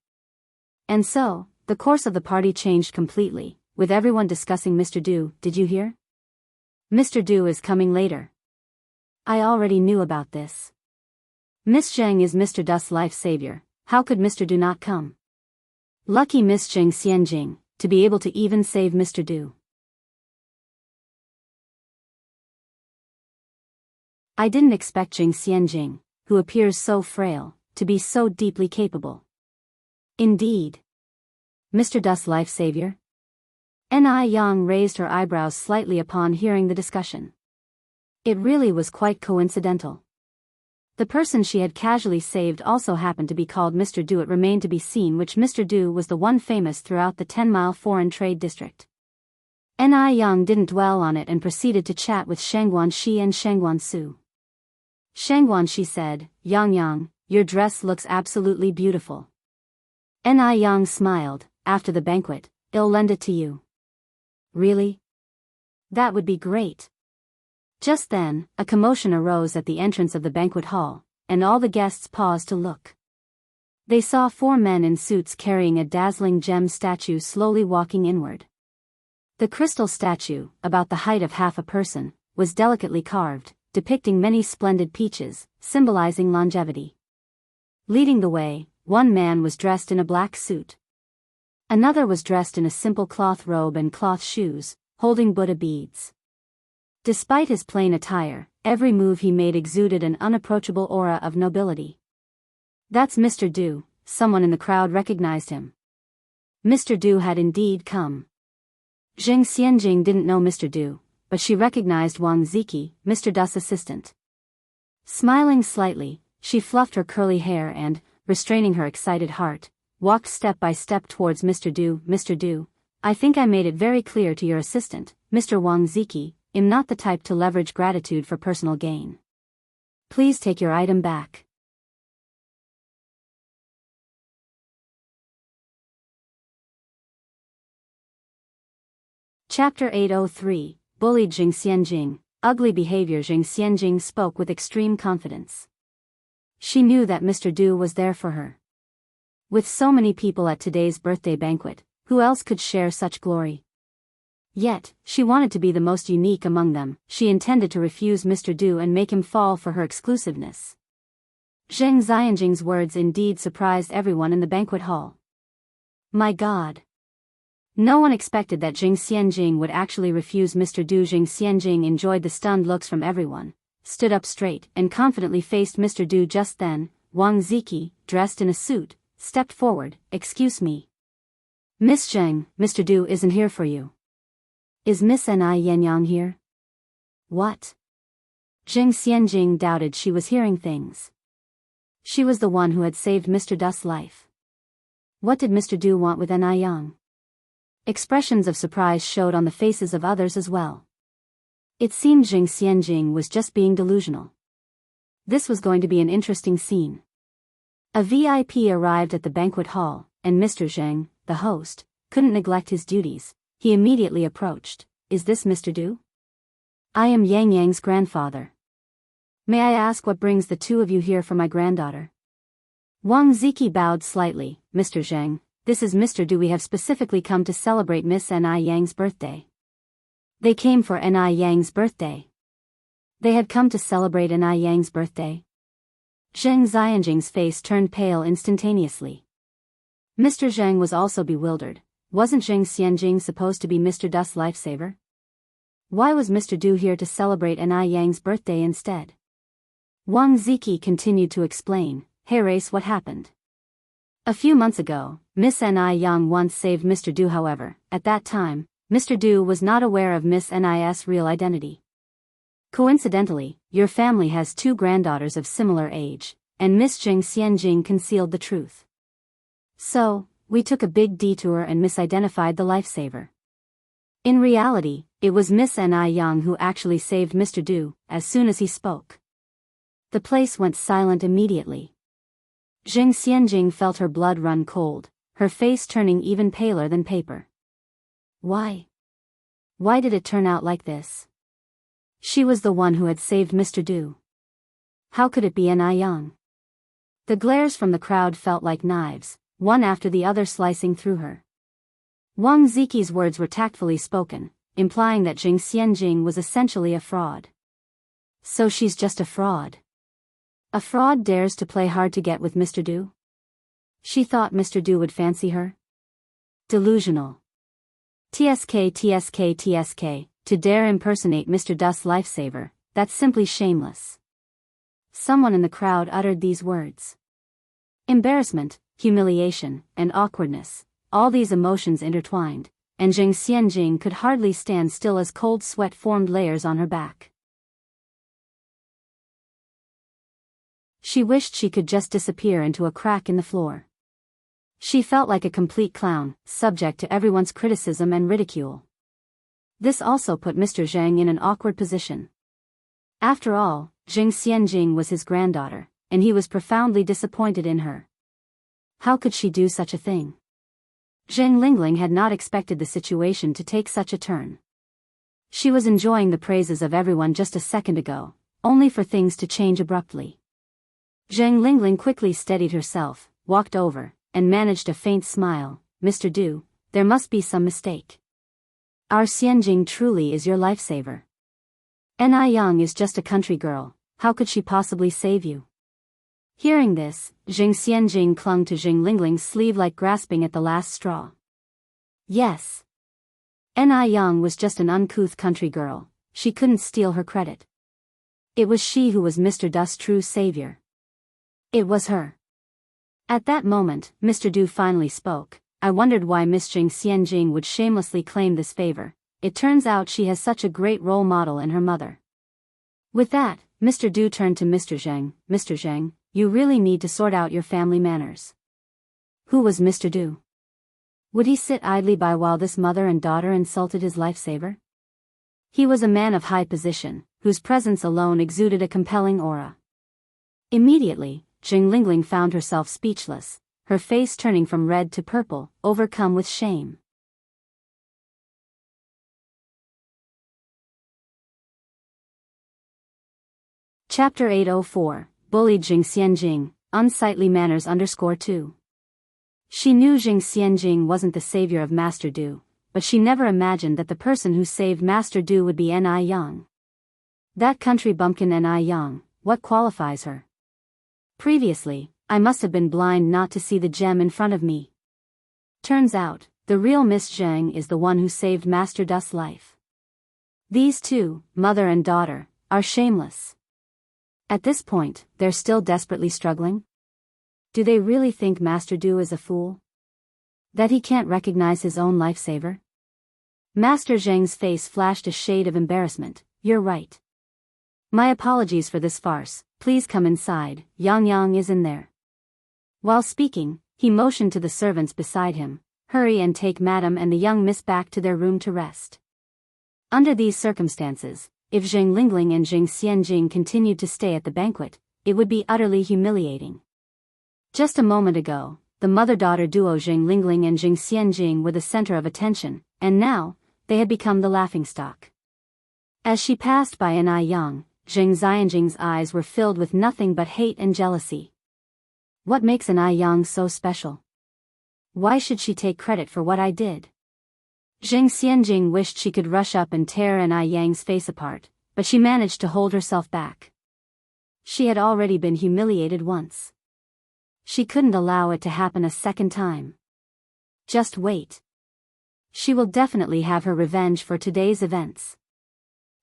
Speaker 1: And so, the course of the party changed completely, with everyone discussing Mr. Du. Did you hear? Mr. Du is coming later. I already knew about this. Miss Zheng is Mr. Du's life savior, how could Mr. Du not come? Lucky Miss Zheng Xianjing, to be able to even save Mr. Du. I didn't expect Zheng Xianjing, who appears so frail, to be so deeply capable. Indeed. Mr. Du's life savior? Ni Yang raised her eyebrows slightly upon hearing the discussion. It really was quite coincidental. The person she had casually saved also happened to be called Mr. Du. It remained to be seen which Mr. Du was the one famous throughout the 10-mile foreign trade district. Ni Yang didn't dwell on it and proceeded to chat with Shangguan Shi and Shangguan Su. Shangguan Shi said, Yang Yang, your dress looks absolutely beautiful. Ni Yang smiled, after the banquet, I'll lend it to you. Really? That would be great. Just then, a commotion arose at the entrance of the banquet hall, and all the guests paused to look. They saw 4 men in suits carrying a dazzling gem statue slowly walking inward. The crystal statue, about the height of half a person, was delicately carved, depicting many splendid peaches, symbolizing longevity. Leading the way, one man was dressed in a black suit. Another was dressed in a simple cloth robe and cloth shoes, holding Buddha beads. Despite his plain attire, every move he made exuded an unapproachable aura of nobility. "That's Mr. Du," someone in the crowd recognized him. Mr. Du had indeed come. Zheng Xianjing didn't know Mr. Du, but she recognized Wang Ziki, Mr. Du's assistant. Smiling slightly, she fluffed her curly hair and, restraining her excited heart, walked step by step towards Mr. Du. "Mr. Du, I think I made it very clear to your assistant, Mr. Wang Ziki, I'm not the type to leverage gratitude for personal gain. Please take your item back." Chapter 803, Bullied Zheng Xianjing, Ugly Behavior. Zheng Xianjing spoke with extreme confidence. She knew that Mr. Du was there for her. With so many people at today's birthday banquet, who else could share such glory? Yet, she wanted to be the most unique among them. She intended to refuse Mr. Du and make him fall for her exclusiveness. Zheng Xianjing's words indeed surprised everyone in the banquet hall. My God! No one expected that Zheng Xianjing would actually refuse Mr. Du. Zheng Xianjing enjoyed the stunned looks from everyone, stood up straight, and confidently faced Mr. Du. Just then, Wang Ziki, dressed in a suit, stepped forward. "Excuse me. Miss Zheng, Mr. Du isn't here for you." "Is Miss Ni Yenyang here?" "What?" Zheng Xianjing doubted she was hearing things. She was the one who had saved Mr. Du's life. What did Mr. Du want with Ni Yang? Expressions of surprise showed on the faces of others as well. It seemed Zheng Xianjing was just being delusional. This was going to be an interesting scene. A VIP arrived at the banquet hall, and Mr. Zheng, the host, couldn't neglect his duties. He immediately approached. "Is this Mr. Du?" "I am Yang Yang's grandfather. May I ask what brings the two of you here for my granddaughter?" Wang Ziki bowed slightly. "Mr. Zheng, this is Mr. Du. We have specifically come to celebrate Miss Ni Yang's birthday." They came for Ni Yang's birthday. They had come to celebrate Ni Yang's birthday. Zheng Xianjing's face turned pale instantaneously. Mr. Zheng was also bewildered. Wasn't Zheng Xianjing supposed to be Mr. Du's lifesaver? Why was Mr. Du here to celebrate Ni Yang's birthday instead? Wang Ziki continued to explain. "Hey Race, what happened? A few months ago, Miss Ni Yang once saved Mr. Du. However, at that time, Mr. Du was not aware of Miss Ni's real identity. Coincidentally, your family has two granddaughters of similar age, and Miss Zheng Xianjing concealed the truth. So, we took a big detour and misidentified the lifesaver. In reality, it was Miss Ni Yang who actually saved Mr. Du." As soon as he spoke, the place went silent immediately. Zheng Xianjing felt her blood run cold, her face turning even paler than paper. Why? Why did it turn out like this? She was the one who had saved Mr. Du. How could it be Ni Yang? The glares from the crowd felt like knives, one after the other slicing through her. Wang Ziki's words were tactfully spoken, implying that Zheng Xianjing was essentially a fraud. So she's just a fraud. A fraud dares to play hard to get with Mr. Du? She thought Mr. Du would fancy her? Delusional. TSK, to dare impersonate Mr. Du's lifesaver, that's simply shameless. Someone in the crowd uttered these words. Embarrassment, humiliation, and awkwardness, all these emotions intertwined, and Zheng Xianjing could hardly stand still as cold sweat formed layers on her back. She wished she could just disappear into a crack in the floor. She felt like a complete clown, subject to everyone's criticism and ridicule. This also put Mr. Zheng in an awkward position. After all, Zheng Xianjing was his granddaughter, and he was profoundly disappointed in her. How could she do such a thing? Zheng Lingling had not expected the situation to take such a turn. She was enjoying the praises of everyone just a second ago, only for things to change abruptly. Zheng Lingling quickly steadied herself, walked over, and managed a faint smile. "Mr. Du, there must be some mistake. Our Xianjing truly is your lifesaver. Ni Yang is just a country girl, how could she possibly save you?" Hearing this, Zheng Xianjing clung to Zheng Lingling's sleeve like grasping at the last straw. Yes. Ni Yang was just an uncouth country girl, she couldn't steal her credit. It was she who was Mr. Du's true savior. It was her. At that moment, Mr. Du finally spoke. I wondered why Miss Jing Xianjing would shamelessly claim this favor. It turns out she has such a great role model in her mother. With that, Mr. Du turned to Mr. Zheng. Mr. Zheng, you really need to sort out your family manners. Who was Mr. Du? Would he sit idly by while this mother and daughter insulted his lifesaver? He was a man of high position, whose presence alone exuded a compelling aura. Immediately, Jing Lingling found herself speechless, her face turning from red to purple, overcome with shame. Chapter 804, Bullied Jing Xianjing, Unsightly Manners _2. She knew Jing Xianjing wasn't the savior of Master Du, but she never imagined that the person who saved Master Du would be N.I. Yang. That country bumpkin N.I. Yang, what qualifies her? Previously, I must have been blind not to see the gem in front of me. Turns out, the real Miss Zheng is the one who saved Master Du's life. These two, mother and daughter, are shameless. At this point, they're still desperately struggling? Do they really think Master Du is a fool? That he can't recognize his own lifesaver? Master Zheng's face flashed a shade of embarrassment. You're right. My apologies for this farce, please come inside, Yang is in there. While speaking, he motioned to the servants beside him, hurry and take Madam and the young miss back to their room to rest. Under these circumstances, if Jing Lingling and Jing Xianjing continued to stay at the banquet, it would be utterly humiliating. Just a moment ago, the mother-daughter duo Jing Lingling and Jing Xianjing were the center of attention, and now, they had become the laughingstock. As she passed by N.I. Yang, Jing Xianjing's eyes were filled with nothing but hate and jealousy. What makes N.I. Yang so special? Why should she take credit for what I did? Jing Xianjing wished she could rush up and tear N.I. Yang's face apart, but she managed to hold herself back. She had already been humiliated once. She couldn't allow it to happen a second time. Just wait. She will definitely have her revenge for today's events.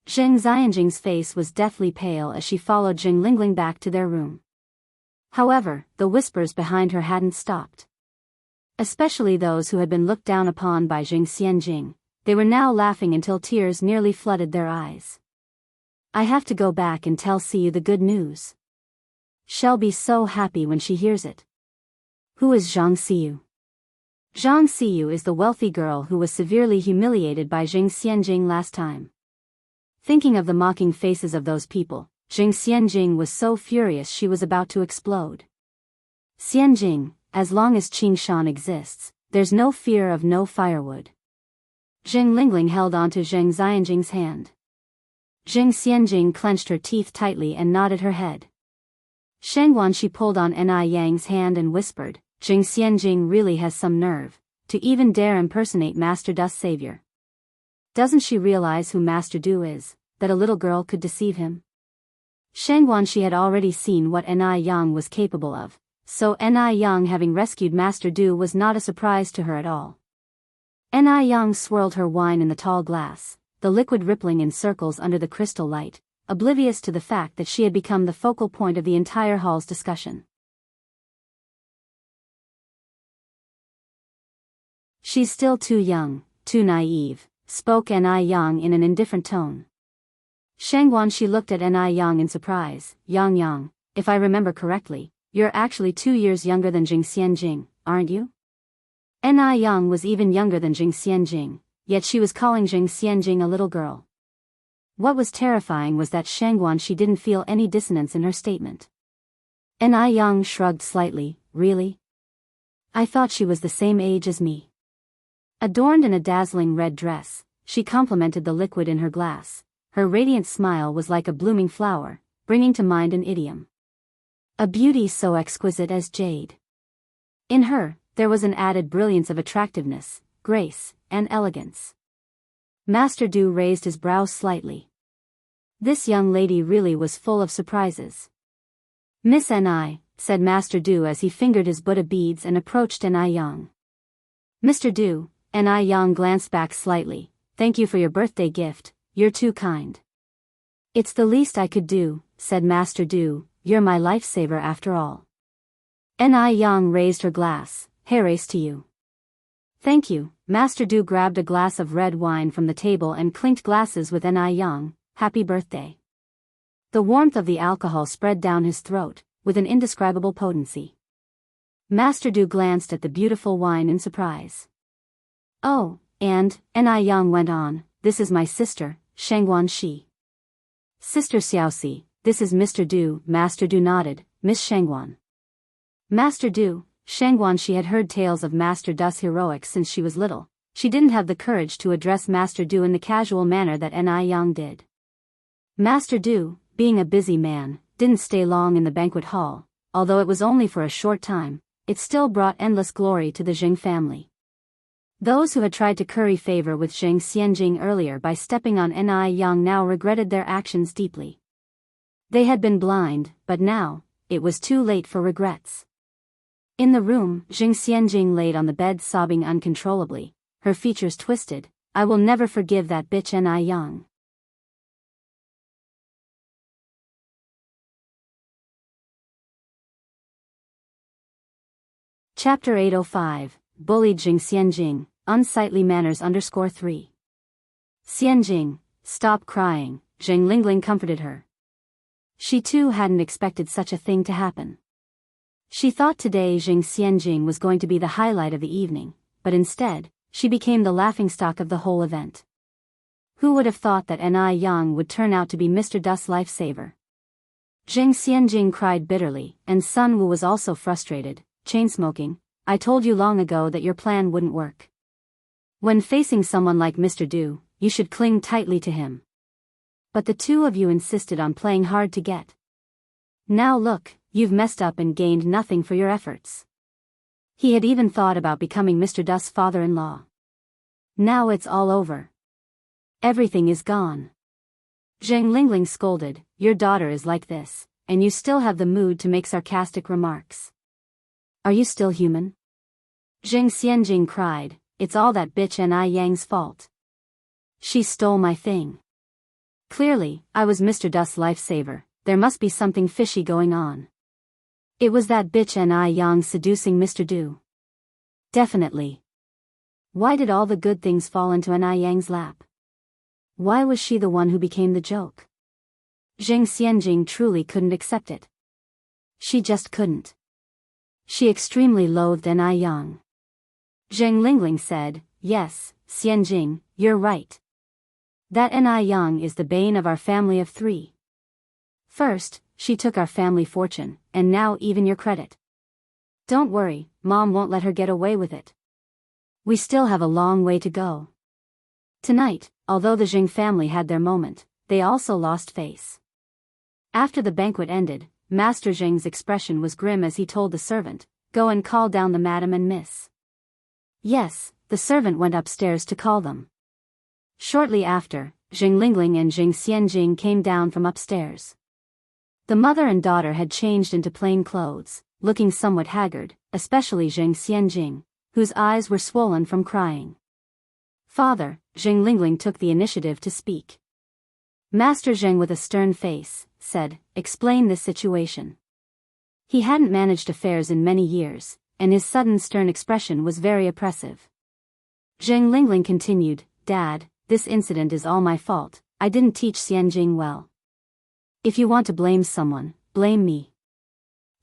Speaker 1: Jing Xianjing's face was deathly pale as she followed Jing Lingling back to their room. However, the whispers behind her hadn't stopped. Especially those who had been looked down upon by Jing Xianjing, they were now laughing until tears nearly flooded their eyes. I have to go back and tell Siyu the good news. She'll be so happy when she hears it. Who is Zhang Siyu? Zhang Siyu is the wealthy girl who was severely humiliated by Jing Xianjing last time. Thinking of the mocking faces of those people, Jing Xianjing was so furious she was about to explode. Xianjing, as long as Qingshan exists, there's no fear of no firewood. Jing Lingling held onto Jing Xianjing's hand. Jing Xianjing clenched her teeth tightly and nodded her head. Shangguan she pulled on N.I. Yang's hand and whispered, Jing Xianjing really has some nerve, to even dare impersonate Master Du's savior. Doesn't she realize who Master Du is, that a little girl could deceive him? Shangguan she had already seen what N.I. Yang was capable of, so N.I. Yang having rescued Master Du was not a surprise to her at all. N.I. Yang swirled her wine in the tall glass, the liquid rippling in circles under the crystal light, oblivious to the fact that she had become the focal point of the entire hall's discussion. She's still too young, too naive, spoke N.I. Yang in an indifferent tone. Shangguan she looked at N.I. Yang in surprise. Yang, if I remember correctly, you're actually 2 years younger than Jing Xianjing, aren't you? N.I. Yang was even younger than Jing Xianjing, yet she was calling Jing Xianjing a little girl. What was terrifying was that Shangguan she didn't feel any dissonance in her statement. N.I. Yang shrugged slightly. Really? I thought she was the same age as me. Adorned in a dazzling red dress, she complimented the liquid in her glass. Her radiant smile was like a blooming flower, bringing to mind an idiom. A beauty so exquisite as jade. In her, there was an added brilliance of attractiveness, grace, and elegance. Master Du raised his brows slightly. This young lady really was full of surprises. Miss N.I., said Master Du as he fingered his Buddha beads and approached N.I. Yang. Mr. Du, N.I. Yang glanced back slightly. Thank you for your birthday gift, you're too kind. It's the least I could do, said Master Du, you're my lifesaver after all. Ni Yang raised her glass, Heres to you. Thank you. Master Du grabbed a glass of red wine from the table and clinked glasses with Ni Yang, happy birthday. The warmth of the alcohol spread down his throat, with an indescribable potency. Master Du glanced at the beautiful wine in surprise. Oh, and, Ni Yang went on, this is my sister, Shangguan Shi. Sister Xiaoxi, this is Mr. Du. Master Du nodded, Miss Shangguan. Master Du, Shangguan. She had heard tales of Master Du's heroics since she was little. She didn't have the courage to address Master Du in the casual manner that Ni Yang did. Master Du, being a busy man, didn't stay long in the banquet hall, although it was only for a short time. It still brought endless glory to the Jing family. Those who had tried to curry favor with Zheng Xianjing earlier by stepping on Ni Yang now regretted their actions deeply. They had been blind, but now, it was too late for regrets. In the room, Zheng Xianjing laid on the bed sobbing uncontrollably, her features twisted. I will never forgive that bitch Ni Yang. Chapter 805, Bullied Zheng Xianjing, Unsightly Manners _3. Xianjing, stop crying, Zheng Lingling comforted her. She too hadn't expected such a thing to happen. She thought today Zheng Xianjing was going to be the highlight of the evening, but instead, she became the laughingstock of the whole event. Who would have thought that Ni Yang would turn out to be Mr. Du's lifesaver? Zheng Xianjing cried bitterly, and Sun Wu was also frustrated. Chain-smoking, I told you long ago that your plan wouldn't work. When facing someone like Mr. Du, you should cling tightly to him. But the two of you insisted on playing hard to get. Now look, you've messed up and gained nothing for your efforts. He had even thought about becoming Mr. Du's father-in-law. Now it's all over. Everything is gone. Zheng Lingling scolded, your daughter is like this, and you still have the mood to make sarcastic remarks. Are you still human? Zheng Xianjing cried, it's all that bitch Ni Yang's fault. She stole my thing. Clearly, I was Mr. Du's lifesaver, there must be something fishy going on. It was that bitch Ni Yang seducing Mr. Du. Definitely. Why did all the good things fall into Ni Yang's lap? Why was she the one who became the joke? Zheng Xianjing truly couldn't accept it. She just couldn't. She extremely loathed Ni Yang. Zheng Lingling said, yes, Xianjing, you're right. That Ni Yang is the bane of our family of three. First, she took our family fortune, and now even your credit. Don't worry, Mom won't let her get away with it. We still have a long way to go. Tonight, although the Jing family had their moment, they also lost face. After the banquet ended, Master Zheng's expression was grim as he told the servant, go and call down the madam and miss. Yes, the servant went upstairs to call them. Shortly after, Zheng Lingling and Zheng Xianjing came down from upstairs. The mother and daughter had changed into plain clothes, looking somewhat haggard, especially Zheng Xianjing, whose eyes were swollen from crying. Father, Zheng Lingling took the initiative to speak. Master Zheng with a stern face, said, explain this situation. He hadn't managed affairs in many years, and his sudden stern expression was very oppressive. Zheng Lingling continued, Dad, this incident is all my fault, I didn't teach Xianjing well. If you want to blame someone, blame me.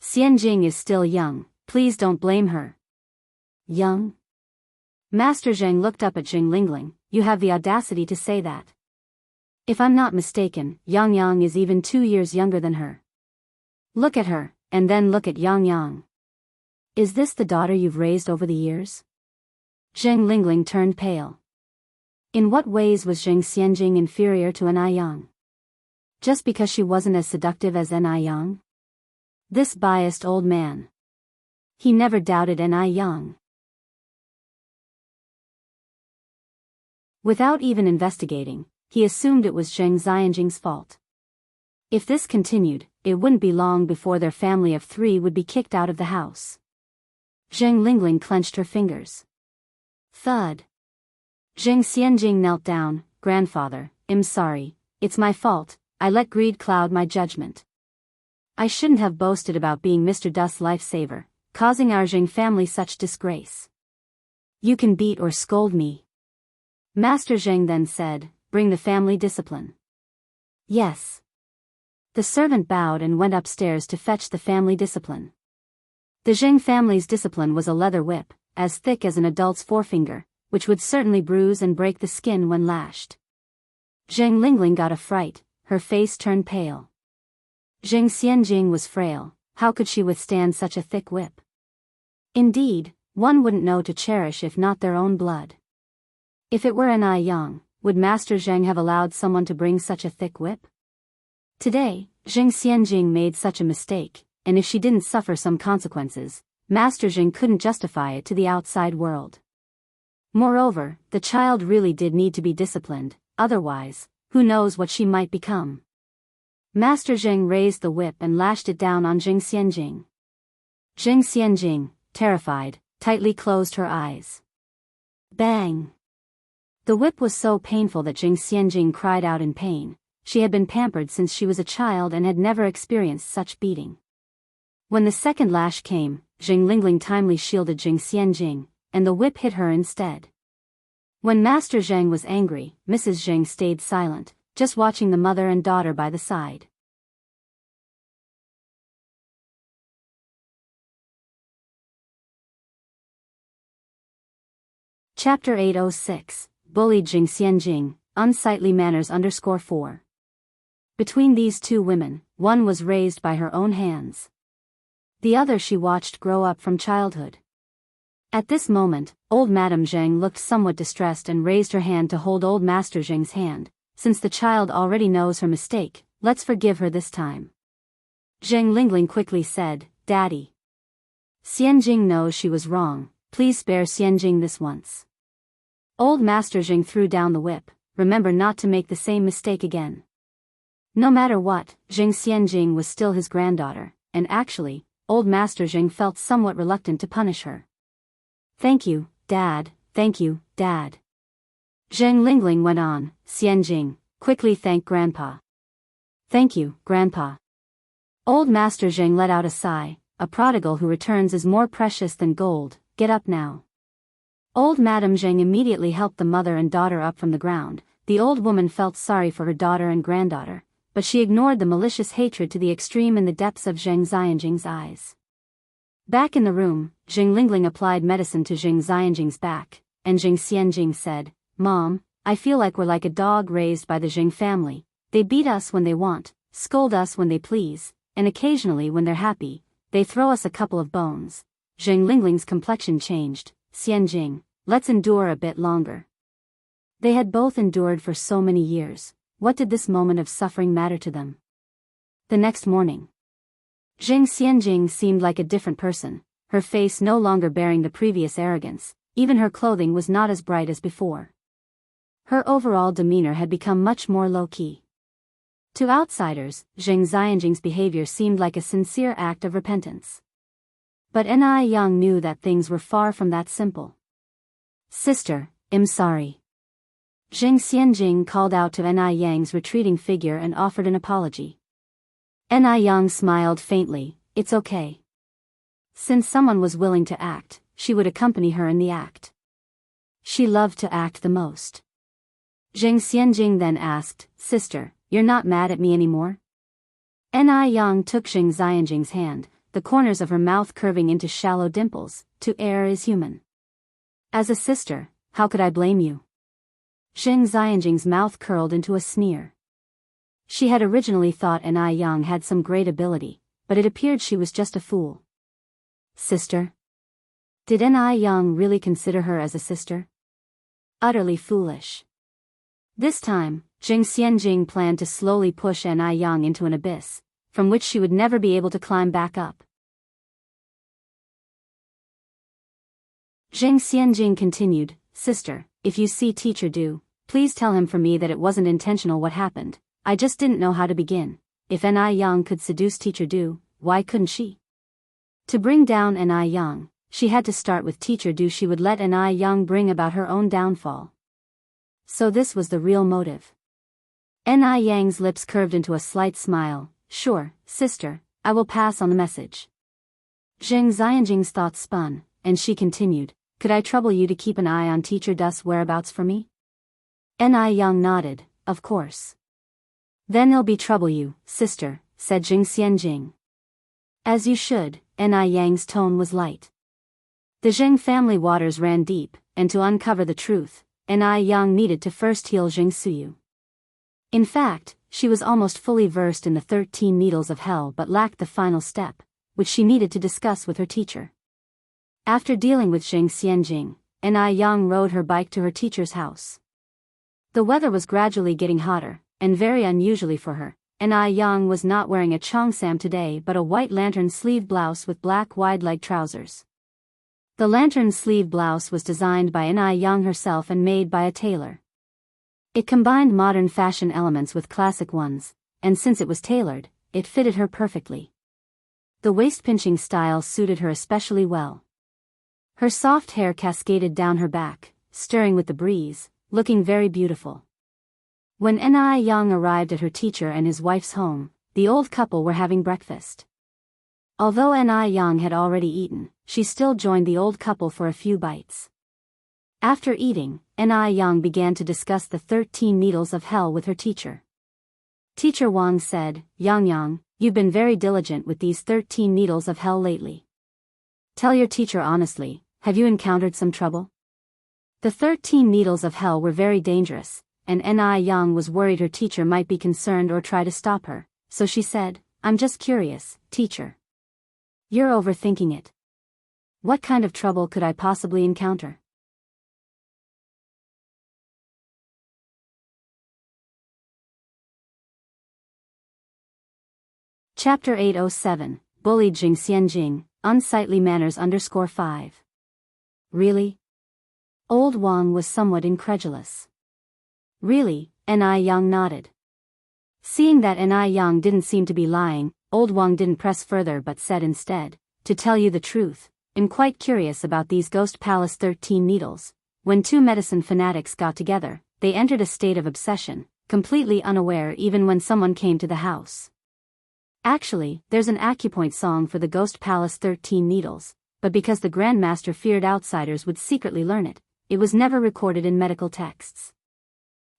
Speaker 1: Xianjing is still young, please don't blame her. Young? Master Zheng looked up at Zheng Lingling, you have the audacity to say that. If I'm not mistaken, Yang Yang is even 2 years younger than her. Look at her, and then look at Yang Yang. Is this the daughter you've raised over the years? Zheng Lingling turned pale. In what ways was Zheng Xianjing inferior to Ni Yang? Just because she wasn't as seductive as Ni Yang? This biased old man. He never doubted Ni Yang. Without even investigating, he assumed it was Zheng Xianjing's fault. If this continued, it wouldn't be long before their family of 3 would be kicked out of the house. Zheng Lingling clenched her fingers. Thud. Zheng Xianjing knelt down, Grandfather, I'm sorry, it's my fault, I let greed cloud my judgment. I shouldn't have boasted about being Mr. Dust's lifesaver, causing our Jing family such disgrace. You can beat or scold me. Master Zheng then said, bring the family discipline. Yes. The servant bowed and went upstairs to fetch the family discipline. The Zheng family's discipline was a leather whip, as thick as an adult's forefinger, which would certainly bruise and break the skin when lashed. Zheng Lingling got a fright, her face turned pale. Zheng Xianjing was frail, how could she withstand such a thick whip? Indeed, one wouldn't know to cherish if not their own blood. If it were an I Yang, would Master Zheng have allowed someone to bring such a thick whip? Today, Zheng Xianjing made such a mistake, and if she didn't suffer some consequences, Master Zheng couldn't justify it to the outside world. Moreover, the child really did need to be disciplined, otherwise, who knows what she might become. Master Zheng raised the whip and lashed it down on Zheng Xianjing. Zheng Xianjing, terrified, tightly closed her eyes. Bang! The whip was so painful that Zheng Xianjing cried out in pain. She had been pampered since she was a child and had never experienced such beating. When the second lash came, Zheng Lingling timely shielded Zheng Xianjing, and the whip hit her instead. When Master Zheng was angry, Mrs. Zheng stayed silent, just watching the mother and daughter by the side. Chapter 806, Bullied Zheng Xianjing, Unsightly Manners _4. Between these two women, one was raised by her own hands. The other she watched grow up from childhood. At this moment, old Madame Zheng looked somewhat distressed and raised her hand to hold old Master Zheng's hand. Since the child already knows her mistake, let's forgive her this time. Zheng Lingling quickly said, Daddy. Xianjing knows she was wrong, please spare Xianjing this once. Old Master Zheng threw down the whip, remember not to make the same mistake again. No matter what, Zheng Xianjing was still his granddaughter, and actually, old Master Zheng felt somewhat reluctant to punish her. Thank you, Dad, thank you, Dad. Zheng Lingling went on, Xianjing, quickly thank Grandpa. Thank you, Grandpa. Old Master Zheng let out a sigh, a prodigal who returns is more precious than gold, get up now. Old Madame Zheng immediately helped the mother and daughter up from the ground. The old woman felt sorry for her daughter and granddaughter, but she ignored the malicious hatred to the extreme in the depths of Zheng Xianjing's eyes. Back in the room, Zheng Lingling applied medicine to Zheng Xianjing's back, and Zheng Xianjing said, Mom, I feel like we're like a dog raised by the Zheng family. They beat us when they want, scold us when they please, and occasionally when they're happy, they throw us a couple of bones. Zheng Lingling's complexion changed. Xianjing, let's endure a bit longer. They had both endured for so many years. What did this moment of suffering matter to them? The next morning, Zheng Xianjing seemed like a different person, her face no longer bearing the previous arrogance, even her clothing was not as bright as before. Her overall demeanor had become much more low-key. To outsiders, Zheng Xianjing's behavior seemed like a sincere act of repentance. But Ni Yang knew that things were far from that simple. Sister, I'm sorry. Zheng Xianjing called out to Ni Yang's retreating figure and offered an apology. Ni Yang smiled faintly, it's okay. Since someone was willing to act, she would accompany her in the act. She loved to act the most. Zheng Xianjing then asked, Sister, you're not mad at me anymore? Ni Yang took Zheng Xianjing's hand, the corners of her mouth curving into shallow dimples, to err is human. As a sister, how could I blame you? Zheng Xianjing's mouth curled into a sneer. She had originally thought Ni Yang had some great ability, but it appeared she was just a fool. Sister? Did Ni Yang really consider her as a sister? Utterly foolish. This time, Zheng Xianjing planned to slowly push Ni Yang into an abyss, from which she would never be able to climb back up. Zheng Xianjing continued, Sister, if you see Teacher Du, please tell him for me that it wasn't intentional what happened, I just didn't know how to begin. If Ni Yang could seduce Teacher Du, why couldn't she? To bring down Ni Yang, she had to start with Teacher Du. She would let Ni Yang bring about her own downfall. So this was the real motive. Ni Yang's lips curved into a slight smile. Sure, sister, I will pass on the message. Zheng Xianjing's thoughts spun, and she continued, could I trouble you to keep an eye on teacher Du's whereabouts for me? Ni Yang nodded, of course. Then he'll be trouble you, sister, said Zheng Xianjing. As you should, Ni Yang's tone was light. The Zheng family waters ran deep, and to uncover the truth, Ni Yang needed to first heal Zheng Suyu. In fact, she was almost fully versed in the 13 needles of hell but lacked the final step, which she needed to discuss with her teacher. After dealing with Zheng Xianjing, Ni Yang rode her bike to her teacher's house. The weather was gradually getting hotter, and very unusually for her, Ni Yang was not wearing a cheongsam today but a white lantern sleeve blouse with black wide-leg trousers. The lantern sleeve blouse was designed by Ni Yang herself and made by a tailor. It combined modern fashion elements with classic ones, and since it was tailored, it fitted her perfectly. The waist-pinching style suited her especially well. Her soft hair cascaded down her back, stirring with the breeze, looking very beautiful. When Ni Yang arrived at her teacher and his wife's home, the old couple were having breakfast. Although Ni Yang had already eaten, she still joined the old couple for a few bites. After eating, Ni Yang began to discuss the 13 needles of hell with her teacher. Teacher Wang said, Yang, you've been very diligent with these 13 needles of hell lately. Tell your teacher honestly, have you encountered some trouble? The 13 needles of hell were very dangerous, and Ni Yang was worried her teacher might be concerned or try to stop her, so she said, I'm just curious, teacher. You're overthinking it. What kind of trouble could I possibly encounter? Chapter 807, Bullied Zheng Xianjing, Unsightly Manners _5. Really? Old Wang was somewhat incredulous. Really, Ni Yang nodded. Seeing that Ni Yang didn't seem to be lying, Old Wang didn't press further but said instead, to tell you the truth, I'm quite curious about these Ghost Palace 13 needles. When two medicine fanatics got together, they entered a state of obsession, completely unaware even when someone came to the house. Actually, there's an acupoint song for the Ghost Palace 13 needles, but because the Grand Master feared outsiders would secretly learn it, it was never recorded in medical texts.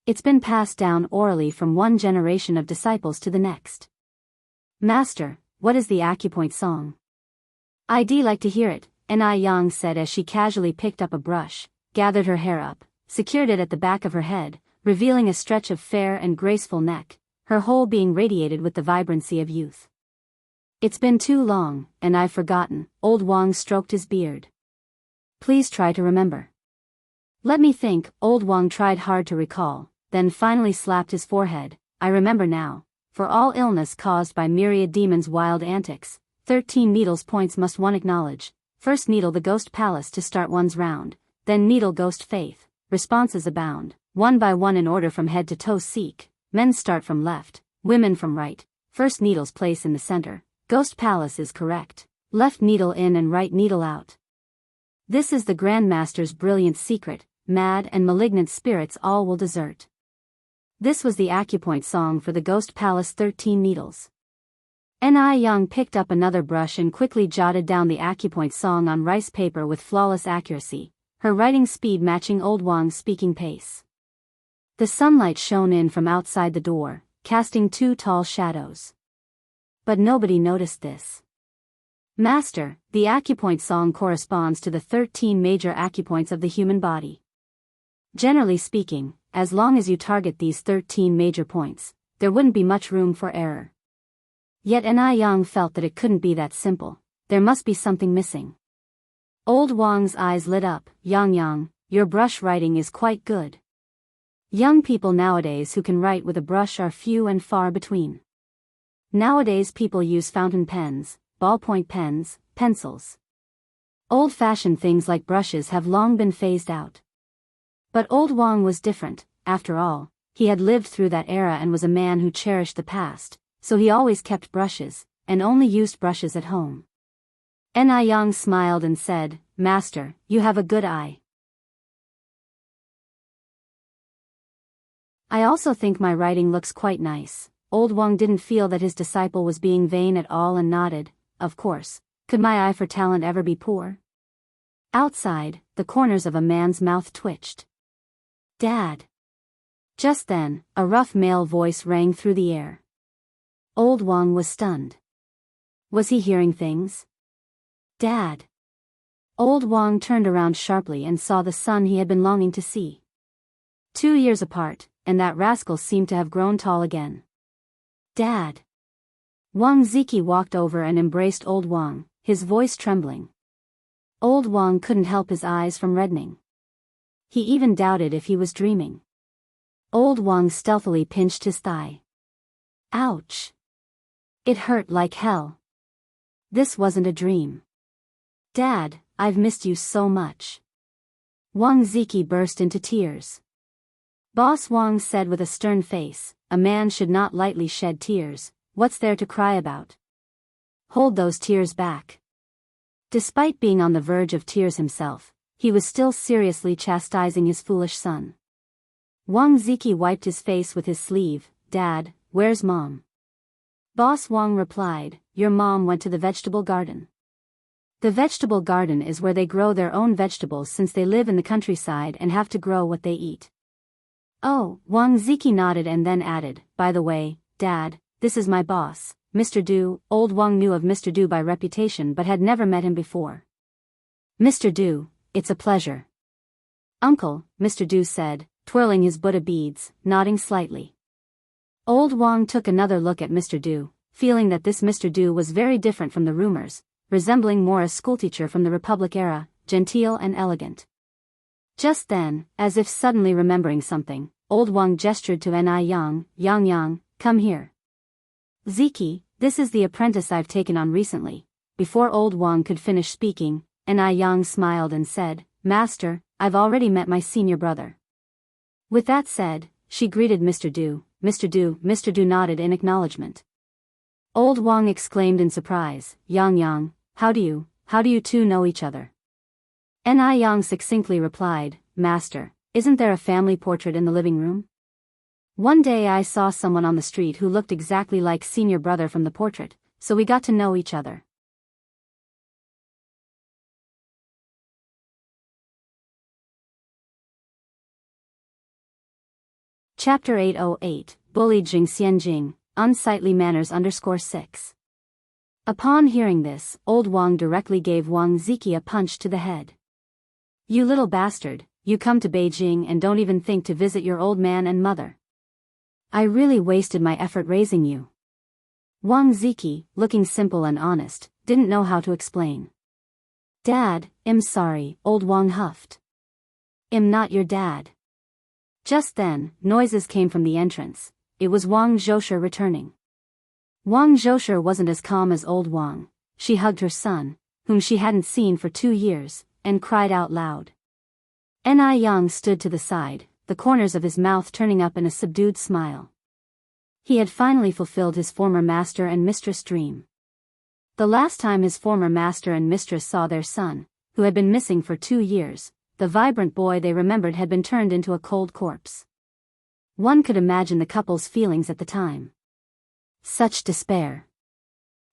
Speaker 1: It's been passed down orally from one generation of disciples to the next. Master, what is the acupoint song? I'd like to hear it, Ni Yang said as she casually picked up a brush, gathered her hair up, secured it at the back of her head, revealing a stretch of fair and graceful neck, her whole being radiated with the vibrancy of youth. It's been too long, and I've forgotten, Old Wang stroked his beard. Please try to remember. Let me think, Old Wang tried hard to recall, then finally slapped his forehead, I remember now, for all illness caused by myriad demons' wild antics, 13 needles points must one acknowledge, first needle the Ghost Palace to start one's round, then needle Ghost Faith, responses abound, one by one in order from head to toe seek. Men start from left, women from right, first needle's place in the center, Ghost Palace is correct, left needle in and right needle out. This is the Grand Master's brilliant secret, mad and malignant spirits all will desert. This was the acupoint song for the Ghost Palace 13 needles. Ni Yang picked up another brush and quickly jotted down the acupoint song on rice paper with flawless accuracy, her writing speed matching Old Wang's speaking pace. The sunlight shone in from outside the door, casting two tall shadows. But nobody noticed this. Master, the acupoint song corresponds to the 13 major acupoints of the human body. Generally speaking, as long as you target these 13 major points, there wouldn't be much room for error. Yet Ni Yang felt that it couldn't be that simple, there must be something missing. Old Wang's eyes lit up, Yang, your brush writing is quite good. Young people nowadays who can write with a brush are few and far between. Nowadays people use fountain pens, ballpoint pens, pencils. Old-fashioned things like brushes have long been phased out. But Old Wang was different, after all, he had lived through that era and was a man who cherished the past, so he always kept brushes, and only used brushes at home. Ni Yang smiled and said, Master, you have a good eye. I also think my writing looks quite nice. Old Wang didn't feel that his disciple was being vain at all and nodded. Of course, could my eye for talent ever be poor? Outside, the corners of a man's mouth twitched. Dad. Just then, a rough male voice rang through the air. Old Wang was stunned. Was he hearing things? Dad. Old Wang turned around sharply and saw the son he had been longing to see. 2 years apart, and that rascal seemed to have grown tall again. Dad. Wang Ziki walked over and embraced Old Wang, his voice trembling. Old Wang couldn't help his eyes from reddening. He even doubted if he was dreaming. Old Wang stealthily pinched his thigh. Ouch! It hurt like hell. This wasn't a dream. Dad, I've missed you so much. Wang Ziki burst into tears. Boss Wang said with a stern face, a man should not lightly shed tears. What's there to cry about? Hold those tears back. Despite being on the verge of tears himself, he was still seriously chastising his foolish son. Wang Ziki wiped his face with his sleeve. Dad, where's Mom? Boss Wang replied, your mom went to the vegetable garden. The vegetable garden is where they grow their own vegetables since they live in the countryside and have to grow what they eat. Oh, Wang Ziki nodded and then added, by the way, Dad, this is my boss, Mr. Du. Old Wang knew of Mr. Du by reputation but had never met him before. Mr. Du, it's a pleasure. Uncle, Mr. Du said, twirling his Buddha beads, nodding slightly. Old Wang took another look at Mr. Du, feeling that this Mr. Du was very different from the rumors, resembling more a schoolteacher from the Republic era, genteel and elegant. Just then, as if suddenly remembering something, Old Wang gestured to Ni Yang. Yang, come here. Ziki, this is the apprentice I've taken on recently. Before Old Wang could finish speaking, Ni Yang smiled and said, Master, I've already met my senior brother. With that said, she greeted Mr. Du. Mr. Du. Mr. Du nodded in acknowledgement. Old Wang exclaimed in surprise, Yang, how do you two know each other? Ni Yang succinctly replied, Master, isn't there a family portrait in the living room? One day I saw someone on the street who looked exactly like senior brother from the portrait, so we got to know each other. Chapter 808, Bullied Jingxianjing, Unsightly Manners _6. Upon hearing this, Old Wang directly gave Wang Ziki a punch to the head. You little bastard, you come to Beijing and don't even think to visit your old man and mother. I really wasted my effort raising you. Wang Ziki, looking simple and honest, didn't know how to explain. Dad, I'm sorry, Old Wang huffed. I'm not your dad. Just then, noises came from the entrance. It was Wang Zhoushe returning. Wang Zhoushe wasn't as calm as Old Wang. She hugged her son, whom she hadn't seen for 2 years, and cried out loud. Ni Yang stood to the side, the corners of his mouth turning up in a subdued smile. He had finally fulfilled his former master and mistress dream. The last time his former master and mistress saw their son, who had been missing for 2 years, the vibrant boy they remembered had been turned into a cold corpse. One could imagine the couple's feelings at the time. Such despair.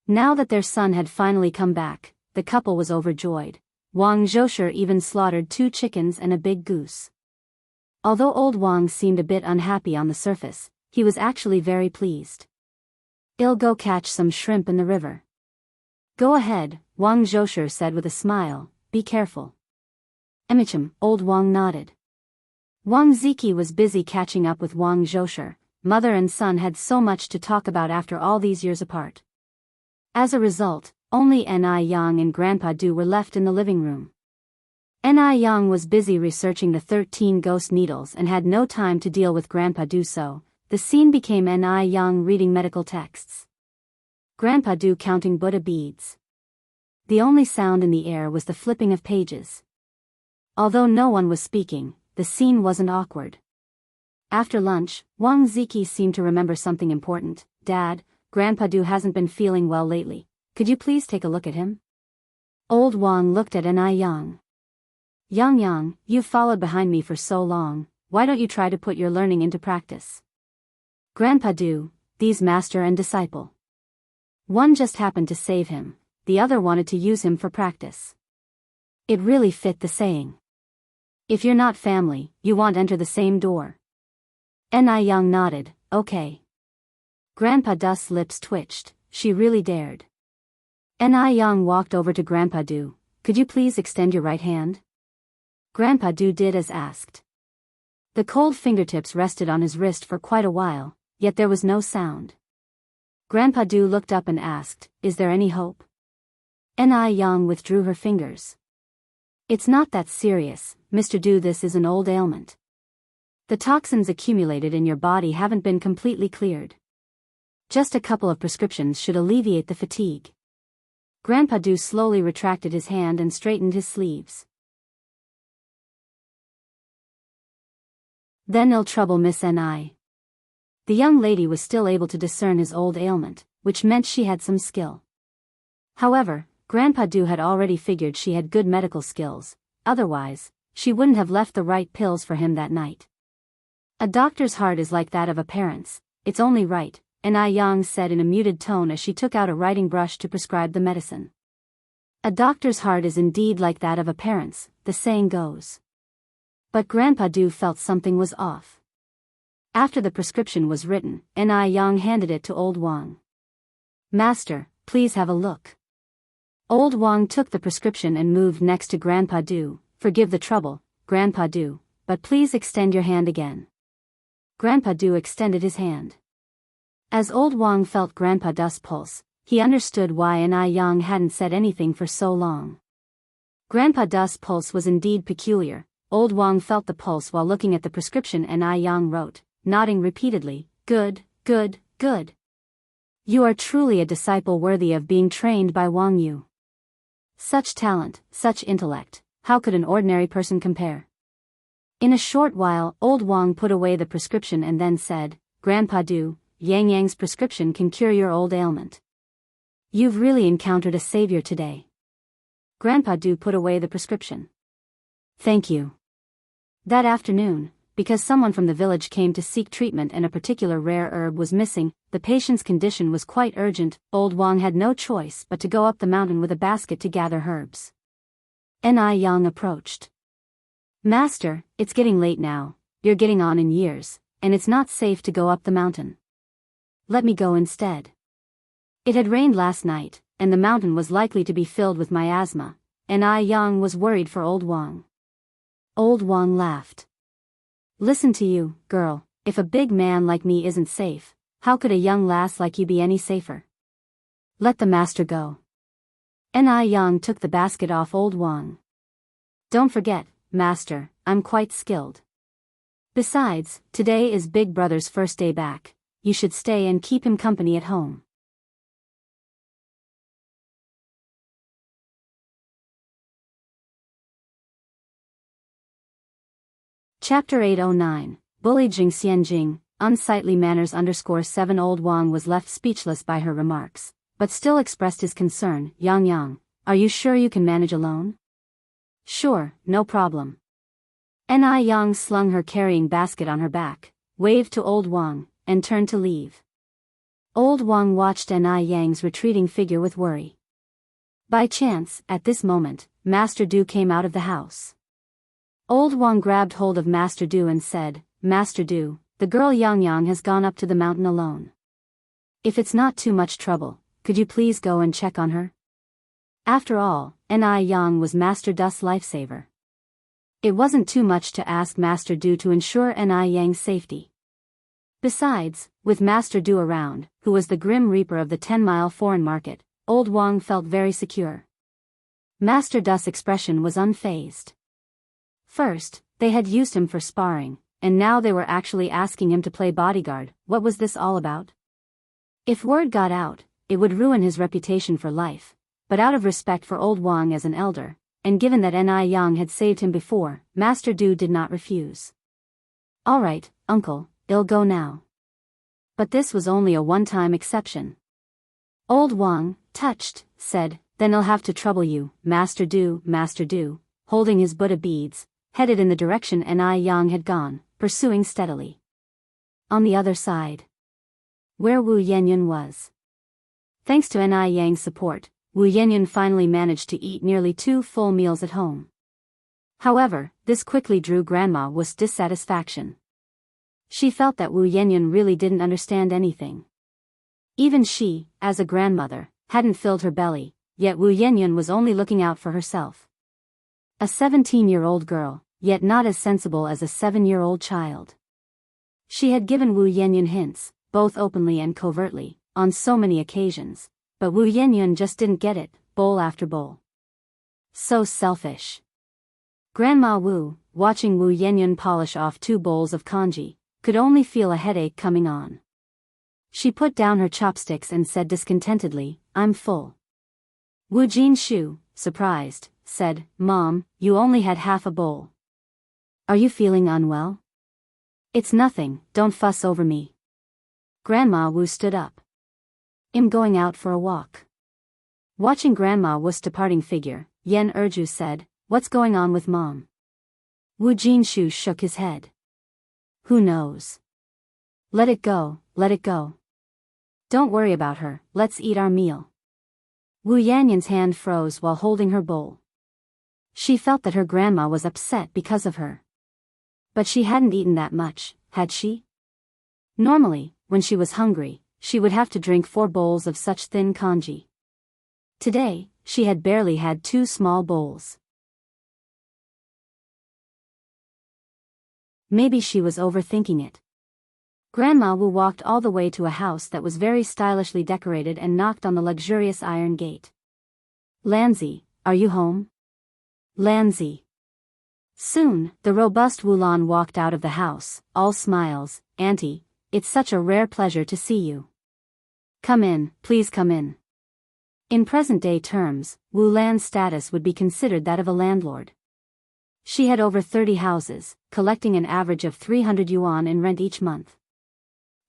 Speaker 1: Now that their son had finally come back, the couple was overjoyed. Wang Zhoushe even slaughtered 2 chickens and a big goose. Although Old Wang seemed a bit unhappy on the surface, he was actually very pleased. I'll go catch some shrimp in the river. Go ahead, Wang Zhoushe said with a smile, be careful. Emichim, Old Wang nodded. Wang Ziki was busy catching up with Wang Zhoushe. Mother and son had so much to talk about after all these years apart. As a result, only Ni Yang and Grandpa Du were left in the living room. Ni Yang was busy researching the 13 ghost needles and had no time to deal with Grandpa Du, so the scene became Ni Yang reading medical texts. Grandpa Du counting Buddha beads. The only sound in the air was the flipping of pages. Although no one was speaking, the scene wasn't awkward. After lunch, Wang Ziki seemed to remember something important. Dad, Grandpa Du hasn't been feeling well lately. Could you please take a look at him? Old Wang looked at Ni Yang. Yang, you've followed behind me for so long, why don't you try to put your learning into practice? Grandpa Do, these master and disciple. One just happened to save him, the other wanted to use him for practice. It really fit the saying. If you're not family, you won't enter the same door. Ni Young nodded, okay. Grandpa Do's lips twitched, she really dared. Ni Young walked over to Grandpa Do, could you please extend your right hand? Grandpa Do did as asked. The cold fingertips rested on his wrist for quite a while, yet there was no sound. Grandpa Do looked up and asked, is there any hope? Ni Young withdrew her fingers. It's not that serious, Mr. Do, this is an old ailment. The toxins accumulated in your body haven't been completely cleared. Just a couple of prescriptions should alleviate the fatigue. Grandpa Do slowly retracted his hand and straightened his sleeves. Then ill trouble, Miss Ni. The young lady was still able to discern his old ailment, which meant she had some skill. However, Grandpa Do had already figured she had good medical skills, otherwise, she wouldn't have left the right pills for him that night. A doctor's heart is like that of a parent's, it's only right, Ni Young said in a muted tone as she took out a writing brush to prescribe the medicine. A doctor's heart is indeed like that of a parent's, the saying goes. But Grandpa Do felt something was off. After the prescription was written, Ni Young handed it to Old Wang. Master, please have a look. Old Wang took the prescription and moved next to Grandpa Do. Forgive the trouble, Grandpa Do, but please extend your hand again. Grandpa Do extended his hand. As Old Wang felt Grandpa Do's pulse, he understood why Ni Young hadn't said anything for so long. Grandpa Do's pulse was indeed peculiar. Old Wang felt the pulse while looking at the prescription Ni Young wrote, nodding repeatedly, good, good, good. You are truly a disciple worthy of being trained by Wang Yu. Such talent, such intellect, how could an ordinary person compare? In a short while, Old Wang put away the prescription and then said, Grandpa Do, Yang Yang's prescription can cure your old ailment. You've really encountered a savior today. Grandpa Do put away the prescription. Thank you. That afternoon, because someone from the village came to seek treatment and a particular rare herb was missing, the patient's condition was quite urgent. Old Wang had no choice but to go up the mountain with a basket to gather herbs. Ni Young approached. Master, it's getting late now, you're getting on in years, and it's not safe to go up the mountain. Let me go instead. It had rained last night, and the mountain was likely to be filled with miasma, and Ni Young was worried for Old Wang. Old Wang laughed. Listen to you, girl, if a big man like me isn't safe, how could a young lass like you be any safer? Let the master go. Ni Young took the basket off Old Wang. Don't forget, master, I'm quite skilled. Besides, today is Big Brother's first day back, you should stay and keep him company at home. Chapter 809, Bully Jingxianjing, Unsightly Manners _7. Old Wang was left speechless by her remarks, but still expressed his concern. Yang Yang, are you sure you can manage alone? Sure, no problem. Ni Yang slung her carrying basket on her back, waved to Old Wang, and turned to leave. Old Wang watched Ni Yang's retreating figure with worry. By chance, at this moment, Master Du came out of the house. Old Wang grabbed hold of Master Du and said, Master Du, the girl Yang Yang has gone up to the mountain alone. If it's not too much trouble, could you please go and check on her? After all, Ni Yang was Master Du's lifesaver. It wasn't too much to ask Master Du to ensure Ni Yang's safety. Besides, with Master Du around, who was the grim reaper of the 10-mile foreign market, Old Wang felt very secure. Master Du's expression was unfazed. First, they had used him for sparring, and now they were actually asking him to play bodyguard. What was this all about? If word got out, it would ruin his reputation for life, but out of respect for Old Wang as an elder, and given that Ni Yang had saved him before, Master Du did not refuse. All right, uncle, I'll go now. But this was only a one-time exception. Old Wang, touched, said, then I'll have to trouble you, Master Du, holding his Buddha beads, headed in the direction Ni Yang had gone. pursuing steadily. On the other side, where Wu Yanyan was. Thanks to Ni Yang's support, Wu Yanyan finally managed to eat nearly 2 full meals at home. However, this quickly drew Grandma Wu's dissatisfaction. She felt that Wu Yanyan really didn't understand anything. Even she, as a grandmother, hadn't filled her belly, yet Wu Yanyan was only looking out for herself. A 17-year-old girl, yet not as sensible as a 7-year-old child. She had given Wu Yanyan hints, both openly and covertly, on so many occasions, but Wu Yanyan just didn't get it, bowl after bowl. So selfish. Grandma Wu, watching Wu Yanyan polish off 2 bowls of congee, could only feel a headache coming on. She put down her chopsticks and said discontentedly, "I'm full." Wu Jinshu, surprised, said, "Mom, you only had half a bowl. Are you feeling unwell?" "It's nothing, don't fuss over me." Grandma Wu stood up. "I'm going out for a walk." Watching Grandma Wu's departing figure, Yan Erju said, "What's going on with Mom?" Wu Jinshu shook his head. "Who knows? Let it go, let it go. Don't worry about her, let's eat our meal." Wu Yanyan's hand froze while holding her bowl. She felt that her grandma was upset because of her. But she hadn't eaten that much, had she? Normally, when she was hungry, she would have to drink 4 bowls of such thin congee. Today, she had barely had 2 small bowls. Maybe she was overthinking it. Grandma Wu walked all the way to a house that was very stylishly decorated and knocked on the luxurious iron gate. "Lanzi, are you home?" "Lanzi." Soon, the robust Wulan walked out of the house, all smiles. "Auntie, it's such a rare pleasure to see you. Come in, please come in." In present-day terms, Wu Lan's status would be considered that of a landlord. She had over 30 houses, collecting an average of 300 yuan in rent each month.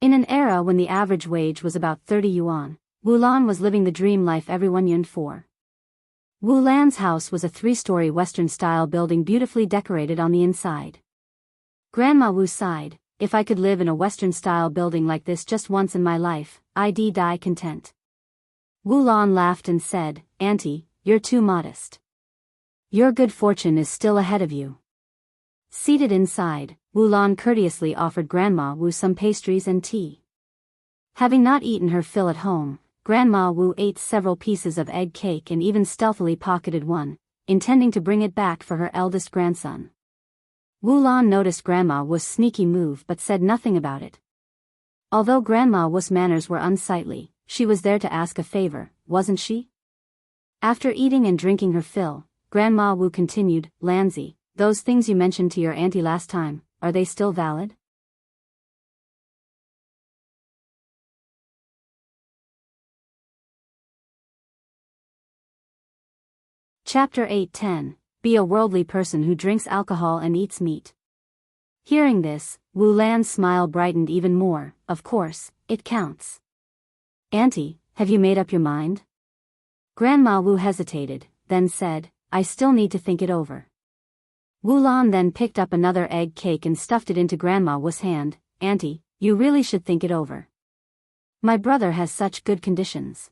Speaker 1: In an era when the average wage was about 30 yuan, Wu Lan was living the dream life everyone yearned for. Wu Lan's house was a 3-story Western-style building beautifully decorated on the inside. Grandma Wu sighed, "If I could live in a Western-style building like this just once in my life, I'd die content." Wu Lan laughed and said, "Auntie, you're too modest. Your good fortune is still ahead of you." Seated inside, Wu Lan courteously offered Grandma Wu some pastries and tea. Having not eaten her fill at home, Grandma Wu ate several pieces of egg cake and even stealthily pocketed one, intending to bring it back for her eldest grandson. Wu Lan noticed Grandma Wu's sneaky move but said nothing about it. Although Grandma Wu's manners were unsightly, she was there to ask a favor, wasn't she? After eating and drinking her fill, Grandma Wu continued, "Lanzi, those things you mentioned to your auntie last time, are they still valid?" Chapter 8:10. Be a worldly person who drinks alcohol and eats meat. Hearing this, Wu Lan's smile brightened even more. "Of course, it counts." "Auntie, have you made up your mind?" Grandma Wu hesitated, then said, "I still need to think it over." Wu Lan then picked up another egg cake and stuffed it into Grandma Wu's hand. "Auntie, you really should think it over. My brother has such good conditions.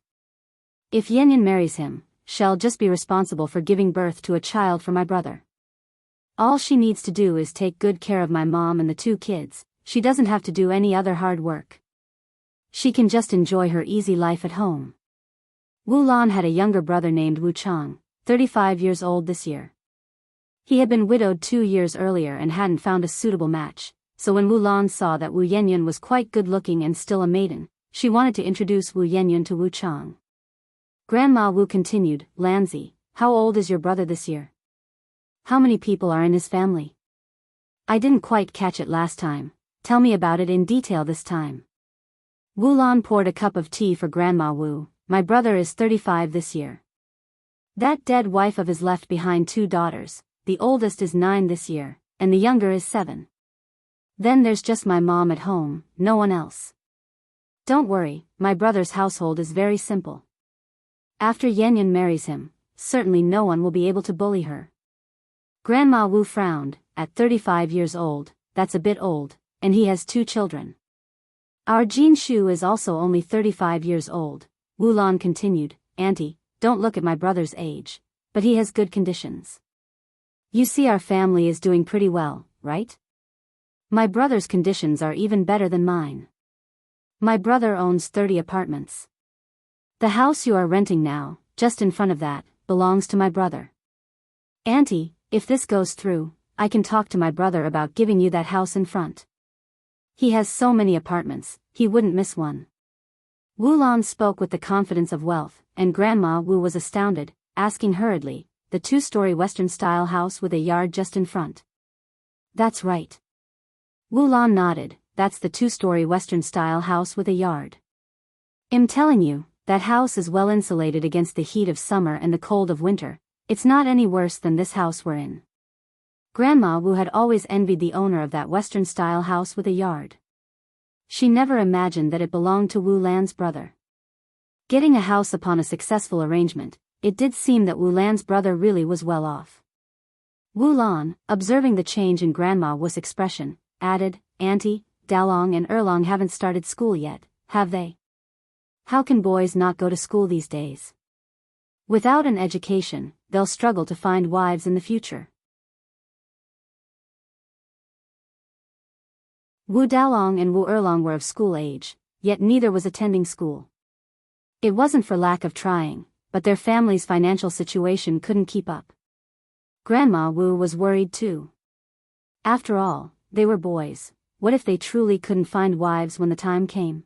Speaker 1: If Yanyan marries him, she'll just be responsible for giving birth to a child for my brother. All she needs to do is take good care of my mom and the 2 kids, she doesn't have to do any other hard work. She can just enjoy her easy life at home." Wu Lan had a younger brother named Wu Chang, 35 years old this year. He had been widowed 2 years earlier and hadn't found a suitable match, so when Wu Lan saw that Wu Yanyan was quite good-looking and still a maiden, she wanted to introduce Wu Yanyan to Wu Chang. Grandma Wu continued, "Lanzi, how old is your brother this year? How many people are in his family? I didn't quite catch it last time, tell me about it in detail this time." Wu Lan poured a cup of tea for Grandma Wu. "My brother is 35 this year. That dead wife of his left behind 2 daughters, the oldest is 9 this year, and the younger is 7. Then there's just my mom at home, no one else. Don't worry, my brother's household is very simple. After Yanyan marries him, certainly no one will be able to bully her." Grandma Wu frowned. At 35 years old, that's a bit old, and he has 2 children. Our Jin Shu is also only 35 years old, Wu Lan continued. Auntie, don't look at my brother's age, but he has good conditions. You see, our family is doing pretty well, right? My brother's conditions are even better than mine. My brother owns 30 apartments. The house you are renting now, just in front of that, belongs to my brother. Auntie, if this goes through, I can talk to my brother about giving you that house in front. He has so many apartments, he wouldn't miss one. Wu Lan spoke with the confidence of wealth, and Grandma Wu was astounded, asking hurriedly, the 2-story Western-style house with a yard just in front. That's right. Wu Lan nodded, that's the 2-story Western-style house with a yard. I'm telling you, that house is well insulated against the heat of summer and the cold of winter. It's not any worse than this house we're in. Grandma Wu had always envied the owner of that Western-style house with a yard. She never imagined that it belonged to Wu Lan's brother. Getting a house upon a successful arrangement, it did seem that Wu Lan's brother really was well off. Wu Lan, observing the change in Grandma Wu's expression, added, Auntie, Dalong and Erlong haven't started school yet, have they? How can boys not go to school these days? Without an education, they'll struggle to find wives in the future. Wu Dalong and Wu Erlong were of school age, yet neither was attending school. It wasn't for lack of trying, but their family's financial situation couldn't keep up. Grandma Wu was worried too. After all, they were boys. What if they truly couldn't find wives when the time came?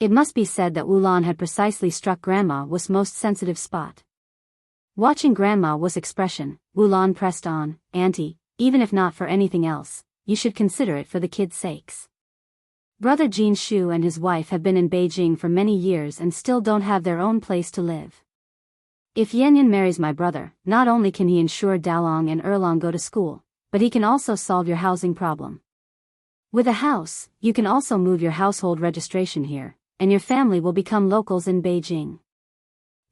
Speaker 1: It must be said that Wu Lan had precisely struck Grandma Wu's most sensitive spot. Watching Grandma Wu's expression, Wu Lan pressed on, Auntie, even if not for anything else, you should consider it for the kids' sakes. Brother Jin Shu and his wife have been in Beijing for many years and still don't have their own place to live. If Yanyan marries my brother, not only can he ensure Dalong and Erlong go to school, but he can also solve your housing problem. With a house, you can also move your household registration here, and your family will become locals in Beijing.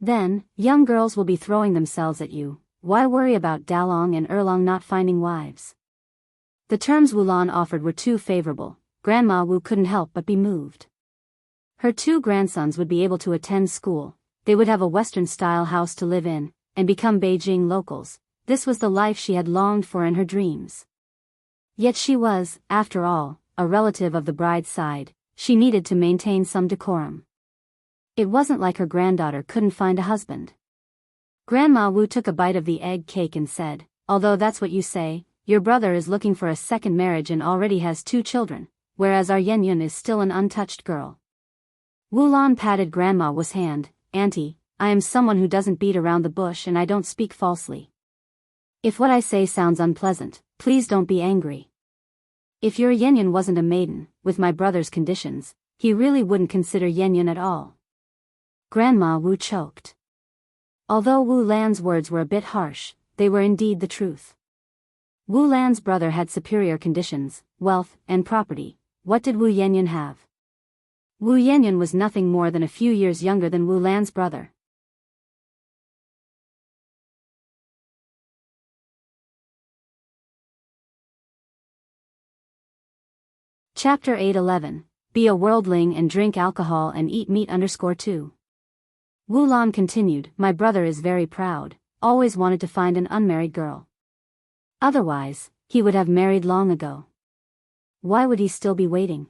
Speaker 1: Then, young girls will be throwing themselves at you. Why worry about Dalong and Erlong not finding wives? The terms Wu Lan offered were too favorable. Grandma Wu couldn't help but be moved. Her 2 grandsons would be able to attend school, they would have a Western-style house to live in, and become Beijing locals. This was the life she had longed for in her dreams. Yet she was, after all, a relative of the bride's side. She needed to maintain some decorum. It wasn't like her granddaughter couldn't find a husband. Grandma Wu took a bite of the egg cake and said, although that's what you say, your brother is looking for a second marriage and already has 2 children, whereas our Yenyun is still an untouched girl. Wu Lan patted Grandma Wu's hand, Auntie, I am someone who doesn't beat around the bush and I don't speak falsely. If what I say sounds unpleasant, please don't be angry. If your Yenyun wasn't a maiden, with my brother's conditions, he really wouldn't consider Yenyun at all. Grandma Wu choked. Although Wu Lan's words were a bit harsh, they were indeed the truth. Wu Lan's brother had superior conditions, wealth, and property. What did Wu Yenyun have? Wu Yenyun was nothing more than a few years younger than Wu Lan's brother. Chapter 8:11. Be a worldling and drink alcohol and eat meat _2. Wu Lan continued, my brother is very proud, always wanted to find an unmarried girl. Otherwise, he would have married long ago. Why would he still be waiting?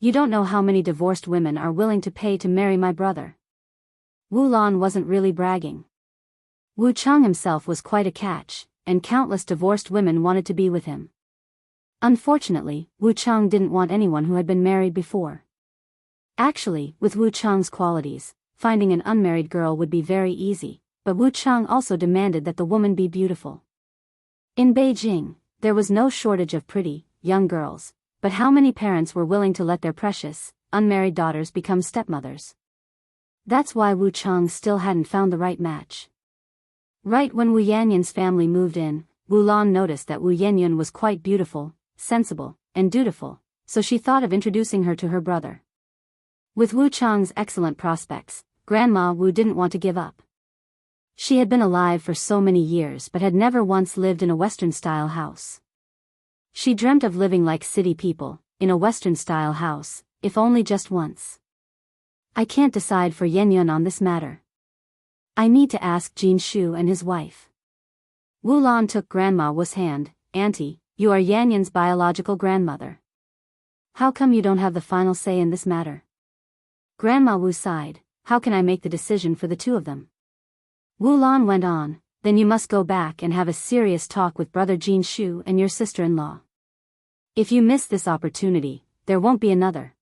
Speaker 1: You don't know how many divorced women are willing to pay to marry my brother. Wu Lan wasn't really bragging. Wu Chang himself was quite a catch, and countless divorced women wanted to be with him. Unfortunately, Wu Chang didn't want anyone who had been married before. Actually, with Wu Chang's qualities, finding an unmarried girl would be very easy, but Wu Chang also demanded that the woman be beautiful. In Beijing, there was no shortage of pretty, young girls, but how many parents were willing to let their precious, unmarried daughters become stepmothers? That's why Wu Chang still hadn't found the right match. Right when Wu Yanyan's family moved in, Wu Lan noticed that Wu Yanyan was quite beautiful, sensible, and dutiful, so she thought of introducing her to her brother. With Wu Chang's excellent prospects, Grandma Wu didn't want to give up. She had been alive for so many years but had never once lived in a Western-style house. She dreamt of living like city people, in a Western-style house, if only just once. I can't decide for Yenyun on this matter. I need to ask Jin Shu and his wife. Wu Lan took Grandma Wu's hand. Auntie, you are Yanyun's biological grandmother. How come you don't have the final say in this matter? Grandma Wu sighed. How can I make the decision for the two of them? Wu Lan went on. Then you must go back and have a serious talk with brother Jin Shu and your sister-in-law. If you miss this opportunity, there won't be another.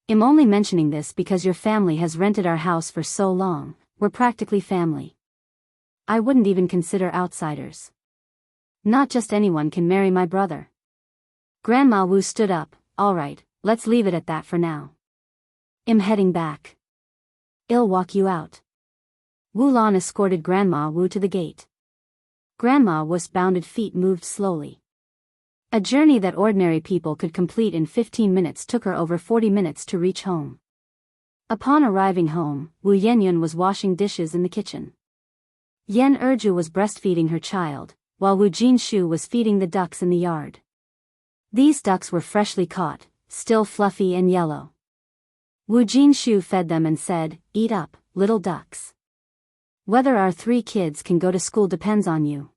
Speaker 1: I'm only mentioning this because your family has rented our house for so long. We're practically family. I wouldn't even consider outsiders. Not just anyone can marry my brother. Grandma Wu stood up. All right, let's leave it at that for now. I'm heading back. I'll walk you out. Wu Lan escorted Grandma Wu to the gate. Grandma Wu's bounded feet moved slowly. A journey that ordinary people could complete in 15 minutes took her over 40 minutes to reach home. Upon arriving home, Wu Yenyun was washing dishes in the kitchen. Yen Erju was breastfeeding her child, while Wu Jinshu was feeding the ducks in the yard. These ducks were freshly caught, still fluffy and yellow. Wu Jinshu fed them and said, "Eat up, little ducks. Whether our 3 kids can go to school depends on you."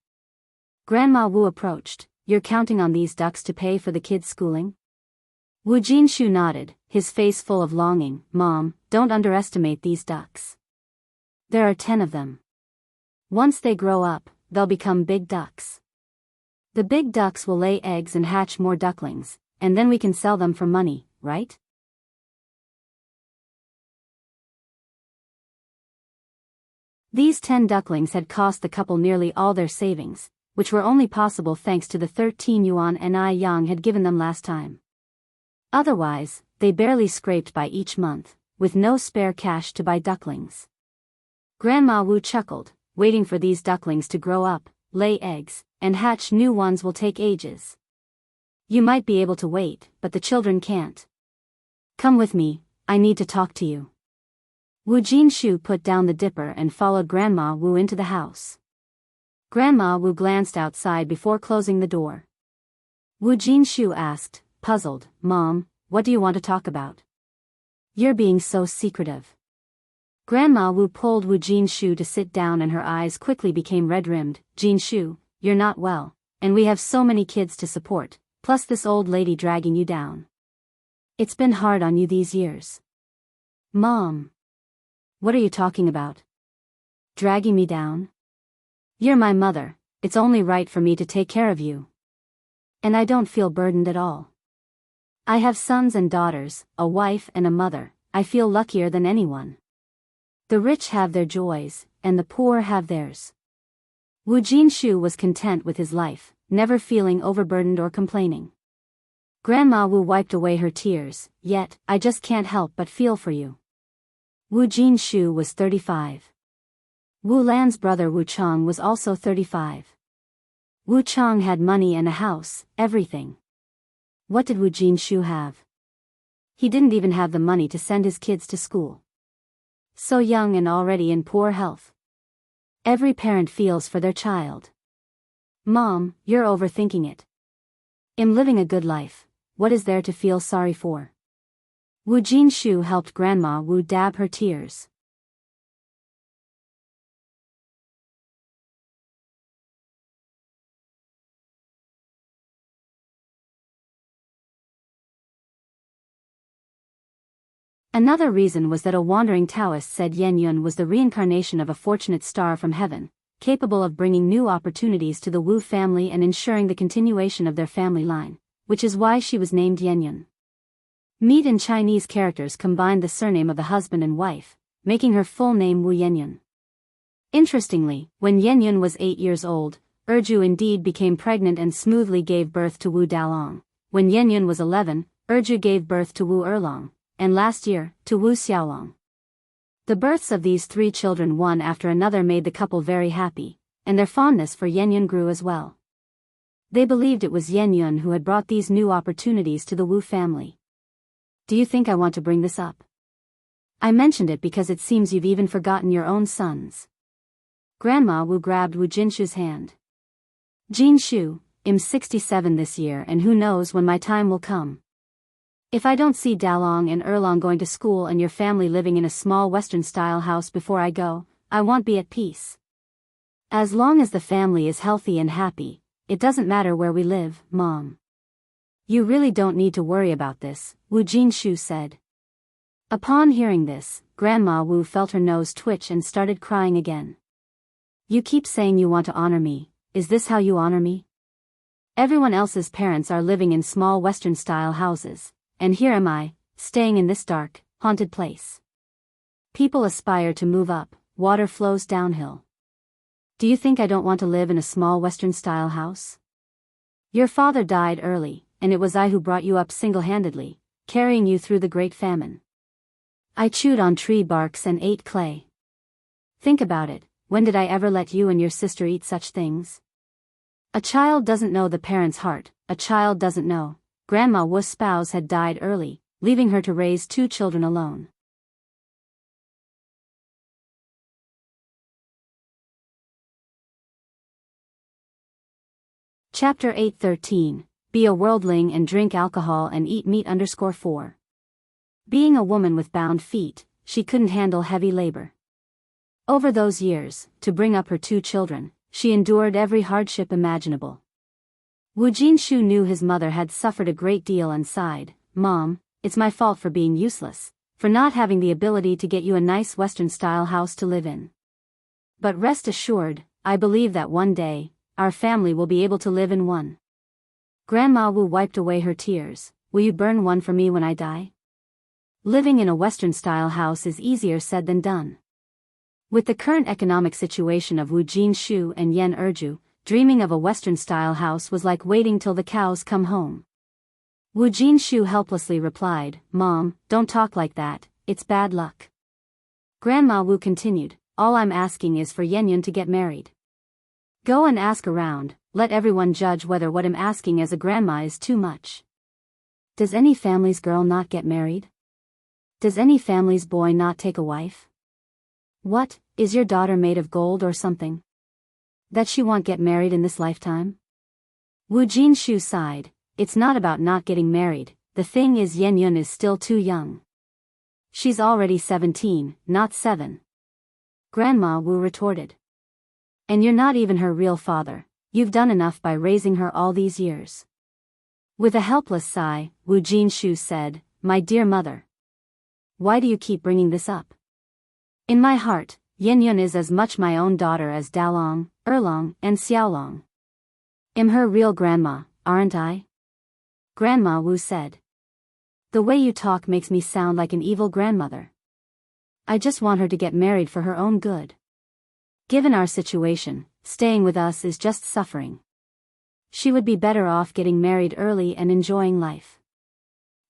Speaker 1: Grandma Wu approached. You're counting on these ducks to pay for the kids' schooling? Wu Jinshu nodded, his face full of longing. Mom, don't underestimate these ducks. There are 10 of them. Once they grow up, they'll become big ducks. The big ducks will lay eggs and hatch more ducklings, and then we can sell them for money, right? These 10 ducklings had cost the couple nearly all their savings, which were only possible thanks to the 13 yuan Ni Yang had given them last time. Otherwise, they barely scraped by each month, with no spare cash to buy ducklings. Grandma Wu chuckled. Waiting for these ducklings to grow up, lay eggs, and hatch new ones will take ages. You might be able to wait, but the children can't. Come with me, I need to talk to you. Wu Jinshu put down the dipper and followed Grandma Wu into the house. Grandma Wu glanced outside before closing the door. Wu Jinshu asked, puzzled, Mom, what do you want to talk about? You're being so secretive. Grandma Wu pulled Wu Jinshu to sit down and her eyes quickly became red-rimmed. Jinshu, you're not well, and we have so many kids to support, plus this old lady dragging you down. It's been hard on you these years. Mom. What are you talking about? Dragging me down? You're my mother, it's only right for me to take care of you. And I don't feel burdened at all. I have sons and daughters, a wife and a mother. I feel luckier than anyone. The rich have their joys, and the poor have theirs. Wu Jinshu was content with his life, never feeling overburdened or complaining. Grandma Wu wiped away her tears, yet, I just can't help but feel for you. Wu Jinshu was 35. Wu Lan's brother Wu Chang was also 35. Wu Chang had money and a house, everything. What did Wu Jinshu have? He didn't even have the money to send his kids to school. So young and already in poor health. Every parent feels for their child. Mom, you're overthinking it. I'm living a good life, what is there to feel sorry for? Wu Jinshu helped Grandma Wu dab her tears. Another reason was that a wandering Taoist said Yen Yun was the reincarnation of a fortunate star from heaven, capable of bringing new opportunities to the Wu family and ensuring the continuation of their family line, which is why she was named Yen Yun. Meat and Chinese characters combined the surname of the husband and wife, making her full name Wu Yenyun. Interestingly, when Yenyun was 8 years old, Erju indeed became pregnant and smoothly gave birth to Wu Dalong. When Yenyun was 11, Erju gave birth to Wu Erlong, and last year, to Wu Xiaolong. The births of these 3 children one after another made the couple very happy, and their fondness for Yenyun grew as well. They believed it was Yenyun who had brought these new opportunities to the Wu family. Do you think I want to bring this up? I mentioned it because it seems you've even forgotten your own sons. Grandma Wu grabbed Wu Jinshu's hand. Jinshu, I'm 67 this year and who knows when my time will come. If I don't see Dalong and Erlong going to school and your family living in a small Western-style house before I go, I won't be at peace. As long as the family is healthy and happy, it doesn't matter where we live, Mom. You really don't need to worry about this, Wu Jinshu said. Upon hearing this, Grandma Wu felt her nose twitch and started crying again. You keep saying you want to honor me, is this how you honor me? Everyone else's parents are living in small Western-style houses, and here am I, staying in this dark, haunted place. People aspire to move up, water flows downhill. Do you think I don't want to live in a small Western-style house? Your father died early, and it was I who brought you up single-handedly, carrying you through the Great Famine. I chewed on tree barks and ate clay. Think about it, when did I ever let you and your sister eat such things? A child doesn't know the parent's heart, a child doesn't know. Grandma Wu's spouse had died early, leaving her to raise 2 children alone. Chapter 8:13. Be a worldling and drink alcohol and eat meat. 4. Being a woman with bound feet, she couldn't handle heavy labor. Over those years, to bring up her 2 children, she endured every hardship imaginable. Wu Jinshu knew his mother had suffered a great deal and sighed, Mom, it's my fault for being useless, for not having the ability to get you a nice Western-style house to live in. But rest assured, I believe that one day, our family will be able to live in one. Grandma Wu wiped away her tears. Will you burn one for me when I die? Living in a Western-style house is easier said than done. With the current economic situation of Wu Jinshu and Yen Erju, dreaming of a Western-style house was like waiting till the cows come home. Wu Jinshu helplessly replied, Mom, don't talk like that, it's bad luck. Grandma Wu continued, all I'm asking is for Yenyun to get married. Go and ask around, let everyone judge whether what I'm asking as a grandma is too much. Does any family's girl not get married? Does any family's boy not take a wife? What, is your daughter made of gold or something? That she won't get married in this lifetime? Wu Jinshu sighed, it's not about not getting married, the thing is Yenyun is still too young. She's already 17, not 7. Grandma Wu retorted. And you're not even her real father, you've done enough by raising her all these years. With a helpless sigh, Wu Jinshu said, my dear mother. Why do you keep bringing this up? In my heart, Yenyun is as much my own daughter as Dalong, Erlong, and Xiaolong. I'm her real grandma, aren't I? Grandma Wu said. The way you talk makes me sound like an evil grandmother. I just want her to get married for her own good. Given our situation, staying with us is just suffering. She would be better off getting married early and enjoying life.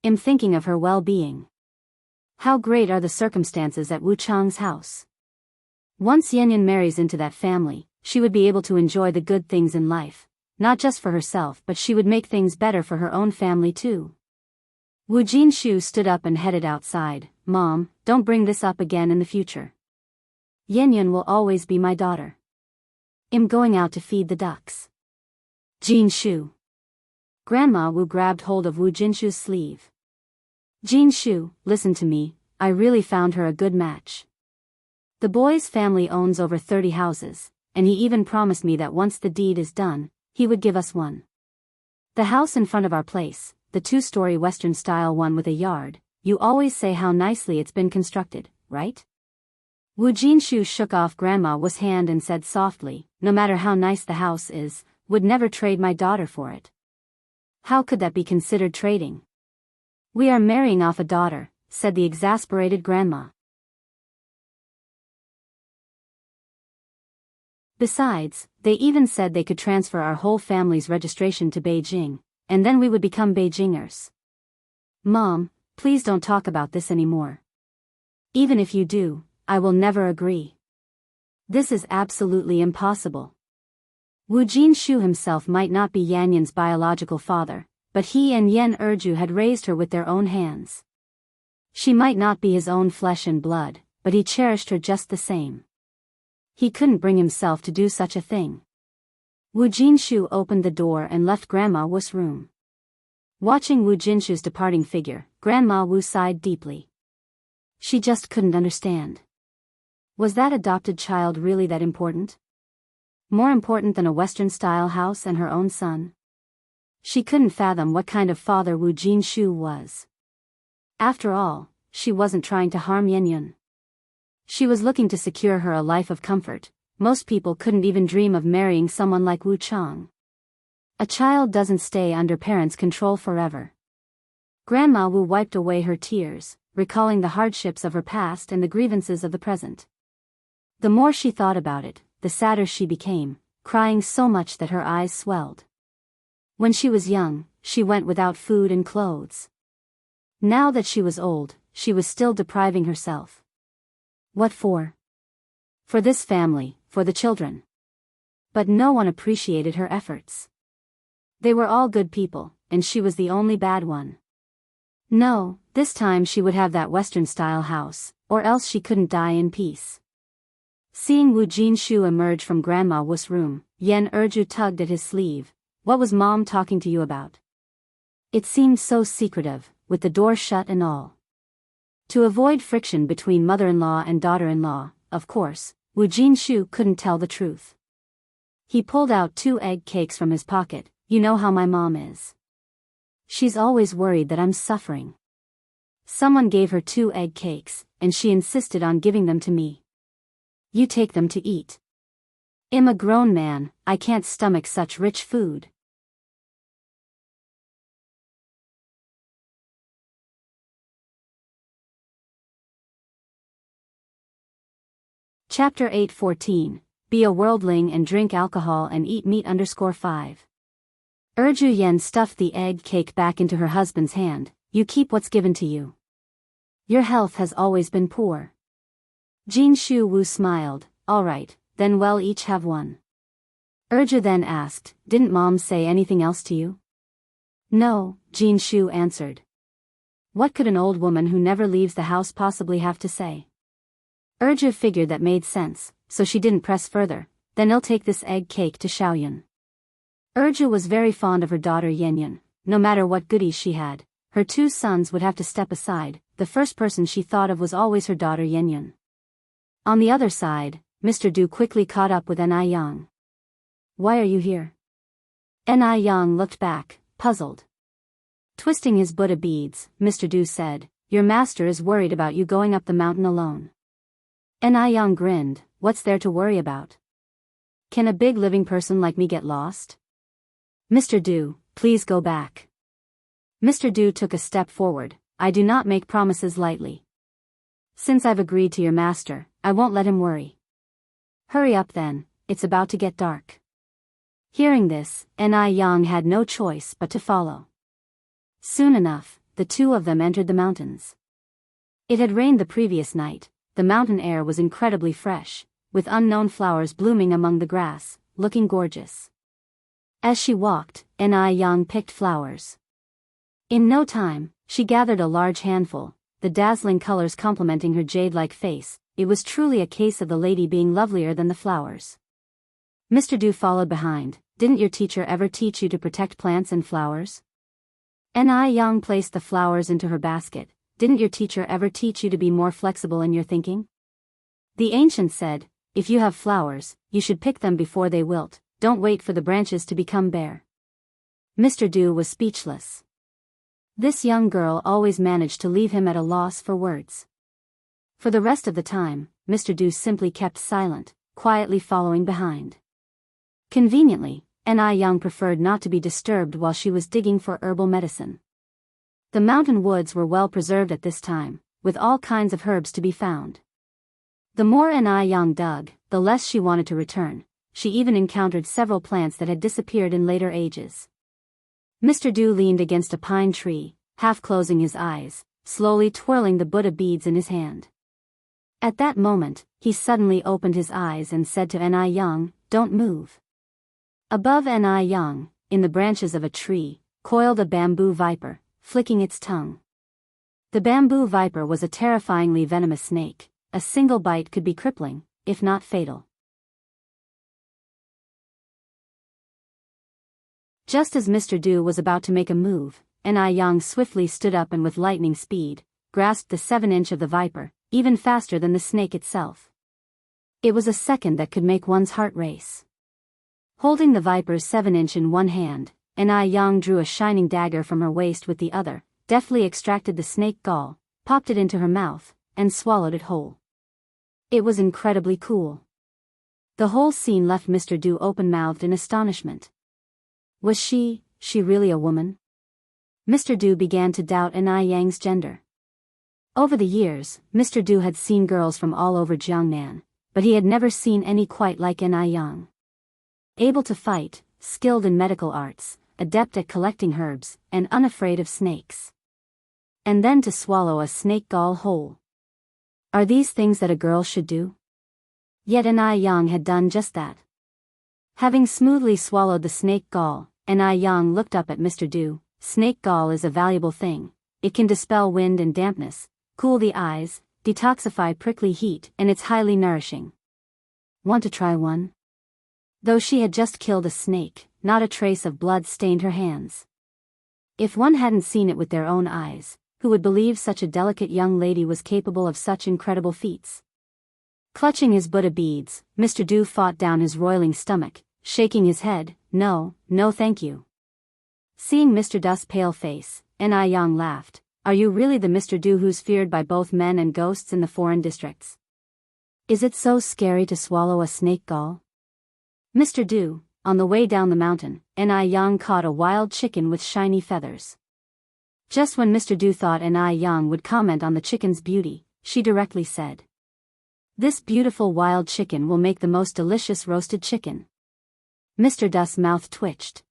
Speaker 1: I'm thinking of her well-being. How great are the circumstances at Wu Chang's house. Once Yenyun marries into that family, she would be able to enjoy the good things in life, not just for herself but she would make things better for her own family too. Wu Jinshu stood up and headed outside. Mom, don't bring this up again in the future. Yenyun will always be my daughter. I'm going out to feed the ducks. Jinshu. Grandma Wu grabbed hold of Wu Jinshu's sleeve. Jinshu, listen to me, I really found her a good match. The boy's family owns over 30 houses, and he even promised me that once the deed is done, he would give us one. The house in front of our place, the 2-story Western-style one with a yard, you always say how nicely it's been constructed, right? Wu Jinshu shook off Grandma Wu's hand and said softly, no matter how nice the house is, would never trade my daughter for it. How could that be considered trading? We are marrying off a daughter, said the exasperated grandma. Besides, they even said they could transfer our whole family's registration to Beijing, and then we would become Beijingers. Mom, please don't talk about this anymore. Even if you do, I will never agree. This is absolutely impossible. Wu Jinshu himself might not be Yanyun's biological father, but he and Yen Erju had raised her with their own hands. She might not be his own flesh and blood, but he cherished her just the same. He couldn't bring himself to do such a thing. Wu Jinshu opened the door and left Grandma Wu's room. Watching Wu Jinshu's departing figure, Grandma Wu sighed deeply. She just couldn't understand. Was that adopted child really that important? More important than a Western-style house and her own son? She couldn't fathom what kind of father Wu Jinshu was. After all, she wasn't trying to harm Yenyun. She was looking to secure her a life of comfort. Most people couldn't even dream of marrying someone like Wu Chang. A child doesn't stay under parents' control forever. Grandma Wu wiped away her tears, recalling the hardships of her past and the grievances of the present. The more she thought about it, the sadder she became, crying so much that her eyes swelled. When she was young, she went without food and clothes. Now that she was old, she was still depriving herself. What for? For this family, for the children. But no one appreciated her efforts. They were all good people, and she was the only bad one. No, this time she would have that Western-style house, or else she couldn't die in peace. Seeing Wu Jinshu emerge from Grandma Wu's room, Yan Erju tugged at his sleeve. What was Mom talking to you about? It seemed so secretive, with the door shut and all. To avoid friction between mother-in-law and daughter-in-law, of course, Wu Jinshu couldn't tell the truth. He pulled out 2 egg cakes from his pocket. You know how my mom is. She's always worried that I'm suffering. Someone gave her 2 egg cakes, and she insisted on giving them to me. You take them to eat. I'm a grown man, I can't stomach such rich food. Chapter 8:14. Be a worldling and drink alcohol and eat meat. 5. Erju Yen stuffed the egg cake back into her husband's hand. You keep what's given to you. Your health has always been poor. Jinshu Wu smiled. All right, then we'll each have one. Erju then asked, didn't Mom say anything else to you? No, Jinshu answered. What could an old woman who never leaves the house possibly have to say? Erju figured that made sense, so she didn't press further. Then I'll take this egg cake to Xiaoyun. Erju was very fond of her daughter Yenyun. No matter what goodies she had, her 2 sons would have to step aside. The first person she thought of was always her daughter Yenyun. On the other side, Mr. Du quickly caught up with Ni Yang. Why are you here? Ni Yang looked back, puzzled. Twisting his Buddha beads, Mr. Du said, your master is worried about you going up the mountain alone. Ni Yang grinned, what's there to worry about? Can a big living person like me get lost? Mr. Du, please go back. Mr. Du took a step forward. I do not make promises lightly. Since I've agreed to your master, I won't let him worry. Hurry up then, it's about to get dark. Hearing this, Ni Yang had no choice but to follow. Soon enough, the 2 of them entered the mountains. It had rained the previous night. The mountain air was incredibly fresh, with unknown flowers blooming among the grass, looking gorgeous. As she walked, Ni Yang picked flowers. In no time, she gathered a large handful, the dazzling colors complementing her jade-like face. It was truly a case of the lady being lovelier than the flowers. Mr. Du followed behind. Didn't your teacher ever teach you to protect plants and flowers? Ni Yang placed the flowers into her basket. Didn't your teacher ever teach you to be more flexible in your thinking? The ancient said, if you have flowers, you should pick them before they wilt. Don't wait for the branches to become bare. Mr. Du was speechless. This young girl always managed to leave him at a loss for words. For the rest of the time, Mr. Du simply kept silent, quietly following behind. Conveniently, Ni Yang preferred not to be disturbed while she was digging for herbal medicine. The mountain woods were well preserved at this time, with all kinds of herbs to be found. The more Ni Yang dug, the less she wanted to return. She even encountered several plants that had disappeared in later ages. Mr. Du leaned against a pine tree, half closing his eyes, slowly twirling the Buddha beads in his hand. At that moment, he suddenly opened his eyes and said to Ni Yang, don't move. Above Ni Yang, in the branches of a tree, coiled a bamboo viper, flicking its tongue. The bamboo viper was a terrifyingly venomous snake. A single bite could be crippling, if not fatal. Just as Mr. Du was about to make a move, Yang swiftly stood up and with lightning speed, grasped the 7-inch of the viper, even faster than the snake itself. It was a second that could make one's heart race. Holding the viper's 7-inch in one hand, Yang drew a shining dagger from her waist with the other, deftly extracted the snake gall, popped it into her mouth, and swallowed it whole. It was incredibly cool. The whole scene left Mr. Du open-mouthed in astonishment. Was she really a woman? Mr. Du began to doubt Yang's gender. Over the years, Mr. Du had seen girls from all over Jiangnan, but he had never seen any quite like Yang. Able to fight, skilled in medical arts, adept at collecting herbs, and unafraid of snakes. And then to swallow a snake gall whole. Are these things that a girl should do? Yet Yang had done just that. Having smoothly swallowed the snake gall, Yang looked up at Mr. Du. Snake gall is a valuable thing. It can dispel wind and dampness, cool the eyes, detoxify prickly heat, and it's highly nourishing. Want to try one? Though she had just killed a snake, not a trace of blood stained her hands. If one hadn't seen it with their own eyes, who would believe such a delicate young lady was capable of such incredible feats? Clutching his Buddha beads, Mr. Du fought down his roiling stomach, shaking his head. No thank you. Seeing Mr. Du's pale face, Yang laughed. Are you really the Mr. Du who's feared by both men and ghosts in the foreign districts? Is it so scary to swallow a snake gall? Mr. Du, on the way down the mountain, Yang caught a wild chicken with shiny feathers. Just when Mr. Du thought Yang would comment on the chicken's beauty, she directly said, "This beautiful wild chicken will make the most delicious roasted chicken." Mr. Du's mouth twitched.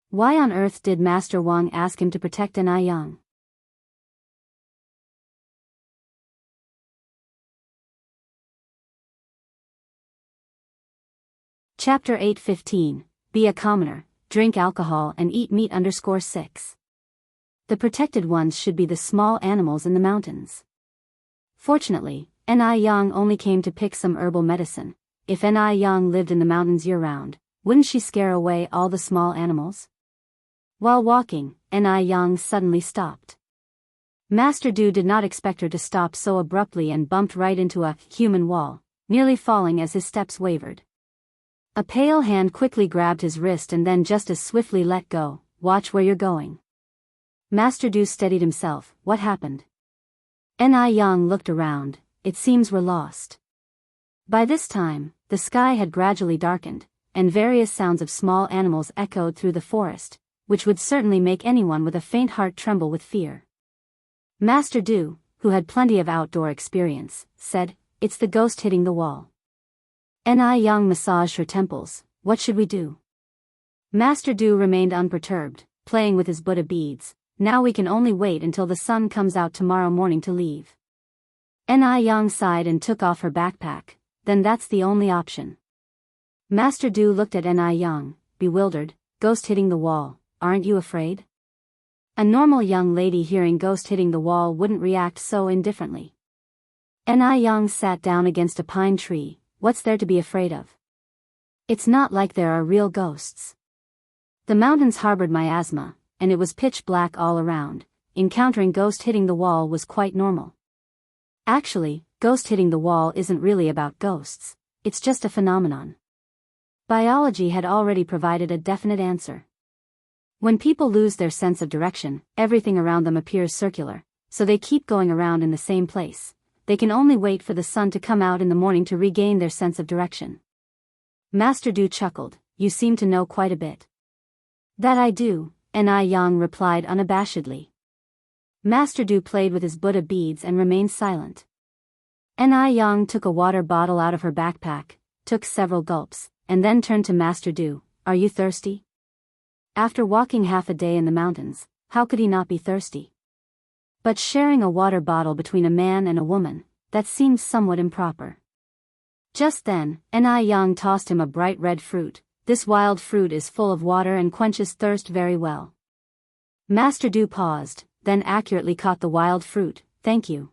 Speaker 1: Why on earth did Master Wang ask him to protect Yang? Chapter 8:15. Be a commoner, drink alcohol and eat meat. 6. The protected ones should be the small animals in the mountains. Fortunately, Yang only came to pick some herbal medicine. If Yang lived in the mountains year-round, wouldn't she scare away all the small animals? While walking, Yang suddenly stopped. Master Du did not expect her to stop so abruptly and bumped right into a human wall, nearly falling as his steps wavered. A pale hand quickly grabbed his wrist and then just as swiftly let go. Watch where you're going. Master Du steadied himself. What happened? Yang looked around. It seems we're lost. By this time, the sky had gradually darkened, and various sounds of small animals echoed through the forest, which would certainly make anyone with a faint heart tremble with fear. Master Du, who had plenty of outdoor experience, said, "It's the ghost hitting the wall." Yang massaged her temples. What should we do? Master Du remained unperturbed, playing with his Buddha beads. Now we can only wait until the sun comes out tomorrow morning to leave. Yang sighed and took off her backpack. Then that's the only option. Master Du looked at Yang, bewildered. Ghost hitting the wall, aren't you afraid? A normal young lady hearing ghost hitting the wall wouldn't react so indifferently. Yang sat down against a pine tree. What's there to be afraid of? It's not like there are real ghosts. The mountains harbored miasma, and it was pitch black all around. Encountering ghost hitting the wall was quite normal. Actually, ghost hitting the wall isn't really about ghosts, it's just a phenomenon. Biology had already provided a definite answer. When people lose their sense of direction, everything around them appears circular, so they keep going around in the same place. They can only wait for the sun to come out in the morning to regain their sense of direction. Master Du chuckled. You seem to know quite a bit. That I do, Yang replied unabashedly. Master Du played with his Buddha beads and remained silent. Yang took a water bottle out of her backpack, took several gulps, and then turned to Master Du. Are you thirsty? After walking half a day in the mountains, how could he not be thirsty? But sharing a water bottle between a man and a woman, that seemed somewhat improper. Just then, Yang tossed him a bright red fruit. This wild fruit is full of water and quenches thirst very well. Master Du paused, then accurately caught the wild fruit. Thank you.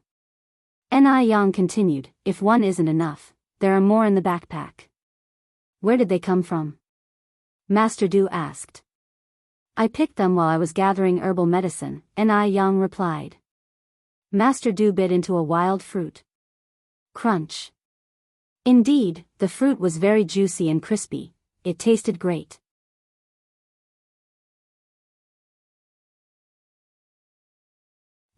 Speaker 1: Yang continued, if one isn't enough, there are more in the backpack. Where did they come from? Master Du asked. I picked them while I was gathering herbal medicine, N.I. Young replied. Master Du bit into a wild fruit. Crunch. Indeed, the fruit was very juicy and crispy. It tasted great.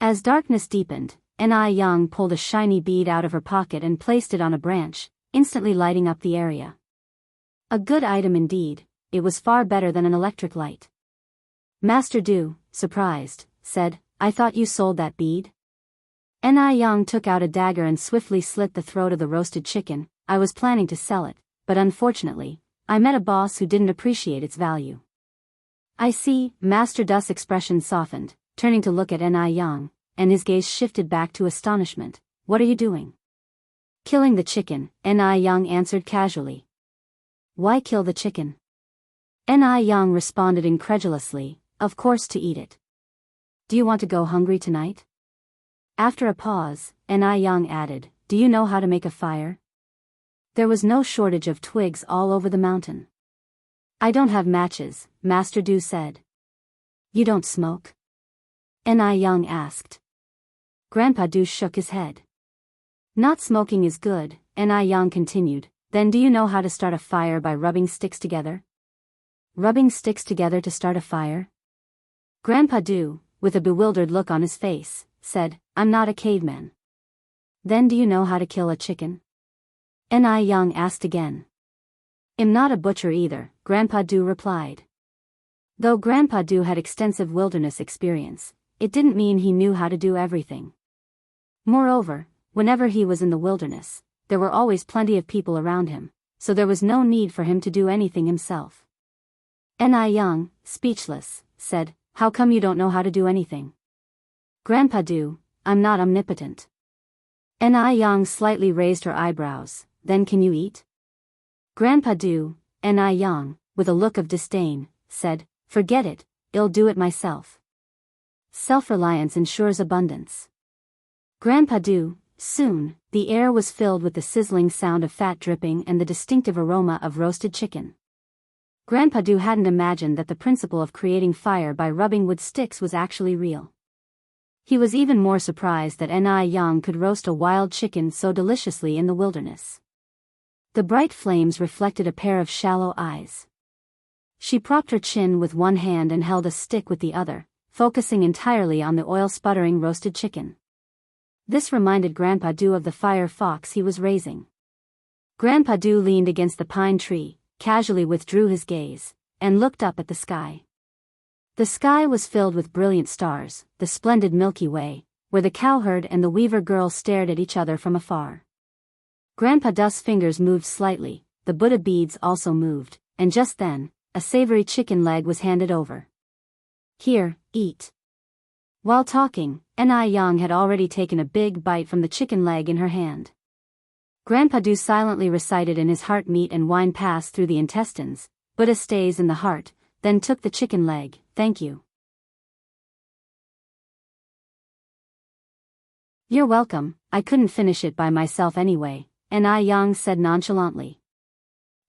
Speaker 1: As darkness deepened, N.I. Young pulled a shiny bead out of her pocket and placed it on a branch, instantly lighting up the area. A good item indeed. It was far better than an electric light. Master Du, surprised, said, I thought you sold that bead? N.I. Young took out a dagger and swiftly slit the throat of the roasted chicken. I was planning to sell it, but unfortunately, I met a boss who didn't appreciate its value. I see. Master Du's expression softened, turning to look at N.I. Young, and his gaze shifted back to astonishment. What are you doing? Killing the chicken, N.I. Young answered casually. Why kill the chicken? N.I. Young responded incredulously, of course to eat it. Do you want to go hungry tonight? After a pause, N.I. Young added, do you know how to make a fire? There was no shortage of twigs all over the mountain. I don't have matches, Master Du said. You don't smoke? N.I. Young asked. Grandpa Du shook his head. Not smoking is good, N.I. Young continued. Then do you know how to start a fire by rubbing sticks together? Rubbing sticks together to start a fire? Grandpa Du, with a bewildered look on his face, said, I'm not a caveman. Then do you know how to kill a chicken? N.I. Young asked again. I'm not a butcher either, Grandpa Du replied. Though Grandpa Du had extensive wilderness experience, it didn't mean he knew how to do everything. Moreover, whenever he was in the wilderness, there were always plenty of people around him, so there was no need for him to do anything himself. N.I. Young, speechless, said, How come you don't know how to do anything? Grandpa Du, I'm not omnipotent. N.I. Young slightly raised her eyebrows. Then can you eat? Grandpa Du, N.I. Young, with a look of disdain, said, Forget it, I'll do it myself. Self-reliance ensures abundance. Grandpa Du, soon, the air was filled with the sizzling sound of fat dripping and the distinctive aroma of roasted chicken. Grandpa Du hadn't imagined that the principle of creating fire by rubbing wood sticks was actually real. He was even more surprised that N.I. Young could roast a wild chicken so deliciously in the wilderness. The bright flames reflected a pair of shallow eyes. She propped her chin with one hand and held a stick with the other, focusing entirely on the oil-sputtering roasted chicken. This reminded Grandpa Du of the fire fox he was raising. Grandpa Du leaned against the pine tree, casually withdrew his gaze, and looked up at the sky. The sky was filled with brilliant stars, the splendid Milky Way, where the cowherd and the weaver girl stared at each other from afar. Grandpa Du's fingers moved slightly, the Buddha beads also moved, and just then, a savory chicken leg was handed over. Here, eat. While talking, N.I. Young had already taken a big bite from the chicken leg in her hand. Grandpa Du silently recited in his heart meat and wine pass through the intestines, Buddha stays in the heart, then took the chicken leg, thank you. You're welcome, I couldn't finish it by myself anyway, N.I. Young said nonchalantly.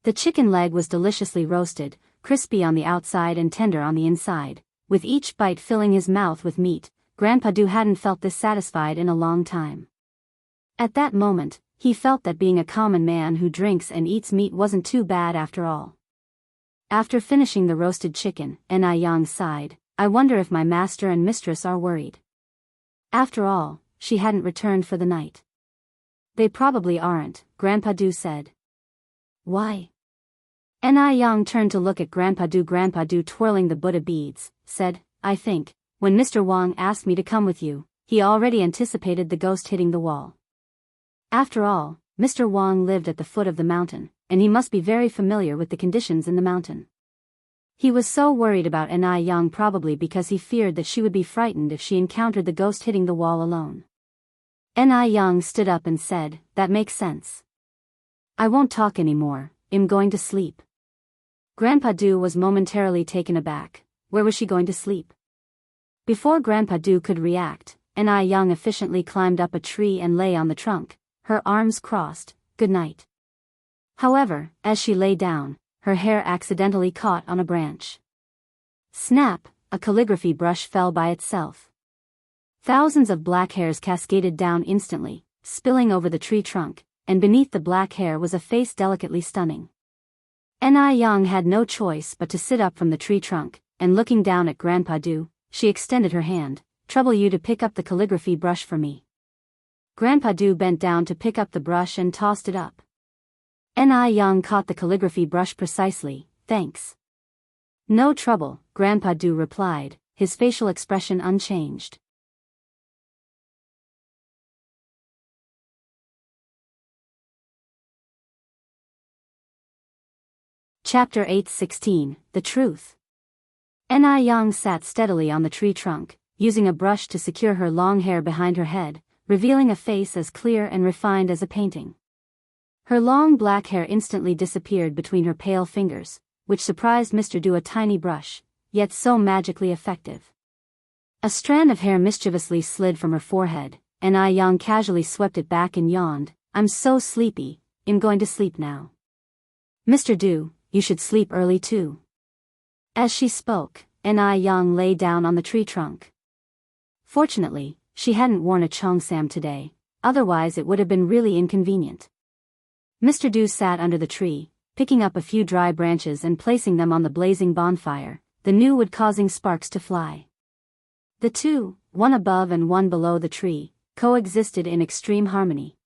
Speaker 1: The chicken leg was deliciously roasted, crispy on the outside and tender on the inside, with each bite filling his mouth with meat. Grandpa Du hadn't felt this satisfied in a long time. At that moment, he felt that being a common man who drinks and eats meat wasn't too bad after all. After finishing the roasted chicken, N.I. Young sighed, I wonder if my master and mistress are worried. After all, she hadn't returned for the night. They probably aren't, Grandpa Du said. Why? N.I. Young turned to look at Grandpa Du. Grandpa Du, twirling the Buddha beads, said, I think, when Mr. Wang asked me to come with you, he already anticipated the ghost hitting the wall. After all, Mr. Wang lived at the foot of the mountain, and he must be very familiar with the conditions in the mountain. He was so worried about N.I. Young probably because he feared that she would be frightened if she encountered the ghost hitting the wall alone. N.I. Young stood up and said, That makes sense. I won't talk anymore, I'm going to sleep. Grandpa Du was momentarily taken aback. Where was she going to sleep? Before Grandpa Du could react, N.I. Young efficiently climbed up a tree and lay on the trunk, her arms crossed, good night. However, as she lay down, her hair accidentally caught on a branch. Snap, a calligraphy brush fell by itself. Thousands of black hairs cascaded down instantly, spilling over the tree trunk, and beneath the black hair was a face delicately stunning. Young had no choice but to sit up from the tree trunk, and looking down at Grandpa Du, she extended her hand. Trouble you to pick up the calligraphy brush for me. Grandpa Du bent down to pick up the brush and tossed it up. Young caught the calligraphy brush precisely. Thanks. No trouble, Grandpa Du replied, his facial expression unchanged. Chapter 8:16, The Truth. Young sat steadily on the tree trunk, using a brush to secure her long hair behind her head, revealing a face as clear and refined as a painting. Her long black hair instantly disappeared between her pale fingers, which surprised Mr. Du. A tiny brush, yet so magically effective. A strand of hair mischievously slid from her forehead, and Young casually swept it back and yawned. I'm so sleepy, I'm going to sleep now. Mr. Du, you should sleep early too. As she spoke, Young lay down on the tree trunk. Fortunately, she hadn't worn a cheongsam today, otherwise it would have been really inconvenient. Mr. Du sat under the tree, picking up a few dry branches and placing them on the blazing bonfire, the new wood causing sparks to fly. The two, one above and one below the tree, coexisted in extreme harmony.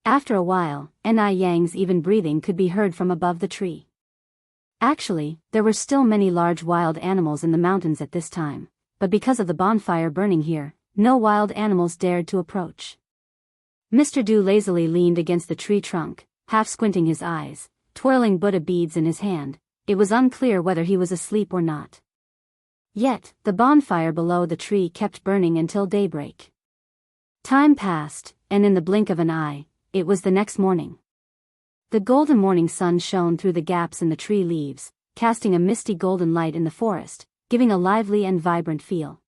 Speaker 1: After a while, Yang's even breathing could be heard from above the tree. Actually, there were still many large wild animals in the mountains at this time, but because of the bonfire burning here, no wild animals dared to approach. Mr. Du lazily leaned against the tree trunk, half squinting his eyes, twirling Buddha beads in his hand. It was unclear whether he was asleep or not. Yet, the bonfire below the tree kept burning until daybreak. Time passed, and in the blink of an eye, it was the next morning. The golden morning sun shone through the gaps in the tree leaves, casting a misty golden light in the forest, giving a lively and vibrant feel.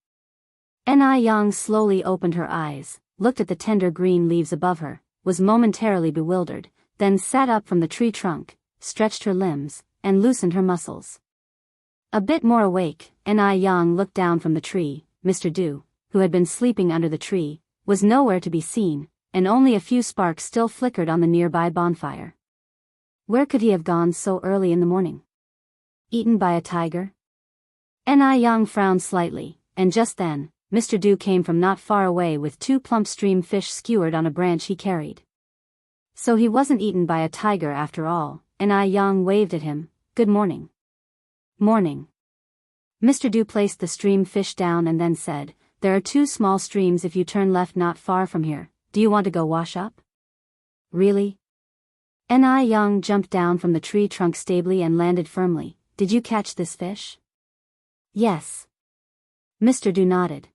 Speaker 1: Young slowly opened her eyes, looked at the tender green leaves above her, was momentarily bewildered, then sat up from the tree trunk, stretched her limbs, and loosened her muscles. A bit more awake, Young looked down from the tree. Mr. Du, who had been sleeping under the tree, was nowhere to be seen, and only a few sparks still flickered on the nearby bonfire. Where could he have gone so early in the morning? Eaten by a tiger? Young frowned slightly, and just then, Mr. Du came from not far away with 2 plump stream fish skewered on a branch he carried. So he wasn't eaten by a tiger after all. Young waved at him. Good morning. Morning. Mr. Du placed the stream fish down and then said, There are 2 small streams if you turn left not far from here. Do you want to go wash up? Really? Young jumped down from the tree trunk stably and landed firmly. Did you catch this fish? Yes. Mr. Du nodded.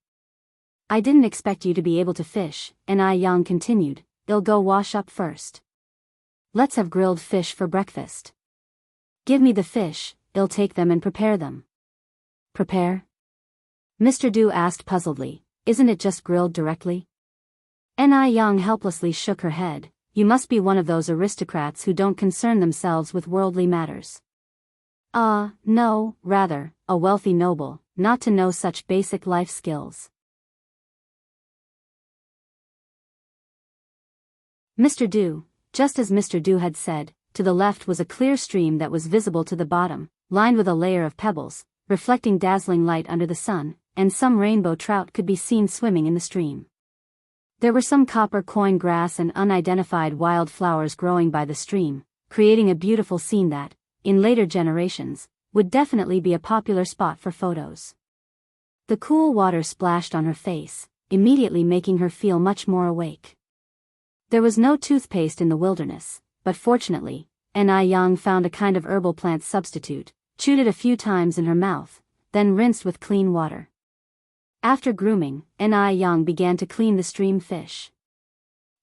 Speaker 1: I didn't expect you to be able to fish, Young continued. I'll go wash up first. Let's have grilled fish for breakfast. Give me the fish, I'll take them and prepare them. Prepare? Mr. Du asked puzzledly. Isn't it just grilled directly? Young helplessly shook her head. You must be one of those aristocrats who don't concern themselves with worldly matters. No, rather, a wealthy noble, not to know such basic life skills. Mr. Du, just as Mr. Du had said, to the left was a clear stream that was visible to the bottom, lined with a layer of pebbles, reflecting dazzling light under the sun, and some rainbow trout could be seen swimming in the stream. There were some copper coin grass and unidentified wild flowers growing by the stream, creating a beautiful scene that, in later generations, would definitely be a popular spot for photos. The cool water splashed on her face, immediately making her feel much more awake. There was no toothpaste in the wilderness, but fortunately, Young found a kind of herbal plant substitute, chewed it a few times in her mouth, then rinsed with clean water. After grooming, Young began to clean the stream fish.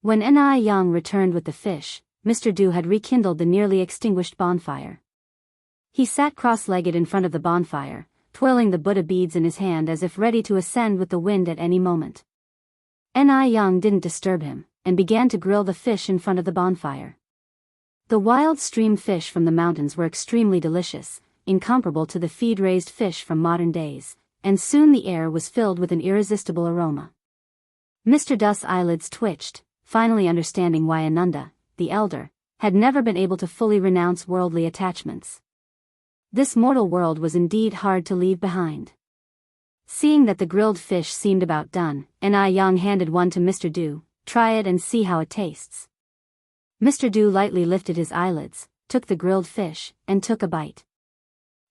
Speaker 1: When Young returned with the fish, Mr. Du had rekindled the nearly extinguished bonfire. He sat cross-legged in front of the bonfire, twirling the Buddha beads in his hand as if ready to ascend with the wind at any moment. Young didn't disturb him, and began to grill the fish in front of the bonfire. The wild stream fish from the mountains were extremely delicious, incomparable to the feed-raised fish from modern days, and soon the air was filled with an irresistible aroma. Mr. Du's eyelids twitched, finally understanding why Ananda, the elder, had never been able to fully renounce worldly attachments. This mortal world was indeed hard to leave behind. Seeing that the grilled fish seemed about done, Yang handed one to Mr. Du. "Try it and see how it tastes." Mr. Du lightly lifted his eyelids, took the grilled fish, and took a bite.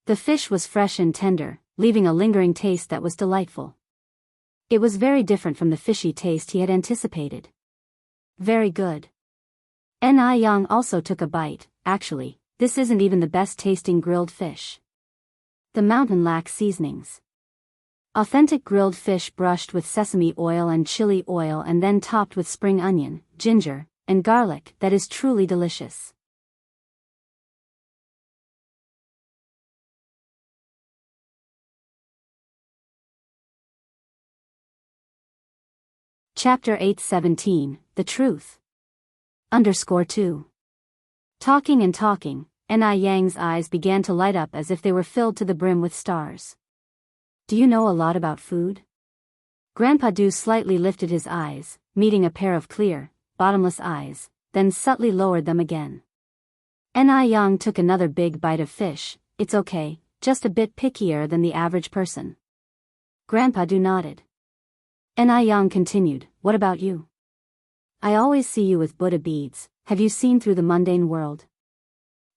Speaker 1: The fish was fresh and tender, leaving a lingering taste that was delightful. It was very different from the fishy taste he had anticipated. Very good. Yang also took a bite. Actually, this isn't even the best tasting grilled fish. The mountain lacks seasonings. Authentic grilled fish brushed with sesame oil and chili oil and then topped with spring onion, ginger, and garlic that is truly delicious. Chapter 8:17, The Truth. _2. Talking and talking, Yang's eyes began to light up as if they were filled to the brim with stars. "Do you know a lot about food?" Grandpa Du slightly lifted his eyes, meeting a pair of clear, bottomless eyes, then subtly lowered them again. Yang took another big bite of fish. "It's okay, just a bit pickier than the average person." Grandpa Du nodded. Yang continued, "What about you? I always see you with Buddha beads. Have you seen through the mundane world?"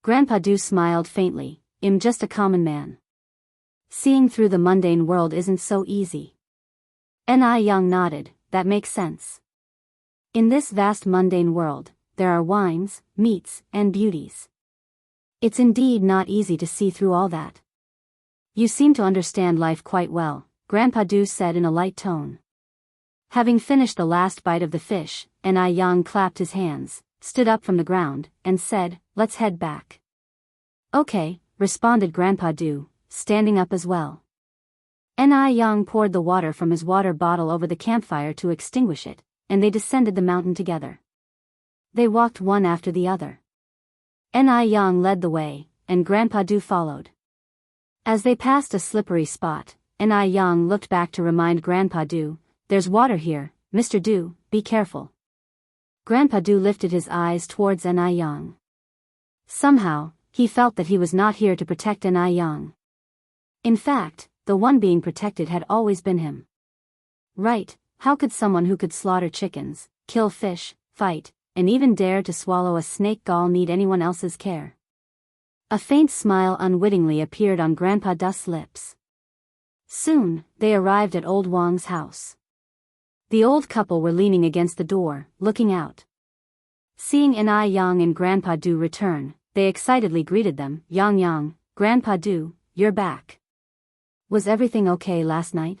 Speaker 1: Grandpa Du smiled faintly. "I'm just a common man. Seeing through the mundane world isn't so easy." Yang nodded. "That makes sense. In this vast mundane world, there are wines, meats, and beauties. It's indeed not easy to see through all that." "You seem to understand life quite well," Grandpa Du said in a light tone. Having finished the last bite of the fish, Yang clapped his hands, stood up from the ground, and said, "Let's head back." "Okay," responded Grandpa Du, standing up as well. Yang poured the water from his water bottle over the campfire to extinguish it, and they descended the mountain together. They walked one after the other. Yang led the way, and Grandpa Du followed. As they passed a slippery spot, Yang looked back to remind Grandpa Du, "There's water here, Mr. Du, be careful." Grandpa Du lifted his eyes towards Yang. Somehow, he felt that he was not here to protect Yang. In fact, the one being protected had always been him. Right, how could someone who could slaughter chickens, kill fish, fight, and even dare to swallow a snake gall need anyone else's care? A faint smile unwittingly appeared on Grandpa Du's lips. Soon, they arrived at Old Wang's house. The old couple were leaning against the door, looking out. Seeing Yang and Grandpa Du return, they excitedly greeted them. "Yang, Grandpa Du, you're back. Was everything okay last night?"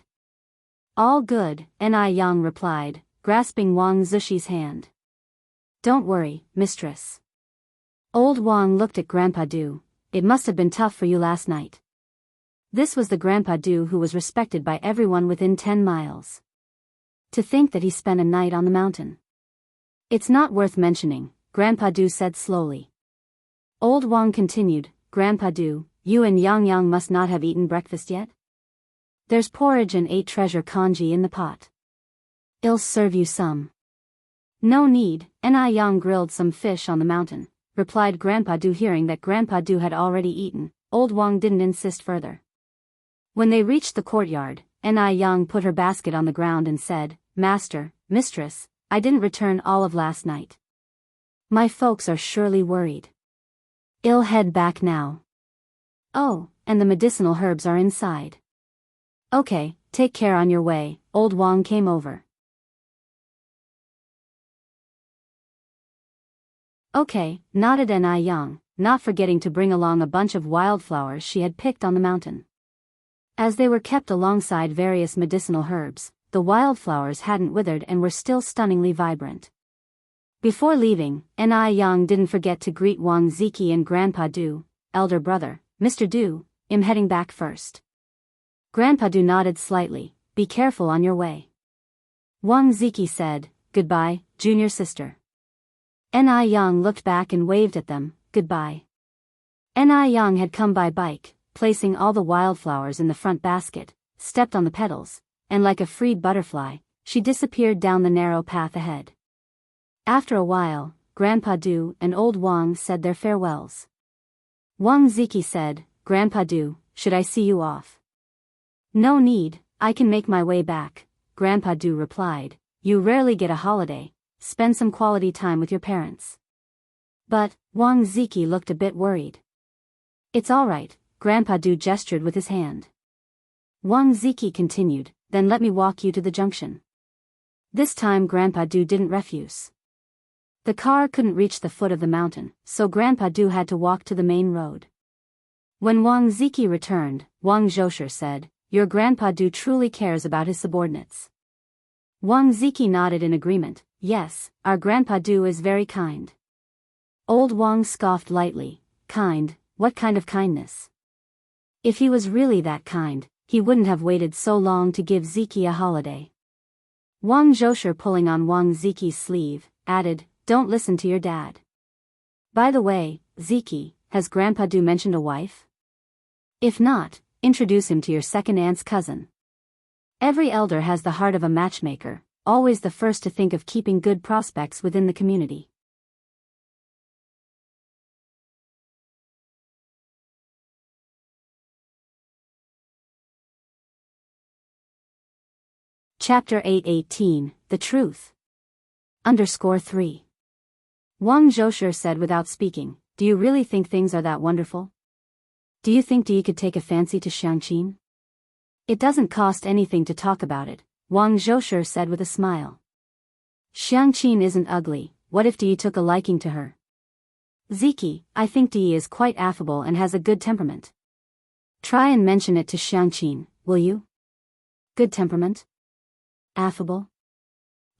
Speaker 1: "All good," Yang replied, grasping Wang Zishi's hand. "Don't worry, mistress." Old Wang looked at Grandpa Du. "It must have been tough for you last night." This was the Grandpa Du who was respected by everyone within 10 miles. To think that he spent a night on the mountain. "It's not worth mentioning," Grandpa Du said slowly. Old Wang continued, "Grandpa Du, you and Yang must not have eaten breakfast yet? There's porridge and 8 treasure congee in the pot. I'll serve you some." "No need," Yang grilled some fish on the mountain, replied Grandpa Du. Hearing that Grandpa Du had already eaten, Old Wang didn't insist further. When they reached the courtyard, Yang put her basket on the ground and said, "Master, mistress, I didn't return all of last night. My folks are surely worried. I'll head back now." "Oh, and the medicinal herbs are inside." "Okay, take care on your way." Old Wang came over. "Okay," nodded Yang, not forgetting to bring along a bunch of wildflowers she had picked on the mountain. As they were kept alongside various medicinal herbs, the wildflowers hadn't withered and were still stunningly vibrant. Before leaving, Yang didn't forget to greet Wang Ziki and Grandpa Du. "Elder brother, Mr. Du, I'm heading back first." Grandpa Du nodded slightly. "Be careful on your way." Wang Ziki said, "Goodbye, junior sister." Yang looked back and waved at them, "Goodbye." Yang had come by bike, placing all the wildflowers in the front basket, stepped on the petals, and like a freed butterfly, she disappeared down the narrow path ahead. After a while, Grandpa Du and old Wang said their farewells. Wang Ziki said, "Grandpa Du, should I see you off?" "No need, I can make my way back," Grandpa Du replied. "You rarely get a holiday, spend some quality time with your parents." But, Wang Ziki looked a bit worried. "It's all right," Grandpa Du gestured with his hand. Wang Ziki continued, "Then let me walk you to the junction." This time Grandpa Du didn't refuse. The car couldn't reach the foot of the mountain, so Grandpa Du had to walk to the main road. When Wang Ziki returned, Wang Zhosher said, "Your Grandpa Du truly cares about his subordinates." Wang Ziki nodded in agreement. "Yes, our Grandpa Du is very kind." Old Wang scoffed lightly. "Kind? What kind of kindness? If he was really that kind, he wouldn't have waited so long to give Ziki a holiday." Wang Zhosher, pulling on Wang Ziki's sleeve, added, "Don't listen to your dad. By the way, Ziki, has Grandpa Du mentioned a wife? If not, introduce him to your second aunt's cousin. Every elder has the heart of a matchmaker, always the first to think of keeping good prospects within the community." Chapter 8:18, The Truth. _3. Wang Zhosher said without speaking, "Do you really think things are that wonderful? Do you think Di could take a fancy to Xiangqin? It doesn't cost anything to talk about it," Wang Zhosher said with a smile. "Xiangqin isn't ugly, what if Di took a liking to her? Ziki, I think Di is quite affable and has a good temperament. Try and mention it to Xiangqin, will you? Good temperament? Affable?"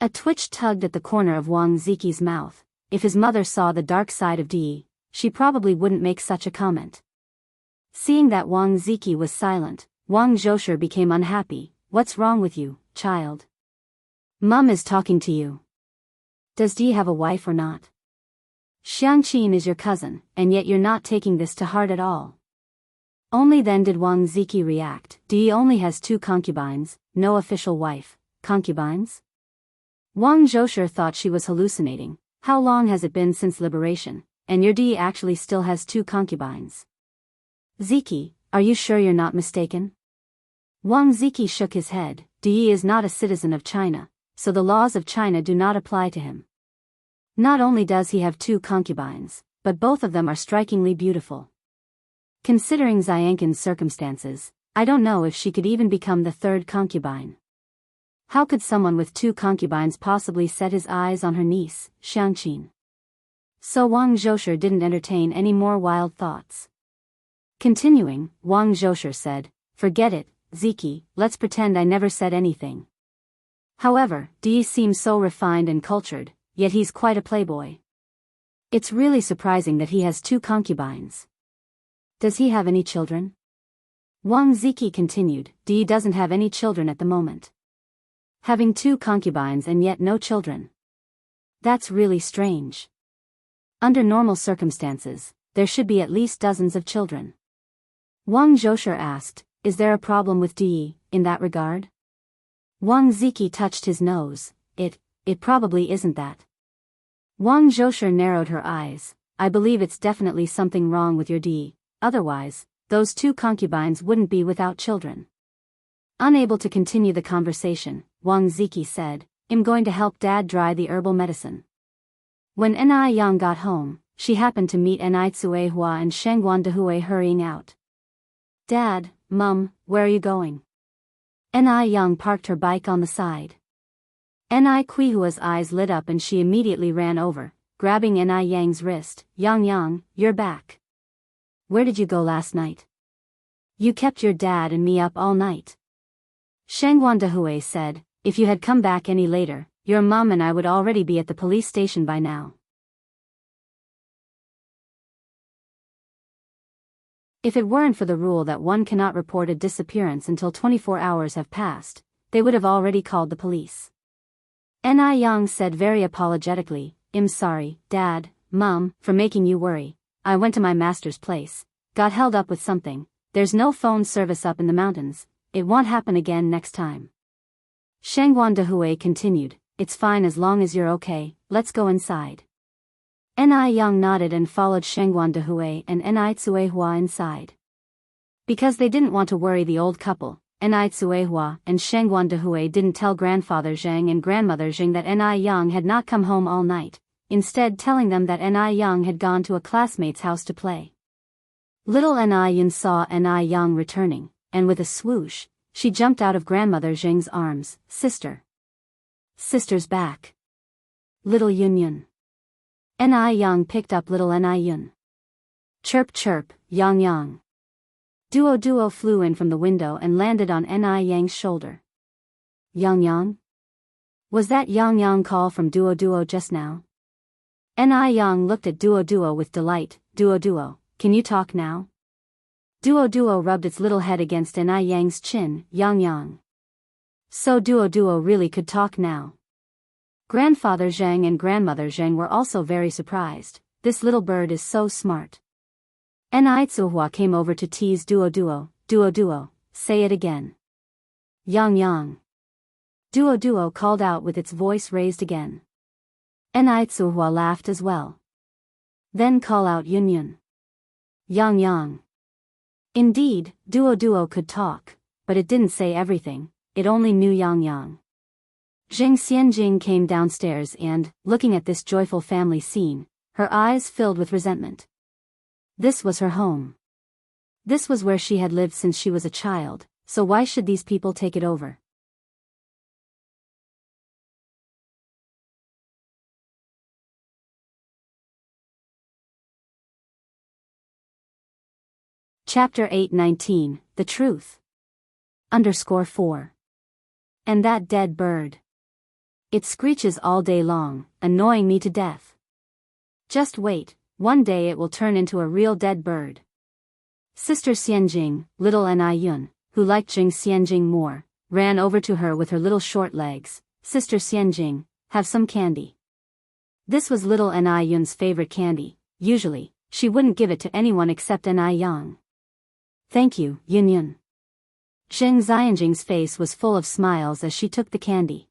Speaker 1: A twitch tugged at the corner of Wang Ziki's mouth. If his mother saw the dark side of Di, she probably wouldn't make such a comment. Seeing that Wang Ziki was silent, Wang Zhosher became unhappy. "What's wrong with you, child? Mum is talking to you. Does Di have a wife or not? Xiangqin is your cousin, and yet you're not taking this to heart at all." Only then did Wang Ziki react. "Di only has 2 concubines, no official wife." "Concubines?" Wang Zhosher thought she was hallucinating. "How long has it been since liberation, and your Di actually still has 2 concubines? Ziki, are you sure you're not mistaken?" Wang Ziki shook his head. "Di is not a citizen of China, so the laws of China do not apply to him. Not only does he have 2 concubines, but both of them are strikingly beautiful. Considering Xianqin's circumstances, I don't know if she could even become the 3rd concubine. How could someone with 2 concubines possibly set his eyes on her niece, Xiangqin?" So Wang Zhosher didn't entertain any more wild thoughts. Continuing, Wang Zhosher said, "Forget it, Ziki, let's pretend I never said anything. However, Di seems so refined and cultured, yet he's quite a playboy. It's really surprising that he has 2 concubines. Does he have any children?" Wang Ziki continued, "Di doesn't have any children at the moment. Having 2 concubines and yet no children. That's really strange. Under normal circumstances, there should be at least dozens of children." Wang Zhosher asked, "Is there a problem with Di, in that regard?" Wang Ziki touched his nose. It probably isn't that." Wang Zhosher narrowed her eyes. "I believe it's definitely something wrong with your Di, otherwise, those 2 concubines wouldn't be without children." Unable to continue the conversation, Wang Ziki said, "I'm going to help Dad dry the herbal medicine." When Enai Yang got home, she happened to meet Enai Tsuehua and Shengguan Dehui hurrying out. "Dad, Mum, where are you going?" Enai Yang parked her bike on the side. Enai Kuihua's eyes lit up and she immediately ran over, grabbing Enai Yang's wrist. Yang, you're back. Where did you go last night? You kept your dad and me up all night." Shengguan Dehui said, "If you had come back any later, your mum and I would already be at the police station by now." If it weren't for the rule that one cannot report a disappearance until 24 hours have passed, they would have already called the police. Enai Yang said very apologetically, "I'm sorry, Dad, Mum, for making you worry. I went to my master's place, got held up with something, there's no phone service up in the mountains, it won't happen again next time. Shangguan Dehui continued, it's fine as long as you're okay, let's go inside. Ni Yang nodded and followed Shangguan Dehui and Ni Tsuehua inside. Because they didn't want to worry the old couple, Ni Tsuehua and Shangguan Dehui didn't tell grandfather Zhang and grandmother Zhang that Ni Yang had not come home all night, instead telling them that Ni Yang had gone to a classmate's house to play. Little Ni Yan saw Ni Yang returning, and with a swoosh, she jumped out of grandmother Zhang's arms. Sister. Sister's back. Little Yun Yun. Ni Yang picked up little Ni Yun. Chirp chirp, Yang Yang. Duo Duo flew in from the window and landed on Ni Yang's shoulder. Yang Yang? Was that Yang Yang call from Duo Duo just now? Ni Yang looked at Duo Duo with delight. Duo Duo, can you talk now? Duo Duo rubbed its little head against Ni Yang's chin. Yang Yang. So Duo Duo really could talk now. Grandfather Zhang and grandmother Zhang were also very surprised. This little bird is so smart. Ni Tsuehua came over to tease Duo Duo. Duo Duo, say it again. Yang Yang. Duo Duo called out with its voice raised again. Ni Tsuehua laughed as well. Then call out Yun Yun. Yang Yang. Indeed, Duo Duo could talk, but it didn't say everything, it only knew Yang Yang. Zhang Xianjing came downstairs and, looking at this joyful family scene, her eyes filled with resentment. This was her home. This was where she had lived since she was a child, so why should these people take it over? Chapter 8:19, The Truth. _4. And that dead bird. It screeches all day long, annoying me to death. Just wait, one day it will turn into a real dead bird. Sister Xianjing, little Ni Yun, who liked Zhang Xianjing more, ran over to her with her little short legs. Sister Xianjing, have some candy. This was little Ni Yun's favorite candy. Usually, she wouldn't give it to anyone except Ni Yang. Thank you, Yun Yun. Zhang Xianjing's face was full of smiles as she took the candy.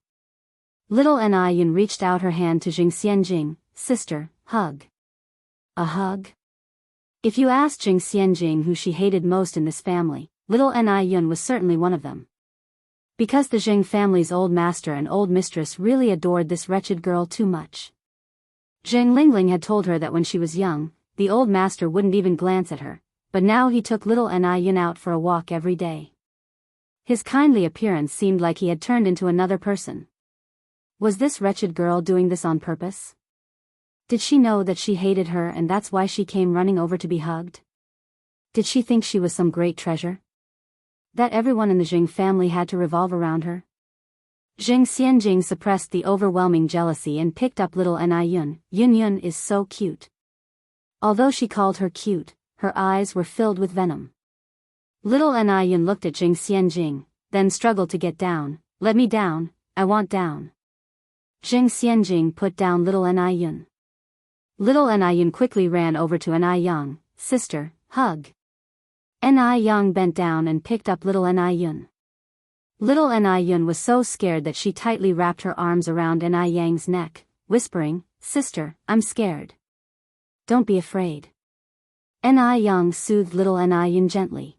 Speaker 1: Little Ni Yun reached out her hand to Zhang Xianjing. Sister, hug. A hug? If you asked Zhang Xianjing who she hated most in this family, little Ni Yun was certainly one of them. Because the Zhang family's old master and old mistress really adored this wretched girl too much. Zhang Lingling had told her that when she was young, the old master wouldn't even glance at her, but now he took little Ni Yun out for a walk every day. His kindly appearance seemed like he had turned into another person. Was this wretched girl doing this on purpose? Did she know that she hated her and that's why she came running over to be hugged? Did she think she was some great treasure? That everyone in the Zhang family had to revolve around her? Zhang Xianjing suppressed the overwhelming jealousy and picked up little Ni Yun. Yun Yun is so cute. Although she called her cute, her eyes were filled with venom. Little Ni Yun looked at Zhang Xianjing, then struggled to get down. Let me down, I want down. Zhang Xianjing put down little Ni Yun. Little Ni Yun quickly ran over to Ni Yang. Sister, hug. Ni Yang bent down and picked up little Ni Yun. Little Ni Yun was so scared that she tightly wrapped her arms around Ni Yang's neck, whispering, Sister, I'm scared. Don't be afraid. Ni Yang soothed little Ni Yun gently.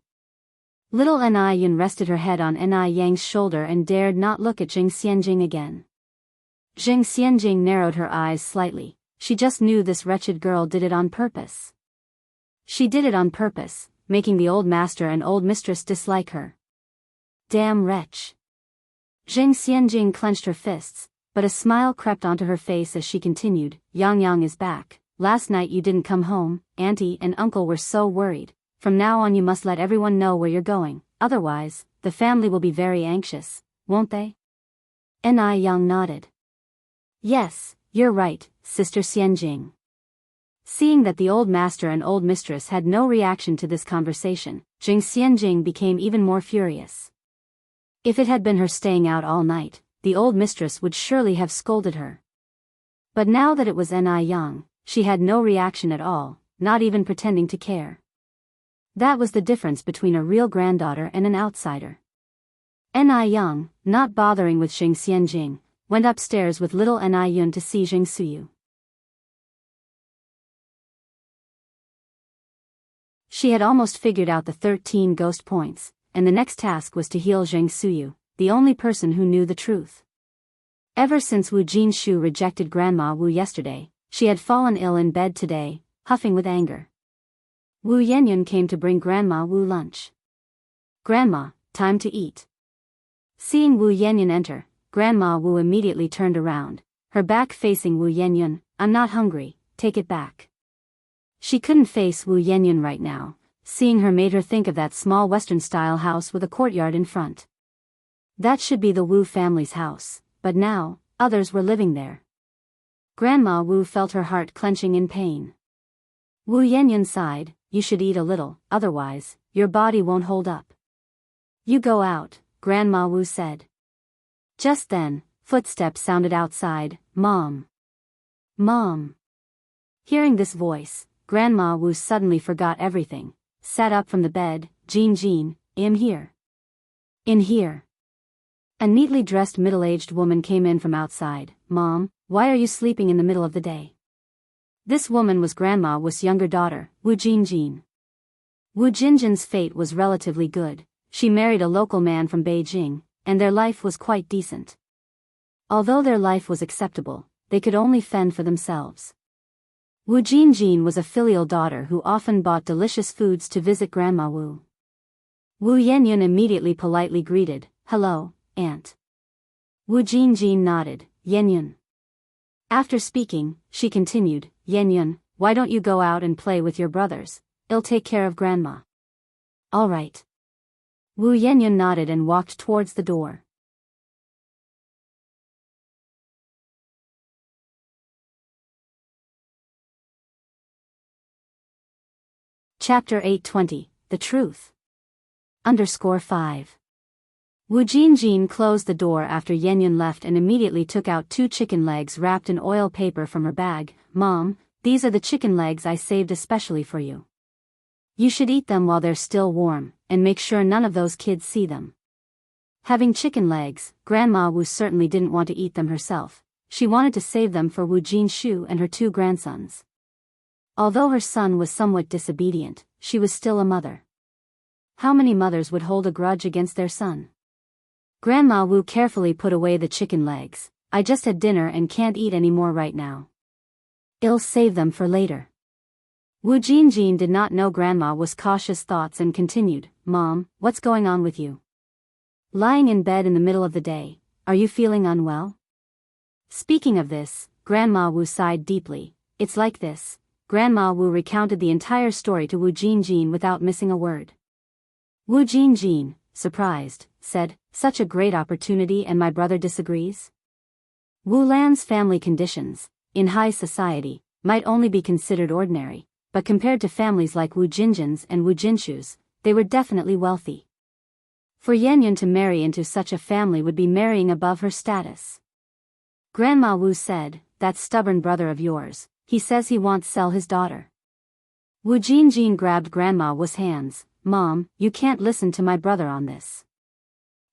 Speaker 1: Little Ni Yun rested her head on Ni Yang's shoulder and dared not look at Zhang Xianjing again. Zhang Xianjing narrowed her eyes slightly. She just knew this wretched girl did it on purpose. She did it on purpose, making the old master and old mistress dislike her. Damn wretch. Zhang Xianjing clenched her fists, but a smile crept onto her face as she continued. Yang Yang is back. Last night you didn't come home, Auntie and Uncle were so worried. From now on you must let everyone know where you're going, otherwise, the family will be very anxious, won't they? Ni Yang nodded. Yes, you're right, Sister Xianjing. Seeing that the old master and old mistress had no reaction to this conversation, Zhang Xianjing became even more furious. If it had been her staying out all night, the old mistress would surely have scolded her. But now that it was Ni Yang, she had no reaction at all, not even pretending to care. That was the difference between a real granddaughter and an outsider. Ni Yang, not bothering with Xing Xianjing, went upstairs with little Ni Yun to see Jing Suyu. She had almost figured out the 13 ghost points, and the next task was to heal Jing Suyu, the only person who knew the truth. Ever since Wu Jinshu rejected Grandma Wu yesterday, she had fallen ill in bed today, huffing with anger. Wu Yenyun came to bring Grandma Wu lunch. "Grandma, time to eat." Seeing Wu Yenyun enter, Grandma Wu immediately turned around, her back facing Wu Yenyun. "I'm not hungry, take it back." She couldn't face Wu Yenyun right now. Seeing her made her think of that small Western-style house with a courtyard in front. That should be the Wu family's house, but now, others were living there. Grandma Wu felt her heart clenching in pain. Wu Yenyun sighed, "You should eat a little, otherwise, your body won't hold up." "You go out," Grandma Wu said. Just then, footsteps sounded outside. "Mom! Mom!" Hearing this voice, Grandma Wu suddenly forgot everything, sat up from the bed. Jean, I'm here." "In here." A neatly dressed middle-aged woman came in from outside. "Mom, why are you sleeping in the middle of the day?" This woman was Grandma Wu's younger daughter, Wu Jinjin. Wu Jinjin's fate was relatively good. She married a local man from Beijing, and their life was quite decent. Although their life was acceptable, they could only fend for themselves. Wu Jinjin was a filial daughter who often bought delicious foods to visit Grandma Wu. Wu Yenyun immediately politely greeted, "Hello, Aunt." Wu Jinjin nodded. "Yenyun." After speaking, she continued, "Yenyun, why don't you go out and play with your brothers? I'll take care of Grandma." "All right." Wu Yenyun nodded and walked towards the door. Chapter 820, The Truth. _5. Wu Jinjin closed the door after Yenyun left and immediately took out 2 chicken legs wrapped in oil paper from her bag. "Mom, these are the chicken legs I saved especially for you. You should eat them while they're still warm, and make sure none of those kids see them." Having chicken legs, Grandma Wu certainly didn't want to eat them herself. She wanted to save them for Wu Jinshu and her 2 grandsons. Although her son was somewhat disobedient, she was still a mother. How many mothers would hold a grudge against their son? Grandma Wu carefully put away the chicken legs. "I just had dinner and can't eat any more right now. I'll save them for later." Wu Jinjin did not know Grandma Wu's cautious thoughts and continued, "Mom, what's going on with you? Lying in bed in the middle of the day, are you feeling unwell?" Speaking of this, Grandma Wu sighed deeply. "It's like this." Grandma Wu recounted the entire story to Wu Jinjin without missing a word. Wu Jinjin, surprised, said, "Such a great opportunity and my brother disagrees?" Wu Lan's family conditions, in high society, might only be considered ordinary, but compared to families like Wu Jinjin's and Wu Jinshu's, they were definitely wealthy. For Yenyun to marry into such a family would be marrying above her status. Grandma Wu said, "That stubborn brother of yours, he says he wants to sell his daughter." Wu Jinjin grabbed Grandma Wu's hands. "Mom, you can't listen to my brother on this.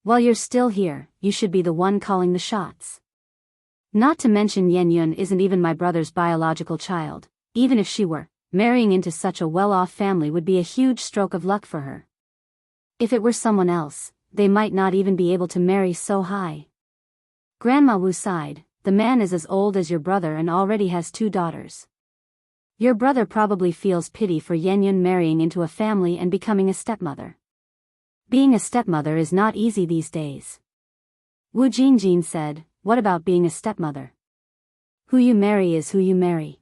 Speaker 1: While you're still here, you should be the one calling the shots. Not to mention Yenyun isn't even my brother's biological child. Even if she were, marrying into such a well-off family would be a huge stroke of luck for her. If it were someone else, they might not even be able to marry so high." Grandma Wu sighed. "The man is as old as your brother and already has 2 daughters. Your brother probably feels pity for Yenyun marrying into a family and becoming a stepmother. Being a stepmother is not easy these days." Wu Jinjin said, "What about being a stepmother? Who you marry is who you marry.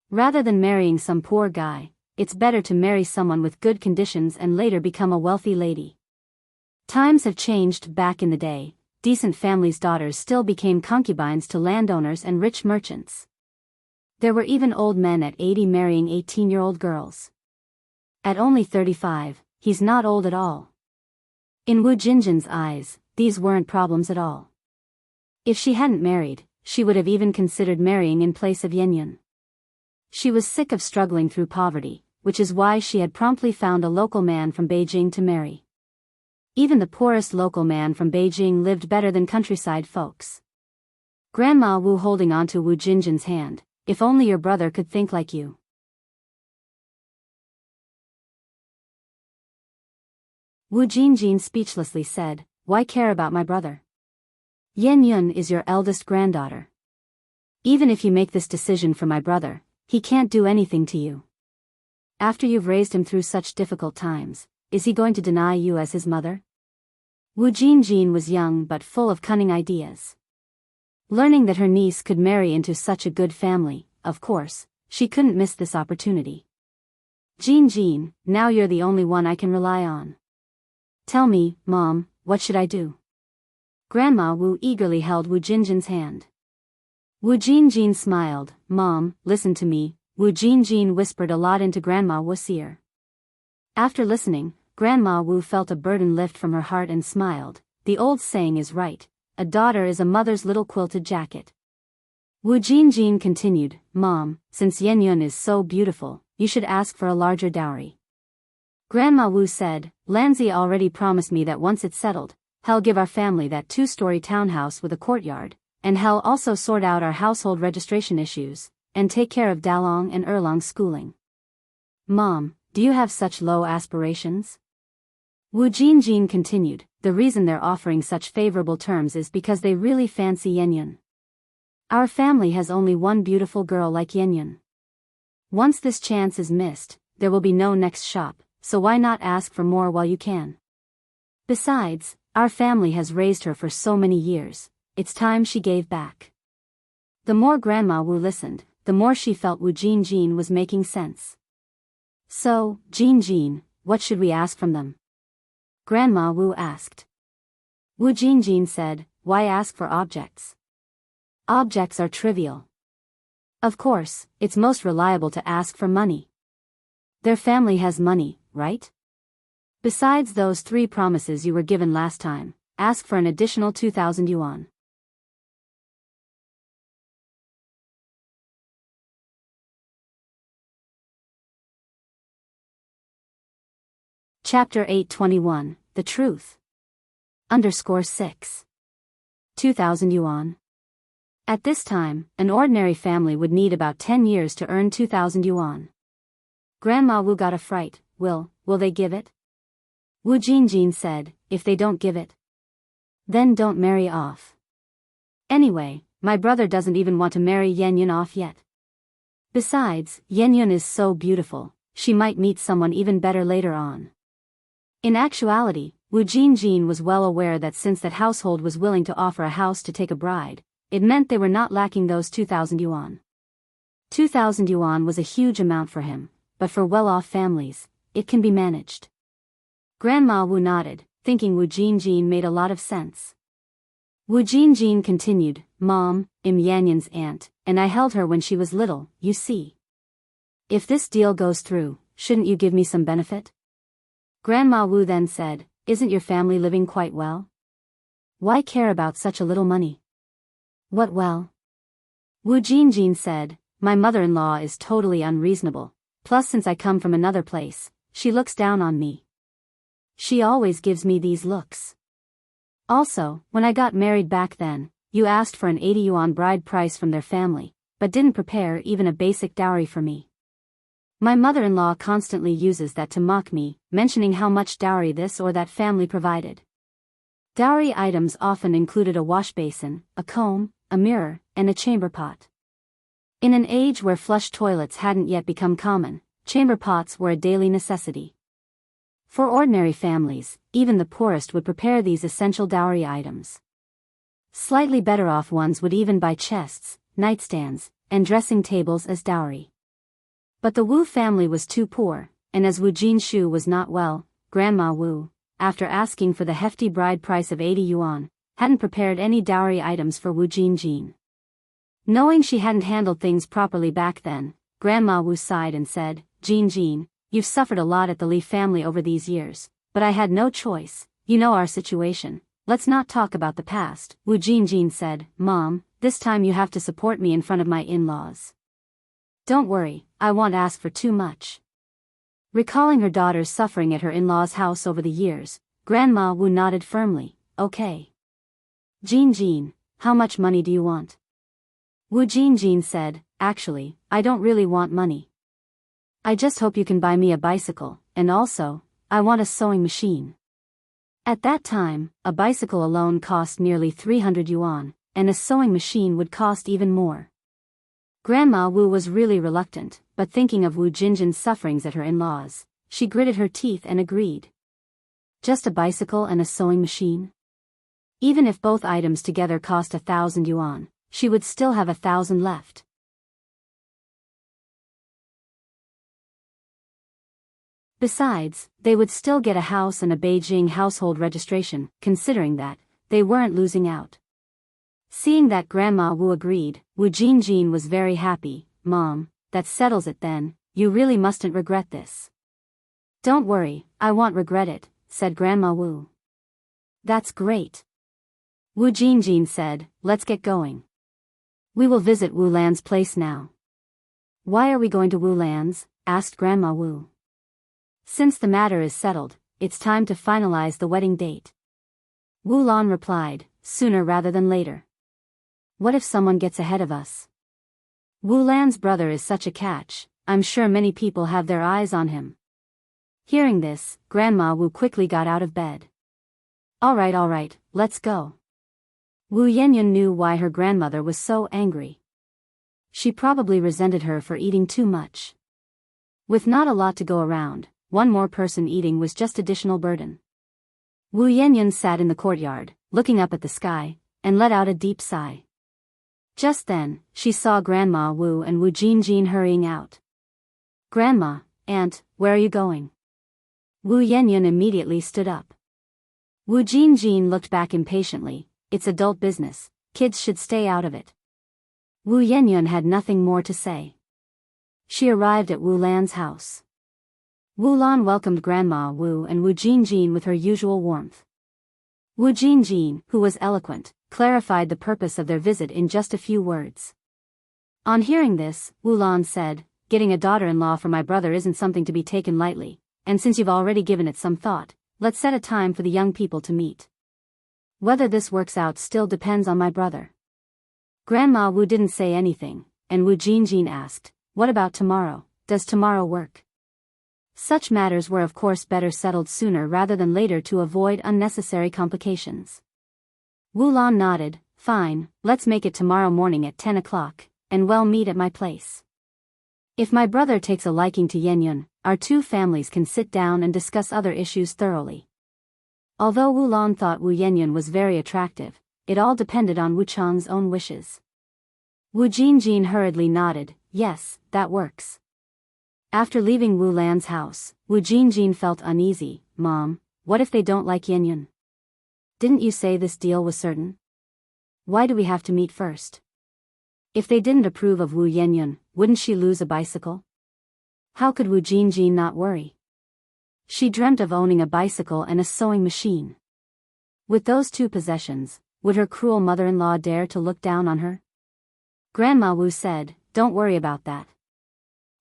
Speaker 1: Rather than marrying some poor guy, it's better to marry someone with good conditions and later become a wealthy lady." Times have changed. Back in the day, decent families' daughters still became concubines to landowners and rich merchants. There were even old men at 80 marrying 18-year-old girls. At only 35, he's not old at all. In Wu Jinjin's eyes, these weren't problems at all. If she hadn't married, she would have even considered marrying in place of Yenyun. She was sick of struggling through poverty, which is why she had promptly found a local man from Beijing to marry. Even the poorest local man from Beijing lived better than countryside folks. Grandma Wu holding onto Wu Jinjin's hand, if only your brother could think like you. Wu Jinjin speechlessly said, why care about my brother? Yan Yun is your eldest granddaughter. Even if you make this decision for my brother, he can't do anything to you. After you've raised him through such difficult times, is he going to deny you as his mother? Wu Jinjin was young but full of cunning ideas. Learning that her niece could marry into such a good family, of course, she couldn't miss this opportunity. Jinjin, now you're the only one I can rely on. Tell me, Mom, what should I do? Grandma Wu eagerly held Wu Jinjin's hand. Wu Jinjin smiled. Mom, listen to me, Wu Jinjin whispered a lot into Grandma Wu's ear. After listening, Grandma Wu felt a burden lift from her heart and smiled. The old saying is right, a daughter is a mother's little quilted jacket. Wu Jinjin continued, Mom, since Yan Yun is so beautiful, you should ask for a larger dowry. Grandma Wu said, Lanzi already promised me that once it's settled, he'll give our family that 2-story townhouse with a courtyard, and he'll also sort out our household registration issues, and take care of Dalong and Erlong's schooling. Mom, do you have such low aspirations? Wu Jinjin continued, the reason they're offering such favorable terms is because they really fancy Yan Yun. Our family has only one beautiful girl like Yan Yun. Once this chance is missed, there will be no next shop, so why not ask for more while you can? Besides, our family has raised her for so many years, it's time she gave back. The more Grandma Wu listened, the more she felt Wu Jinjin was making sense. So, Jinjin, what should we ask from them? Grandma Wu asked. Wu Jinjin said, why ask for objects? Objects are trivial. Of course, it's most reliable to ask for money. Their family has money, right? Besides those 3 promises you were given last time, ask for an additional 2,000 yuan. Chapter 821, The Truth. _6. 2,000 yuan. At this time, an ordinary family would need about 10 years to earn 2,000 yuan. Grandma Wu got a fright. Will they give it? Wu Jinjin said, if they don't give it, then don't marry off. Anyway, my brother doesn't even want to marry Yan Yun off yet. Besides, Yan Yun is so beautiful, she might meet someone even better later on. In actuality, Wu Jinjin was well aware that since that household was willing to offer a house to take a bride, it meant they were not lacking those 2,000 yuan. 2,000 yuan was a huge amount for him, but for well-off families, it can be managed. Grandma Wu nodded, thinking Wu Jinjin made a lot of sense. Wu Jinjin continued, Mom, I'm Yan Yun's aunt, and I held her when she was little, you see. If this deal goes through, shouldn't you give me some benefit? Grandma Wu then said, isn't your family living quite well? Why care about such a little money? What well? Wu Jinjin said, my mother-in-law is totally unreasonable, plus since I come from another place, she looks down on me. She always gives me these looks. Also, when I got married back then, you asked for an 80 yuan bride price from their family, but didn't prepare even a basic dowry for me. My mother-in-law constantly uses that to mock me, mentioning how much dowry this or that family provided. Dowry items often included a wash basin, a comb, a mirror, and a chamber pot. In an age where flush toilets hadn't yet become common, chamber pots were a daily necessity. For ordinary families, even the poorest would prepare these essential dowry items. Slightly better off ones would even buy chests, nightstands, and dressing tables as dowry. But the Wu family was too poor, and as Wu Jinshu was not well, Grandma Wu, after asking for the hefty bride price of 80 yuan, hadn't prepared any dowry items for Wu Jinjin. Knowing she hadn't handled things properly back then, Grandma Wu sighed and said, Jinjin, you've suffered a lot at the Li family over these years, but I had no choice, you know our situation, let's not talk about the past. Wu Jinjin said, Mom, this time you have to support me in front of my in-laws. Don't worry, I won't ask for too much. Recalling her daughter's suffering at her in-laws' house over the years, Grandma Wu nodded firmly. Okay. Jean, how much money do you want? Wu Jean said, actually, I don't really want money. I just hope you can buy me a bicycle, and also, I want a sewing machine. At that time, a bicycle alone cost nearly 300 yuan, and a sewing machine would cost even more. Grandma Wu was really reluctant, but thinking of Wu Jinjin's sufferings at her in-laws, she gritted her teeth and agreed. Just a bicycle and a sewing machine? Even if both items together cost 1,000 yuan, she would still have 1,000 left. Besides, they would still get a house and a Beijing household registration, considering that, they weren't losing out. Seeing that Grandma Wu agreed, Wu Jinjin was very happy. Mom, that settles it then, you really mustn't regret this. Don't worry, I won't regret it, said Grandma Wu. That's great. Wu Jinjin said, let's get going. We will visit Wu Lan's place now. Why are we going to Wu Lan's? Asked Grandma Wu. Since the matter is settled, it's time to finalize the wedding date. Wu Lan replied, sooner rather than later. What if someone gets ahead of us? Wu Lan's brother is such a catch, I'm sure many people have their eyes on him. Hearing this, Grandma Wu quickly got out of bed. All right, let's go. Wu Yanyan knew why her grandmother was so angry. She probably resented her for eating too much. With not a lot to go around, one more person eating was just additional burden. Wu Yanyan sat in the courtyard, looking up at the sky, and let out a deep sigh. Just then, she saw Grandma Wu and Wu Jinjin hurrying out. Grandma, Aunt, where are you going? Wu Yanyan immediately stood up. Wu Jinjin looked back impatiently. It's adult business, kids should stay out of it. Wu Yanyan had nothing more to say. She arrived at Wu Lan's house. Wu Lan welcomed Grandma Wu and Wu Jinjin with her usual warmth. Wu Jinjin, who was eloquent, clarified the purpose of their visit in just a few words. On hearing this, Wu Lan said, getting a daughter-in-law for my brother isn't something to be taken lightly, and since you've already given it some thought, let's set a time for the young people to meet. Whether this works out still depends on my brother. Grandma Wu didn't say anything, and Wu Jinjin asked, what about tomorrow, does tomorrow work? Such matters were of course better settled sooner rather than later to avoid unnecessary complications. Wu Lan nodded, fine, let's make it tomorrow morning at 10 o'clock, and we'll meet at my place. If my brother takes a liking to Yanyan, our two families can sit down and discuss other issues thoroughly. Although Wu Lan thought Wu Yanyan was very attractive, it all depended on Wu Chang's own wishes. Wu Jinjin hurriedly nodded, yes, that works. After leaving Wu Lan's house, Wu Jinjin felt uneasy. Mom, what if they don't like Yanyan? Didn't you say this deal was certain? Why do we have to meet first? If they didn't approve of Wu Yanyan, wouldn't she lose a bicycle? How could Wu Jinjin not worry? She dreamt of owning a bicycle and a sewing machine. With those two possessions, would her cruel mother-in-law dare to look down on her? Grandma Wu said, don't worry about that.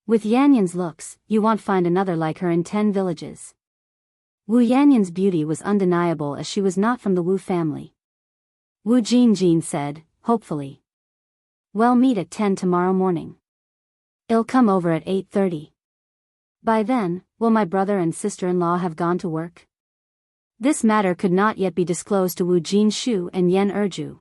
Speaker 1: With Yanyan's looks, you won't find another like her in 10 villages. Wu Yanyan's beauty was undeniable as she was not from the Wu family. Wu Jinjin said, hopefully. We'll meet at 10 tomorrow morning. I'll come over at 8:30. By then, will my brother and sister-in-law have gone to work? This matter could not yet be disclosed to Wu Jinshu and Yan Erju.